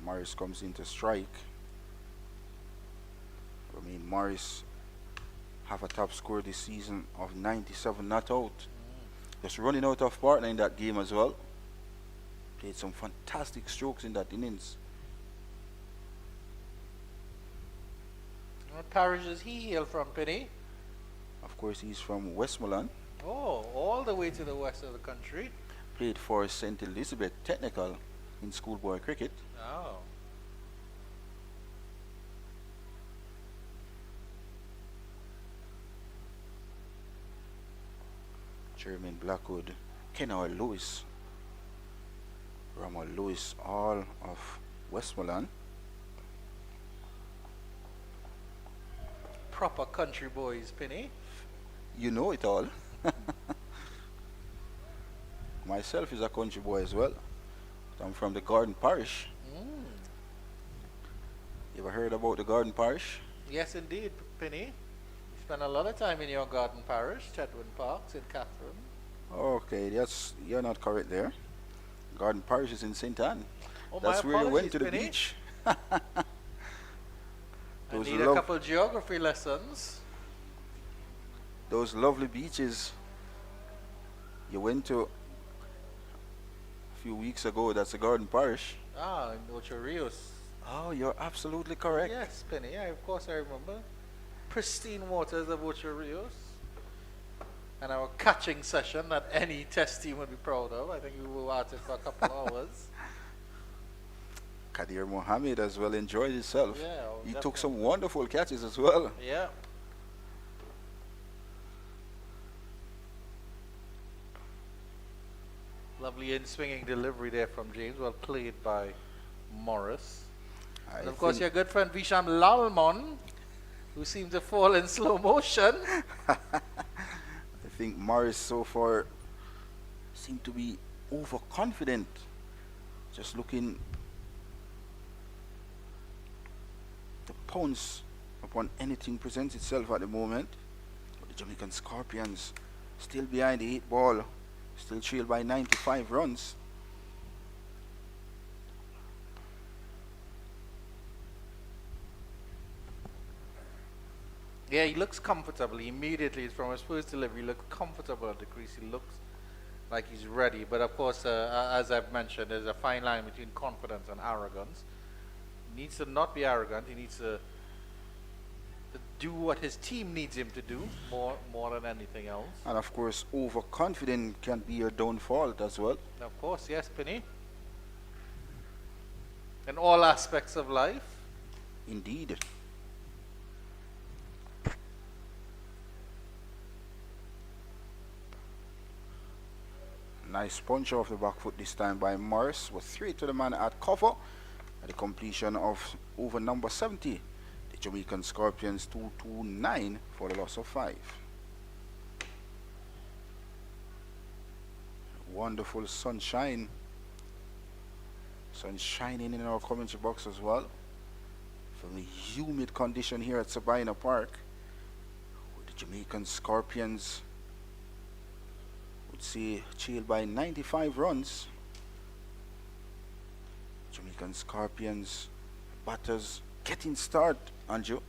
Morris comes in to strike. I mean, Morris have a top score this season of 97 not out. Just running out of partner in that game as well. Played some fantastic strokes in that innings. What parish does he hail from, Penny? Of course, he's from Westmoreland. Oh, all the way to the west of the country. Played for St. Elizabeth Technical in schoolboy cricket. Oh. Chairman Blackwood, Kenner Lewis, Rama Lewis, all of Westmoreland. Proper country boys, Penny. You know it all. Myself is a country boy as well. I'm from the Garden Parish. Mm. You ever heard about the Garden Parish? Yes, indeed, Penny. You spend a lot of time in your garden parish, Chetwynd Park, St. Catherine. Okay, you're not correct there. Garden Parish is in St. Anne. Oh, That's my where you went apologies, to the Penny. beach. I Those need a love- couple geography lessons. Those lovely beaches you went to a few weeks ago, that's the Garden Parish. Ah, in Ocho Rios. Oh, you're absolutely correct. Yes, Penny. Yeah, of course I remember. Pristine waters of Ocho Rios. And our catching session that any test team would be proud of. I think we were at it for a couple of hours. Kadir Mohammed as well enjoyed himself. Yeah, oh, He took definitely. some wonderful catches as well. Yeah. Lovely in swinging delivery there from James. Well played by Morris. And of course, your good friend Visham Lalmon, who seemed to fall in slow motion. I think Morris so far seemed to be overconfident. Just looking to pounce upon anything presents itself at the moment. But the Jamaican Scorpions still behind the 8 ball, still trailed by 95 runs. Yeah, he looks comfortable. Immediately from his first delivery, he looks comfortable at the crease. He looks like he's ready. But of course, as I've mentioned, there's a fine line between confidence and arrogance. He needs to not be arrogant. He needs to do what his team needs him to do more than anything else. And of course, overconfident can be your downfall as well. Of course, yes, Penny. In all aspects of life. Indeed. Nice punch off the back foot this time by Morris, with 3 to the man at cover at the completion of over number 70. The Jamaican Scorpions 229 for the loss of 5. Wonderful sunshine. Sun shining in our commentary box as well. From the humid condition here at Sabina Park, with the Jamaican Scorpions would say trailed by 95 runs. Jamaican Scorpions batters getting start, Anju.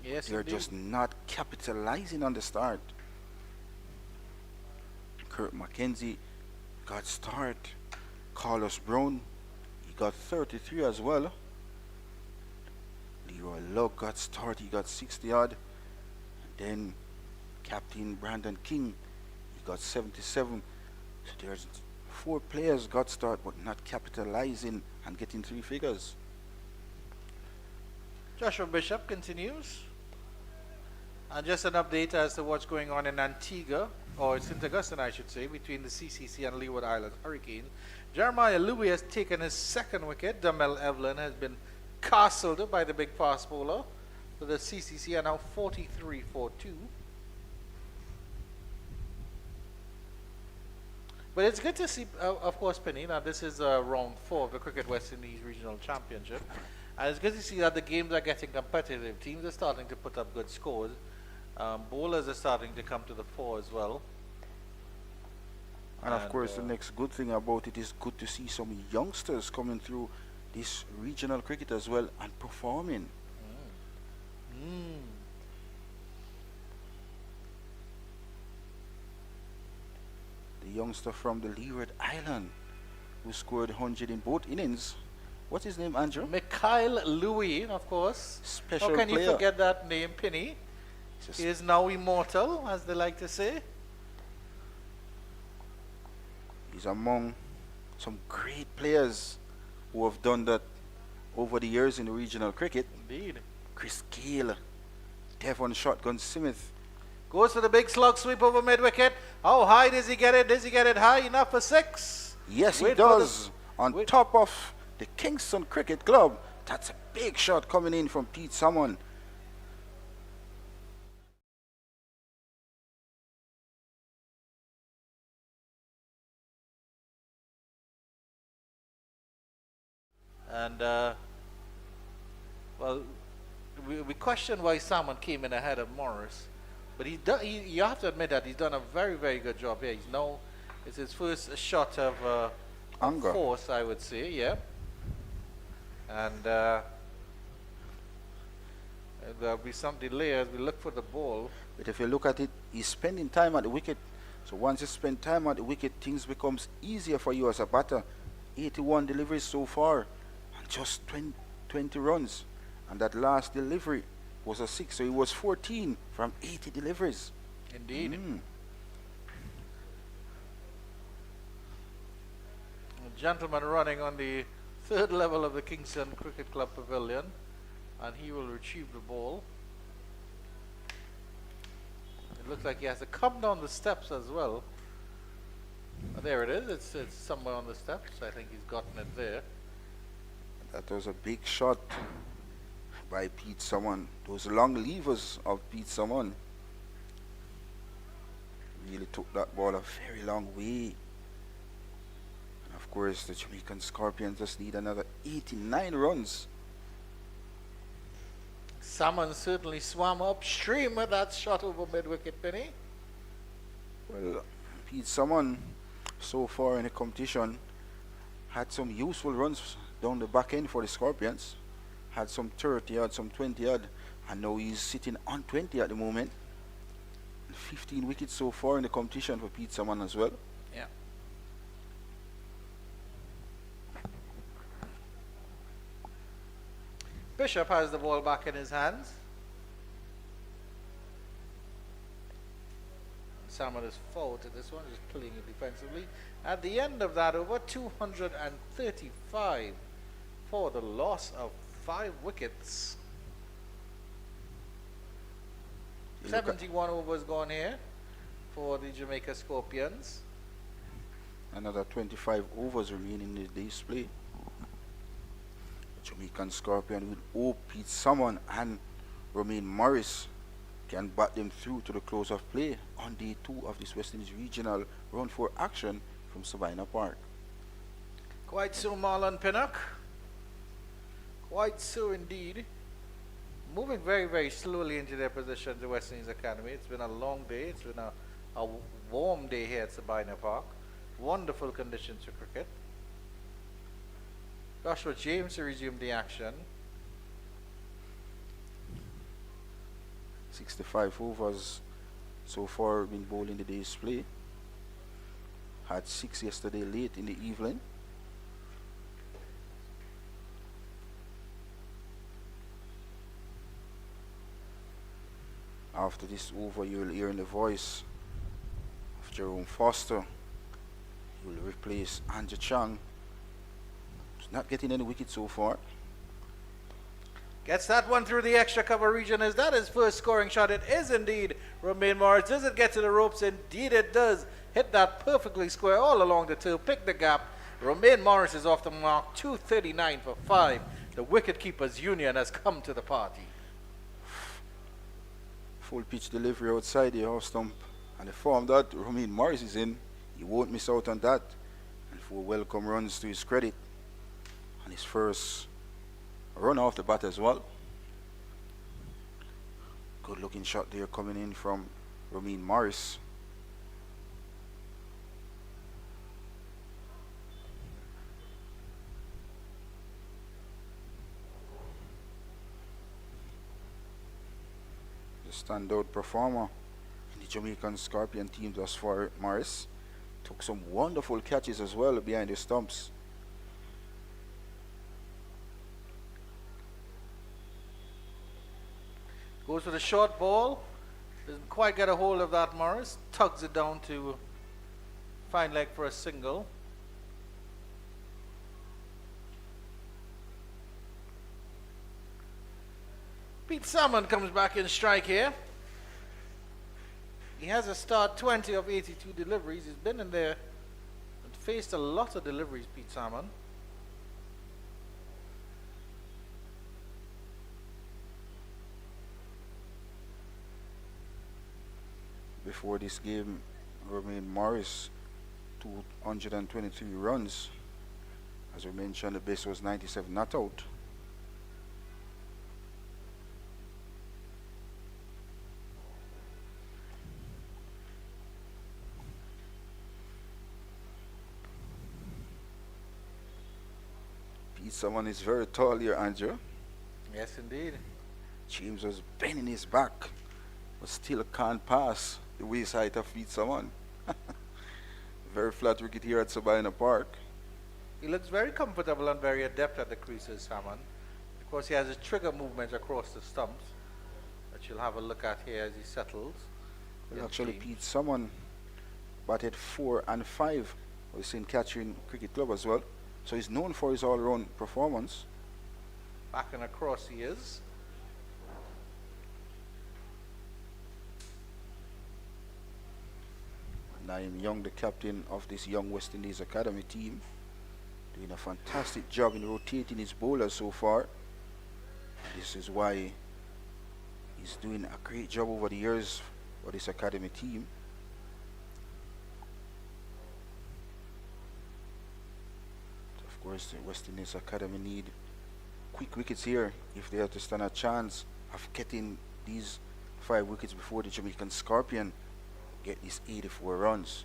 Yes, They're indeed. just not capitalizing on the start. Kurt McKenzie got start. Carlos Brown, he got 33 as well. Leroy Luck got start, he got 60 odd. Then Captain Brandon King, he got 77. So there's 4 players got start but not capitalizing and getting 3 figures. Joshua Bishop continues. And just an update as to what's going on in Antigua or St. Augustine, I should say, between the CCC and Leeward Islands Hurricanes. Jeremiah Louis has taken his second wicket. Damel Evelyn has been castled by the big fast bowler. So the CCC are now 43 for 2. But it's good to see, of course, Penny. Now, this is round 4 of the Cricket West Indies Regional Championship. And it's good to see that the games are getting competitive. Teams are starting to put up good scores. Bowlers are starting to come to the fore as well. And of course, the next good thing about it is good to see some youngsters coming through this regional cricket as well and performing. The youngster from the Leeward Island who scored 100 in both innings. What's his name, Andrew? Mikhail Louis, of course. Special How can player. you forget that name, Penny? Just He is now immortal, as they like to say. He's among some great players who have done that over the years in the regional cricket. Indeed. Chris Gale, Devon Shotgun Smith. Goes for the big slug sweep over mid-wicket. How high does he get it? Does he get it high enough for 6? Yes, he Wait for does. On wait. top of the Kingston Cricket Club. That's a big shot coming in from Pete Salmon. And, well, we question why Salmon came in ahead of Morris. But you have to admit that he's done a very, very good job here. It's his first shot of Anger. force, I would say, yeah. And there'll be some delay as we look for the ball. But if you look at it, he's spending time at the wicket. So once you spend time at the wicket, things becomes easier for you as a batter. 81 deliveries so far, and just 20 runs. And that last delivery was a 6, so he was 14 from 80 deliveries. Indeed. A gentleman running on the 3rd level of the Kingston Cricket Club Pavilion, and he will retrieve the ball. It looks like he has to come down the steps as well. Oh, there it is. It's somewhere on the steps. I think he's gotten it there. That was a big shot by Pete Salmon. Those long levers of Pete Salmon really took that ball a very long way. And of course, the Jamaican Scorpions just need another 89 runs. Salmon certainly swam upstream with that shot over mid-wicket, Penny. Well, Pete Salmon, so far in the competition, had some useful runs down the back end for the Scorpions. Had some 30 odd, some 20 odd, and now he's sitting on 20 at the moment. 15 wickets so far in the competition for Pete Salmon as well. Yeah. Bishop has the ball back in his hands. Salmon is forward to this one, just pulling it defensively. At the end of that over, 235 for the loss of 5 wickets. 71 overs gone here for the Jamaica Scorpions. Another 25 overs remaining in the display. Jamaican Scorpion with hope Pete Salmon and Romain Morris can bat them through to the close of play on day 2 of this West Indies Regional Round 4 action from Sabina Park. Quite so, Marlon Pinnock. Quite so indeed. Moving very, very slowly into their position, the West Indies Academy. It's been a long day. It's been a warm day here at Sabina Park. Wonderful conditions for cricket. Joshua James to resume the action. 65 overs so far been bowled in the day's play. Had 6 yesterday late in the evening. After this over, you will hear in the voice of Jerome Foster. He will replace Andrew Chang. He's not getting any wickets so far. Gets that one through the extra cover region. Is that his first scoring shot? It is indeed. Romain Morris. Does it get to the ropes? Indeed it does. Hit that perfectly square all along the turf. Pick the gap. Romain Morris is off the mark. 239 for 5. The wicketkeepers union has come to the party. Full pitch delivery outside the half stump. And the form that Romain Morris is in, he won't miss out on that. And 4 welcome runs to his credit. And his first run off the bat as well. Good looking shot there coming in from Romain Morris. The standout performer in the Jamaican Scorpion team thus far, Morris. Took some wonderful catches as well behind the stumps. Goes for the short ball. Doesn't quite get a hold of that, Morris. Tugs it down to fine leg for a single. Pete Salmon comes back in strike here. He has a start 20 of 82 deliveries. He's been in there and faced a lot of deliveries, Pete Salmon. Before this game, Romain Morris, 223 runs. As we mentioned, the base was 97 not out. Pete Salmon is very tall here, Andrew. Yes, indeed. James was bending his back, but still can't pass the waist height of Pete Salmon. Very flat wicket here at Sabina Park. He looks very comfortable and very adept at the creases, Salmon. Of course, he has his trigger movements across the stumps that you'll have a look at here as he settles. Well, actually, Pete Salmon batted 4 and 5 for the St. Catherine Cricket Club as well. So he's known for his all-round performance. Back and across he is. Naim Young, the captain of this young West Indies Academy team, doing a fantastic job in rotating his bowlers so far. This is why he's doing a great job over the years for this academy team. Of course, the West Indies Academy need quick wickets here if they are to stand a chance of getting these 5 wickets before the Jamaican Scorpion get these 84 runs.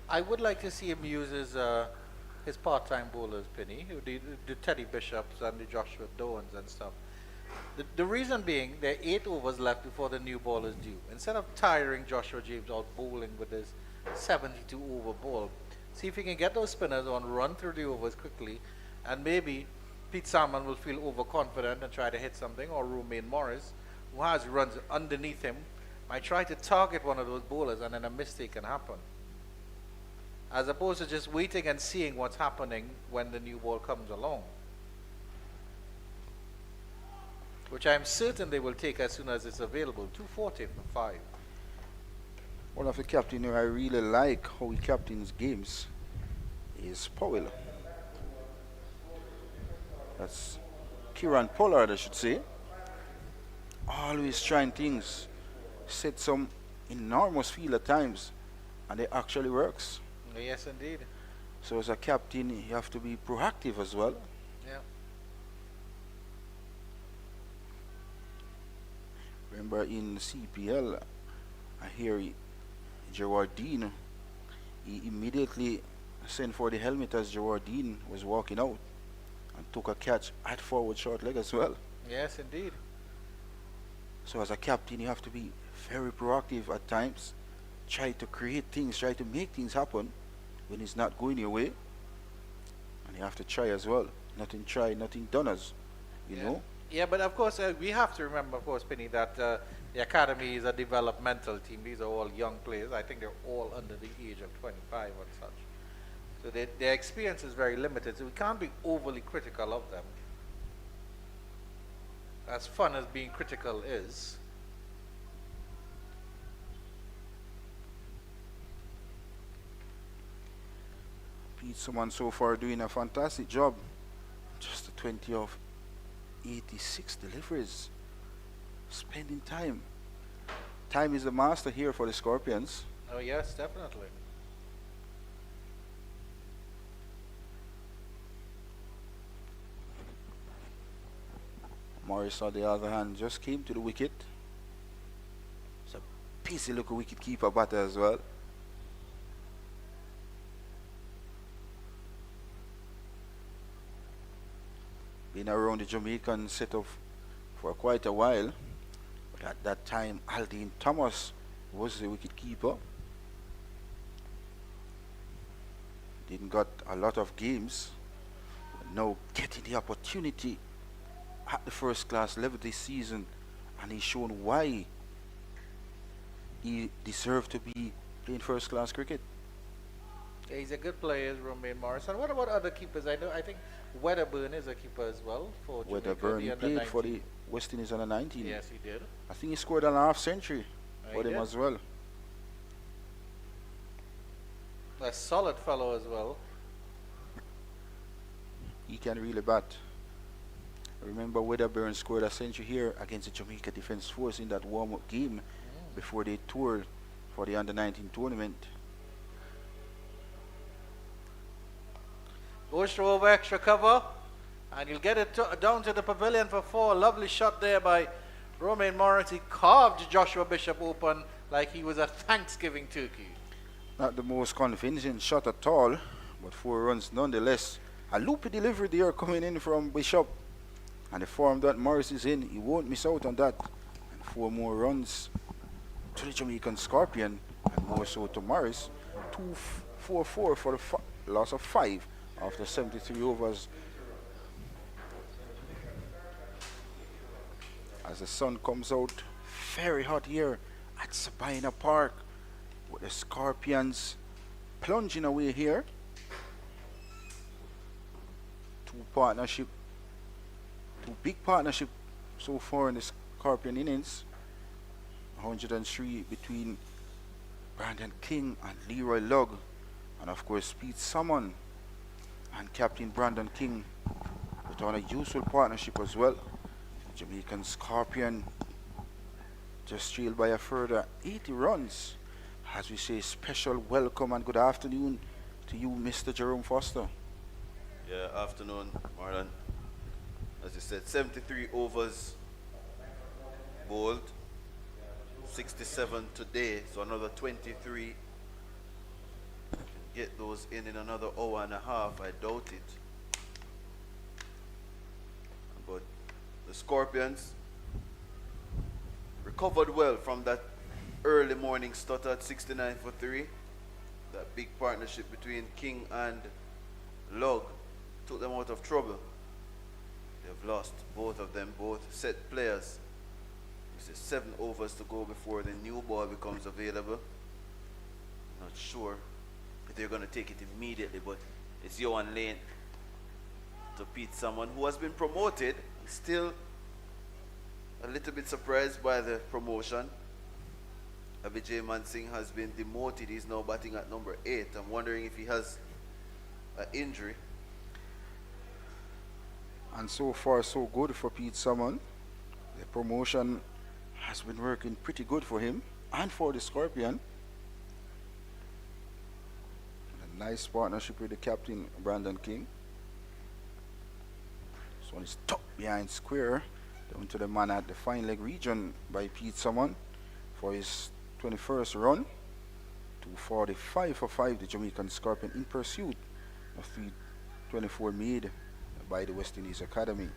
I would like to see him use his part-time bowlers, Penny, who the Teddy Bishops and the Joshua Downs and stuff. The reason being, there are 8 overs left before the new ball is due. Instead of tiring Joshua James out bowling with his 72 over ball, see if he can get those spinners on, run through the overs quickly, and maybe Pete Salmon will feel overconfident and try to hit something, or Romain Morris, who has runs underneath him, might try to target one of those bowlers and then a mistake can happen. As opposed to just waiting and seeing what's happening when the new ball comes along. Which I'm certain they will take as soon as it's available. 240 for 5. One of the captains who I really like how he captains games is Powell. That's Kieran Pollard, I should say. Always trying things. Set some enormous field at times, and it actually works. Yes, indeed. So as a captain, you have to be proactive as well. Yeah. Remember in CPL, I hear Gerard Dean, he immediately sent for the helmet as Gerard Dean was walking out and took a catch at forward short leg as well. Yes, indeed. So as a captain, you have to be very proactive at times. Try to create things, try to make things happen when it's not going your way. And you have to try as well. Nothing tried, nothing done, as you know. Yeah, but of course, we have to remember, of course, Penny, that the academy is a developmental team. These are all young players. I think they're all under the age of 25 or such. So their experience is very limited, so we can't be overly critical of them. as fun as being critical is. Pete Someone so far doing a fantastic job. Just a 20 of 86 deliveries. Spending time. Time is the master here for the Scorpions. Oh yes, definitely. Morris, on the other hand, just came to the wicket. It's a pacey looking wicket keeper batter as well. Been around the Jamaican setup for quite a while. But at that time, Aldine Thomas was the wicket keeper. Didn't got a lot of games. But now getting the opportunity at the first class level this season, and he's shown why he deserved to be playing first class cricket. Yeah, he's a good player, Romain Morrison. What about other keepers? I think Wedderburn is a keeper as well for Jamaica. Wedderburn, he the played under for 19. the West Indies under 19. Yes, he did. I think he scored a half century for He them did. as well. A solid fellow as well. He can really bat. Remember, Wedderburn scored a century here against the Jamaica Defence Force in that warm-up game before they toured for the under-19 tournament. Goes through over extra cover, and you'll get it down to the pavilion for 4. Lovely shot there by Romain Morris. He carved Joshua Bishop open like he was a Thanksgiving turkey. Not the most convincing shot at all, but 4 runs nonetheless. A loopy delivery there coming in from Bishop. And the form that Morris is in, he won't miss out on that. And 4 more runs to the Jamaican Scorpion, and more so to Morris. 2-4-4 for the loss of 5 after 73 overs. As the sun comes out, very hot here at Sabina Park, with the Scorpions plunging away here. 2 big partnership so far in the Scorpion innings. 103 between Brandon King and Leroy Lugg, and of course Pete Salmon and Captain Brandon King put on a useful partnership as well. Jamaican Scorpion just trailed by a further 80 runs. As we say, special welcome and good afternoon to you, Mr. Jerome Foster. Yeah, afternoon, Marlon. As you said, 73 overs bowled, 67 today, so another 23. Get those in another hour and a half, I doubt it. But the Scorpions recovered well from that early morning stutter at 69 for 3. That big partnership between King and Lugg took them out of trouble. They've lost both of them, both set players. There's 7 overs to go before the new ball becomes available. Not sure if they're going to take it immediately, but it's Johan Lane to Pete Salmon, who has been promoted. Still a little bit surprised by the promotion. Abhijay Mansingh has been demoted. He's now batting at number 8. I'm wondering if he has an injury. And so far so good for Pete Salmon. The promotion has been working pretty good for him and for the Scorpion. A nice partnership with the captain Brandon King. This one is tucked behind square down to the man at the fine leg region by Pete Salmon for his 21st run. 245 for 5, the Jamaican Scorpion in pursuit of 324 made by the West Indies Academy.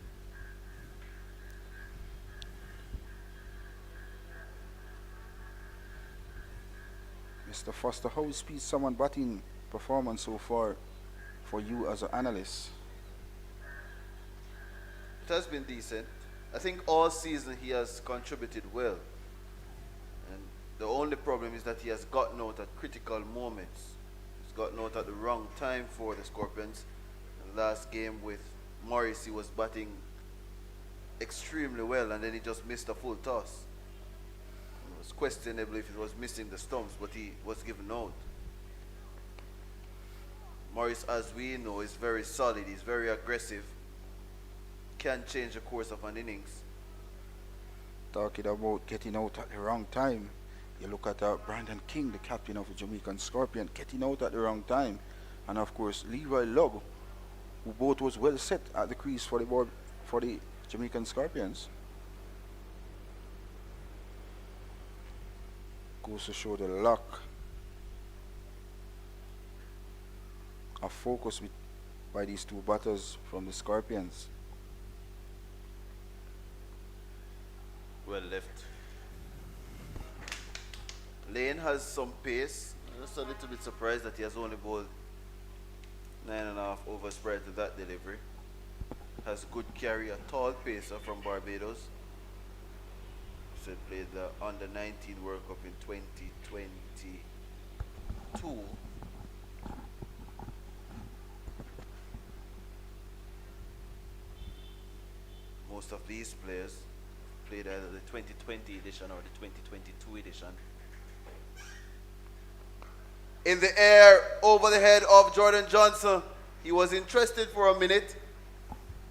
Mr. Foster, how is Pete Salmon batting performance so far for you as an analyst? It has been decent. I think all season he has contributed well. And the only problem is that he has gotten out at critical moments. He's gotten out at the wrong time for the Scorpions. The last game with Morris, he was batting extremely well, and then he just missed a full toss. It was questionable if it was missing the stumps, but he was given out. Morris, as we know, is very solid. He's very aggressive. Can change the course of an innings. Talking about getting out at the wrong time. You look at Brandon King, the captain of the Jamaican Scorpion, getting out at the wrong time. And of course, Leroy Love, who both was well set at the crease for the Jamaican Scorpions. Goes to show the luck of focus by these two batters from the Scorpions. Well left. Lane has some pace. I'm just a little bit surprised that he has only bowled 9.5 overs prior to that delivery. Has good carry, a tall pacer from Barbados. Said played the under 19 World Cup in 2022. Most of these players played either the 2020 edition or the 2022 edition. In the air, over the head of Jordan Johnson. He was interested for a minute,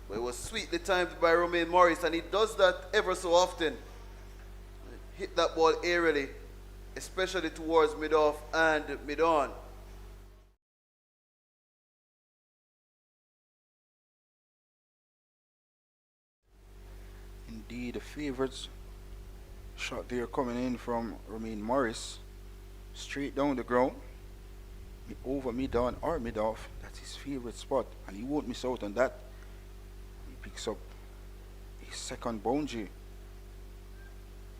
but it was sweetly timed by Romain Morris, and he does that ever so often. Hit that ball aerially, especially towards mid-off and mid-on. Indeed, the favourites shot there coming in from Romain Morris. Straight down the ground. Over mid-on or mid-off. That's his favourite spot, and he won't miss out on that. He picks up his second boundary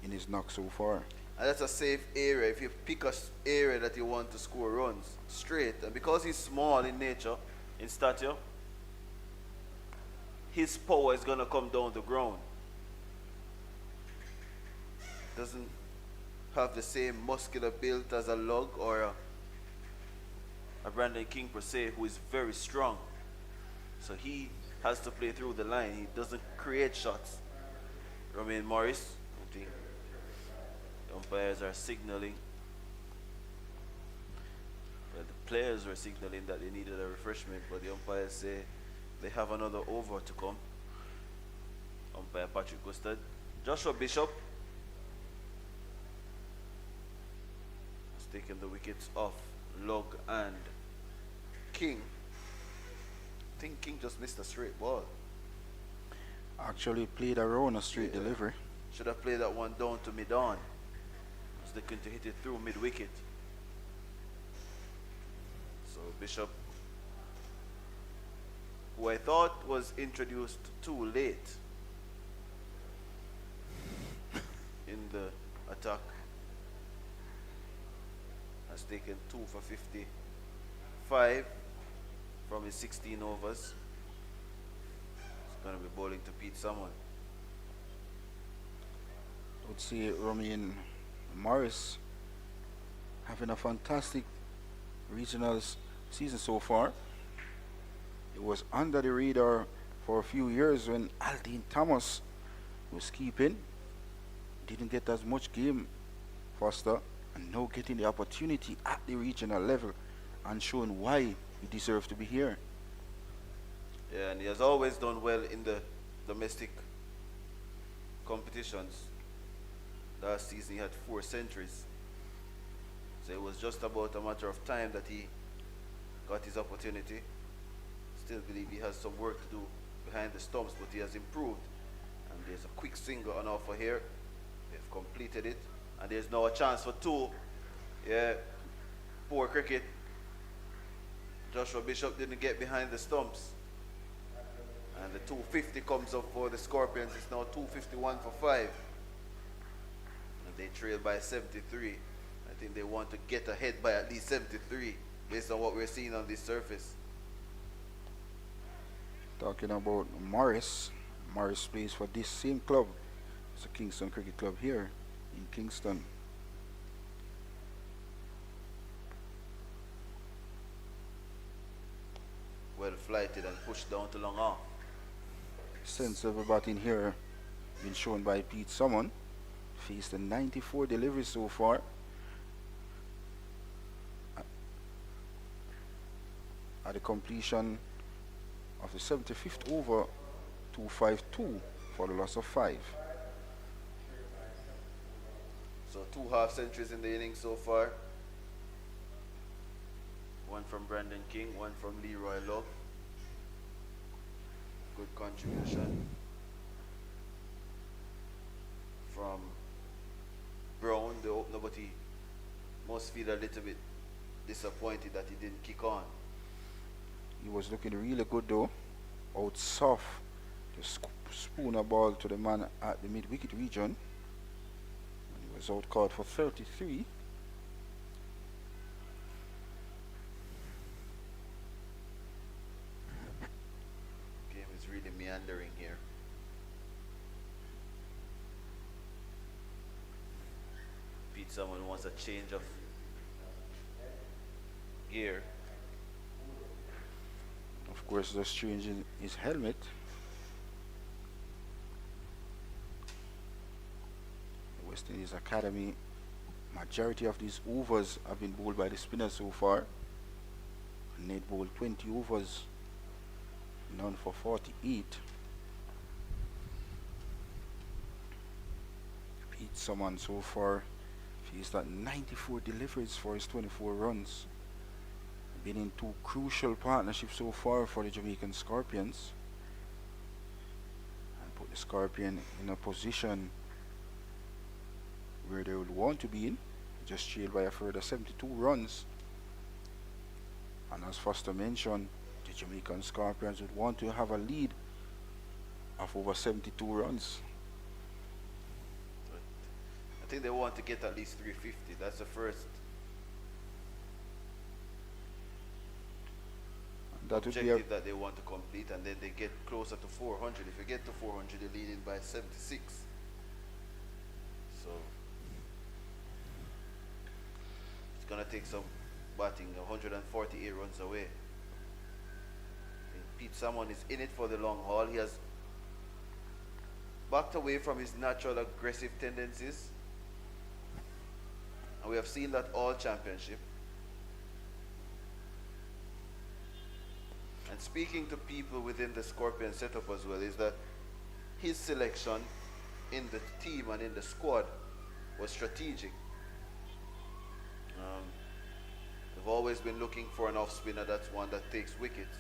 in his knock so far. And that's a safe area. If you pick a area that you want to score runs straight, and because he's small in nature, in stature, his power is going to come down the ground. Doesn't have the same muscular build as a Lug or a Brandon King per se, who is very strong. So he has to play through the line. He doesn't create shots. Romain Morris, I think the umpires are signaling. Well, the players were signaling that they needed a refreshment, but the umpires say they have another over to come. Umpire Patrick Gustad. Joshua Bishop has taken the wickets off Lug and King. I think King just missed a straight ball. Actually played around a straight delivery. Should have played that one down to mid-on. Was looking to hit it through mid-wicket. So Bishop, who I thought was introduced too late in the attack, has taken 2 for 55 from his 16 overs. He's going to be bowling to Pete Salmon. I would say Romain Morris having a fantastic regional season so far. It was under the radar for a few years when Aldine Thomas was keeping. Didn't get as much game faster, and now getting the opportunity at the regional level and showing why he deserves to be here. Yeah, and he has always done well in the domestic competitions. Last season he had 4 centuries. So it was just about a matter of time that he got his opportunity. Still believe he has some work to do behind the stumps, but he has improved. And there's a quick single on offer here. They've completed it. And there's now a chance for 2. Yeah, poor cricket. Joshua Bishop didn't get behind the stumps. And the 250 comes up for the Scorpions. It's now 251 for 5. And they trail by 73. I think they want to get ahead by at least 73 based on what we're seeing on this surface. Talking about Morris. Morris plays for this same club. It's a Kingston Cricket Club here in Kingston. Well flighted and pushed down to long off. Sense of a bat in here been shown by Pete Summon. Faced a 94 deliveries so far. At the completion of the 75th over, 252 for the loss of 5. So 2 half centuries in the inning so far. One from Brandon King, one from Leroy Love. Good contribution from Brown, the opener, but he must feel a little bit disappointed that he didn't kick on. He was looking really good though. Out soft. Just spoon a ball to the man at the mid-wicket region. And he was out caught for 33. Game is really meandering here. Pete someone wants a change of gear. Of course, just changing his helmet. The West Indies Academy, majority of these overs have been bowled by the spinners so far. Ned bowled 20 overs, none for 48. Pete Summon so far faced at 94 deliveries for his 24 runs. Been in 2 crucial partnerships so far for the Jamaican Scorpions, and put the Scorpion in a position where they would want to be in, just trailed by a further 72 runs. And as Foster mentioned, the Jamaican Scorpions would want to have a lead of over 72 runs. I think they want to get at least 350. That's the first That would be objective that they want to complete, and then they get closer to 400. If you get to 400, you're leading by 76. So it's gonna take some batting. 148 runs away. I think Pete Salmon is in it for the long haul. He has backed away from his natural aggressive tendencies, and we have seen that all championship. And speaking to people within the Scorpion setup as well, is that his selection in the team and in the squad was strategic. They've always been looking for an off spinner, that's one that takes wickets.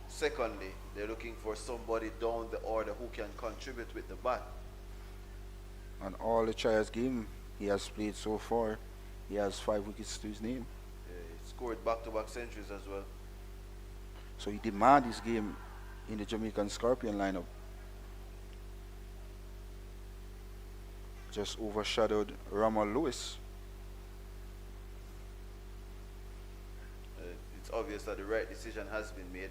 Secondly, they're looking for somebody down the order who can contribute with the bat. And all the Trials game he has played so far, he has 5 wickets to his name. He scored back-to-back centuries as well. So he demands his game in the Jamaican Scorpion lineup. Just overshadowed Ramal Lewis. It's obvious that the right decision has been made.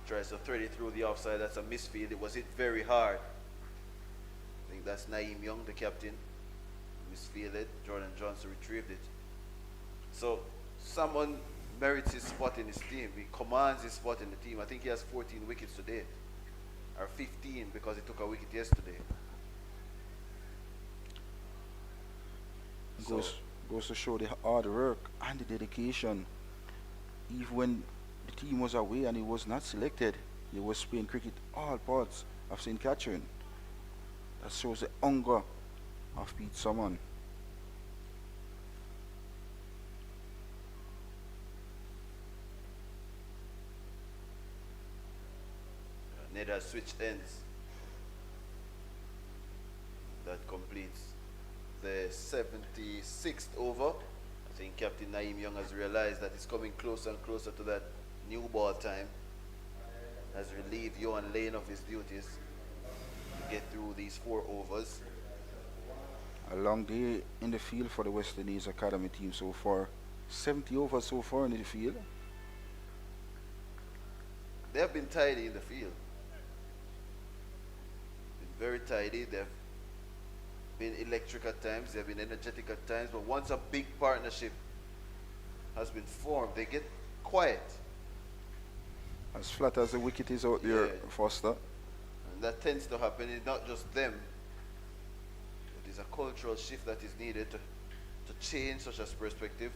Tries to thread it through the offside. That's a misfield. It was hit very hard. I think that's Naeem Young, the captain. Misfielded. Jordan Johnson retrieved it. So someone merits his spot in his team. He commands his spot in the team. I think he has 14 wickets today, or 15 because he took a wicket yesterday. Goes to show the hard work and the dedication. Even when the team was away and he was not selected, he was playing cricket all parts of St. Catherine. That shows the hunger of Pete Summon. Ned has switched ends. That completes the 76th over. I think Captain Naeem Young has realized that it's coming closer and closer to that new ball time. Has relieved Johan Lane of his duties to get through these 4 overs. A long day in the field for the West Indies Academy team so far. 70 overs so far in the field. They have been tidy in the field. Been very tidy. They've been electric at times. They've been energetic at times. But once a big partnership has been formed, they get quiet. As flat as the wicket is out there, Yeah. Foster. And that tends to happen. It's not just them. It is a cultural shift that is needed to change such a perspective.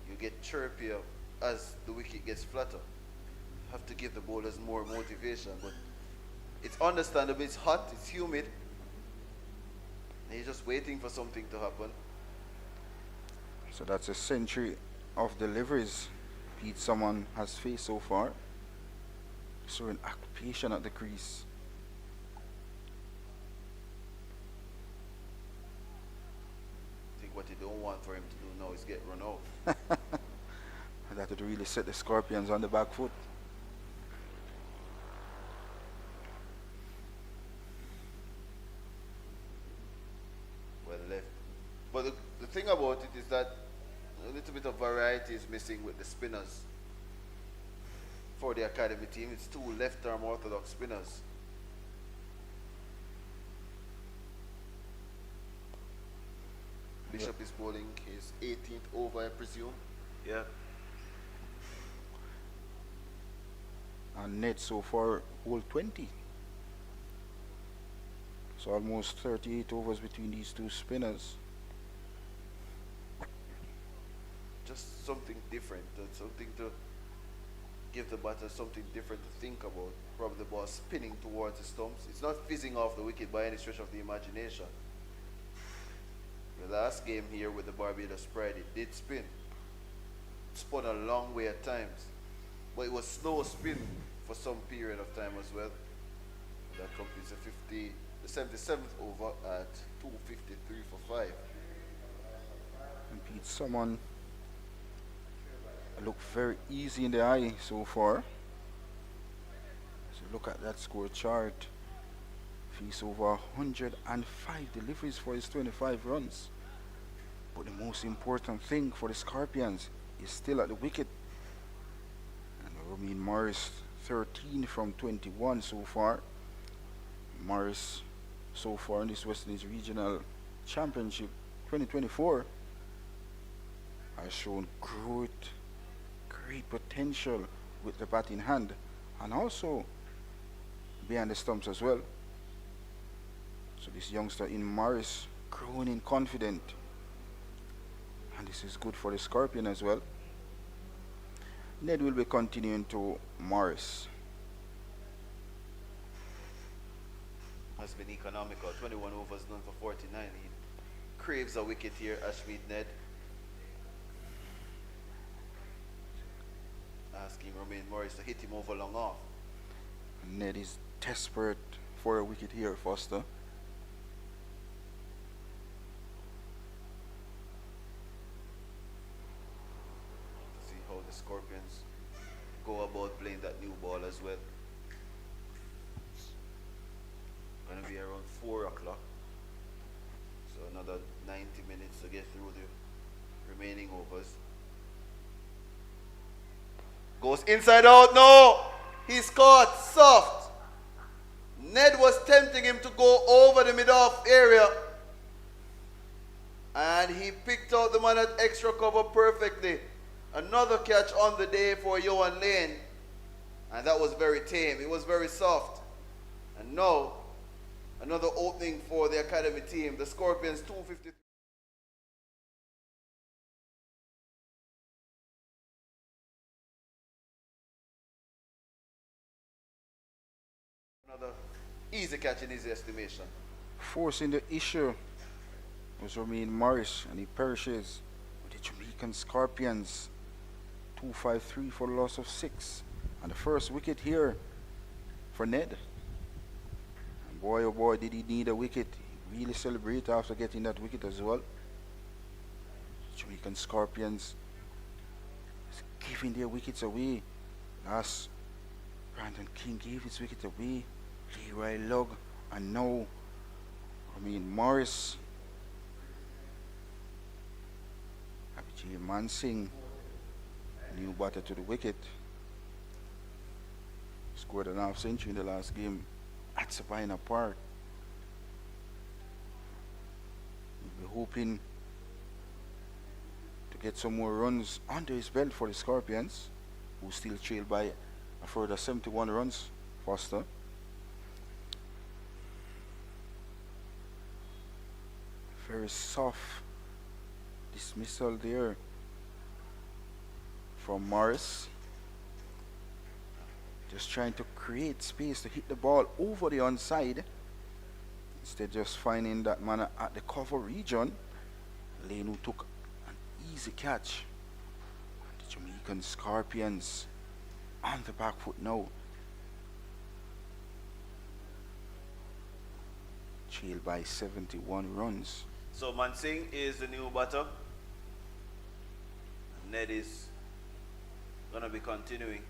You get chirpier as the wicket gets flatter. You have to give the bowlers more motivation, but it's understandable. It's hot, it's humid, and you're just waiting for something to happen. So that's a century of deliveries Pete someone has faced so far. Showing occupation at the crease. I think what you don't want for him to do now is get run out. That would really set the Scorpions on the back foot. Well left. But the thing about it is that a little bit of variety is missing with the spinners. For the academy team, it's two left-arm orthodox spinners. Bishop is bowling his 18th over, I presume. Yeah. And Ned so far hold 20. So almost 38 overs between these two spinners. Just something different, something to give the batter something different to think about. Probably the ball spinning towards the stumps. It's not fizzing off the wicket by any stretch of the imagination. The last game here with the Barbados Pride, it did spin. It spun a long way at times. But it was slow spin for some period of time as well. That completes the 77th over at 253 for 5. And Pete someone look very easy in the eye so far. So look at that score chart. He's over 105 deliveries for his 25 runs. But the most important thing for the Scorpions is still at the wicket. And Romain Morris 13 from 21 so far. Morris so far in this West Indies Regional Championship 2024 has shown great potential with the bat in hand and also behind the stumps as well. So this youngster in Morris growing in confident, and this is good for the Scorpion as well. Ned will be continuing to Morris. Has been economical. 21 overs, none for 49. He craves a wicket here, Ashmead Ned. Asking Romain Morris to hit him over long off. Ned is desperate for a wicket here, Foster. See how the Scorpions go about playing that new ball as well. Going to be around 4 o'clock. So another 90 minutes to get through the remaining overs. Goes inside out, no! He's caught soft. Ned was tempting him to go over the mid-off area. And he picked out the man at extra cover perfectly. Another catch on the day for Johan Lane. And that was very tame. It was very soft. And now, another opening for the academy team. The Scorpions 253. Another easy catch in his estimation. Forcing the issue was Romain Morris, and he perishes with the Jamaican Scorpions. 253 for the loss of 6. And the first wicket here for Ned. And boy, oh boy, did he need a wicket. He really celebrated after getting that wicket as well. Jamaican Scorpions is giving their wickets away. Last, Brandon King gave his wicket away. Leroy Lugg, and now Romain Morris. Abhijit Mansingh, new batter to the wicket. Scored an half century in the last game at Sabina Park. We'll be hoping to get some more runs under his belt for the Scorpions, who still trail by a further 71 runs. Foster. Very soft dismissal there from Morris. Just trying to create space to hit the ball over the onside. Instead just finding that man at the cover region. Lane who took an easy catch. The Jamaican Scorpions on the back foot now. Trailed by 71 runs. So Mansing is the new batter. Ned is gonna be continuing.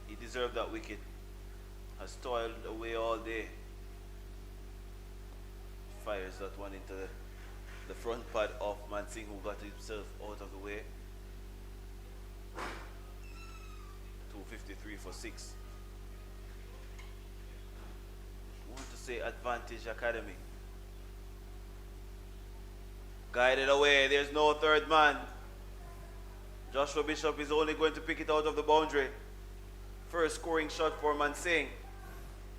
He deserved that wicket. Has toiled away all day. Fires that one into the front pad of Mansing, who got himself out of the way. 253 for 6. I want to say Advantage Academy. Guided away, there's no third man. Joshua Bishop is only going to pick it out of the boundary. First scoring shot for Mansing.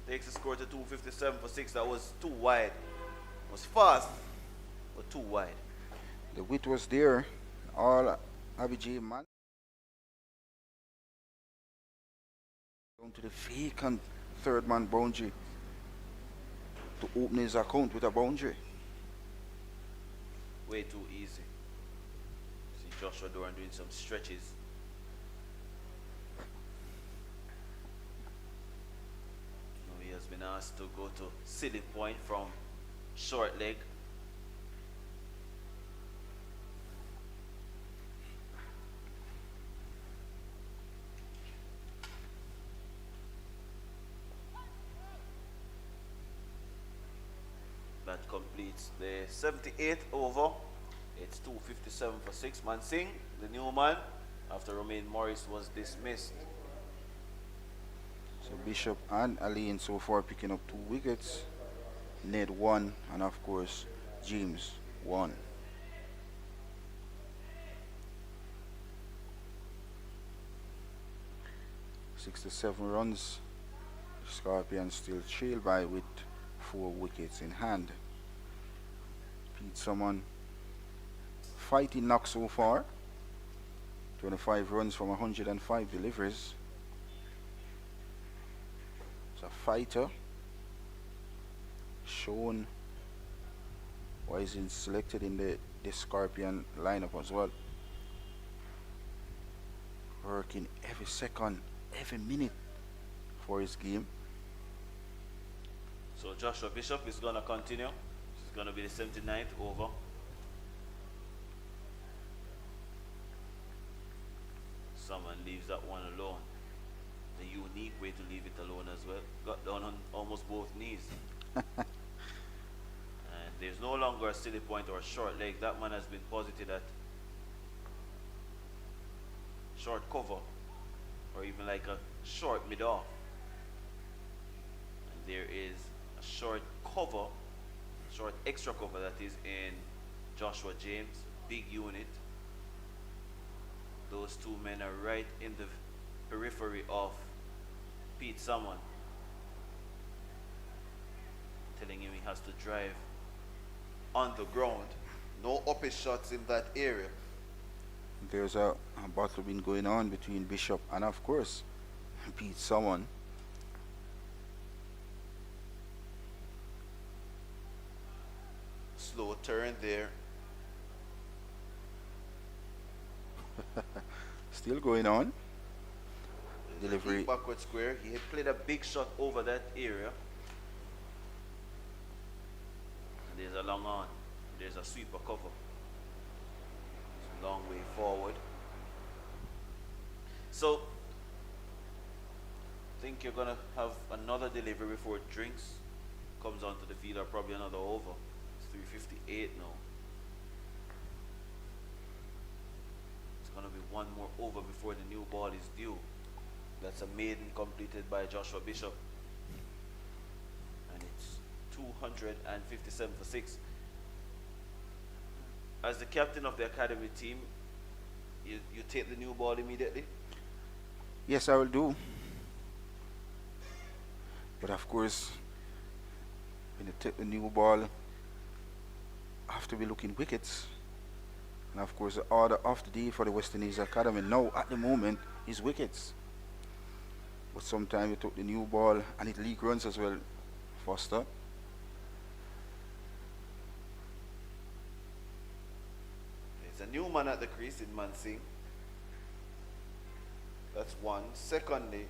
Takes the score to 257 for 6. That was too wide. It was fast, but too wide. The width was there. All Abijay man. Down to the vacant third man boundary to open his account with a boundary. Way too easy. See Joshua Doran doing some stretches. Now he has been asked to go to silly point from short leg. That completes the 78th over. It's 257 for 6. Mansing, the new man, after Romain Morris was dismissed. So Bishop and Aline so far picking up 2 wickets. Ned 1, and of course James 1. "67 runs. Scorpions still trail by with 4 wickets in hand. Pete Summon fighting knock so far. 25 runs from 105 deliveries. It's a fighter. Shown why he's selected in the Scorpion lineup as well. Working every second, every minute for his game. So Joshua Bishop is going to continue. This is going to be the 79th over. Someone leaves that one alone. The unique way to leave it alone as well. Got down on almost both knees. And there's no longer a silly point or a short leg. That man has been posited at short cover, or even like a short mid-off. And there is a short cover, short extra cover that is in Joshua James, big unit. Those two men are right in the periphery of Pete Summon, telling him he has to drive on the ground. No upper shots in that area. There's a battle been going on between Bishop and of course Pete Summon. Slow turn there. Still going on. Delivery. Deep backward square. He had played a big shot over that area. And there's a long on. There's a sweeper cover. It's a long way forward. So, I think you're going to have another delivery before Drinks comes onto the field, or probably another over. It's 3:58 now. It's going to be one more over before the new ball is due. That's a maiden completed by Joshua Bishop. And it's 257 for 6. as the captain of the academy team, you take the new ball immediately? Yes, I will do. But of course, when you take the new ball, have to be looking wickets. And of course, the order of the day for the West Indies Academy now at the moment is wickets. But sometimes you took the new ball and it leak runs as well. Foster. There's a new man at the crease in Mansing. That's one. Secondly,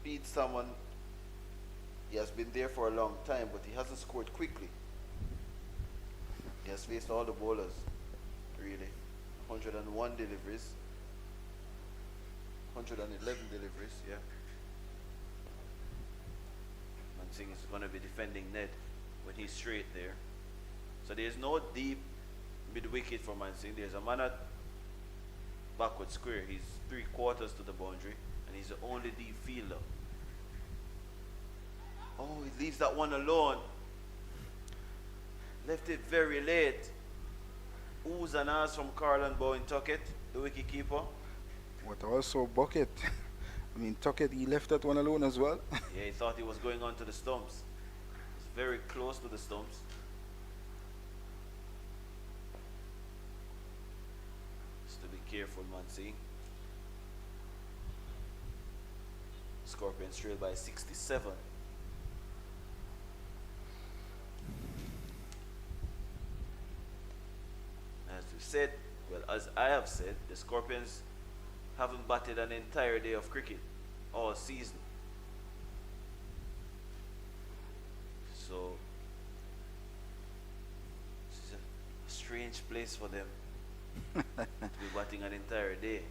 Pete someone, he has been there for a long time, but he hasn't scored quickly. He has faced all the bowlers, really. 101 deliveries. 111 deliveries, yeah. Mansing is going to be defending Ned when he's straight there. So there's no deep mid-wicket for Mansing. There's a man at backward square. He's 3/4 to the boundary, and he's the only deep fielder. Oh, he leaves that one alone. Left it very late. Oohs and ahs from Carlin Bowen Tuckett, the wicketkeeper. But also Bucket. I mean, Tuckett, he left that one alone as well. Yeah, he thought he was going on to the stumps. He's very close to the stumps. Just to be careful, Mansing. Scorpions trailed by 67. As we said, well, as I have said, the Scorpions haven't batted an entire day of cricket all season. So, this is a strange place for them to be batting an entire day.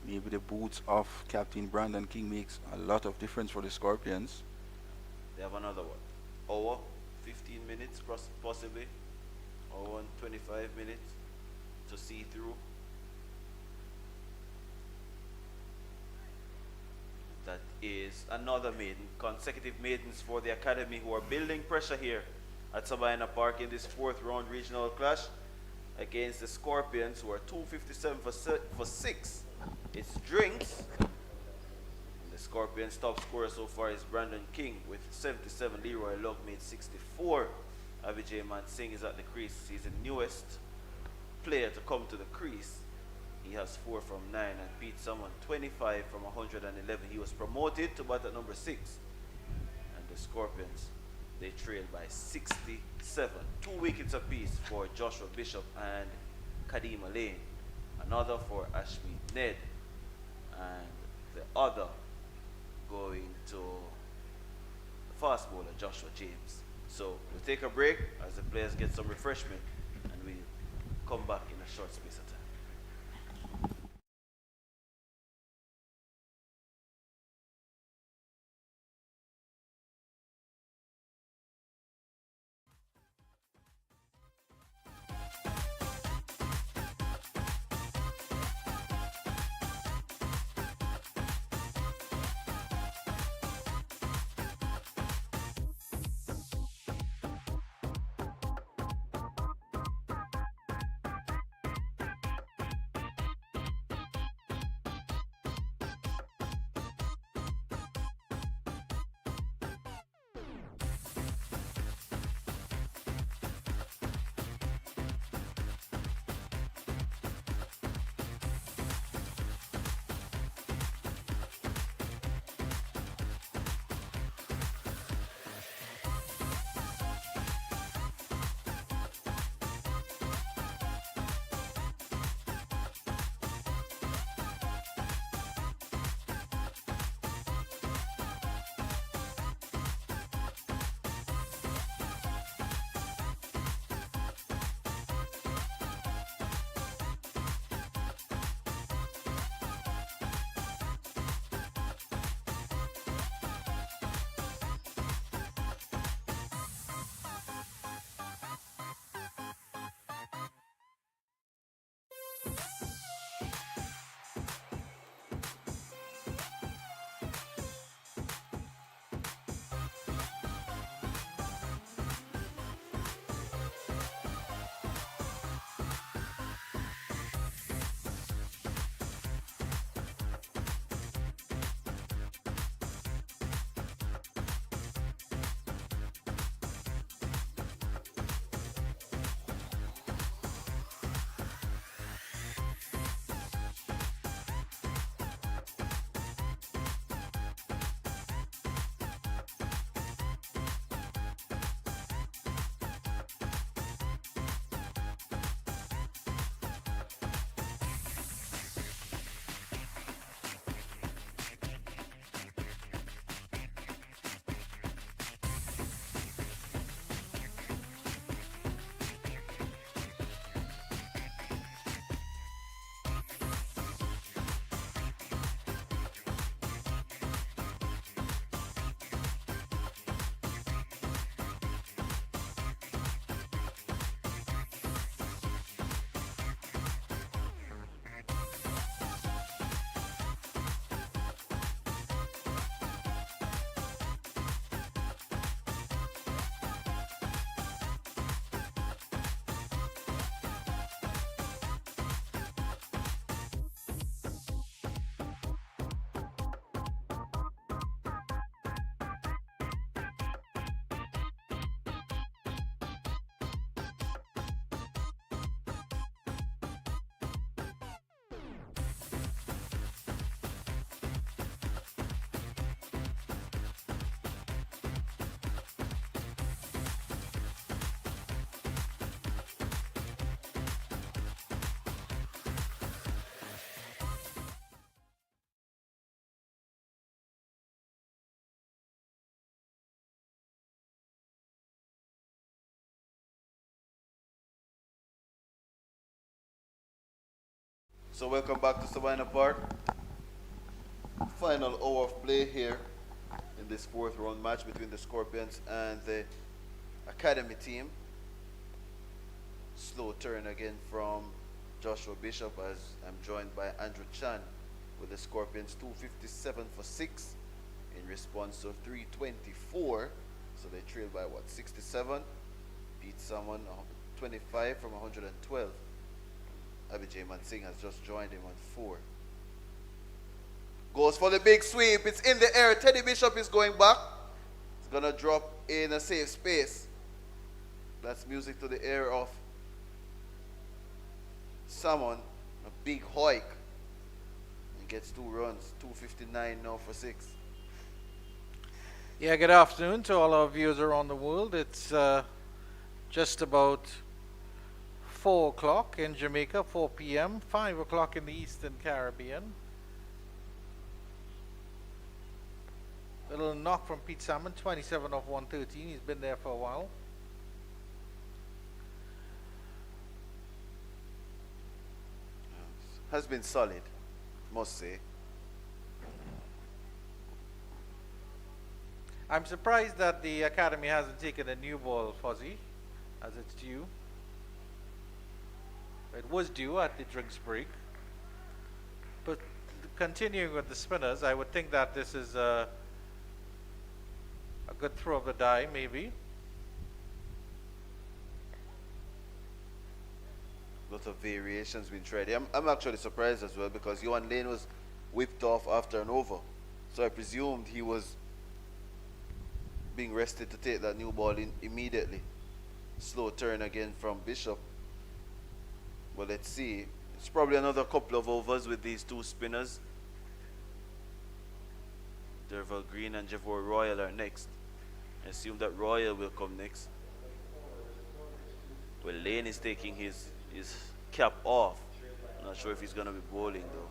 Maybe the boots of Captain Brandon King makes a lot of difference for the Scorpions. They have another one. Hour, 15 minutes possibly, or 25 minutes to see through. That is another maiden, consecutive maidens for the academy who are building pressure here at Sabina Park in this 4th round regional clash against the Scorpions, who are 257 for 6. It's drinks. The Scorpions' top scorer so far is Brandon King with 77. Leroy Luck made 64. Avijay Mansing is at the crease. He's the newest player to come to the crease. He has 4 from 9 and beat someone 25 from 111. He was promoted to bat at number 6. And the Scorpions, they trailed by 67. 2 wickets apiece for Joshua Bishop and Kadima Lane. Another for Ashmead Ned. And the other going to the fast bowler Joshua James. So we'll take a break as the players get some refreshment, and we'll come back in a short space of time. So welcome back to Savannah Park. Final hour of play here in this fourth round match between the Scorpions and the Academy team. Slow turn again from Joshua Bishop as I'm joined by Andrew Chan with the Scorpions 257 for 6 in response to 324. So they trail by what, 67? Beat someone 25 from 112. Abhijay Mansingh has just joined him on 4. Goes for the big sweep. It's in the air. Teddy Bishop is going back. It's going to drop in a safe space. That's music to the ear of someone. A big hoik. He gets 2 runs. 259 now for 6. Yeah, good afternoon to all our viewers around the world. It's just about 4 o'clock in Jamaica, 4 p.m., 5 o'clock in the Eastern Caribbean. Little knock from Pete Salmon, 27 of 113. He's been there for a while. Has been solid, must say. I'm surprised that the Academy hasn't taken a new ball, Fuzzy, as it's due. It was due at the drinks break. But continuing with the spinners, I would think that this is a good throw of the die, maybe. Lot of variations been tried. I'm actually surprised as well because Johan Lane was whipped off after an over. So I presumed he was being rested to take that new ball in immediately. Slow turn again from Bishop. Well, let's see. It's probably another couple of overs with these 2 spinners. Derval Green and Javor Royal are next. I assume that Royal will come next. Well, Lane is taking his cap off. I'm not sure if he's going to be bowling though.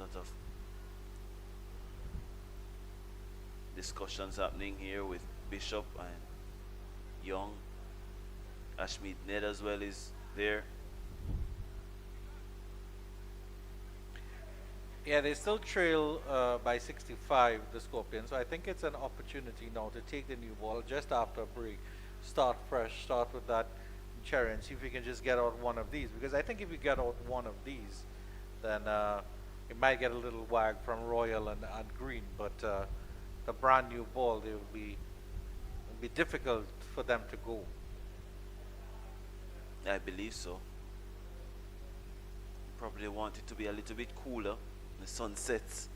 Lot of discussions happening here with Bishop and Young. Ashmead Ned as well is there. Yeah, they still trail by 65, the Scorpions. So I think it's an opportunity now to take the new ball just after a break. Start fresh, start with that cherry and see if we can just get out one of these. Because I think if we get out one of these, then it might get a little wag from Royal and Green. But the brand new ball, it would be difficult for them to go. I believe so. Probably want it to be a little bit cooler. The sun sets.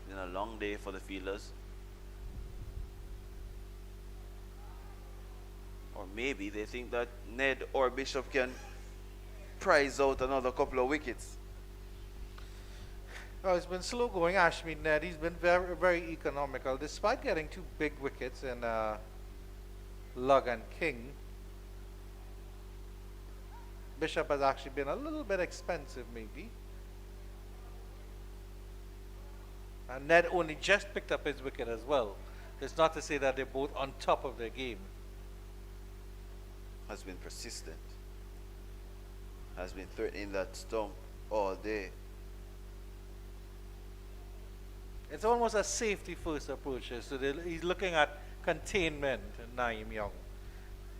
It's been a long day for the fielders. Or maybe they think that Ned or Bishop can prize out another couple of wickets. Oh, it's been slow going. Ashmead Ned, he's been very, very economical. Despite getting 2 big wickets in Lug and King, Bishop has actually been a little bit expensive, maybe. And Ned only just picked up his wicket as well. It's not to say that they're both on top of their game. Has been persistent. Has been threatening that stump all day. It's almost a safety first approach. So he's looking at containment, Naeem Young.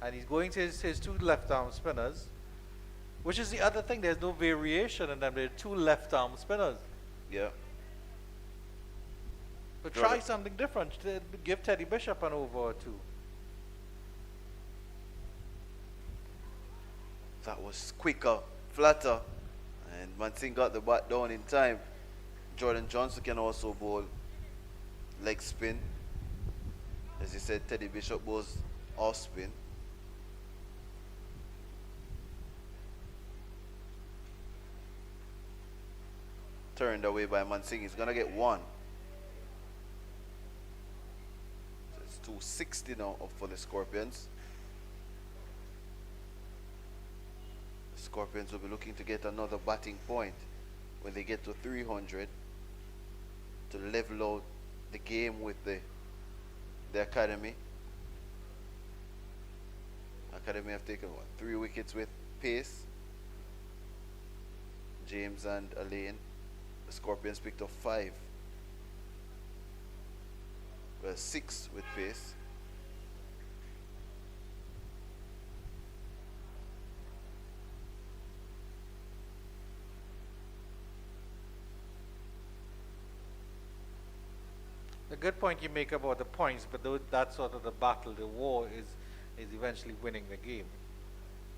And he's going to his 2 left arm spinners, which is the other thing. There's no variation in them. They're 2 left arm spinners. Yeah. But try something different. Give Teddy Bishop an over or 2. That was quicker, flatter, and Mansingh got the bat down in time. Jordan Johnson can also bowl leg spin. As you said, Teddy Bishop bowls off spin. Turned away by Mansingh. He's gonna get 1. So it's 260 now up for the Scorpions. Scorpions will be looking to get another batting point when they get to 300 to level out the game with the Academy. Academy have taken what, 3 wickets with pace. James and Elaine. The Scorpions picked up 5. Well, 6 with pace. A good point you make about the points, but that's sort of the battle. The war is eventually winning the game.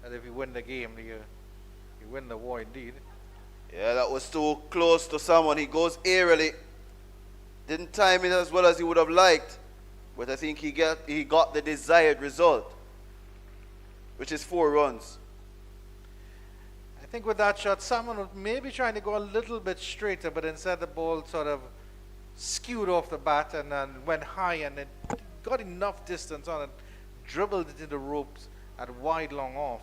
And if you win the game, you win the war indeed. Yeah, that was too close to someone. He goes aerially. Didn't time it as well as he would have liked. But I think he got the desired result, which is 4 runs. I think with that shot, someone was maybe trying to go a little bit straighter, but instead the ball sort of skewed off the bat and then went high and it got enough distance on it, dribbled it into the ropes at wide long off.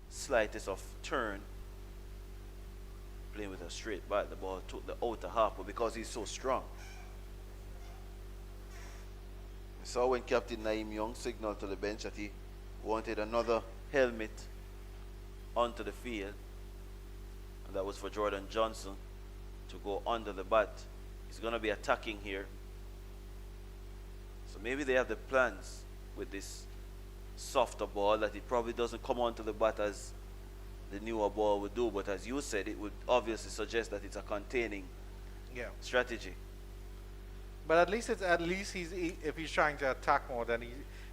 Slightest of turn, playing with a straight bat, the ball took the outer half, but because he's so strong. We saw when Captain Naeem Young signaled to the bench that he wanted another helmet onto the field, and that was for Jordan Johnson to go under the bat. He's going to be attacking here, so maybe they have the plans with this softer ball that it probably doesn't come onto the bat as the newer ball would do, but as you said, it would obviously suggest that it's a containing strategy. But at least if he's trying to attack more, then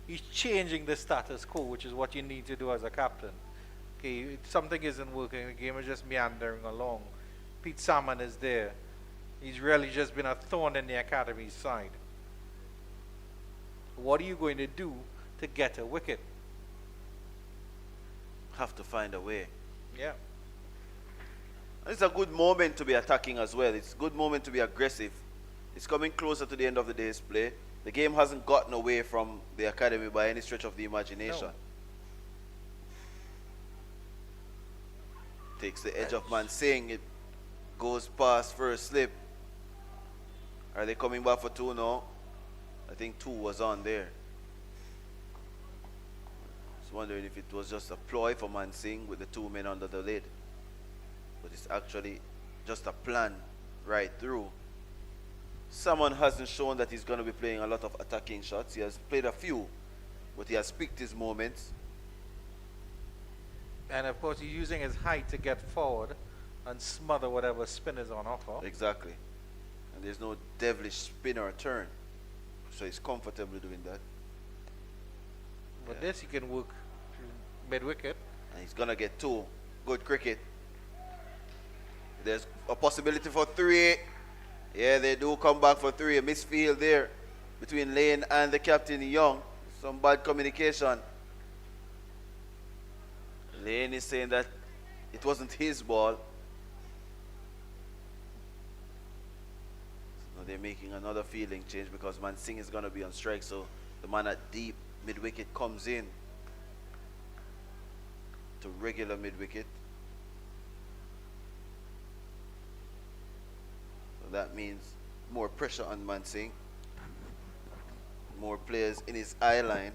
he's changing the status quo, which is what you need to do as a captain. Okay, something isn't working, the game is just meandering along. Pete Salmon is there. He's really just been a thorn in the academy's side. What are you going to do to get a wicket? Have to find a way. Yeah. It's a good moment to be attacking as well. It's a good moment to be aggressive. It's coming closer to the end of the day's play. The game hasn't gotten away from the academy by any stretch of the imagination. No. Takes the edge of Mansingh. It goes past first slip. Are they coming back for 2 now? I think 2 was on there. Wondering if it was just a ploy for Mansingh with the 2 men under the lid, but it's actually just a plan right through. Someone hasn't shown that he's going to be playing a lot of attacking shots. He has played a few, but he has picked his moments. And of course he's using his height to get forward and smother whatever spin is on offer. Exactly. And there's no devilish spin or turn, so he's comfortable doing that. But this he can work mid wicket. And he's gonna get 2. Good cricket. There's a possibility for 3. Yeah, they do come back for 3. A misfield there between Lane and the captain Young. Some bad communication. Lane is saying that it wasn't his ball. So now they're making another fielding change because Mansingh is gonna be on strike, so the man at deep mid-wicket comes in to regular mid-wicket. So that means more pressure on Mansingh. More players in his eye line.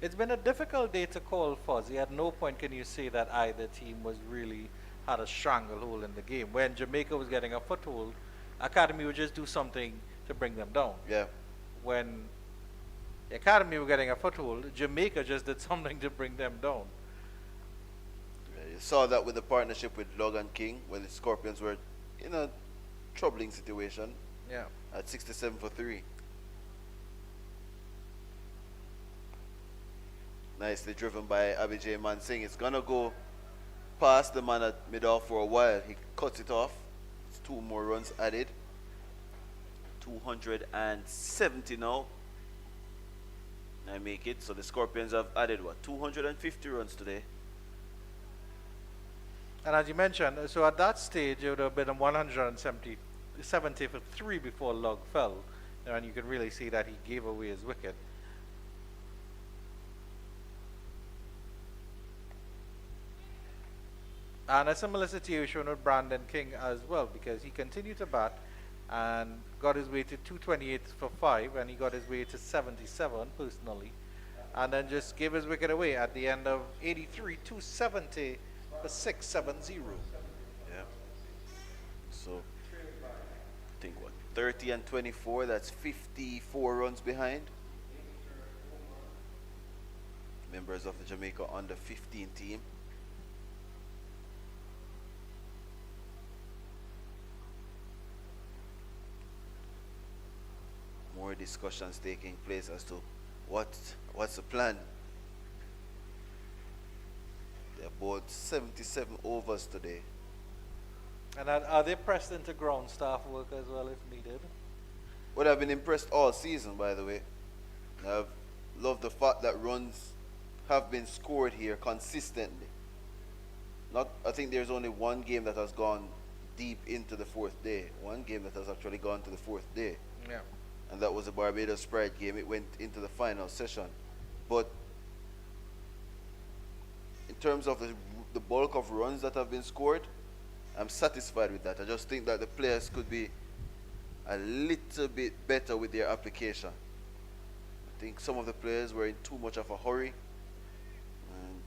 It's been a difficult day to call Fuzzy. At no point can you say that either team was really had a stranglehold in the game. When Jamaica was getting a foothold, Academy would just do something to bring them down. Yeah. When the Academy were getting a foothold, Jamaica just did something to bring them down. You saw that with the partnership with Logan King, when the Scorpions were in a troubling situation. Yeah. At 67 for 3. Nicely driven by Abhijay Mansingh. It's gonna go past the man at mid-off for a while. He cuts it off. It's 2 more runs added. 270 now. I make it. So the Scorpions have added what? 250 runs today. And as you mentioned, so at that stage it would have been a 170 for 3 before Lug fell. And you can really see that he gave away his wicket. And a similar situation with Brandon King as well, because he continued to bat and got his way to 228 for 5, and he got his way to 77 personally, and then just gave his wicket away at the end of 83, 270 for 670. Yeah. So, I think what, 30 and 24, that's 54 runs behind. Members of the Jamaica under 15 team. More discussions taking place as to what's the plan. They're both 77 overs today. And are they pressed into ground staff work as well if needed? Well, I've been impressed all season, by the way. I've loved the fact that runs have been scored here consistently. I think there's only one game that has gone deep into the fourth day. One game that has actually gone to the fourth day. Yeah. And that was the Barbados Pride game. It went into the final session. But in terms of the bulk of runs that have been scored, I'm satisfied with that. I just think that the players could be a little bit better with their application. I think some of the players were in too much of a hurry and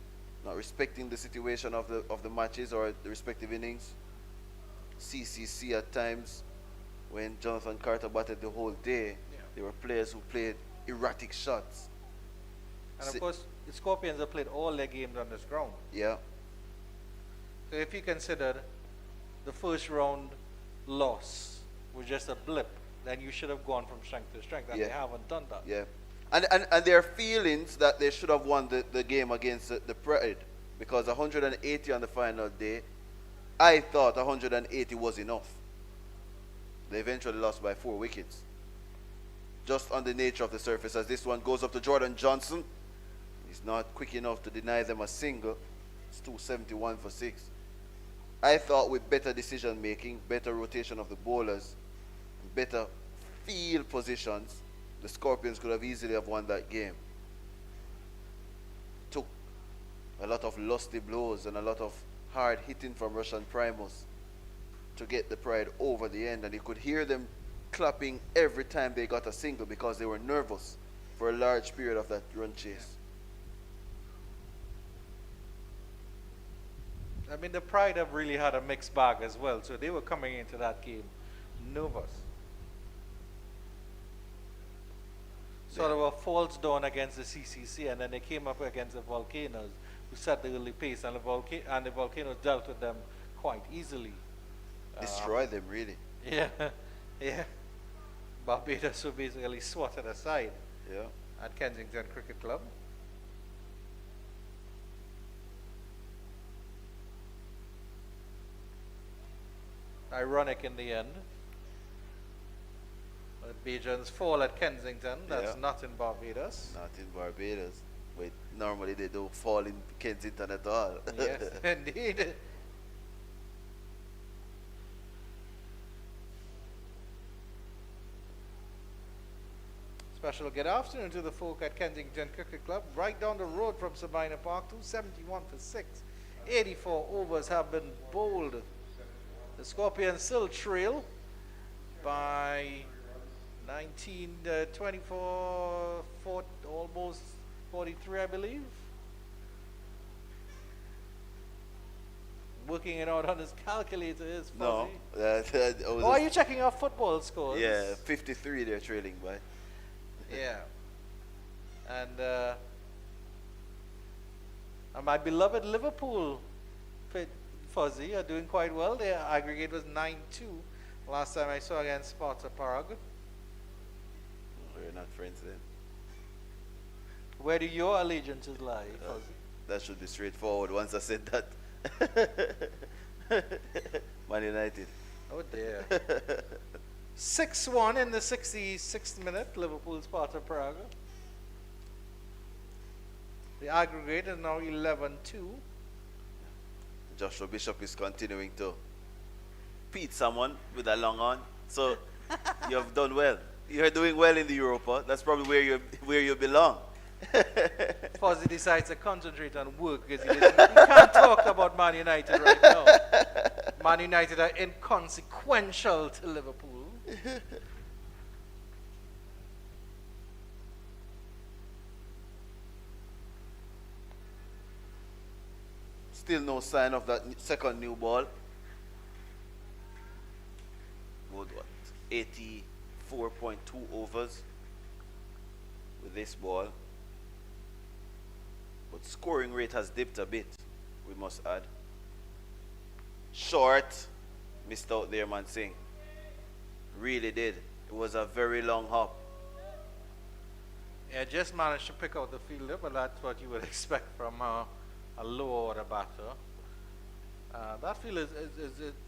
not respecting the situation of the matches or the respective innings. CCC at times, when Jonathan Carter batted the whole day, there were players who played erratic shots. And of course, the Scorpions have played all their games on this ground. Yeah. So if you consider the first round loss was just a blip, then you should have gone from strength to strength, and they haven't done that. Yeah. And there are feelings that they should have won the game against the Pride, because 180 on the final day, I thought 180 was enough. They eventually lost by 4 wickets. Just on the nature of the surface, as this one goes up to Jordan Johnson. He's not quick enough to deny them a single. It's 271 for 6. I thought with better decision making, better rotation of the bowlers, better field positions, the Scorpions could have easily have won that game. Took a lot of lusty blows and a lot of hard hitting from Russian Primus to get the Pride over the end, and you could hear them clapping every time they got a single because they were nervous for a large period of that run chase. I mean, the Pride have really had a mixed bag as well, so they were coming into that game nervous. Sort of a false dawn against the CCC, and then they came up against the Volcanoes, who set the early pace, and the Volcanoes dealt with them quite easily. Destroy them, really. Yeah, yeah. Barbados were basically swatted aside at Kensington Cricket Club. Ironic in the end. Bajans fall at Kensington. That's not in Barbados. Not in Barbados. But normally they don't fall in Kensington at all. Yes, indeed. Special good afternoon to the folk at Kensington Cricket Club, right down the road from Sabina Park. 271 for 6. 84 overs have been bowled. The Scorpions still trail by 19, 24, almost 43, I believe. Working it out on his calculator is fuzzy. No. Are you checking our football scores? Yeah, 53 they're trailing by. Yeah. And my beloved Liverpool, Fuzzy, are doing quite well. Their aggregate was 9-2 last time I saw against Sparta Prague. We're not friends then. Where do your allegiances lie, Fuzzy? That should be straightforward once I said that. Man United. Oh dear. 6-1 in the 66th minute, Liverpool Sparta Prague. The aggregate is now 11-2. Joshua Bishop is continuing to beat someone with a long on. So you have done well. You're doing well in the Europa. That's probably where you belong. Fozzie decides to concentrate on work because he can't talk about Man United right now. Man United are inconsequential to Liverpool. Still no sign of that second new ball. What? 84.2 overs with this ball. But scoring rate has dipped a bit, we must add. Short, missed out there, man Singh. Really did. It was a very long hop. Yeah, just managed to pick out the fielder, but that's what you would expect from a low order batter. That field is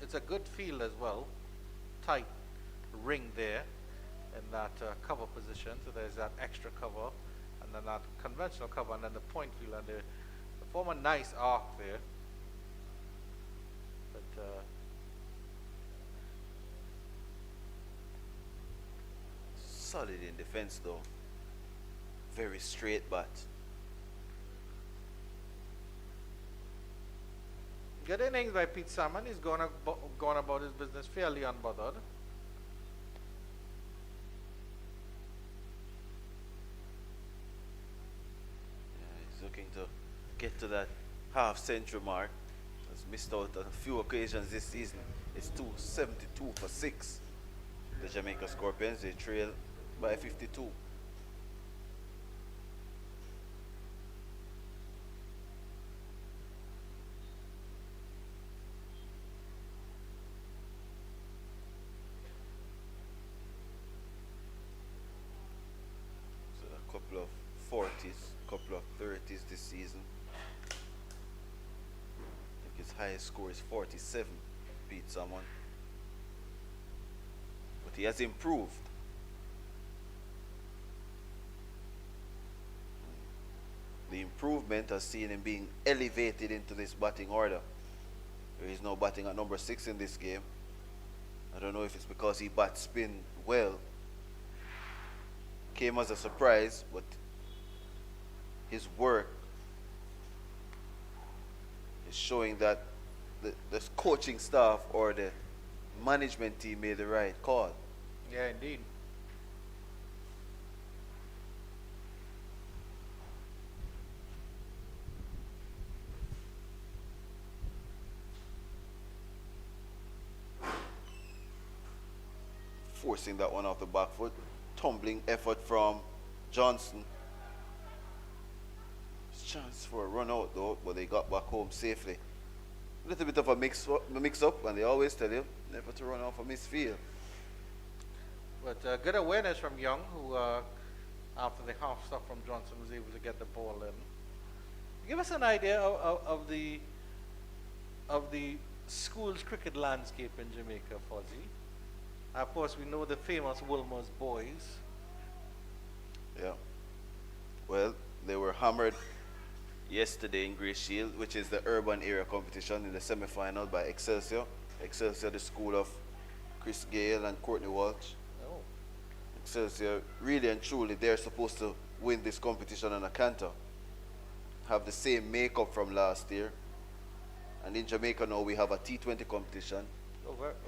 it's a good field as well. Tight ring there in that cover position. So there's that extra cover, and then that conventional cover, and then the point field, and they form a nice arc there. But Solid in defense though. Very straight bat. good innings by Pete Salmon. He's going about his business fairly unbothered. He's looking to get to that half-century mark. Has missed out on a few occasions this season. It's 272 for 6. The Jamaica Scorpions, they trail by 52. So a couple of 40s, couple of 30s this season. I think his highest score is 47, beat someone. But he has improved. The improvement has seen him being elevated into this batting order. There is no batting at number 6 in this game. I don't know if it's because he bats spin well. Came as a surprise, but his work is showing that the coaching staff or the management team made the right call. Yeah, indeed. Forcing that one off the back foot. Tumbling effort from Johnson. Chance for a run out though, but they got back home safely. A little bit of a mix up, and they always tell you never to run off a misfield. But good awareness from Young, who after the half stop from Johnson was able to get the ball in. Give us an idea of the schools cricket landscape in Jamaica, Fozzie. Of course, we know the famous Wilmer's boys. Yeah. Well, they were hammered yesterday in Grey Shield, which is the urban area competition, in the semi-final by Excelsior. Excelsior, the school of Chris Gale and Courtney Walsh. Oh. Excelsior, really and truly, they're supposed to win this competition on a canter. Have the same makeup from last year. And in Jamaica now we have a T20 competition.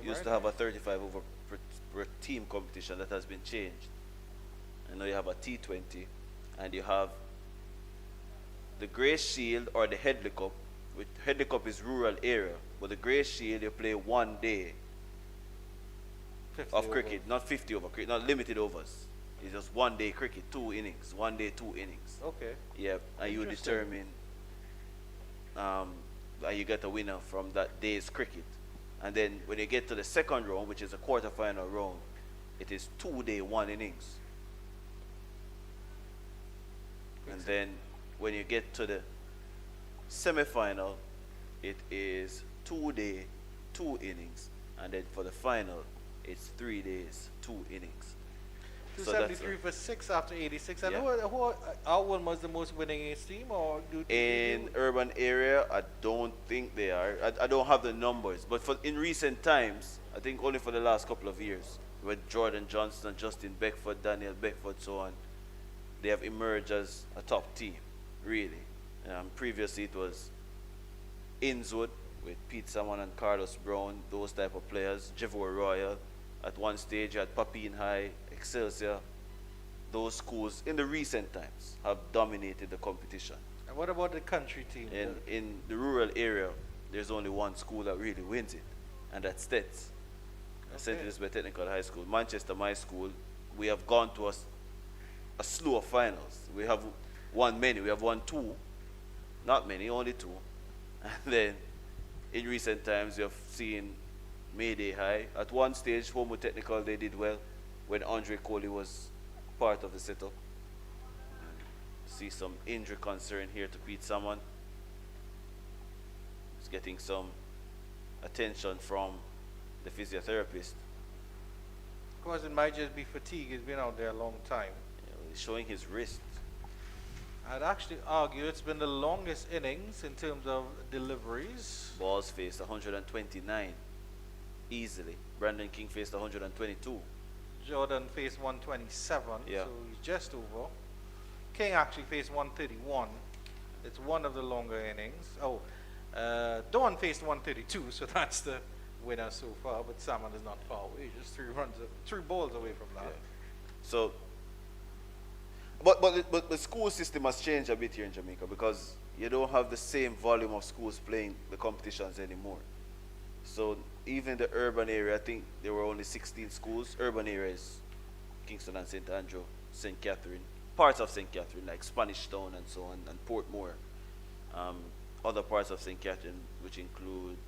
Used to have a 35 over per team competition that has been changed. And now you have a T20, and you have the Grey Shield or the Headley Cup. Headley Cup is rural area, but the Grey Shield you play 1 day of cricket, not 50 over cricket, not limited overs. It's just 1 day cricket, 2 innings, 1 day, 2 innings. Okay. Yeah, and you determine, and you get a winner from that day's cricket. And then when you get to the second round, which is a quarterfinal round, it is 2 day, 1 innings. And then when you get to the semi-final, it is 2 day, 2 innings. And then for the final, it's 3 days, 2 innings. So that's 273 for 6 after 86. And Yeah. our one was the most winningest team, or in urban area. I don't think they are. I don't have the numbers, but in recent times, I think only for the last couple of years, with Jordan Johnson, Justin Beckford, Daniel Beckford, so on, they have emerged as a top team, really. Previously, it was Innswood with Pete Salmon and Carlos Brown, those type of players. Jevo Royal. At one stage, you had Papine High, Excelsior. Those schools in the recent times have dominated the competition. And what about the country team? In the rural area, there's only one school that really wins it, and that's Stets. St. Elizabeth Technical High School. Manchester, my school, we have gone to a slew of finals. We have won many. We have won 2, not many, only 2. And then in recent times, you have seen Mayday High. At one stage, Homo Technical, they did well when Andre Coley was part of the setup. See some injury concern here to Pete Salmon. He's getting some attention from the physiotherapist. Of course, it might just be fatigue. He's been out there a long time. He's showing his wrist. I'd actually argue it's been the longest innings in terms of deliveries. Balls faced 129 easily. Brandon King faced 122. Jordan faced 127, Yeah. so he's just over. King actually faced 131. It's one of the longer innings. Dawn faced 132, so that's the winner so far. But Salmon is not far away, just 3 balls away from that. Yeah. So, but the school system has changed a bit here in Jamaica because you don't have the same volume of schools playing the competitions anymore. So even the urban area, I think there were only 16 schools. Urban areas, Kingston and St. Andrew, St. Catherine, parts of St. Catherine like Spanish Town and so on, and Portmore. Other parts of St. Catherine, which includes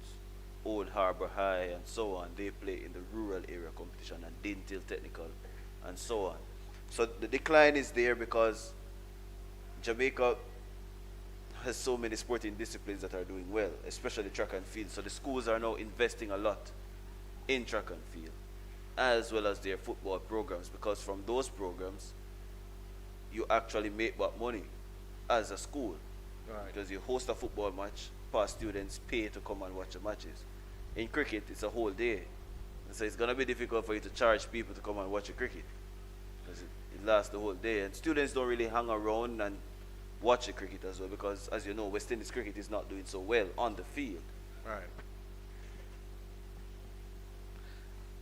Old Harbour High and so on, they play in the rural area competition, and Dintil Technical and so on. So the decline is there because Jamaica has so many sporting disciplines that are doing well, especially track and field. So the schools are now investing a lot in track and field, as well as their football programs, because from those programs, you actually make back money as a school. Right. Because you host a football match, past students pay to come and watch the matches. In cricket, it's a whole day. And so it's going to be difficult for you to charge people to come and watch a cricket, because it lasts the whole day. And students don't really hang around and watch the cricket as well, because as you know, West Indies cricket is not doing so well on the field. Right.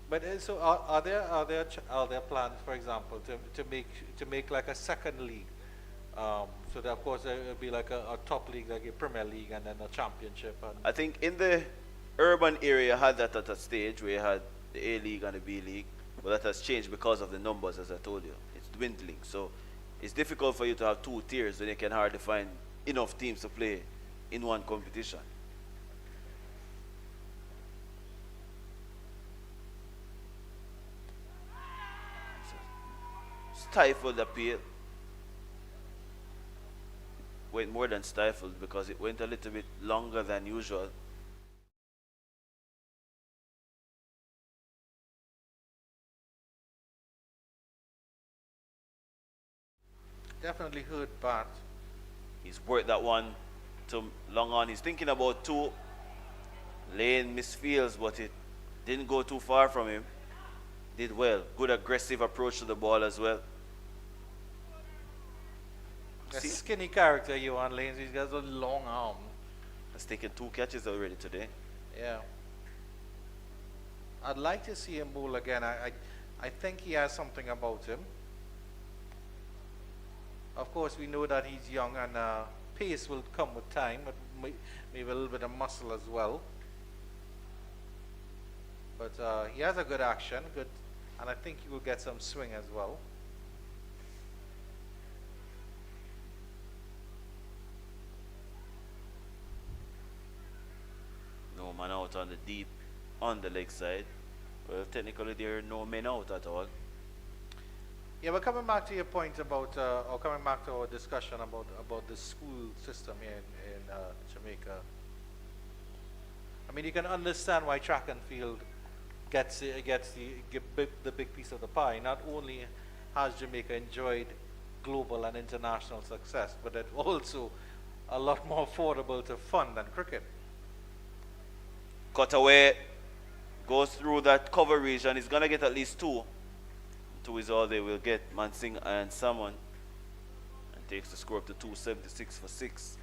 But so are there plans, for example, to make like a second league? So that of course there will be like a top league, like a Premier League, and then a championship. And I think in the urban area had that at a stage where you had the A League and the B League, but that has changed because of the numbers, as I told you. It's dwindling. So it's difficult for you to have 2 tiers when you can hardly find enough teams to play in one competition. Stifled appeal. Went more than stifled because it went a little bit longer than usual. definitely hurt bat. He's worked that one to long on. He's thinking about 2. Lane misfeels, but it didn't go too far from him. Did well. Good aggressive approach to the ball as well. A See, skinny character, Johan Lanes. He's got a long arm. has taken 2 catches already today. Yeah. I'd like to see him bowl again. I think he has something about him. Of course, we know that he's young, and pace will come with time, but maybe a little bit of muscle as well. But he has a good action, and I think he will get some swing as well. No man out on the deep, on the leg side. Well, technically there are no men out at all. Yeah, but coming back to your point about, or coming back to our discussion about the school system here in Jamaica. I mean, you can understand why track and field gets the big piece of the pie. Not only has Jamaica enjoyed global and international success, but it's also a lot more affordable to fund than cricket. Cut away, goes through that coverage, and he's going to get at least two. Two is all they will get. Mansing and Salmon. And takes the score up to 276 for 6.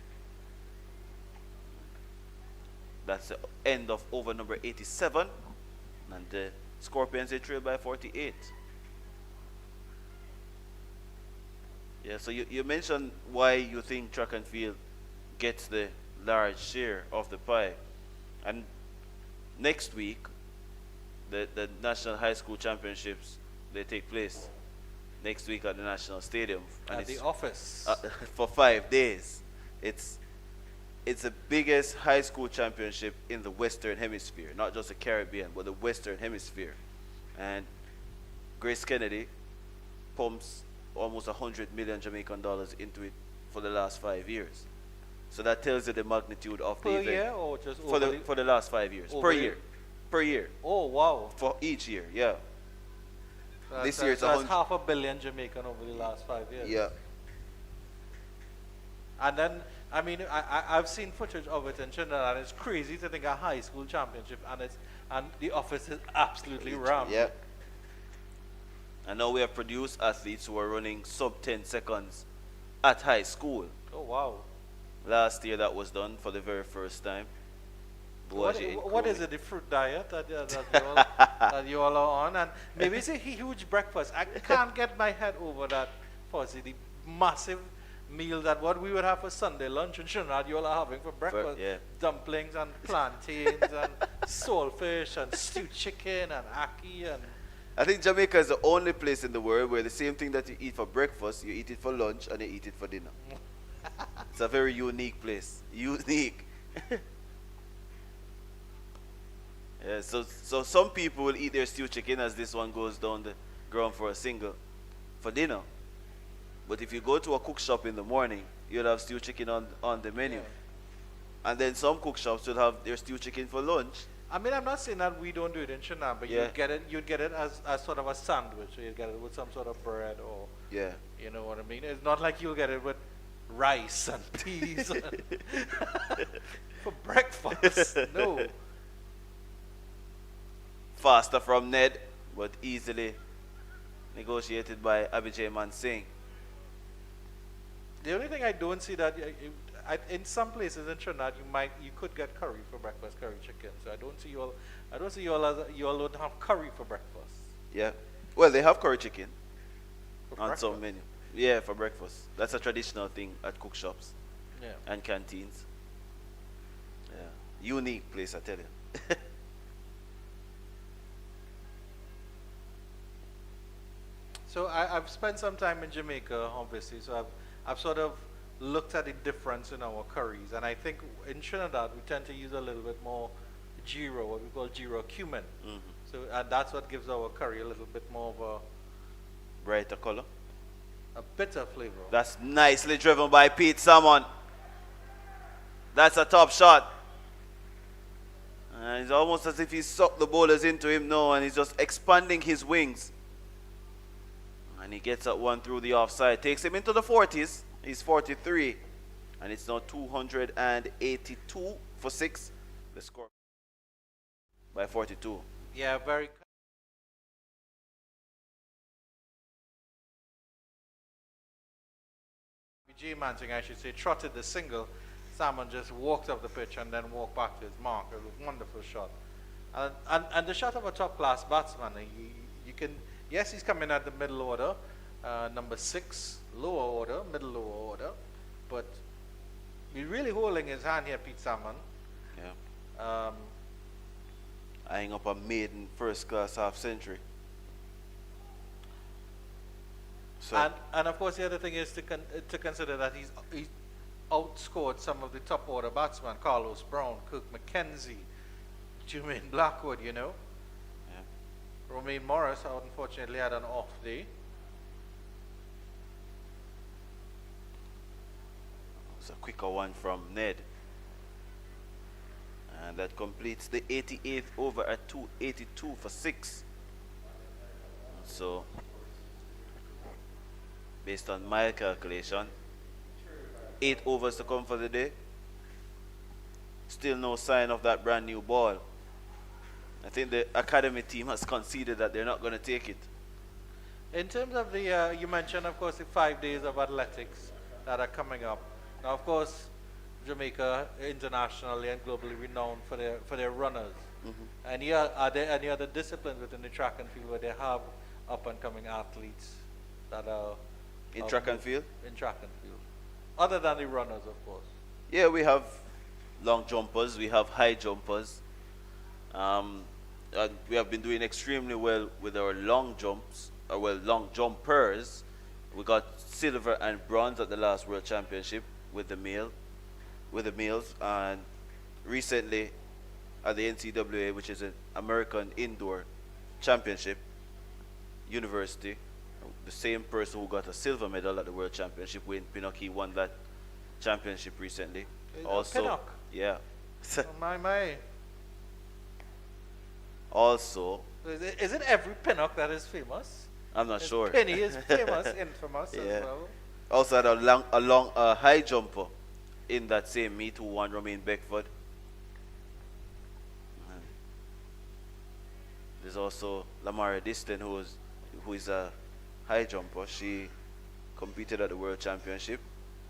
That's the end of over number 87. And the Scorpions, they trail by 48. Yeah, so you mentioned why you think track and field gets the large share of the pie. And next week, the National High School Championships, they take place next week at the National Stadium. And At the office. for 5 days. It's the biggest high school championship in the Western Hemisphere, not just the Caribbean, but the Western Hemisphere. And Grace Kennedy pumps almost 100 million Jamaican dollars into it for the last 5 years. So that tells you the magnitude of the Per event. year or just For the last 5 years. over Per the- year. Per year. Oh, wow. For each year, yeah. This year it's that's 100. half a billion Jamaican over the last 5 years. Yeah. And then, I mean, I've seen footage of it in Trinidad, and it's crazy to think a high school championship, and the office is absolutely rammed. Yeah. And now we have produced athletes who are running sub 10 seconds at high school. Oh, wow. Last year that was done for the very first time. What Buaji is it, the fruit diet that you all are on? And maybe it's a huge breakfast. I can't get my head over that, Fuzzy, the massive meal that what we would have for Sunday lunch in Trinidad, you all are having for breakfast. yeah. Dumplings and plantains and saltfish and stewed chicken and ackee and... I think Jamaica is the only place in the world where the same thing that you eat for breakfast, you eat it for lunch and you eat it for dinner. It's a very unique place. Unique. Yeah, so some people will eat their stewed chicken as this one goes down the ground for a single for dinner. But if you go to a cook shop in the morning, you'll have stewed chicken on the menu. Yeah. And then some cook shops will have their stewed chicken for lunch. I mean, I'm not saying that we don't do it in Trinidad, but Yeah. you'd get it as sort of a sandwich, or you'd get it with some sort of bread, or Yeah. you know what I mean. It's not like you'll get it with rice and peas for breakfast. No. Faster from Ned, but easily negotiated by Abijay Mansing. The only thing I don't see that in some places in Trinidad you could get curry for breakfast, curry chicken. So I don't see you all don't have curry for breakfast. Yeah. Well, they have curry chicken For on some breakfast. menu. Yeah, for breakfast. That's a traditional thing at cook shops Yeah. and canteens. Yeah. Unique place, I tell you. So I've spent some time in Jamaica, obviously. So I've sort of looked at the difference in our curries, and I think in Trinidad we tend to use a little bit more gyro, what we call gyro cumin. Mhm. So and that's what gives our curry a little bit more of Brighter color. a bitter flavor. That's nicely driven by Pete Salmon. That's a top shot. And it's almost as if he sucked the bowlers into him now, and he's just expanding his wings. And he gets that one through the offside. Takes him into the 40s. He's 43. And it's now 282 for 6. The score by 42. Yeah, very. G Manting, I should say, trotted the single. Salmon just walked up the pitch and then walked back to his mark. It was a wonderful shot. And the shot of a top class batsman. You can, yes, he's coming at the middle order, number 6, lower order, middle lower order, but he's really holding his hand here, Pete Salmon. Yeah. Eyeing up a maiden first class half century. So And of course the other thing is to consider that he's outscored some of the top order batsmen, Carlos Brown, Kirk McKenzie, Jermaine Blackwood, you know. yeah. Romaine Morris unfortunately had an off day. It's a quicker one from Ned. And that completes the 88th over at 282 for 6. So based on my calculation. 8 overs to come for the day. Still no sign of that brand new ball. I think the academy team has conceded that they're not going to take it. In terms of the, you mentioned, of course, the 5 days of athletics that are coming up. Now, of course, Jamaica internationally and globally renowned for their runners. Are there any other disciplines within the track and field where they have up and coming athletes that are In track and field? In track and field, other than the runners, of course. Yeah, we have long jumpers, we have high jumpers. And we have been doing extremely well with our long jumps, long jumpers. We got silver and bronze at the last World Championship with the males, and recently at the NCAA, which is an American Indoor Championship, University, the same person who got a silver medal at the World Championship, Wayne Pinnock, he won that championship recently. Also, Pinnock? yeah. Oh, my. Also, Is it every Pinnock that is famous? I'm not sure. Penny is famous, infamous Yeah. as well. Also had a high jumper in that same meet who won, Romaine Beckford. And there's also Lamara Diston who is a high jumper. She competed at the World Championship,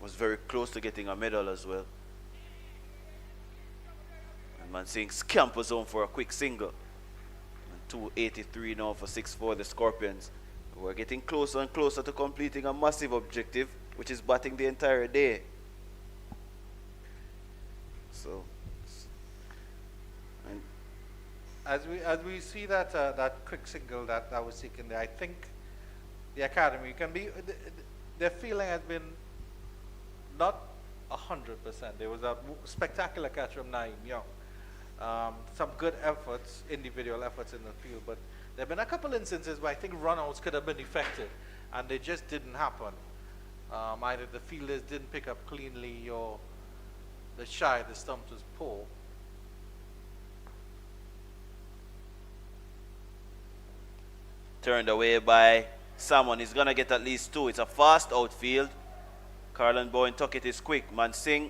was very close to getting a medal as well. And Mansing scampers home for a quick single. And 283 now for 6-4, the Scorpions. We're getting closer and closer to completing a massive objective, which is batting the entire day. So, and As we see that that quick single that was taken there, I think the academy can be their feeling has been not 100%. There was a spectacular catch from Naeem Young, some good efforts, individual efforts in the field, but there have been a couple instances where I think runouts could have been effective, and they just didn't happen. Either the fielders didn't pick up cleanly, or the shy of the stumps was poor. turned away by someone. He's going to get at least 2. It's a fast outfield. Carlin Bowen Tuckett is quick. Mansing,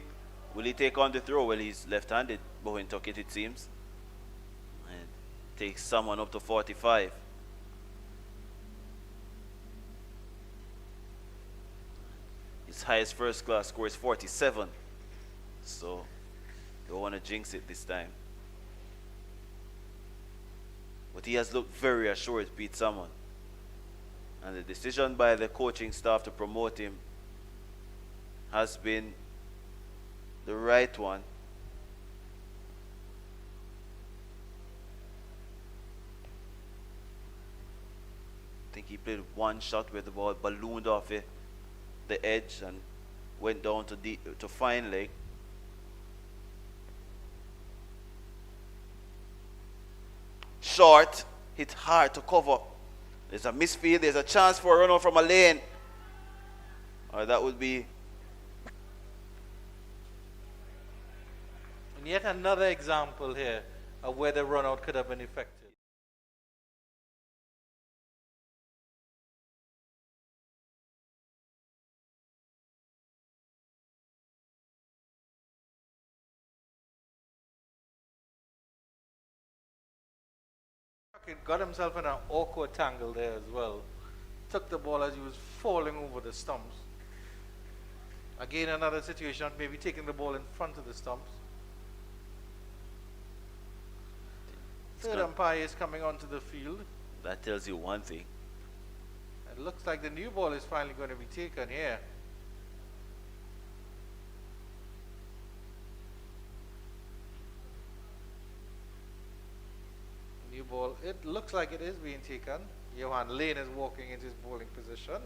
will he take on the throw? Well, he's left-handed. Bowen Tuckett, it seems. And takes someone up to 45. His highest first-class score is 47. So, don't want to jinx it this time. But he has looked very assured, Pete Salmon. And the decision by the coaching staff to promote him has been the right one. I think he played one shot where the ball ballooned off the edge and went down to fine leg. Short, hit hard to cover. There's a misfield, there's a chance for a run out from a lane. Or that would be. And yet another example here of where the run out could have been effective. Got himself in an awkward tangle there as well. Took the ball as he was falling over the stumps. Again, another situation, maybe taking the ball in front of the stumps. Third umpire is coming onto the field. That tells you one thing. It looks like the new ball is finally going to be taken here. New ball. It looks like it is being taken. Johan Lane is walking into his bowling position.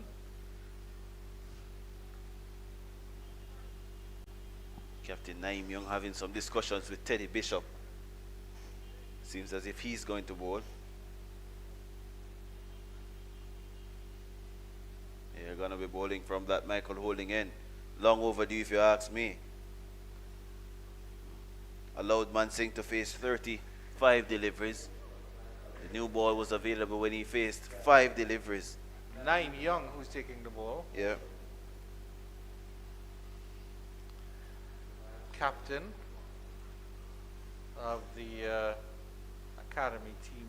Captain Naeem Young having some discussions with Teddy Bishop. Seems as if he's going to bowl. You're going to be bowling from that Michael Holding end. Long overdue if you ask me. Allowed Mansing to face 35 deliveries. The new ball was available when he faced 5 deliveries. Naim Young who's taking the ball. Yeah. Captain of the academy team.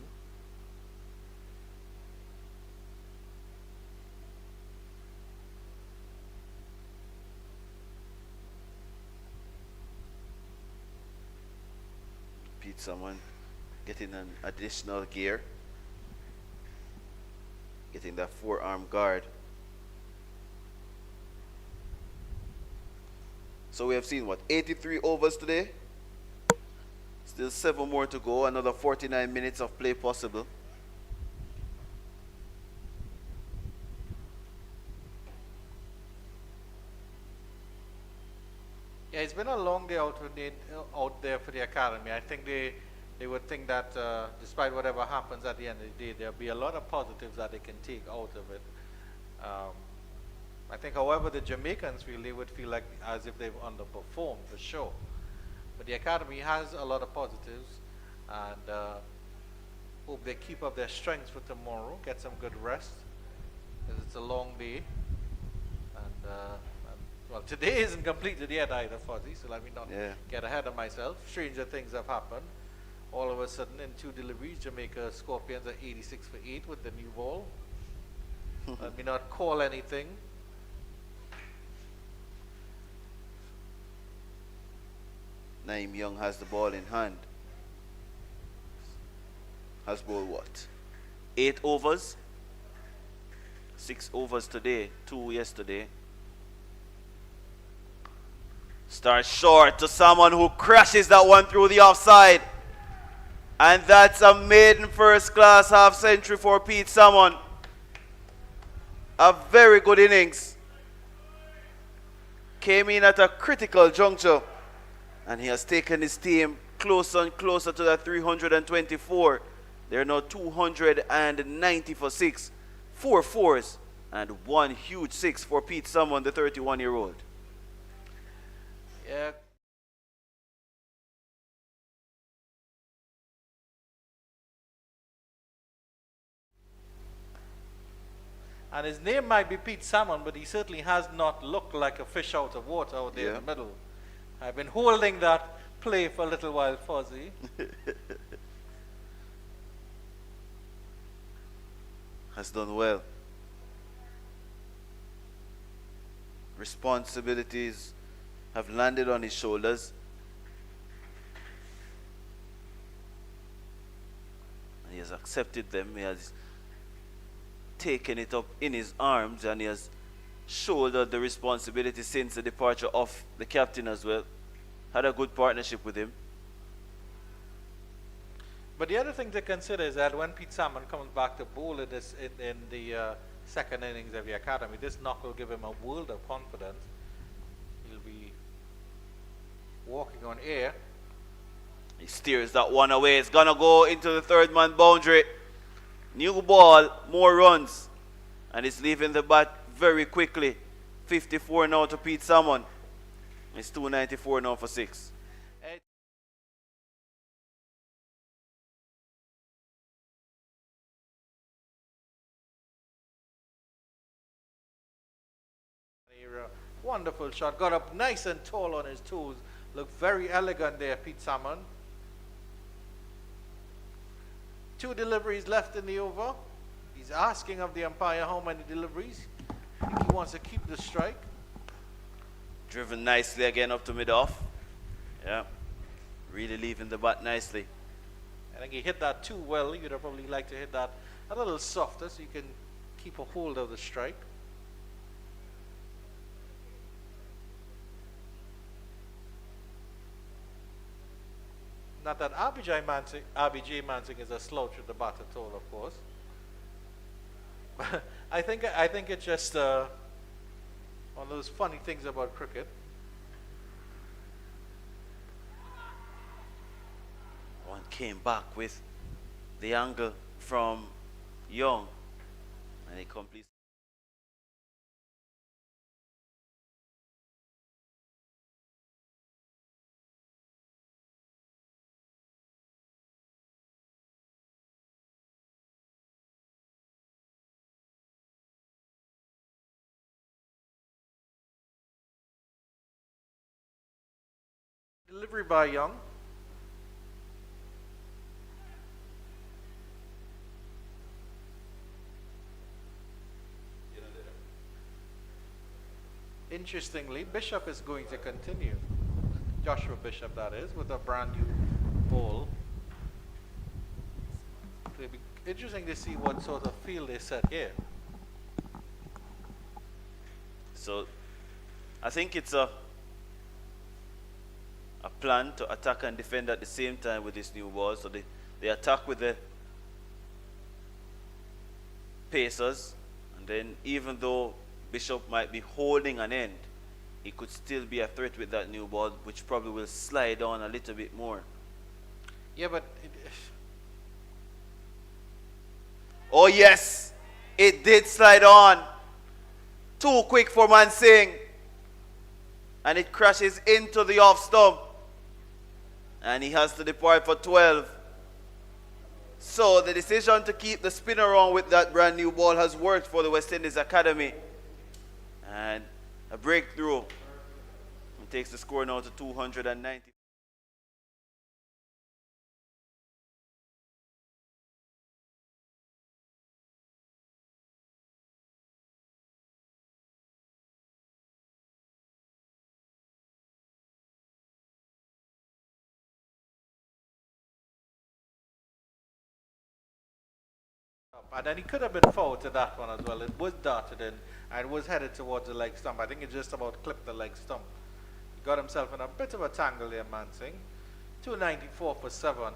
Pete someone getting an additional gear. Getting that forearm guard. So we have seen what, 83 overs today? Still 7 more to go, another 49 minutes of play possible. Yeah, it's been a long day out there for the academy. I think they would think that despite whatever happens at the end of the day, there'll be a lot of positives that they can take out of it. I think, however, the Jamaicans feel, they would feel like as if they've underperformed for sure. But the academy has a lot of positives, and hope they keep up their strengths for tomorrow, get some good rest, because it's a long day. And well, today isn't completed yet either, Fuzzy, so let me not get ahead of myself. Stranger things have happened. All of a sudden, in 2 deliveries, Jamaica Scorpions are 86 for 8 with the new ball. Let me not call anything. Naim Young has the ball in hand. Has bowled what? 8 overs? 6 overs today, 2 yesterday. Starts short to someone who crashes that one through the offside. And that's a maiden first class half century for Pete Salmon. A very good innings. Came in at a critical juncture. And he has taken his team closer and closer to that 324. They're now 290 for 6. 4 fours and 1 huge 6 for Pete Salmon, the 31-year-old. Yeah. And his name might be Pete Salmon, but he certainly has not looked like a fish out of water out there in the middle. I've been holding that play for a little while, Fuzzy. Has done well. Responsibilities have landed on his shoulders. And he has accepted them. He has taken it up in his arms, and he has shouldered the responsibility since the departure of the captain as well. Had a good partnership with him. But the other thing to consider is that when Pete Salmon comes back to bowl in the second innings of the academy, this knock will give him a world of confidence. He'll be walking on air. He steers that one away. It's gonna go into the 3rd man boundary. New ball, more runs. And it's leaving the bat very quickly. 54 now to Pete Salmon. It's 294 now for 6. Wonderful shot. Got up nice and tall on his toes. Looked very elegant there, Pete Salmon. 2 deliveries left in the over. He's asking of the umpire how many deliveries. I think he wants to keep the strike. Driven nicely again up to mid-off. Yeah. Really leaving the bat nicely. I think he hit that too well. You'd have probably liked to hit that a little softer so you can keep a hold of the strike. Not that RBJ Mansing is a slouch with the bat at all, of course. But I think it's just one of those funny things about cricket. One came back with the angle from Young, and he completes. Delivery by Young. Interestingly, Bishop is going to continue. Joshua Bishop, that is, with a brand new ball. It'll be interesting to see what sort of field they set here. So I think it's a plan to attack and defend at the same time with this new ball. So they attack with the Pacers, and then even though Bishop might be holding an end, he could still be a threat with that new ball, which probably will slide on a little bit more. Yeah, but Oh yes, it did slide on. Too quick for Mansing. And it crashes into the off stump. And he has to depart for 12. So the decision to keep the spinner on with that brand new ball has worked for the West Indies Academy. And a breakthrough. It takes the score now to 290. and then he could have been fouled to that one as well. It was darted in and was headed towards the leg stump. I think it just about clipped the leg stump. He got himself in a bit of a tangle there, Mansing. 294 for 7.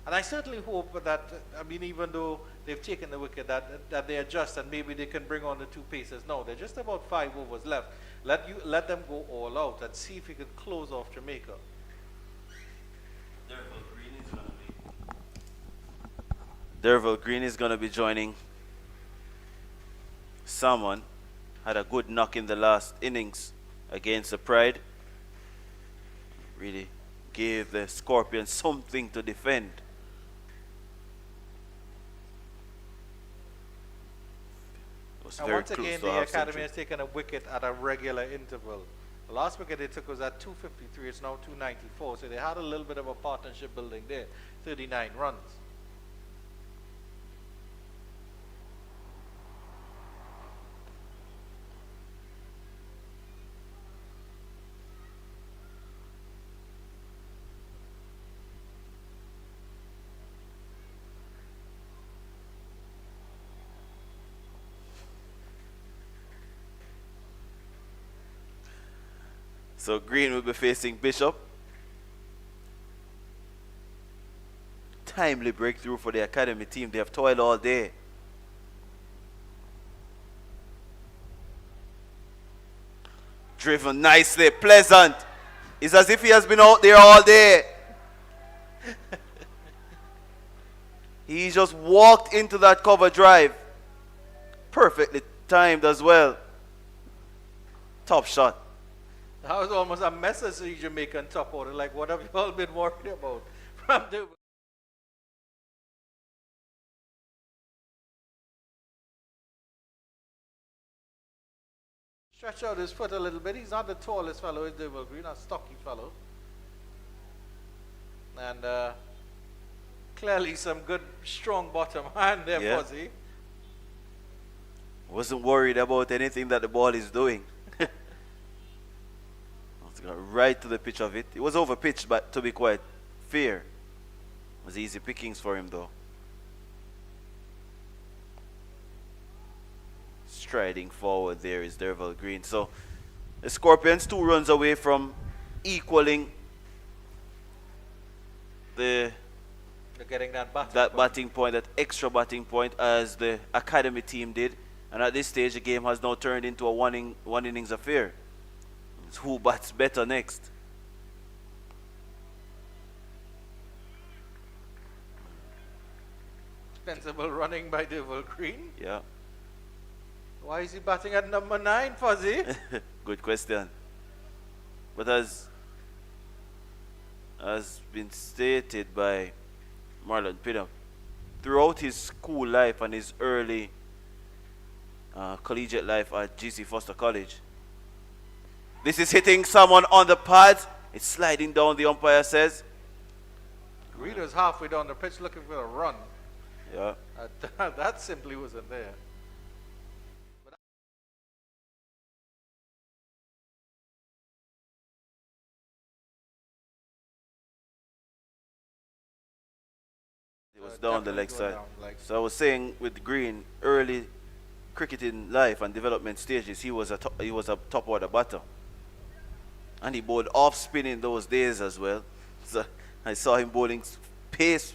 And I certainly hope that, I mean, even though they've taken the wicket, that they adjust and maybe they can bring on the two paces. No, they're just about 5 overs left. Let them go all out and see if you can close off Jamaica. Derval Green is going to be joining someone. Had a good knock in the last innings against the Pride. Really gave the Scorpions something to defend. And once again, the Academy has taken a wicket at a regular interval. The last wicket they took was at 253. It's now 294. So they had a little bit of a partnership building there. 39 runs. So Green will be facing Bishop. Timely breakthrough for the Academy team. They have toiled all day. Driven nicely, pleasant. It's as if he has been out there all day. He just walked into that cover drive. Perfectly timed as well. Top shot. That was almost a necessary Jamaican top order. Like, what have you all been worried about? From the stretch out his foot a little bit. He's not the tallest fellow, is Derval Green, a stocky fellow. And clearly some good, strong bottom hand there, Yeah. Fuzzy. Wasn't worried about anything that the ball is doing. Got right to the pitch of it. It was over pitched, but to be quite fair. It was easy pickings for him though. Striding forward there is Derval Green. So the Scorpions 2 runs away from equaling They're getting that batting point, that extra batting point as the Academy team did. And at this stage the game has now turned into a one innings affair. Who bats better next? Sensible running by Derval Green. Yeah. Why is he batting at number 9, Fuzzy? Good question. But as been stated by Marlon Pinnock, throughout his school life and his early collegiate life at GC Foster College, this is hitting someone on the pads. It's sliding down, the umpire says. Green was halfway down the pitch looking for a run. Yeah. That simply wasn't there. It was down the Definitely leg going side. down, like- So I was saying with Green, early cricketing life and development stages, he was a top order batter. And he bowled off spin in those days as well. So I saw him bowling pace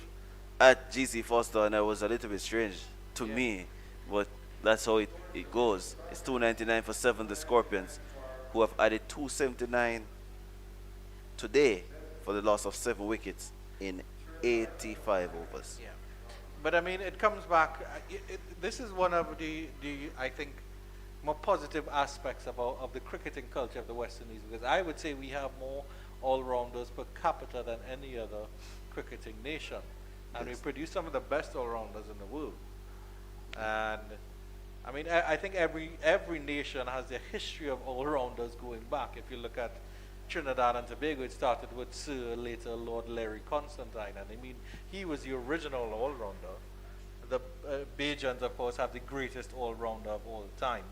at GC Foster, and it was a little bit strange to me. But that's how it goes. It's 299 for 7, the Scorpions, who have added 279 today for the loss of 7 wickets in 85 overs. Yeah. But I mean, it comes back. This is one of the I think more positive aspects of the cricketing culture of the West Indies, because I would say we have more all-rounders per capita than any other cricketing nation, and Yes. we produce some of the best all-rounders in the world. And I mean, I think every nation has their history of all-rounders going back. If you look at Trinidad and Tobago, it started with Sir, later Lord Larry Constantine, and I mean, he was the original all-rounder. The Bajans, of course, have the greatest all-rounder of all time.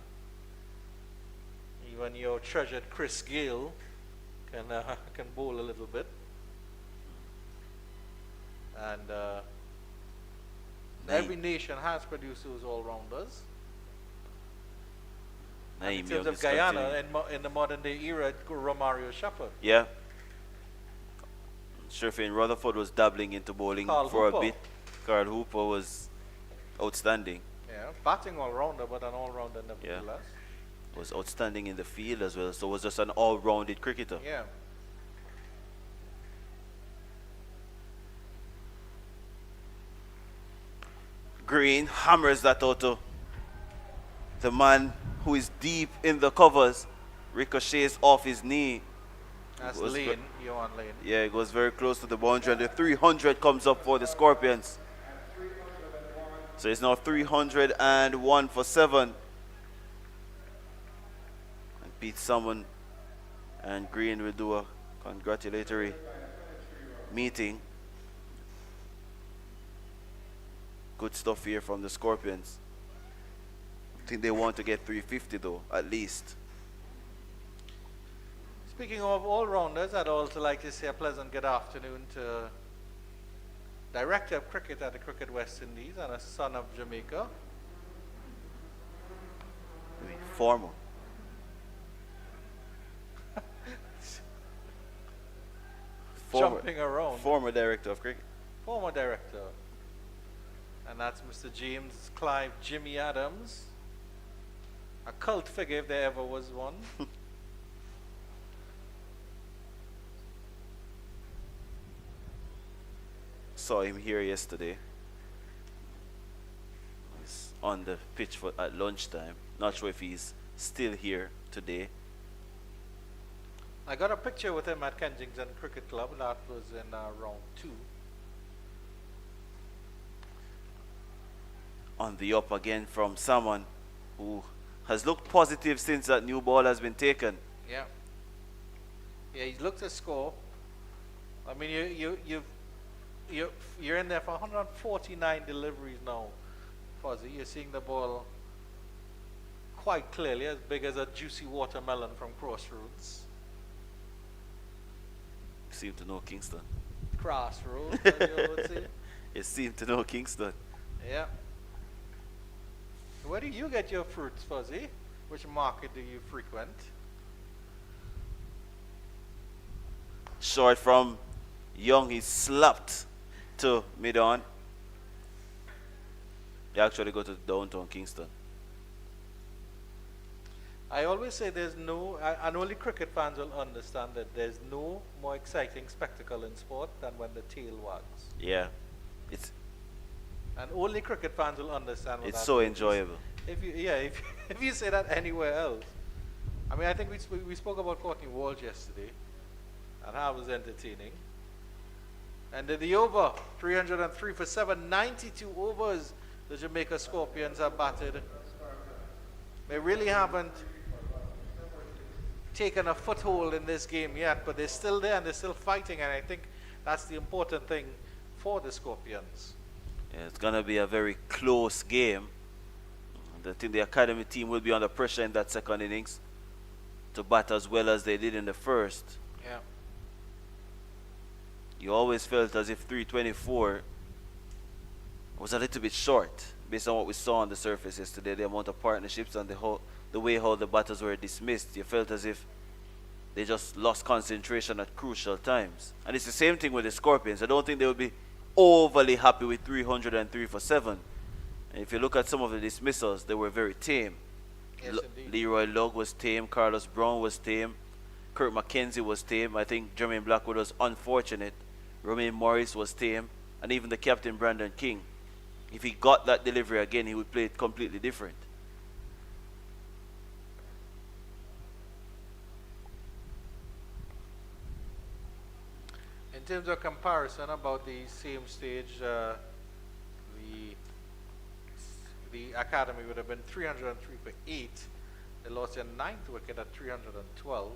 Even your treasured Chris Gale can bowl a little bit, and every nation has produced those all-rounders. And in Naim terms Young of is Guyana, continuing. in the modern day era, it's Romario Shepherd. Yeah. Sherfane Rutherford was dabbling into bowling Carl for Hooper. a bit. Carl Hooper was outstanding. Yeah, batting all-rounder, but an all-rounder nevertheless. Was outstanding in the field as well. So was just an all-rounded cricketer. Yeah. Green hammers that out to the man who is deep in the covers. Ricochets off his knee. That's Was Lane, Johan Lane. Yeah, it goes very close to the boundary, and the 300 comes up for the Scorpions. So it's now 301 for 7. And Pete Salmon and Green will do a congratulatory meeting. Good stuff here from the Scorpions. I think they want to get 350 though, at least. Speaking of all-rounders, I'd also like to say a pleasant good afternoon to Director of Cricket at the Cricket West Indies and a son of Jamaica. Former. Jumping around. Former director of cricket. Former director. And that's Mr. James Clive Jimmy Adams. A cult figure if there ever was one. Saw him here yesterday. He's on the pitch at lunchtime. Not sure if he's still here today. I got a picture with him at Kensington Cricket Club. That was in round 2. On the up again from someone who has looked positive since that new ball has been taken. Yeah. Yeah, he's looked to score. I mean, you're in there for 149 deliveries now, Fuzzy. You're seeing the ball quite clearly, as big as a juicy watermelon from Crossroads. Seem to know Kingston. Crossroads, as you would say. You seem to know Kingston. Yeah. Where do you get your fruits, Fuzzy? Which market do you frequent? Short from Young, he slapped to mid-on. They actually go to downtown Kingston. I always say there's no, and only cricket fans will understand that there's no more exciting spectacle in sport than when the tail wags. Yeah, it's And only cricket fans will understand what it's that so means. enjoyable. If you say that anywhere else, I mean, I think we spoke about Courtney Walsh yesterday, and how it was entertaining. And the over 303 for 7, 92 overs. The Jamaica Scorpions have batted. They really haven't taken a foothold in this game yet, but they're still there and they're still fighting, and I think that's the important thing for the Scorpions. Yeah, it's going to be a very close game. I think the academy team will be under pressure in that second innings to bat as well as they did in the first. Yeah. You always felt as if 324 was a little bit short based on what we saw on the surface yesterday, the amount of partnerships and the way how the batters were dismissed. You felt as if they just lost concentration at crucial times. And it's the same thing with the Scorpions. I don't think they will be overly happy with 303 for 7. And if you look at some of the dismissals, they were very tame. Yes, indeed. Leroy Lugg was tame, Carlos Brown was tame, Kirk McKenzie was tame. I think Jermaine Blackwood was unfortunate. Romaine Morris was tame, and even the captain Brandon King. If he got that delivery again, he would play it completely different. In terms of comparison about the same stage, the academy would have been 303 for 8. They lost their 9th wicket at 312.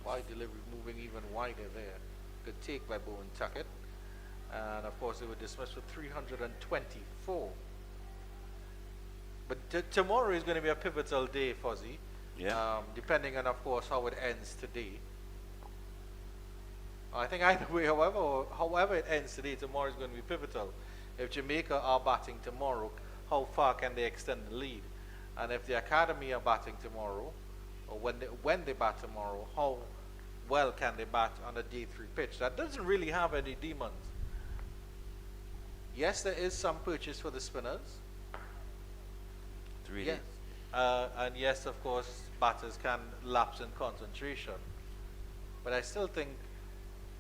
Wide delivery moving even wider there. Good take by Bowen Tuckett. And of course they were dismissed with 324. But tomorrow is going to be a pivotal day, Fuzzy. Yeah. Depending on, of course, how it ends today. I think either way, however it ends today, tomorrow is going to be pivotal. If Jamaica are batting tomorrow, how far can they extend the lead? And if the academy are batting tomorrow, or when they bat tomorrow, how well can they bat on a day 3 pitch? That doesn't really have any demons. Yes, there is some purchase for the spinners. Really? Yes. And yes, of course, batters can lapse in concentration. But I still think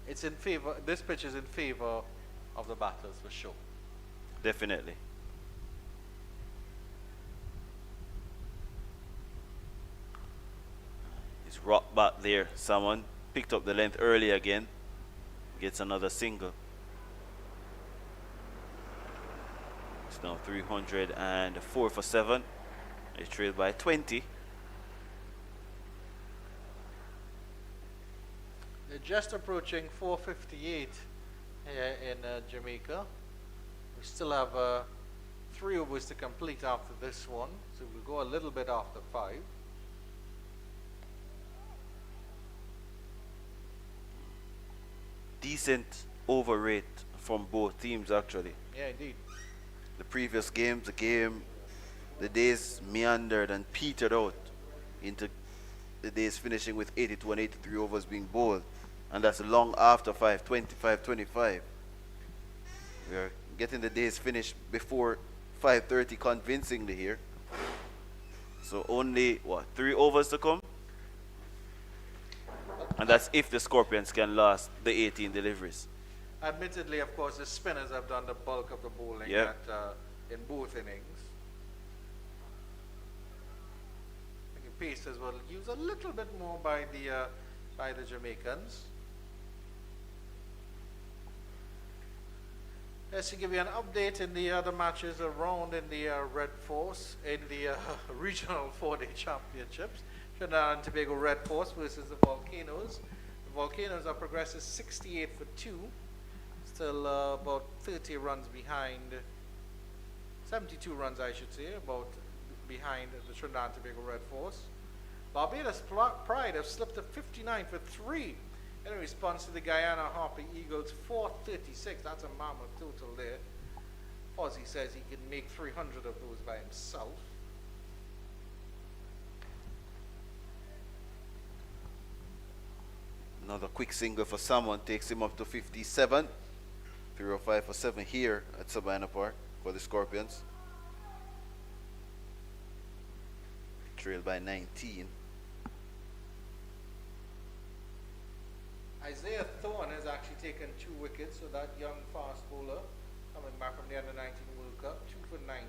it's in favor, this pitch is in favor of the batters for sure. Definitely. It's rock back there. Someone picked up the length early again. Gets another single. It's now 304 for 7. They trail by 20. They're just approaching 4:58 here in Jamaica. We still have 3 overs to complete after this one, so we'll go a little bit after 5. Decent over rate from both teams, actually. Yeah, indeed. The previous games, the days meandered and petered out into the days finishing with 82 and 83 overs being bowled. And that's long after 5:20, 5:25. We are getting the days finished before 5:30 convincingly here. So only, 3 overs to come? And that's if the Scorpions can last the 18 deliveries. Admittedly, of course, the spinners have done the bulk of the bowling Yep. in both innings. I think the Pacers will use a little bit more by the Jamaicans. Just to give you an update in the other matches around in the Red Force, in the regional 4-day championships. Trinidad and Tobago Red Force versus the Volcanoes. The Volcanoes are progressive 68 for 2. Still about 30 runs behind, 72 runs I should say, about behind the Trinidad and Tobago Red Force. Barbados Pride have slipped to 59 for 3 in response to the Guyana Harper Eagles 436. That's a mammoth total there. Fozzie says he can make 300 of those by himself. Another quick single for someone takes him up to 57. 305 for 7 here at Savannah Park for the Scorpions. Trailed by 19. Isaiah Thorne has actually taken 2 wickets, so that young fast bowler coming back from the Under 19 World Cup, 2 for 19.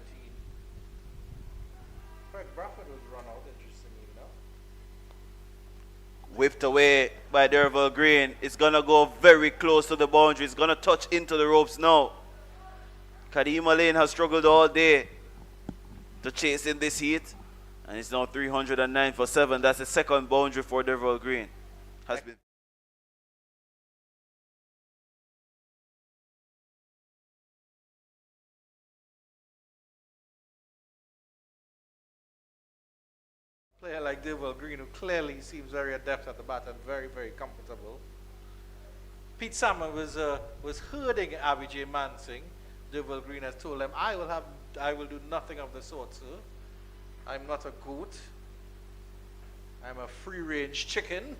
Craig Bradford was run out, interestingly enough. Whipped away by Derval Green. It's going to go very close to the boundary. It's going to touch into the ropes now. Kadima Lane has struggled all day to chase in this heat. And it's now 309 for 7. That's the second boundary for Derval Green. Has been Player like Derval Green, who clearly seems very adept at the bat and very, very comfortable. Pete Salmon was herding Abby J. Mansing. Derval Green has told him, I will do nothing of the sort, sir. I'm not a goat. I'm a free-range chicken.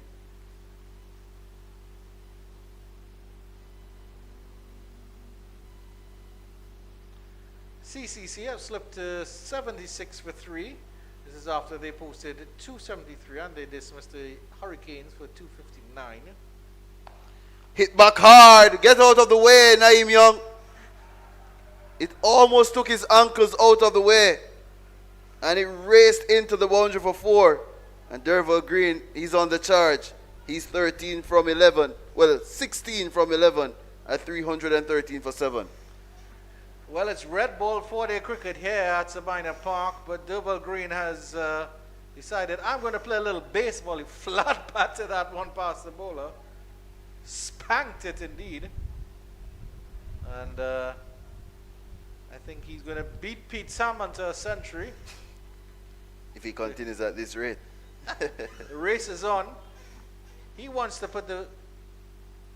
CCC have slipped to 76 for 3. This is after they posted 273 and they dismissed the Hurricanes for 259. hit back hard. Get out of the way, Naeem Young. It almost took his ankles out of the way. And it raced into the boundary for 4. And Derval Green, he's on the charge. He's 13 from 11. Well, 16 from 11 at 313 for 7. Well, it's red ball 4-day cricket here at Sabina Park, but Derval Green has decided, I'm going to play a little baseball. He flat batted that one past the bowler. Spanked it indeed. And I think he's going to beat Pete Salmon to a century. If he continues at this rate. The race is on. He wants to put the...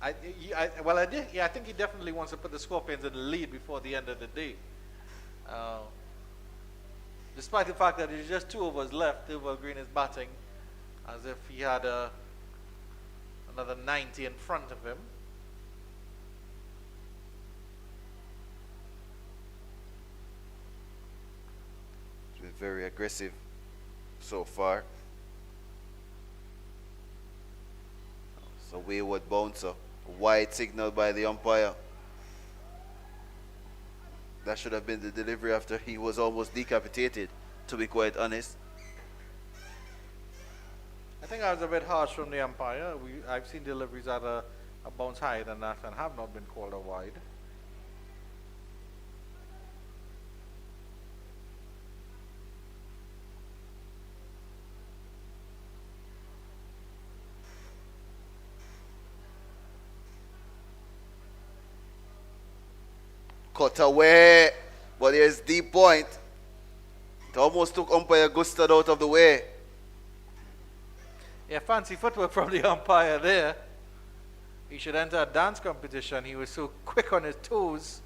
I think he definitely wants to put the Scorpions in the lead before the end of the day. Despite the fact that there's just 2 overs left, Derval Green is batting as if he had another 90 in front of him. It's been very aggressive so far. It's a wayward bouncer. Wide signal by the umpire. That should have been the delivery after he was almost decapitated, to be quite honest. I think I was a bit harsh from the umpire. I've seen deliveries at a bounce higher than that and have not been called a wide. Cut away, but there's deep point. It almost took umpire Gustad out of the way. Yeah, fancy footwork from the umpire there. He should enter a dance competition. He was so quick on his toes.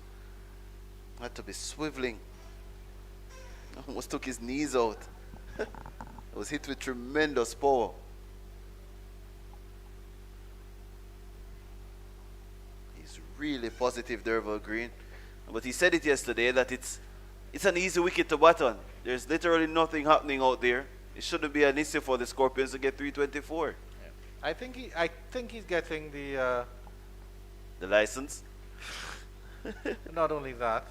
Had to be swiveling. Almost took his knees out. Was hit with tremendous power. He's really positive, Derval Green. But he said it yesterday that it's an easy wicket to bat on. There's literally nothing happening out there. It shouldn't be an issue for the Scorpions to get 324. Yeah. I think he's getting the license. not only that.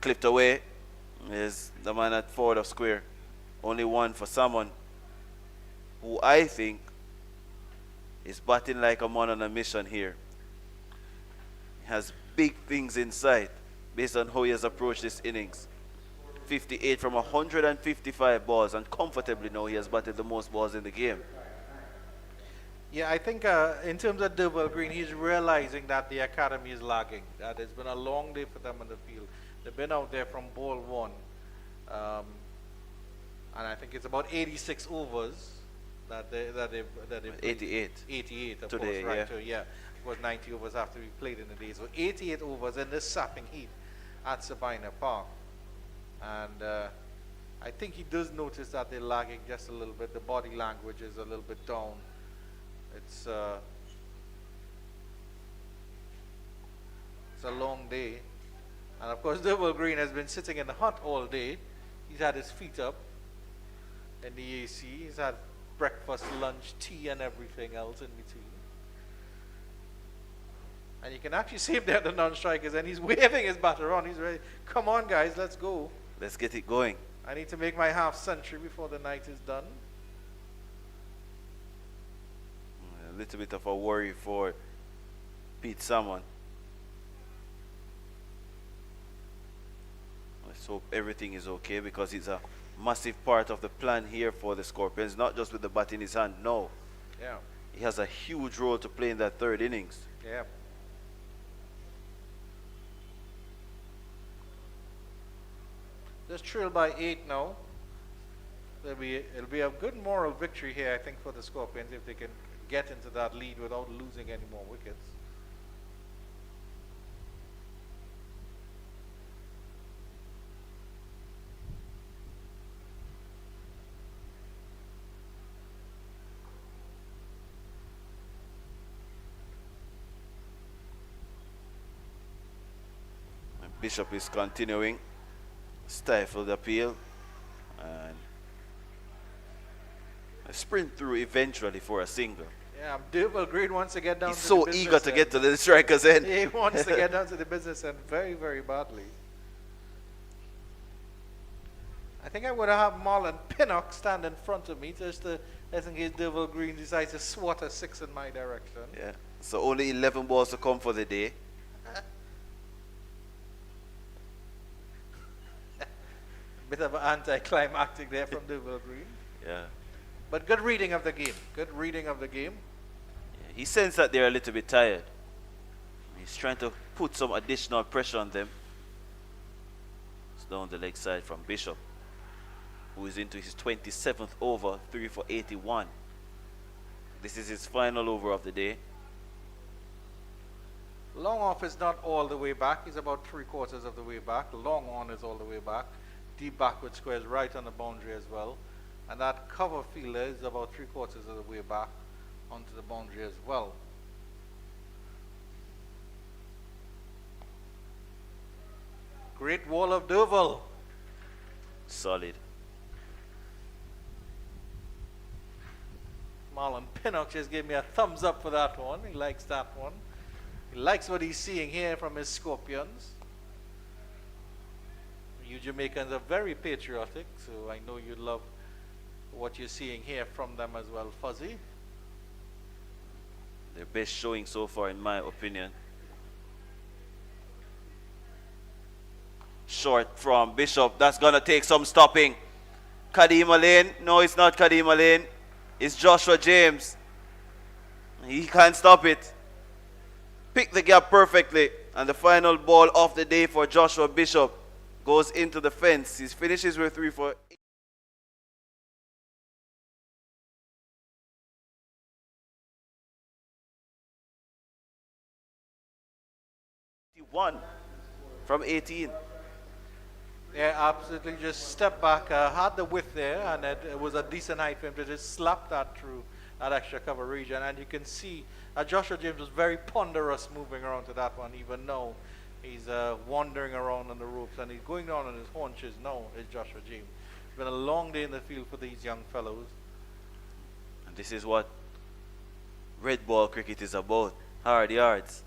Clipped away is the man at forward of square. Only one for someone who I think is batting like a man on a mission here. Has big things in sight based on how he has approached this innings. 58 from 155 balls, and comfortably now he has batted the most balls in the game. Yeah, I think in terms of Derval Green, he's realizing that the academy is lagging. That it's been a long day for them on the field. They've been out there from ball 1, and I think it's about 86 overs that they've 88. 88 of Today, course, right? yeah. So yeah, it was 90 overs after we played in the day. So 88 overs in this sapping heat at Sabina Park. And I think he does notice that they're lagging just a little bit. The body language is a little bit down. It's a long day. And of course, Derval Green has been sitting in the hut all day. He's had his feet up in the AC. He's had breakfast, lunch, tea, and everything else in between. And you can actually see him there at the non-strikers, and he's waving his bat around. He's ready. Come on, guys, let's go. Let's get it going. I need to make my half century before the night is done. A little bit of a worry for Pete Salmon. Let's hope everything is okay, because it's a massive part of the plan here for the Scorpions, not just with the bat in his hand. No, Yeah. he has a huge role to play in that third innings. Yeah. Just trailed by 8 now. It'll be a good moral victory here, I think, for the Scorpions if they can get into that lead without losing any more wickets. And Bishop is continuing, stifled appeal, and a sprint through eventually for a single. Yeah, Durval Green wants to get down He's to so the business eager to end. get to the striker's end. He wants to get down to the business end very, very badly. I think I would have Marlon Pinnock stand in front of me just to, I think his Durval Green decides to swat a 6 in my direction. Yeah. So only 11 balls to come for the day. Bit of an anticlimactic there from Durval Green. Yeah. But good reading of the game. Good reading of the game. Yeah. He sensed that they're a little bit tired. He's trying to put some additional pressure on them. It's down the leg side from Bishop, who is into his 27th over, 3 for 81. This is his final over of the day. Long off is not all the way back. He's about 3/4 of the way back. Long on is all the way back. Deep backward square is right on the boundary as well. And that cover fielder is about 3/4 of the way back onto the boundary as well. Great wall of Durval. Solid. Marlon Pinnock just gave me a thumbs up for that one. He likes that one. He likes what he's seeing here from his Scorpions. You Jamaicans are very patriotic, so I know you love what you're seeing here from them as well, Fuzzy. Their best showing so far, in my opinion. Short from Bishop. That's going to take some stopping. Kadeem Lane. No, it's not Kadeem Lane. It's Joshua James. He can't stop it. Pick the gap perfectly. And the final ball of the day for Joshua Bishop goes into the fence. He finishes with 3 for 81 from 18. Yeah, absolutely. Just step back, had the width there, and it was a decent height for him to just slap that through that extra cover region. And you can see Joshua James was very ponderous moving around to that one, even though he's wandering around on the ropes and he's going down on his haunches now, is Joshua James. It's been a long day in the field for these young fellows. And this is what red ball cricket is about. Hard yards.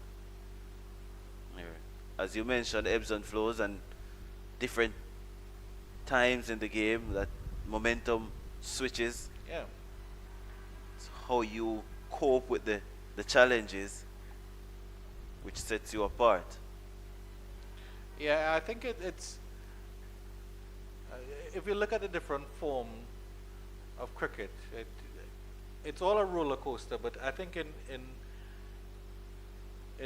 Here. As you mentioned, ebbs and flows and different times in the game that momentum switches. Yeah. It's how you cope with the challenges which sets you apart. Yeah, I think it's if you look at the different form of cricket, it's all a roller coaster. But I think in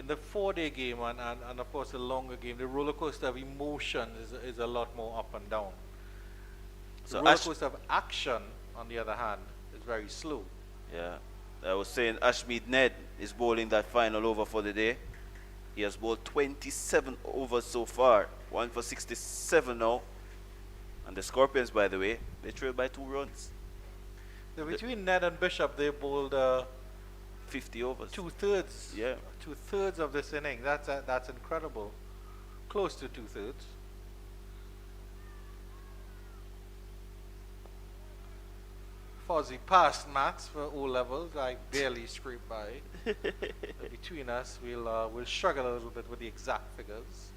the 4-day game and of course the longer game, the roller coaster of emotion is a lot more up and down. So The roller coaster of action, on the other hand, is very slow. Yeah, I was saying Ashmead Ned is bowling that final over for the day. He has bowled 27 overs so far, 1 for 67 now. And the Scorpions, by the way, they trail by 2 runs, So between Ned and Bishop, they bowled 50 overs. 2/3. Yeah. 2/3 of this inning. That's incredible. Close to 2/3. Fuzzy passed maths for O levels. I barely scraped by. Between us, we'll struggle a little bit with the exact figures.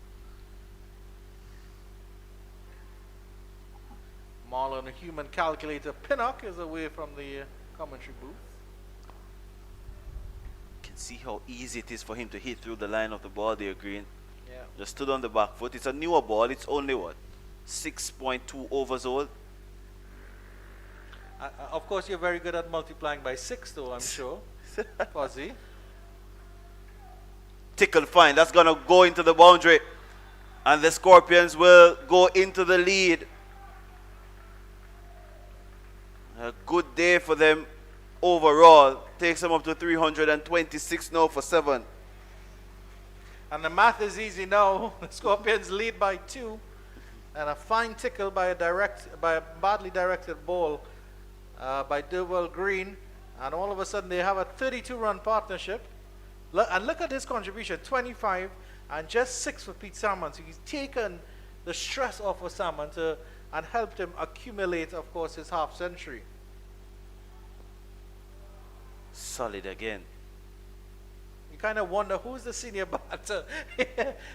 Marlon, a human calculator. Pinnock is away from the commentary booth. Can see how easy it is for him to hit through the line of the ball there, Green. Yeah. Just stood on the back foot. It's a newer ball. It's only what? 6.2 overs old. Of course, you're very good at multiplying by 6, though, I'm sure. Fuzzy. Tickle fine. That's going to go into the boundary. And the Scorpions will go into the lead. A good day for them overall. Takes them up to 326 now for 7. And the math is easy now. The Scorpions lead by 2. And a fine tickle by a badly directed ball by Durwell Green. And all of a sudden they have a 32-run partnership. And look at his contribution, 25 and just 6 for Pete Salmon. So he's taken the stress off of Salmon and helped him accumulate, of course, his half century. Solid again. You kind of wonder who's the senior batter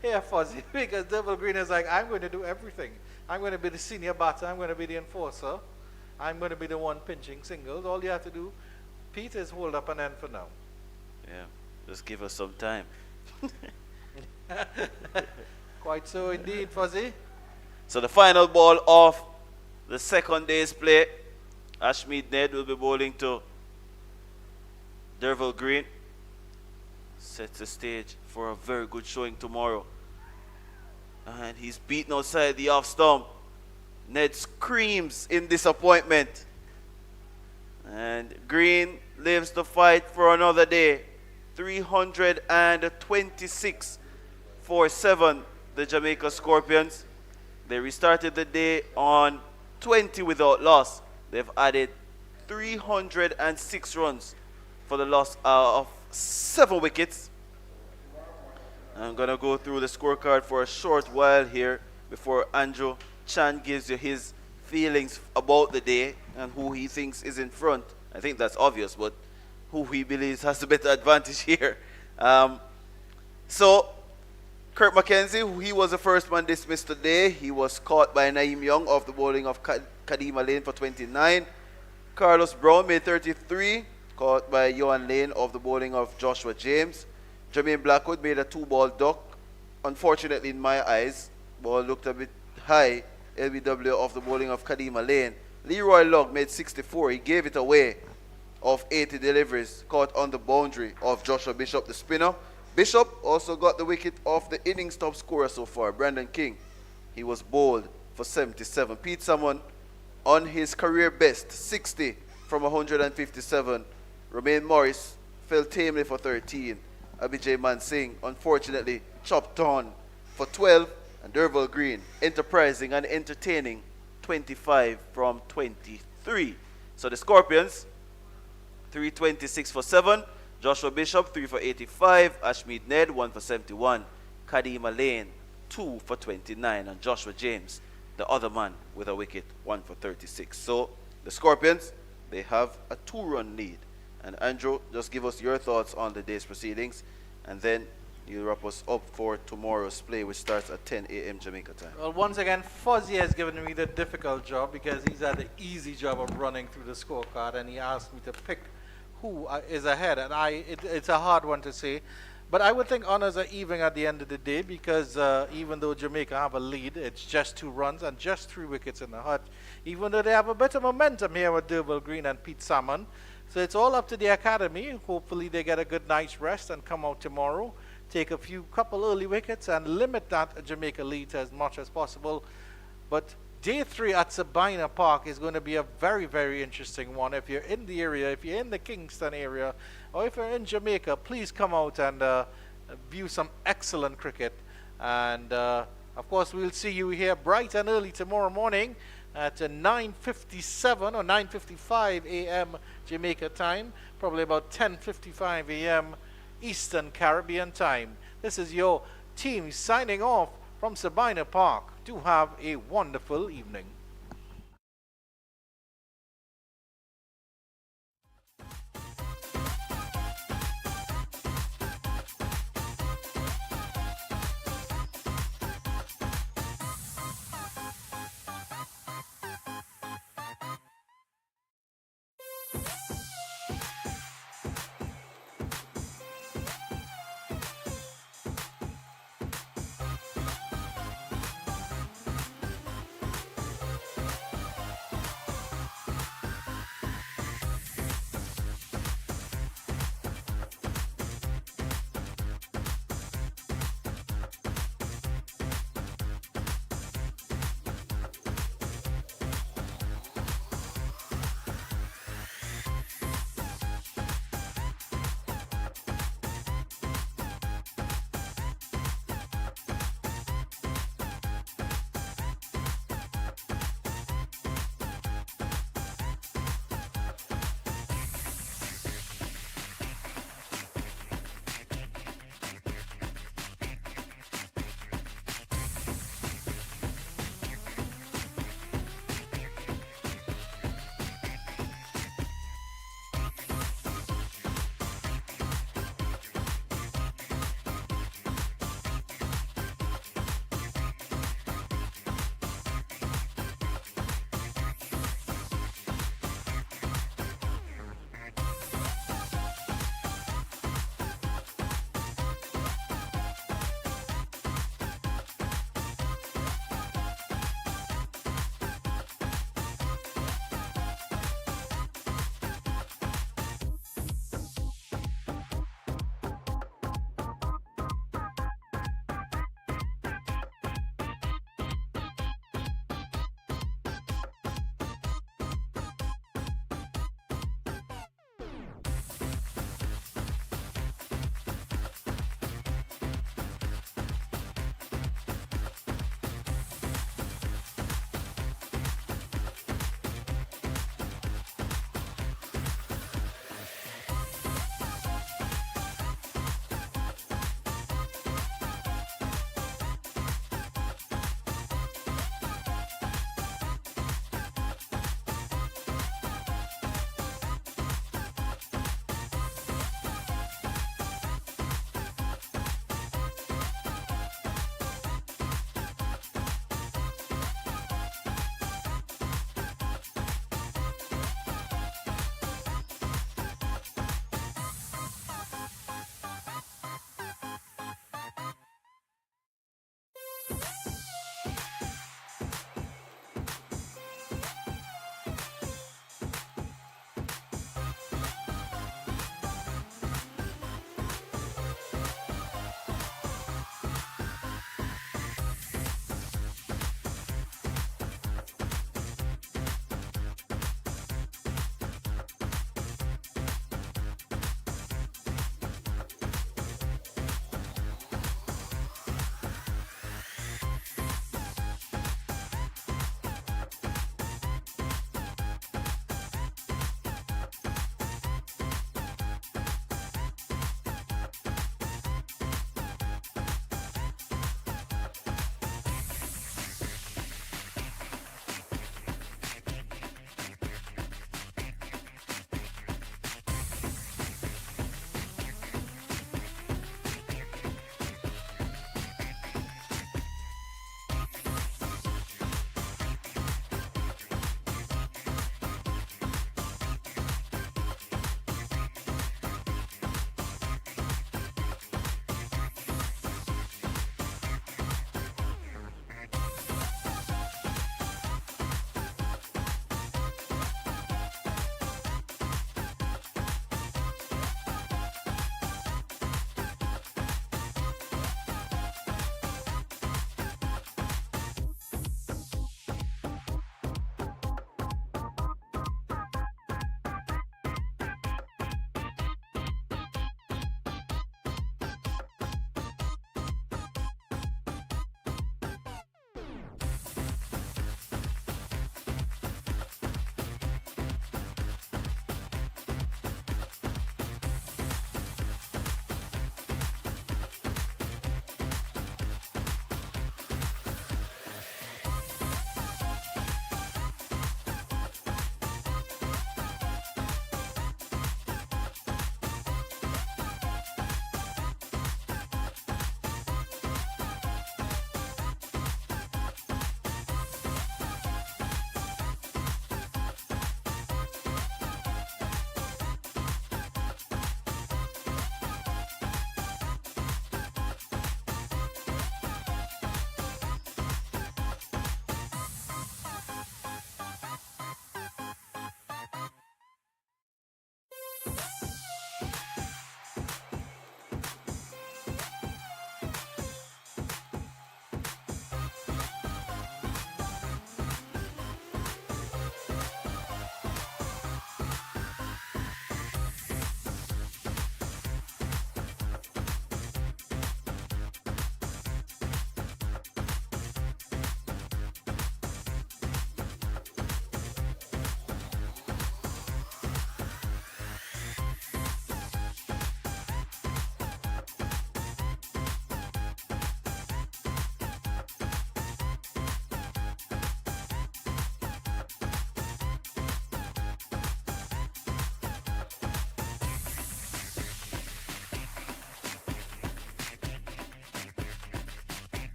here, Fuzzy, because Durwell Green is like, I'm going to do everything. I'm going to be the senior batter. I'm going to be the enforcer. I'm going to be the one pinching singles. All you have to do, Pete, is hold up an end for now. Yeah, just give us some time. Quite so indeed, Fuzzy. So the final ball of the second day's play, Ashmead Ned will be bowling to Durwell Green. Sets the stage for a very good showing tomorrow. And he's beaten outside the off stump. Ned screams in disappointment. And Green lives the fight for another day. 326 for 7, the Jamaica Scorpions. They restarted the day on 20 without loss. They've added 306 runs for the loss of 7 wickets. I'm going to go through the scorecard for a short while here before Andrew Chan gives you his feelings about the day and who he thinks is in front. I think that's obvious, but who he believes has the better advantage here. So, Kirk McKenzie, he was the first man dismissed today. He was caught by Naeem Young off the bowling of Kadima Lane for 29. Carlos Brown made 33, caught by Johan Lane off the bowling of Joshua James. Jermaine Blackwood made a 2-ball duck. Unfortunately, in my eyes, ball looked a bit high. LBW off the bowling of Kadima Lane. Leroy Lugg made 64. He gave it away of 80 deliveries, caught on the boundary of Joshua Bishop, the spinner. Bishop also got the wicket of the innings top scorer so far, Brandon King. He was bowled for 77. Pete Salmon on his career best, 60 from 157. Romain Morris fell tamely for 13. Abhijay Man Singh, unfortunately, chopped on for 12. And Durwell Green, enterprising and entertaining, 25 from 23. So the Scorpions, 326 for 7. Joshua Bishop, 3 for 85. Ashmead Ned, 1 for 71. Kadima Lane, 2 for 29. And Joshua James, the other man with a wicket, 1 for 36. So the Scorpions, they have a 2-run lead. And Andrew, just give us your thoughts on the day's proceedings, and then you wrap us up for tomorrow's play, which starts at 10 a.m. Jamaica time. Well, once again, Fuzzy has given me the difficult job because he's had the easy job of running through the scorecard, and he asked me to pick who is ahead, and it's a hard one to say. But I would think honors are even at the end of the day because even though Jamaica have a lead, it's just 2 runs and just 3 wickets in the hut. Even though they have a bit of momentum here with Durwell Green and Pete Salmon. So it's all up to the academy. Hopefully they get a good night's rest and come out tomorrow, take a couple early wickets and limit that Jamaica lead as much as possible. But day 3 at Sabina Park is going to be a very, very interesting one. If you're in the area, if you're in the Kingston area, or if you're in Jamaica, please come out and view some excellent cricket. And of course, we'll see you here bright and early tomorrow morning at 9:57 or 9:55 a.m. Jamaica time, probably about 10:55 a.m. Eastern Caribbean time. This is your team signing off from Sabina Park. Do have a wonderful evening.